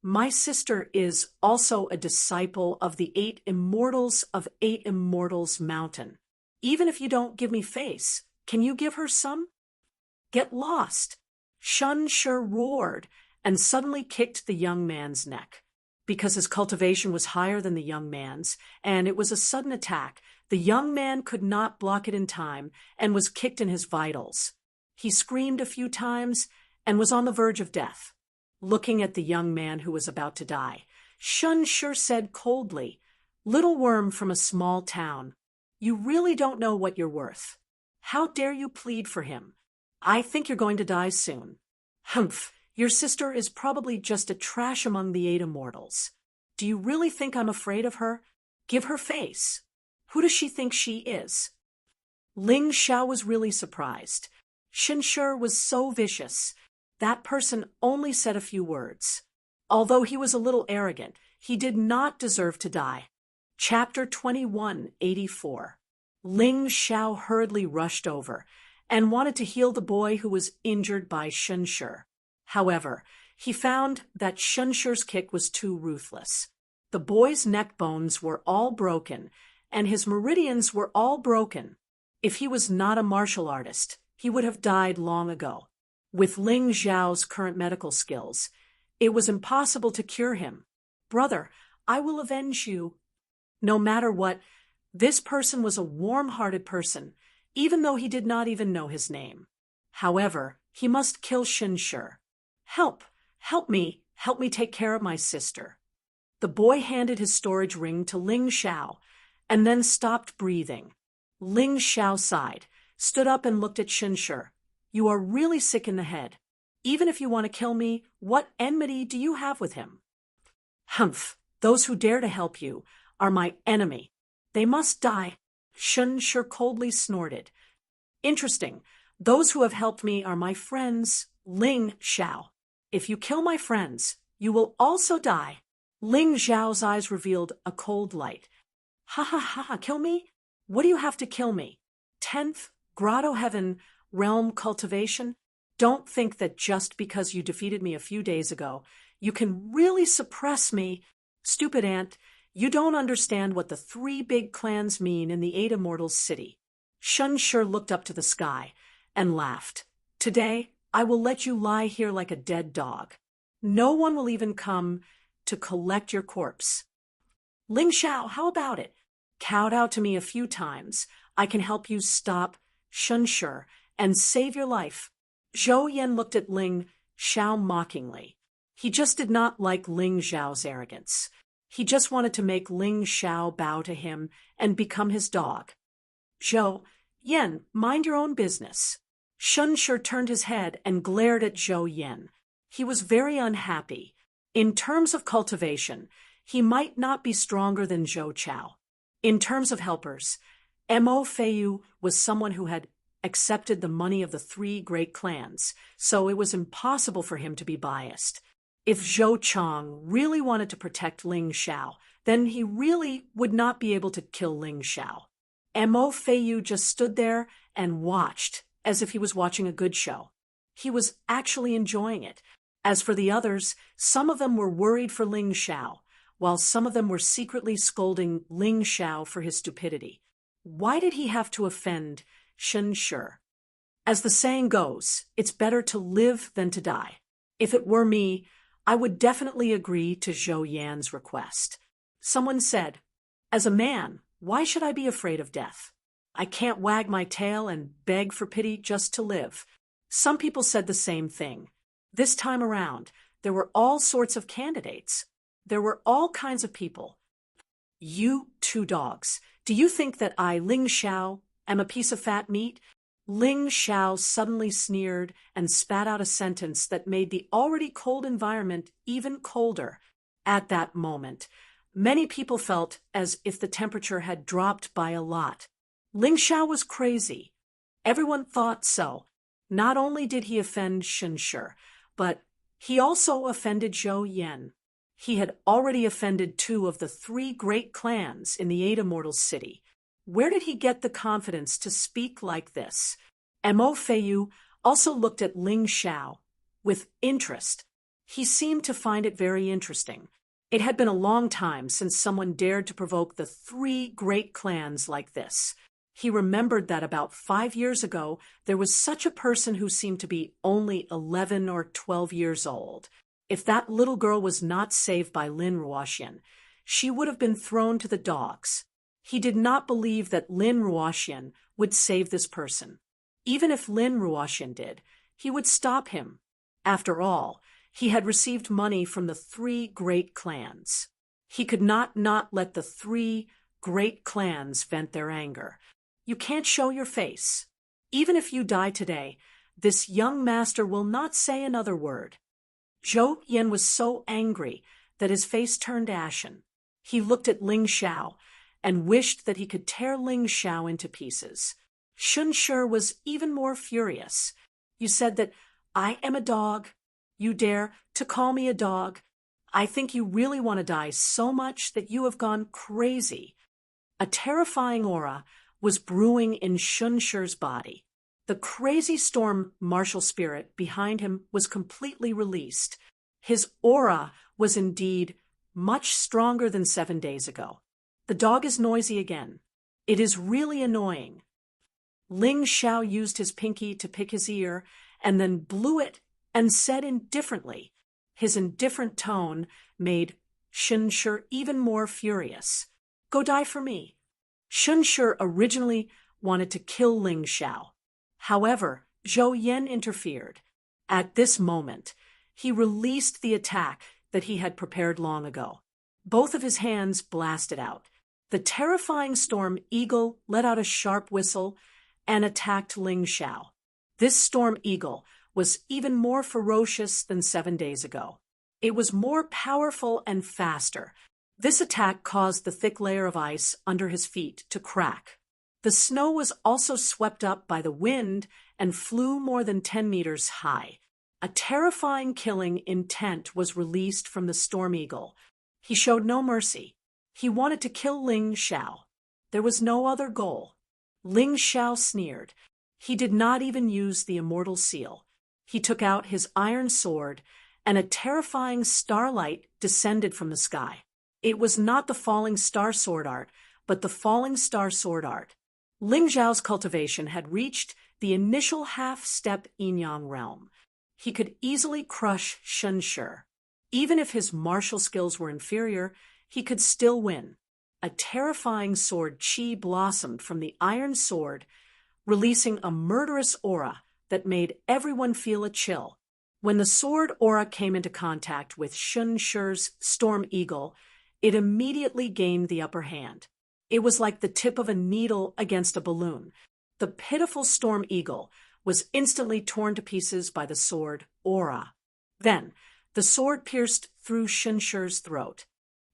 My sister is also a disciple of the 8 Immortals of 8 Immortals Mountain. Even if you don't give me face, can you give her some? Get lost. Shenshi roared and suddenly kicked the young man's neck. Because his cultivation was higher than the young man's, and it was a sudden attack, the young man could not block it in time and was kicked in his vitals. He screamed a few times and was on the verge of death. Looking at the young man who was about to die, Shenshi said coldly, Little worm from a small town, you really don't know what you're worth. How dare you plead for him? I think you're going to die soon. Humph, your sister is probably just a trash among the 8 immortals. Do you really think I'm afraid of her? Give her face. Who does she think she is? Ling Xiao was really surprised. Shenshi was so vicious. That person only said a few words. Although he was a little arrogant, he did not deserve to die. Chapter 2184. Ling Xiao hurriedly rushed over and wanted to heal the boy who was injured by Shenshi. However, he found that Shenshi's kick was too ruthless. The boy's neck bones were all broken, and his meridians were all broken. If he was not a martial artist, he would have died long ago. With Ling Xiao's current medical skills, it was impossible to cure him. Brother, I will avenge you. No matter what, this person was a warm-hearted person, even though he did not even know his name. However, he must kill Shenshi. Help me take care of my sister. The boy handed his storage ring to Ling Xiao and then stopped breathing. Ling Xiao sighed, stood up and looked at Shenshi. You are really sick in the head. Even if you want to kill me, what enmity do you have with him? Humph, those who dare to help you are my enemy. They must die. Shenshi coldly snorted. Interesting. Those who have helped me are my friends, Ling Xiao, if you kill my friends, you will also die. Ling Xiao's eyes revealed a cold light. Ha ha ha, kill me? What do you have to kill me? 10th, Grotto Heaven, Realm Cultivation? Don't think that just because you defeated me a few days ago, you can really suppress me. Stupid ant, you don't understand what the 3 big clans mean in the 8 Immortals city. Shun Shi looked up to the sky and laughed. Today, I will let you lie here like a dead dog. No one will even come to collect your corpse. Ling Xiao, how about it? Kowtow to me a few times. I can help you stop Shun Shi and save your life. Zhou Yan looked at Ling Xiao mockingly. He just did not like Ling Xiao's arrogance. He just wanted to make Ling Xiao bow to him and become his dog. Zhou Yan, mind your own business. Shun Shi turned his head and glared at Zhou Yan. He was very unhappy. In terms of cultivation, he might not be stronger than Zhou Chao. In terms of helpers, Mo Feiyu was someone who had accepted the money of the 3 great clans, so it was impossible for him to be biased. If Zhou Chong really wanted to protect Ling Xiao, then he really would not be able to kill Ling Xiao. Mo Feiyu just stood there and watched, as if he was watching a good show. He was actually enjoying it. As for the others, some of them were worried for Ling Xiao, while some of them were secretly scolding Ling Xiao for his stupidity. Why did he have to offend Shun Shi? As the saying goes, it's better to live than to die. If it were me, I would definitely agree to Zhou Yan's request. Someone said, as a man, why should I be afraid of death? I can't wag my tail and beg for pity just to live. Some people said the same thing. This time around, there were all sorts of candidates. There were all kinds of people. You 2 dogs, do you think that I, Ling Xiao, am a piece of fat meat? Ling Xiao suddenly sneered and spat out a sentence that made the already cold environment even colder. At that moment, many people felt as if the temperature had dropped by a lot. Ling Xiao was crazy. Everyone thought so. Not only did he offend Shun Shi, but he also offended Zhou Yan. He had already offended 2 of the 3 great clans in the 8 Immortals city. Where did he get the confidence to speak like this? Mo Feiyu also looked at Ling Xiao with interest. He seemed to find it very interesting. It had been a long time since someone dared to provoke the 3 great clans like this. He remembered that about 5 years ago, there was such a person who seemed to be only 11 or 12 years old. If that little girl was not saved by Lin Ruoxian, she would have been thrown to the dogs. He did not believe that Lin Ruoxian would save this person. Even if Lin Ruoxian did, he would stop him. After all, he had received money from the 3 great clans. He could not let the 3 great clans vent their anger. You can't show your face. Even if you die today, this young master will not say another word. Zhou Yan was so angry that his face turned ashen. He looked at Ling Xiao and wished that he could tear Ling Xiao into pieces. Shun Shi was even more furious. You said that I am a dog. You dare to call me a dog. I think you really want to die so much that you have gone crazy. A terrifying aura was brewing in Shun Shi's body. The crazy storm martial spirit behind him was completely released. His aura was indeed much stronger than 7 days ago. The dog is noisy again. It is really annoying. Ling Xiao used his pinky to pick his ear and then blew it and said indifferently. His indifferent tone made Shun Shi even more furious. Go die for me. Shun Shi originally wanted to kill Ling Xiao. However, Zhou Yan interfered. At this moment, he released the attack that he had prepared long ago. Both of his hands blasted out. The terrifying storm eagle let out a sharp whistle and attacked Ling Xiao. This storm eagle was even more ferocious than 7 days ago. It was more powerful and faster. This attack caused the thick layer of ice under his feet to crack. The snow was also swept up by the wind and flew more than 10 meters high. A terrifying killing intent was released from the Storm Eagle. He showed no mercy. He wanted to kill Ling Xiao. There was no other goal. Ling Xiao sneered. He did not even use the immortal seal. He took out his iron sword, and a terrifying starlight descended from the sky. It was not the falling star sword art, but the falling star sword art. Ling Xiao's cultivation had reached the initial half-step yin-yang realm. He could easily crush Shun Shi. Even if his martial skills were inferior, he could still win. A terrifying sword qi blossomed from the iron sword, releasing a murderous aura that made everyone feel a chill. When the sword aura came into contact with Shun Shi's Storm Eagle, it immediately gained the upper hand. It was like the tip of a needle against a balloon. The pitiful Storm Eagle was instantly torn to pieces by the sword aura. Then, the sword pierced through Shun Shi's throat.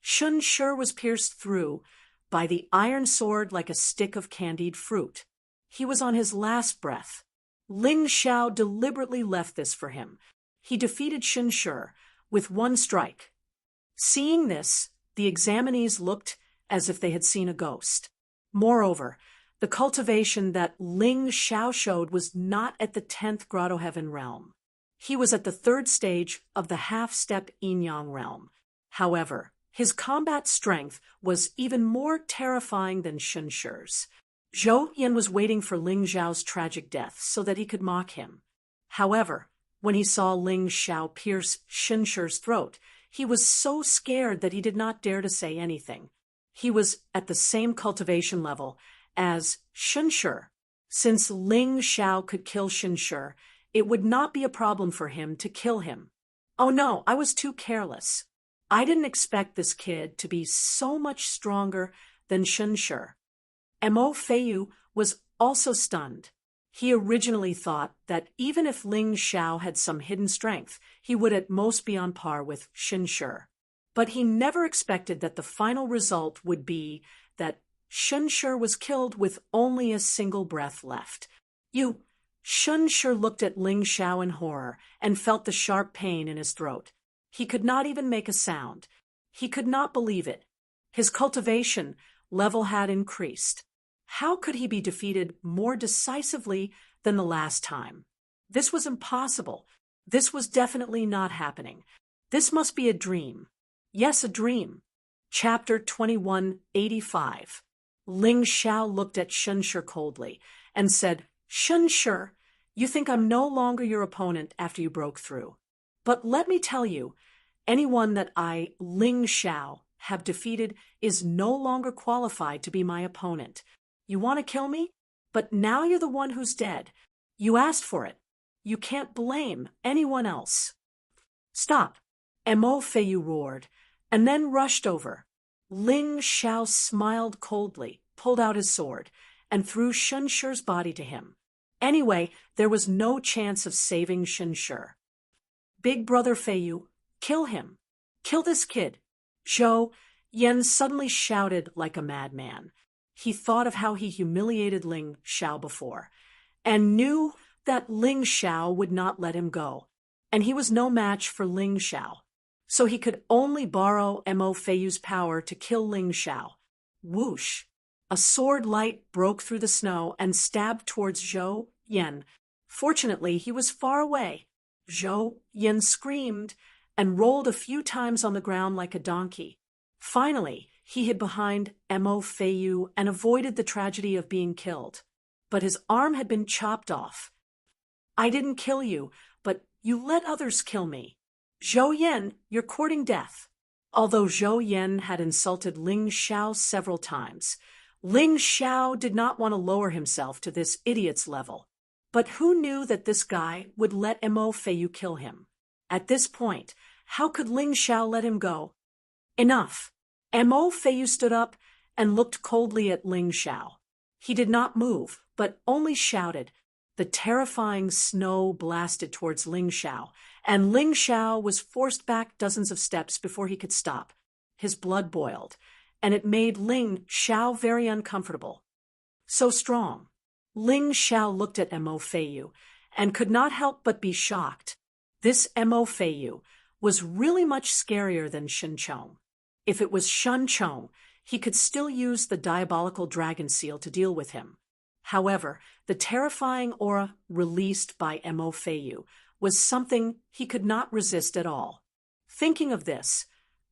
Shun Shi was pierced through by the iron sword like a stick of candied fruit. He was on his last breath. Ling Xiao deliberately left this for him. He defeated Shun Shi with one strike. Seeing this, the examinees looked as if they had seen a ghost. Moreover, the cultivation that Ling Xiao showed was not at the 10th Grotto Heaven realm. He was at the 3rd stage of the half-step yin-yang realm. However, his combat strength was even more terrifying than Shun Shi's. Zhou Yan was waiting for Ling Xiao's tragic death so that he could mock him. However, when he saw Ling Xiao pierce Shun Shi's throat, he was so scared that he did not dare to say anything. He was at the same cultivation level as Shun Shi. Since Ling Xiao could kill Shun Shi, it would not be a problem for him to kill him. Oh no, I was too careless. I didn't expect this kid to be so much stronger than Shun Shi. Mo Feiyu was also stunned. He originally thought that even if Ling Xiao had some hidden strength, he would at most be on par with Shun Shi. But he never expected that the final result would be that Shun Shi was killed with only a single breath left. Shun Shi looked at Ling Xiao in horror and felt the sharp pain in his throat. He could not even make a sound. He could not believe it. His cultivation level had increased. How could he be defeated more decisively than the last time? This was impossible. This was definitely not happening. This must be a dream. Yes, a dream. Chapter 2185. Ling Xiao looked at Shun Shi coldly and said, "Shun Shi, you think I'm no longer your opponent after you broke through. But let me tell you, anyone that I, Ling Xiao, have defeated is no longer qualified to be my opponent. You want to kill me? But now you're the one who's dead. You asked for it. You can't blame anyone else." "Stop!" Mo Feiyu roared, and then rushed over. Ling Xiao smiled coldly, pulled out his sword, and threw Shun Shi's body to him. Anyway, there was no chance of saving Shun Shi. "Big brother Feiyu, kill him. Kill this kid." Zhou Yan suddenly shouted like a madman. He thought of how he humiliated Ling Xiao before, and knew that Ling Xiao would not let him go, and he was no match for Ling Xiao. So he could only borrow Mo Feiyu's power to kill Ling Xiao. Whoosh! A sword light broke through the snow and stabbed towards Zhou Yan. Fortunately, he was far away. Zhou Yan screamed and rolled a few times on the ground like a donkey. Finally, he hid behind Mo Feiyu and avoided the tragedy of being killed. But his arm had been chopped off. "I didn't kill you, but you let others kill me. Zhou Yan, you're courting death." Although Zhou Yan had insulted Ling Xiao several times, Ling Xiao did not want to lower himself to this idiot's level. But who knew that this guy would let Mo Feiyu kill him? At this point, how could Ling Xiao let him go? Enough! Mo Feiyu stood up and looked coldly at Ling Xiao. He did not move, but only shouted. The terrifying snow blasted towards Ling Xiao, and Ling Xiao was forced back dozens of steps before he could stop. His blood boiled, and it made Ling Xiao very uncomfortable. So strong. Ling Xiao looked at Mo Feiyu and could not help but be shocked. This Mo Feiyu was really much scarier than Shen Chong. If it was Shen Chong, he could still use the diabolical dragon seal to deal with him. However, the terrifying aura released by Mo Feiyu was something he could not resist at all. Thinking of this,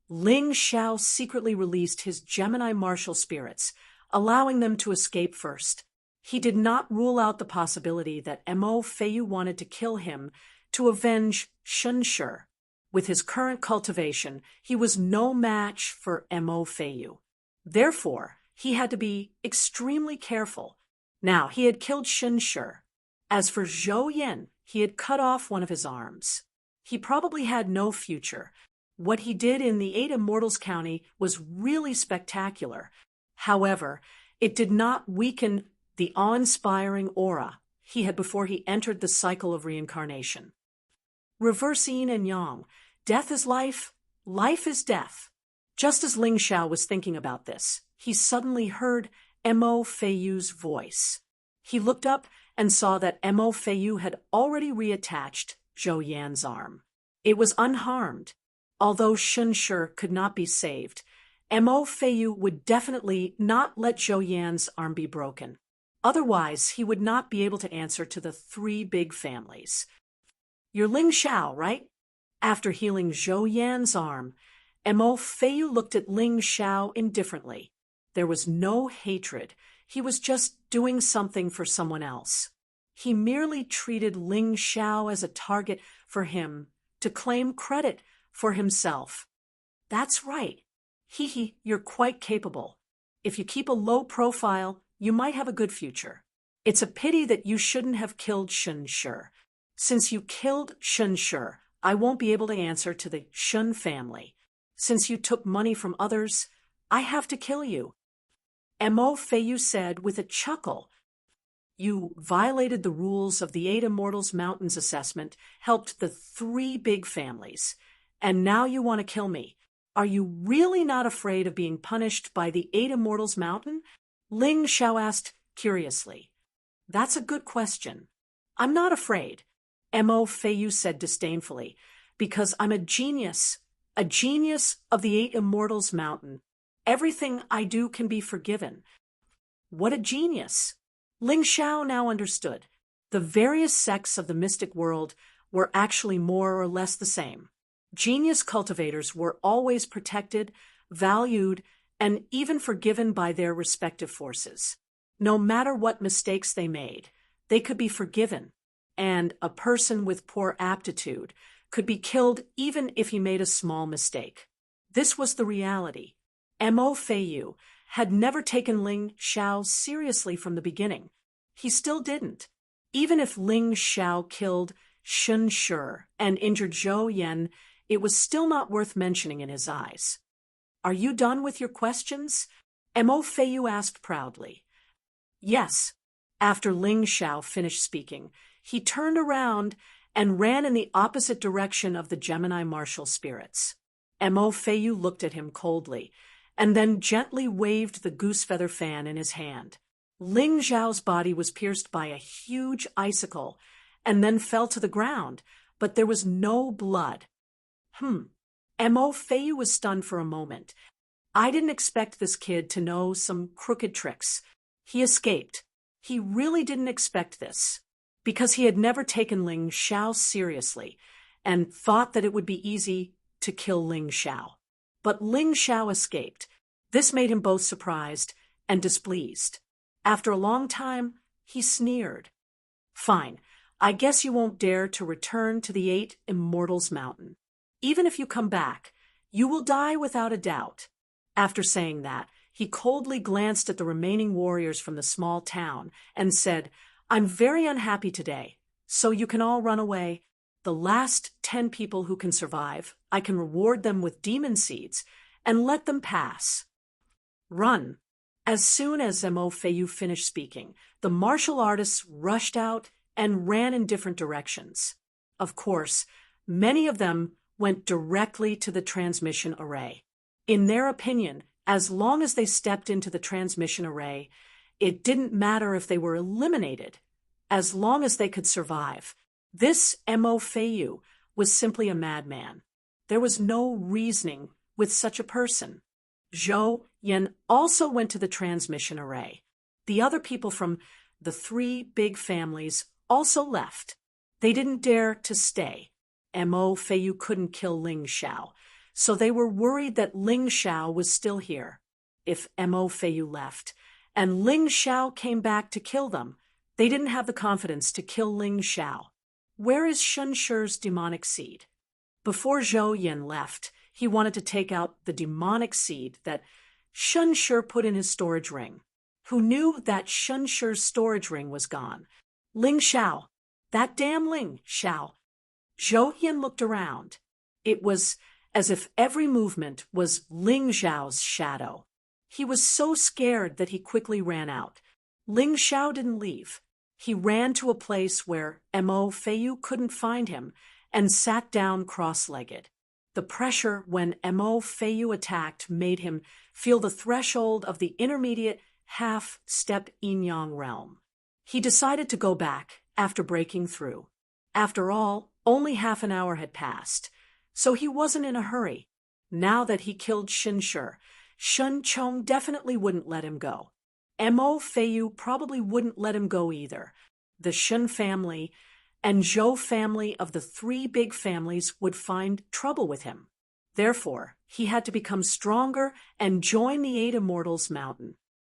Ling Xiao secretly released his Gemini martial spirits, allowing them to escape first. He did not rule out the possibility that Mo Feiyu wanted to kill him to avenge Shen Shi. With his current cultivation, he was no match for Mo Feiyu. Therefore, he had to be extremely careful. Now, he had killed Shen Shi. As for Zhou Yan, he had cut off one of his arms. He probably had no future. What he did in the 8 Immortals County was really spectacular. However, it did not weaken the awe-inspiring aura he had before he entered the cycle of reincarnation. Reverse yin and yang. Death is life, life is death. Just as Ling Xiao was thinking about this, he suddenly heard Mo Feiyu's voice. He looked up and saw that Mo Feiyu had already reattached Zhou Yan's arm. It was unharmed. Although Shen Shi could not be saved, Mo Feiyu would definitely not let Zhou Yan's arm be broken. Otherwise, he would not be able to answer to the 3 big families. You're Ling Xiao, right? After healing Zhou Yan's arm, Mo Feiyu looked at Ling Xiao indifferently. There was no hatred. He was just doing something for someone else. He merely treated Ling Xiao as a target for him to claim credit for himself. That's right. You're quite capable. If you keep a low profile, you might have a good future. It's a pity that you shouldn't have killed Shen Shi. Since you killed Shen Shi, I won't be able to answer to the Shen family. Since you took money from others, I have to kill you. Mo Feiyu said with a chuckle. You violated the rules of the 8 Immortals Mountains assessment, helped the 3 big families, and now you want to kill me. Are you really not afraid of being punished by the 8 Immortals Mountain? Ling Xiao asked curiously. That's a good question. I'm not afraid, Mo Feiyu said disdainfully, because I'm a genius of the 8 Immortals Mountain. Everything I do can be forgiven. What a genius! Ling Xiao now understood. The various sects of the mystic world were actually more or less the same. Genius cultivators were always protected, valued, and even forgiven by their respective forces. No matter what mistakes they made, they could be forgiven, and a person with poor aptitude could be killed even if he made a small mistake. This was the reality. Mo Feiyu had never taken Ling Xiao seriously from the beginning. He still didn't. Even if Ling Xiao killed Shen Shi and injured Zhou Yan, it was still not worth mentioning in his eyes. Are you done with your questions? Mo Feiyu asked proudly. Yes. After Ling Xiao finished speaking, he turned around and ran in the opposite direction of the Gemini martial spirits. Mo Feiyu looked at him coldly, and then gently waved the goose feather fan in his hand. Ling Xiao's body was pierced by a huge icicle, and then fell to the ground, but there was no blood. Mo Feiyu was stunned for a moment. I didn't expect this kid to know some crooked tricks. He escaped. He really didn't expect this, because he had never taken Ling Xiao seriously, and thought that it would be easy to kill Ling Xiao. But Ling Xiao escaped. This made him both surprised and displeased. After a long time, he sneered. Fine, I guess you won't dare to return to the 8 Immortals Mountain. Even if you come back, you will die without a doubt. After saying that, he coldly glanced at the remaining warriors from the small town and said, I'm very unhappy today, so you can all run away. The last 10 people who can survive, I can reward them with demon seeds and let them pass. Run. As soon as Mo Feiyu finished speaking, the martial artists rushed out and ran in different directions. Of course, many of them went directly to the transmission array. In their opinion, as long as they stepped into the transmission array, it didn't matter if they were eliminated, as long as they could survive. This Mo Feiyu was simply a madman. There was no reasoning with such a person. Zhou Yin also went to the transmission array. The other people from the three big families also left. They didn't dare to stay. Mo Feiyu couldn't kill Ling Xiao, so they were worried that Ling Xiao was still here. If Mo Feiyu left, and Ling Xiao came back to kill them, they didn't have the confidence to kill Ling Xiao. Where is Shun Shi's demonic seed? Before Zhou Yin left, he wanted to take out the demonic seed that Shun Shi put in his storage ring. Who knew that Shun Shi's storage ring was gone? Ling Xiao. That damn Ling Xiao. Zhou Yin looked around. It was as if every movement was Ling Xiao's shadow. He was so scared that he quickly ran out. Ling Xiao didn't leave. He ran to a place where Mo Feiyu couldn't find him and sat down cross-legged. The pressure when Mo Feiyu attacked made him feel the threshold of the intermediate half-step yin-yang realm. He decided to go back after breaking through. After all, only half an hour had passed, so he wasn't in a hurry. Now that he killed Shun Shi, Shun Chong definitely wouldn't let him go. Mo Feiyu probably wouldn't let him go either. The Shun family and Zhou family of the three big families would find trouble with him. Therefore, he had to become stronger and join the Eight Immortals Mountain.